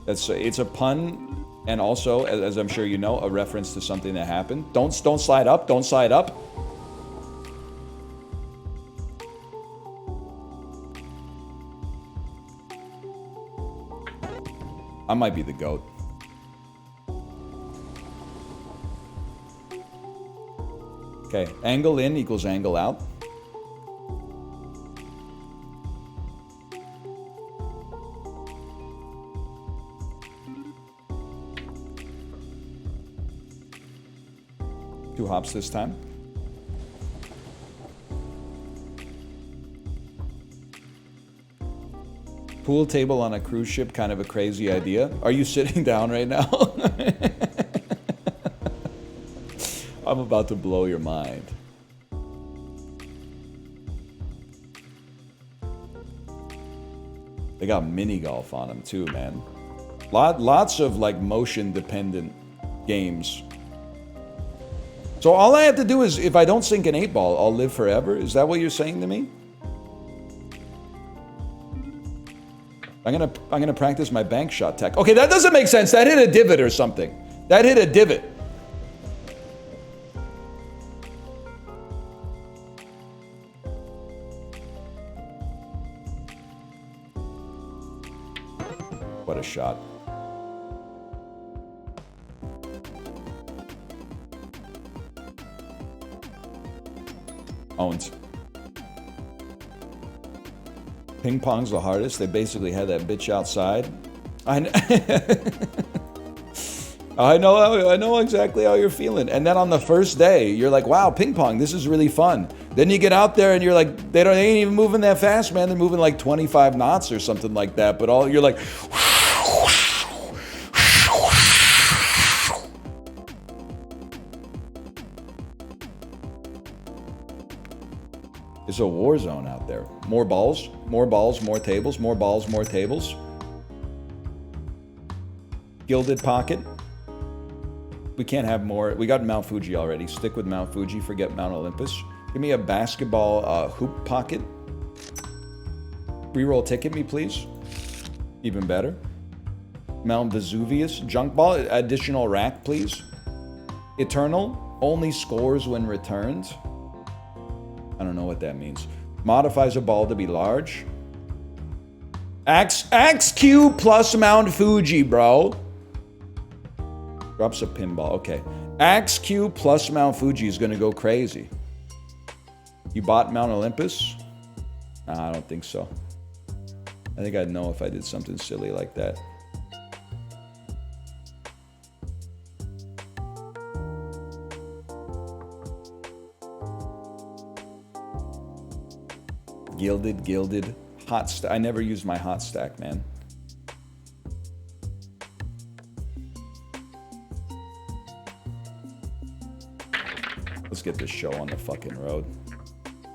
It's a pun, and also, as I'm sure you know, a reference to something that happened. Don't slide up. Don't slide up. I might be the GOAT. Okay, angle in equals angle out. Two hops this time. Pool table on a cruise ship, kind of a crazy idea. Are you sitting down right now? I'm about to blow your mind. They got mini golf on them too, man. Lots of like motion dependent games. So all I have to do is, if I don't sink an 8-ball, I'll live forever? Is that what you're saying to me? I'm gonna practice my bank shot tech. Okay, that doesn't make sense. That hit a divot or something. That hit a divot. What a shot. Owns. Ping pong's the hardest. They basically had that bitch outside. I know exactly how you're feeling. And then on the first day, you're like, wow, ping pong, this is really fun. Then you get out there and you're like, they ain't even moving that fast, man. They're moving like 25 knots or something like that. But you're like, it's a war zone out there. More balls, more tables, more balls, more tables. Gilded pocket. We can't have more. We got Mount Fuji already. Stick with Mount Fuji, forget Mount Olympus. Give me a basketball hoop pocket. Reroll ticket me, please. Even better. Mount Vesuvius, junk ball, additional rack, please. Eternal, only scores when returned. I don't know what that means. Modifies a ball to be large. Axe Q plus Mount Fuji, bro. Drops a pinball. Okay. Axe Q plus Mount Fuji is going to go crazy. You bought Mount Olympus? Nah, I don't think so. I think I'd know if I did something silly like that. Gilded, hot stack. I never used my hot stack, man. Let's get this show on the fucking road.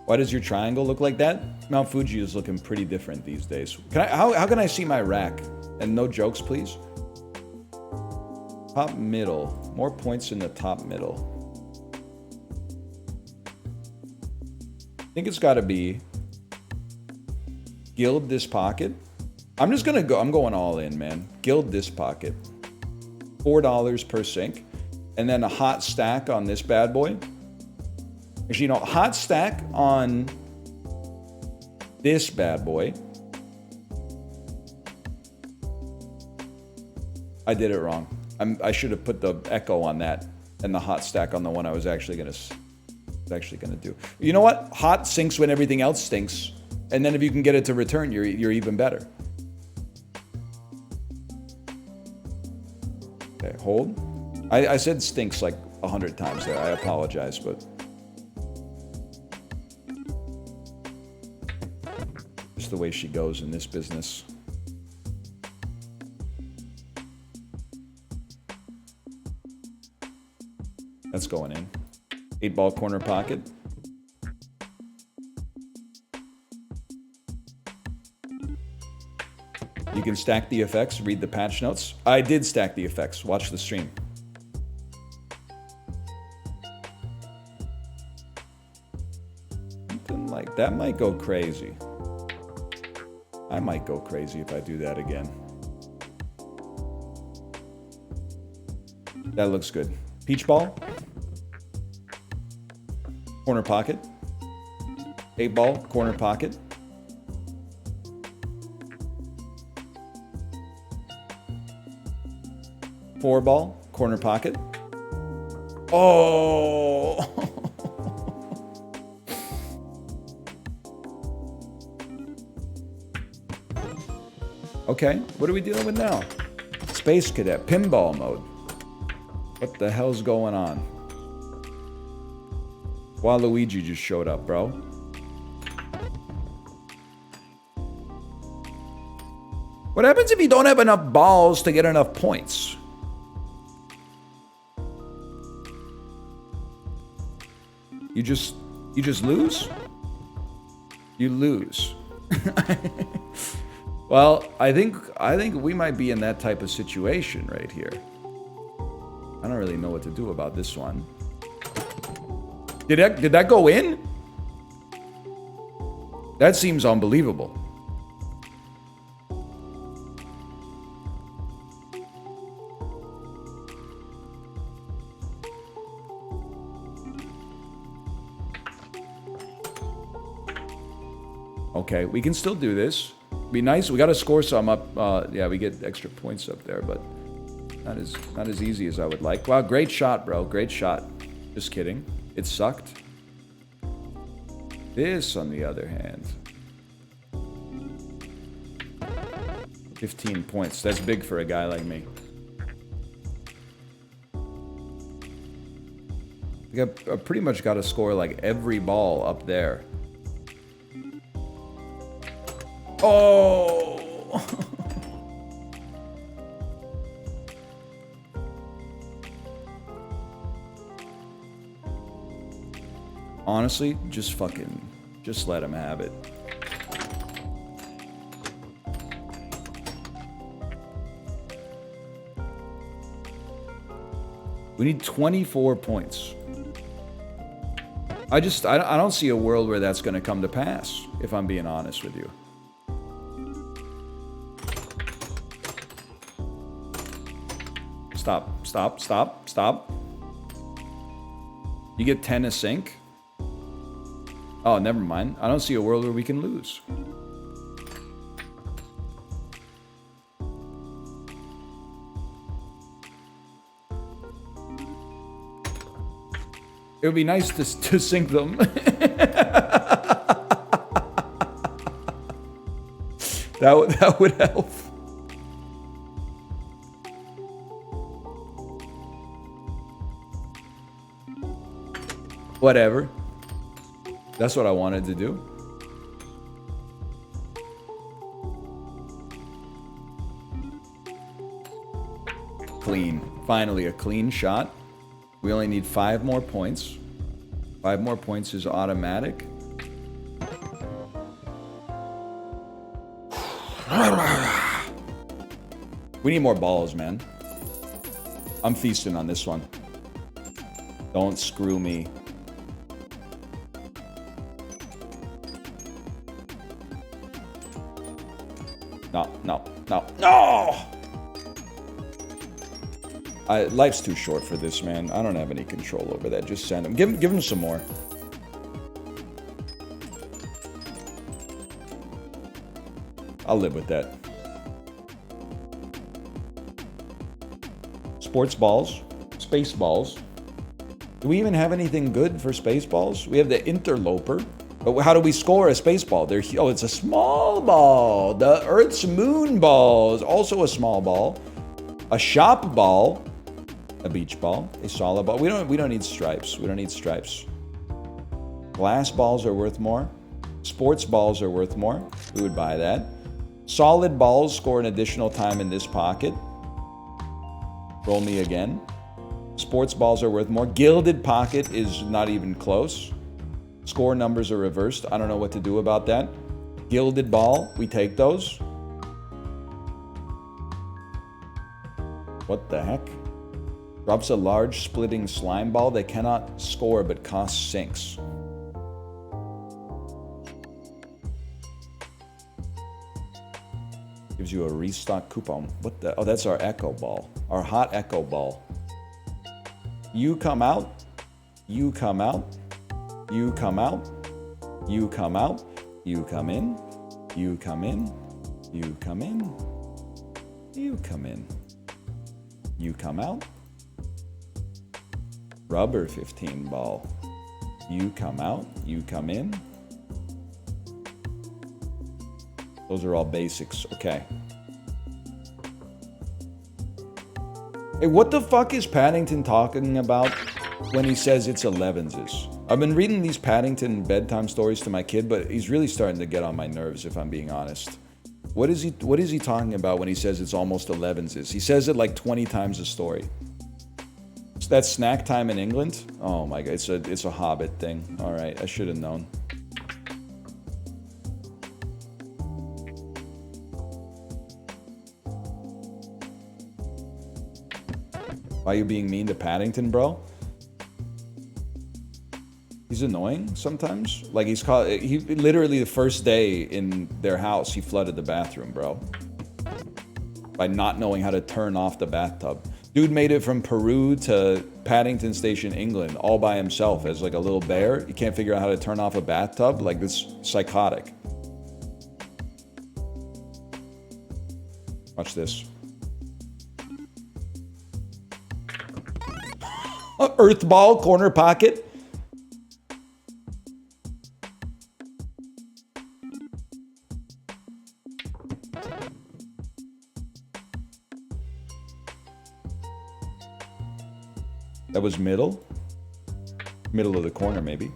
Why does your triangle look like that? Mount Fuji is looking pretty different these days. How can I see my rack? And no jokes, please. Top middle. More points in the top middle. I think it's got to be gild this pocket. I'm just gonna go. I'm going all in, man. Gild this pocket. $4 per sink. And then a hot stack on this bad boy. Actually, you know, hot stack on this bad boy. I did it wrong. I should have put the echo on that and the hot stack on the one I was actually gonna do. You know what? Hot sinks when everything else stinks, and then if you can get it to return, you're even better. Okay, hold. I said stinks like 100 times there. I apologize, but just the way she goes in this business. That's going in. 8-ball corner pocket. You can stack the effects, read the patch notes. I did stack the effects. Watch the stream. Something like that might go crazy. I might go crazy if I do that again. That looks good. Peach ball. Corner pocket. 8-ball, corner pocket. Four-ball, corner pocket. Oh! Okay, what are we dealing with now? Space Cadet, pinball mode. What the hell's going on? Waluigi just showed up, bro. What happens if you don't have enough balls to get enough points? You just lose? You lose. Well, I think we might be in that type of situation right here. I don't really know what to do about this one. Did that go in? That seems unbelievable. Okay, we can still do this. Be nice. We got to score some up. Yeah, we get extra points up there, but not as easy as I would like. Wow, great shot, bro. Great shot. Just kidding. It sucked. This, on the other hand, 15 points. That's big for a guy like me. I pretty much got to score like every ball up there. Oh! Honestly, just let him have it. We need 24 points. I don't see a world where that's going to come to pass, if I'm being honest with you. Stop, stop, stop, stop. You get 10 a sink? Oh, never mind. I don't see a world where we can lose. It would be nice to sink them. That would help. Whatever. That's what I wanted to do. Clean. Finally, a clean shot. We only need 5 more points. 5 more points is automatic. We need more balls, man. I'm feasting on this one. Don't screw me. No, no, no, no! Life's too short for this, man. I don't have any control over that. Just send him. Give him some more. I'll live with that. Sports balls. Space balls. Do we even have anything good for space balls? We have the interloper. But how do we score a space ball? Oh, it's a small ball. The Earth's moon ball is also a small ball. A shop ball. A beach ball. A solid ball. We don't need stripes. We don't need stripes. Glass balls are worth more. Sports balls are worth more. We would buy that. Solid balls score an additional time in this pocket. Roll me again. Sports balls are worth more. Gilded pocket is not even close. Score numbers are reversed. I don't know what to do about that. Gilded ball, we take those. What the heck? Drops a large splitting slime ball. They cannot score but cost sinks. Gives you a restock coupon. What the? Oh, that's our echo ball. Our hot echo ball. You come out. You come out. You come out. You come out. You come in. You come in. You come in. You come in. You come out. Rubber 15 ball. You come out. You come in. Those are all basics. Okay. Hey, what the fuck is Paddington talking about when he says it's 11s? I've been reading these Paddington bedtime stories to my kid, but he's really starting to get on my nerves, if I'm being honest. What is he talking about when he says it's almost 11s? He says it like 20 times a story. So that's snack time in England? Oh my god, it's a Hobbit thing. All right, I should have known. Why are you being mean to Paddington, bro? He's annoying sometimes. Like he literally the first day in their house, he flooded the bathroom, bro. By not knowing how to turn off the bathtub. Dude made it from Peru to Paddington Station, England, all by himself as like a little bear. He can't figure out how to turn off a bathtub. Like, this psychotic. Watch this. Earth ball, corner pocket. That was middle. Middle of the corner, maybe.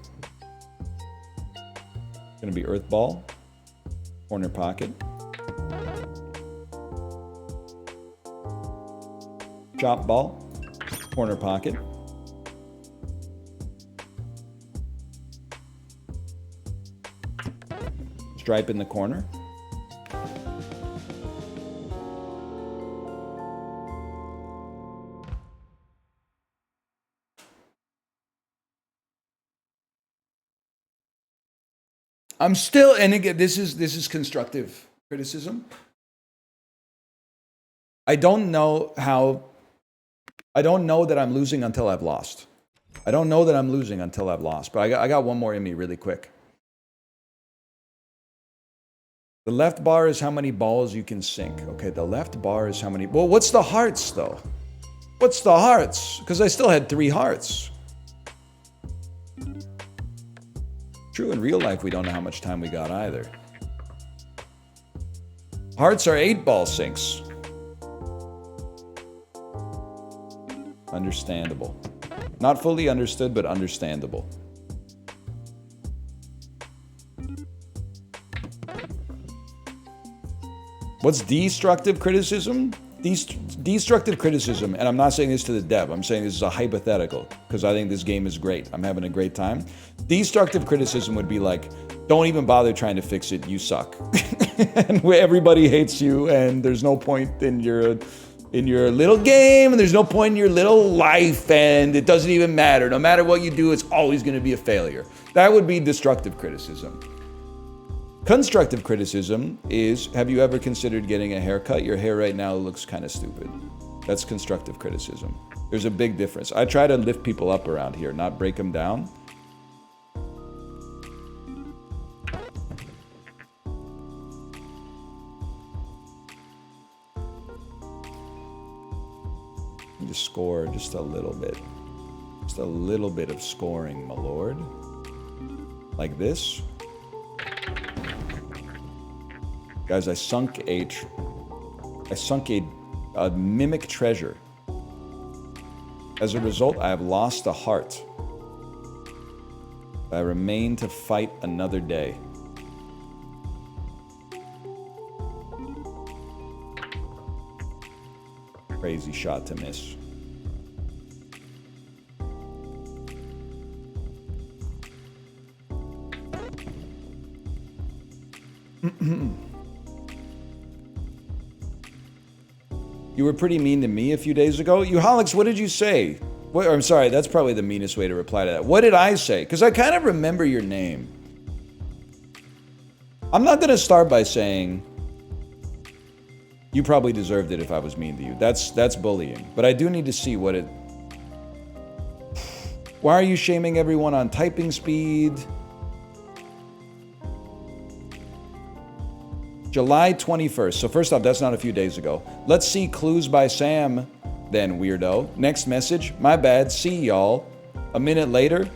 Gonna be earth ball. Corner pocket. Chop ball. Corner pocket. Stripe in the corner. I'm still, and again, this is constructive criticism. I don't know that I'm losing until I've lost. I don't know that I'm losing until I've lost. But I got one more in me really quick. The left bar is how many balls you can sink. Okay, the left bar is how many... Well, what's the hearts, though? What's the hearts? Because I still had 3 hearts. True, in real life, we don't know how much time we got either. Hearts are 8-ball sinks. Understandable. Not fully understood, but understandable. What's destructive criticism? Destructive criticism, and I'm not saying this to the dev, I'm saying this is a hypothetical, because I think this game is great. I'm having a great time. Destructive criticism would be like, don't even bother trying to fix it, you suck. And everybody hates you, and there's no point in your little game, and there's no point in your little life, and it doesn't even matter. No matter what you do, it's always going to be a failure. That would be destructive criticism. Constructive criticism is, have you ever considered getting a haircut? Your hair right now looks kind of stupid. That's constructive criticism. There's a big difference. I try to lift people up around here, not break them down. Just score just a little bit. Just a little bit of scoring, my lord. Like this. Guys, I sunk a mimic treasure. As a result, I have lost a heart. I remain to fight another day. Crazy shot to miss. You were pretty mean to me a few days ago. Euholics, what did you say? What, I'm sorry, that's probably the meanest way to reply to that. What did I say? Because I kind of remember your name. I'm not going to start by saying you probably deserved it if I was mean to you. That's bullying. But I do need to see what it... Why are you shaming everyone on typing speed? July 21st. So first off, that's not a few days ago. Let's see Clues by Sam, then, weirdo. Next message. My bad. See y'all. A minute later.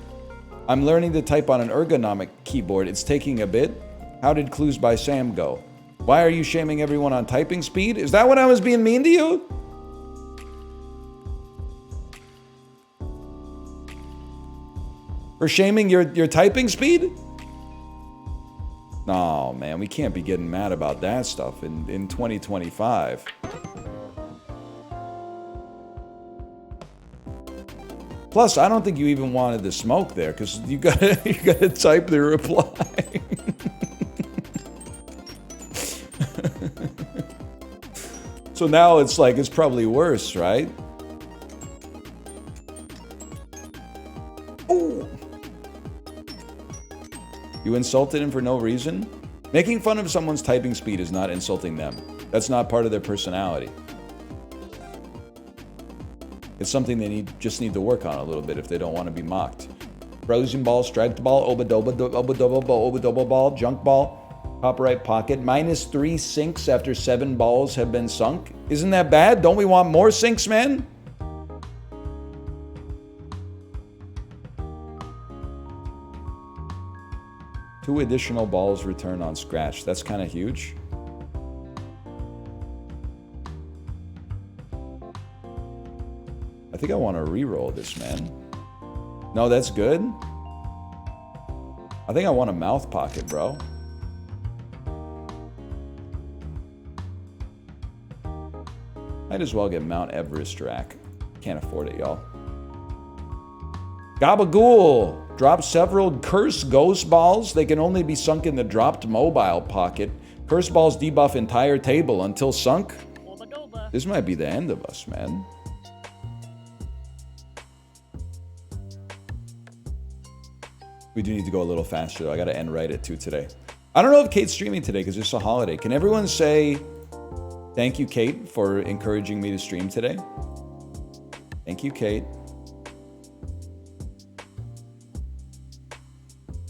I'm learning to type on an ergonomic keyboard. It's taking a bit. How did Clues by Sam go? Why are you shaming everyone on typing speed? Is that when I was being mean to you? For shaming your typing speed? No, man, we can't be getting mad about that stuff in 2025. Plus, I don't think you even wanted the smoke there, because you gotta type the reply. So now it's like, it's probably worse, right? Ooh. You insulted him for no reason? Making fun of someone's typing speed is not insulting them. That's not part of their personality. It's something they just need to work on a little bit if they don't want to be mocked. Frozen ball, striped ball, obadoba ball, junk ball, top right pocket. -3 sinks after 7 balls have been sunk. Isn't that bad? Don't we want more sinks, man? Two additional balls return on scratch. That's kind of huge. I think I want to re-roll this, man. No, that's good. I think I want a mouth pocket, bro. Might as well get Mount Everest rack. Can't afford it, y'all. Gabagool! Drop several curse ghost balls. They can only be sunk in the dropped mobile pocket. Curse balls debuff entire table until sunk. This might be the end of us, man. We do need to go a little faster, though. I gotta end right at 2 today. I don't know if Kate's streaming today because it's a holiday. Can everyone say thank you, Kate, for encouraging me to stream today? Thank you, Kate.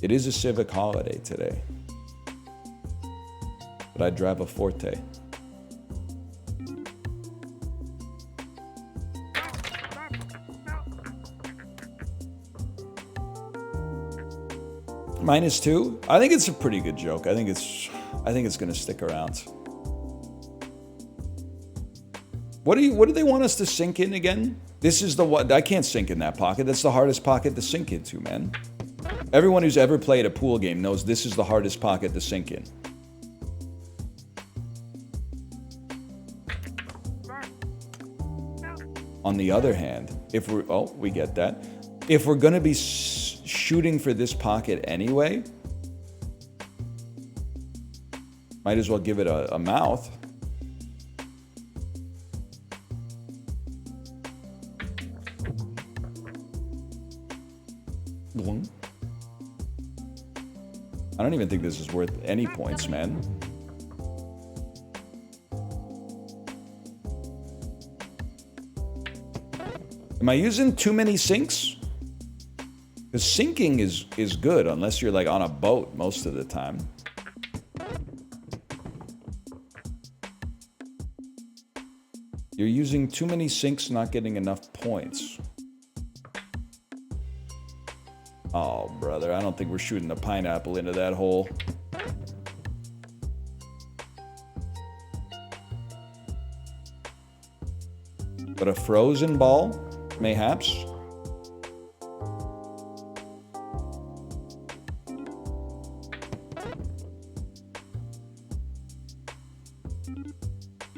It is a civic holiday today. But I drive a Forte. -2? I think it's a pretty good joke. I think it's gonna stick around. What do they want us to sink in again? This is the one I can't sink in that pocket. That's the hardest pocket to sink into, man. Everyone who's ever played a pool game knows this is the hardest pocket to sink in. On the other hand, if we're we get that. If we're gonna be shooting for this pocket anyway, might as well give it a mouth. I don't even think this is worth any points, man. Am I using too many sinks? Because sinking is good, unless you're like on a boat most of the time. You're using too many sinks, not getting enough points. Oh, brother, I don't think we're shooting a pineapple into that hole. But a frozen ball, mayhaps.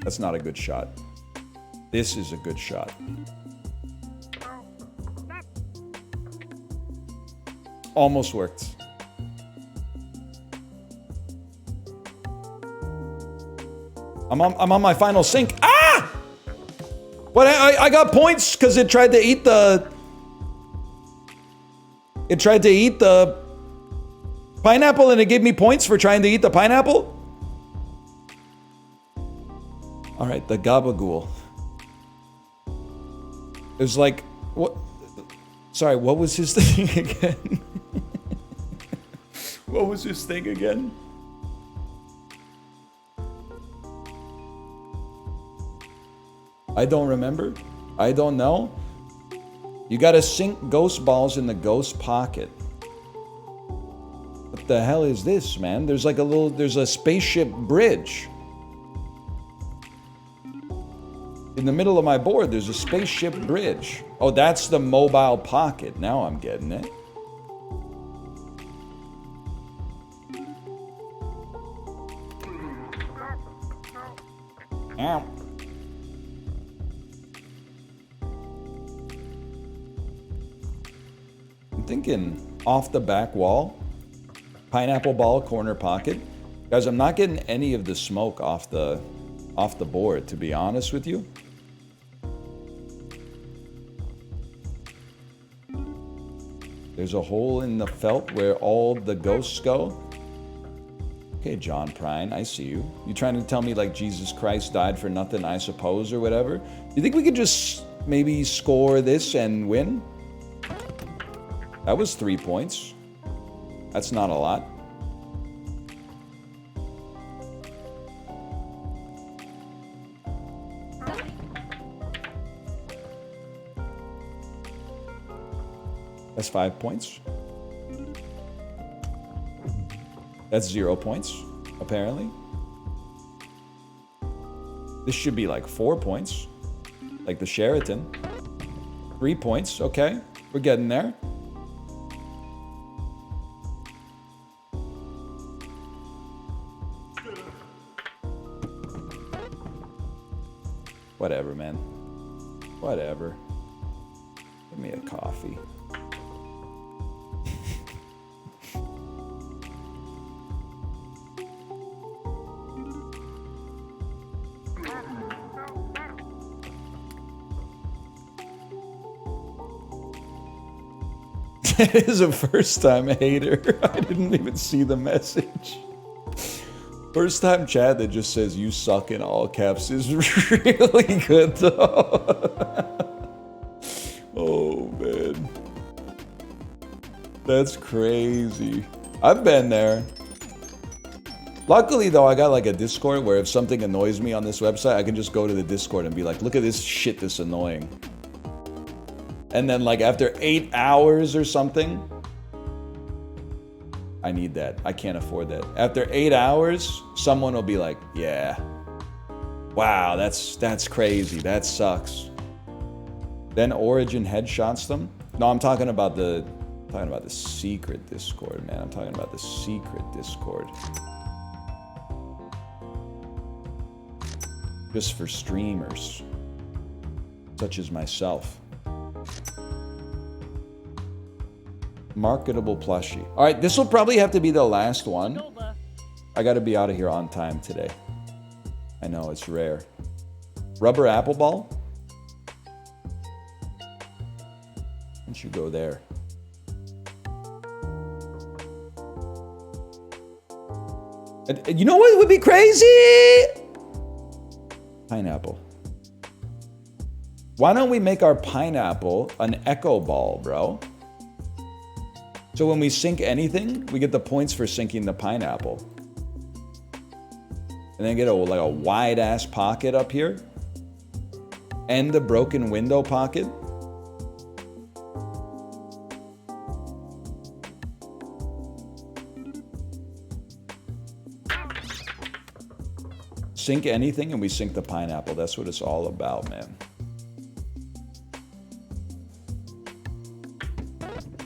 That's not a good shot. This is a good shot. Almost worked. I'm on my final sink. Ah! What? I got points because it tried to eat the... It tried to eat the pineapple and it gave me points for trying to eat the pineapple? All right, the gabagool. It was like, what? Sorry, what was his thing again? What was his thing again? I don't remember. I don't know. You gotta sink ghost balls in the ghost pocket. What the hell is this, man? There's like there's a spaceship bridge. In the middle of my board, there's a spaceship bridge. Oh, that's the mobile pocket. Now I'm getting it. Ow. I'm thinking off the back wall. Pineapple ball, corner pocket. Guys, I'm not getting any of the smoke off the board, to be honest with you. There's a hole in the felt where all the ghosts go. Okay, John Prine, I see you. You trying to tell me like Jesus Christ died for nothing, I suppose, or whatever? You think we could just maybe score this and win? That was 3 points. That's not a lot. That's 5 points. That's 0 points, apparently. This should be like 4 points. Like the Sheraton. 3 points, okay. We're getting there. Whatever, man. Whatever. Give me a coffee. It is a first-time hater. I didn't even see the message. First-time chat that just says "you suck" in all caps is really good, though. Oh man, that's crazy. I've been there. Luckily, though, I got like a Discord where if something annoys me on this website, I can just go to the Discord and be like, "Look at this shit that's annoying." And then like after 8 hours or something, I need that. I can't afford that. After 8 hours, someone will be like, yeah, wow, that's crazy. That sucks. Then Origin headshots them. No, I'm talking about the secret Discord, man. I'm talking about the secret Discord. Just for streamers, such as myself. Marketable plushie. All right, this will probably have to be the last one. I got to be out of here on time today. I know, it's rare. Rubber apple ball? Why don't you go there? You know what would be crazy? Pineapple. Why don't we make our pineapple an echo ball, bro? So when we sink anything, we get the points for sinking the pineapple. And then get like a wide ass pocket up here. And the broken window pocket. Sink anything and we sink the pineapple. That's what it's all about, man.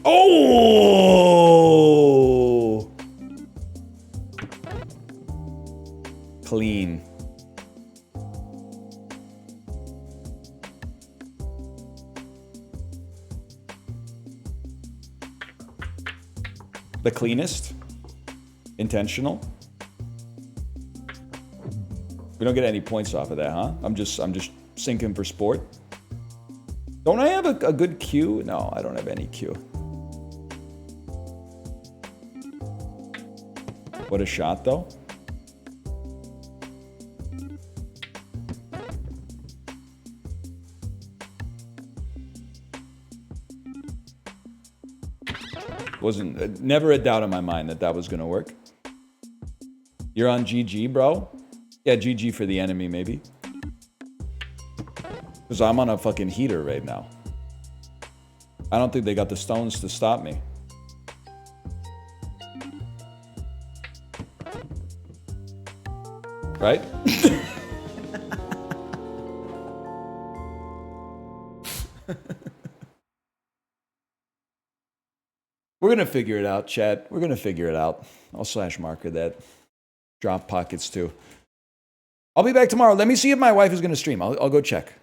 Oh! Clean. The cleanest. Intentional. We don't get any points off of that, huh? I'm just sinking for sport. Don't I have a good cue? No, I don't have any cue. What a shot, though. Wasn't never a doubt in my mind that was gonna work. You're on GG, bro? Yeah, GG for the enemy, maybe. Because I'm on a fucking heater right now. I don't think they got the stones to stop me. Right? We're going to figure it out, chat. We're going to figure it out. I'll slash marker that. Drop pockets, too. I'll be back tomorrow. Let me see if my wife is going to stream. I'll go check.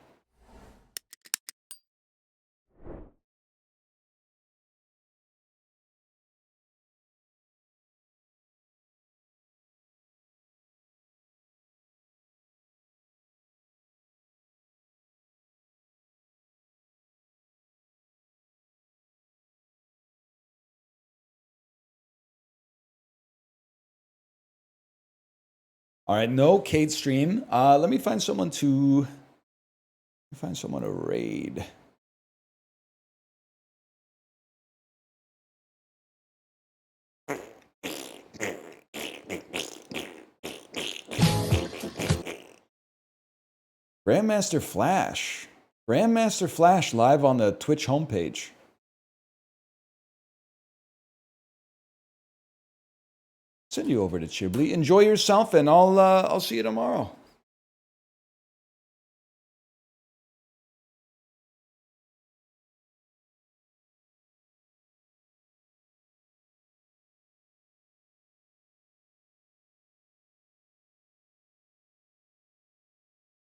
All right, no Kate stream. Let me find someone to raid. Grandmaster Flash. Grandmaster Flash live on the Twitch homepage. Send you over to Chiblee. Enjoy yourself, and I'll see you tomorrow.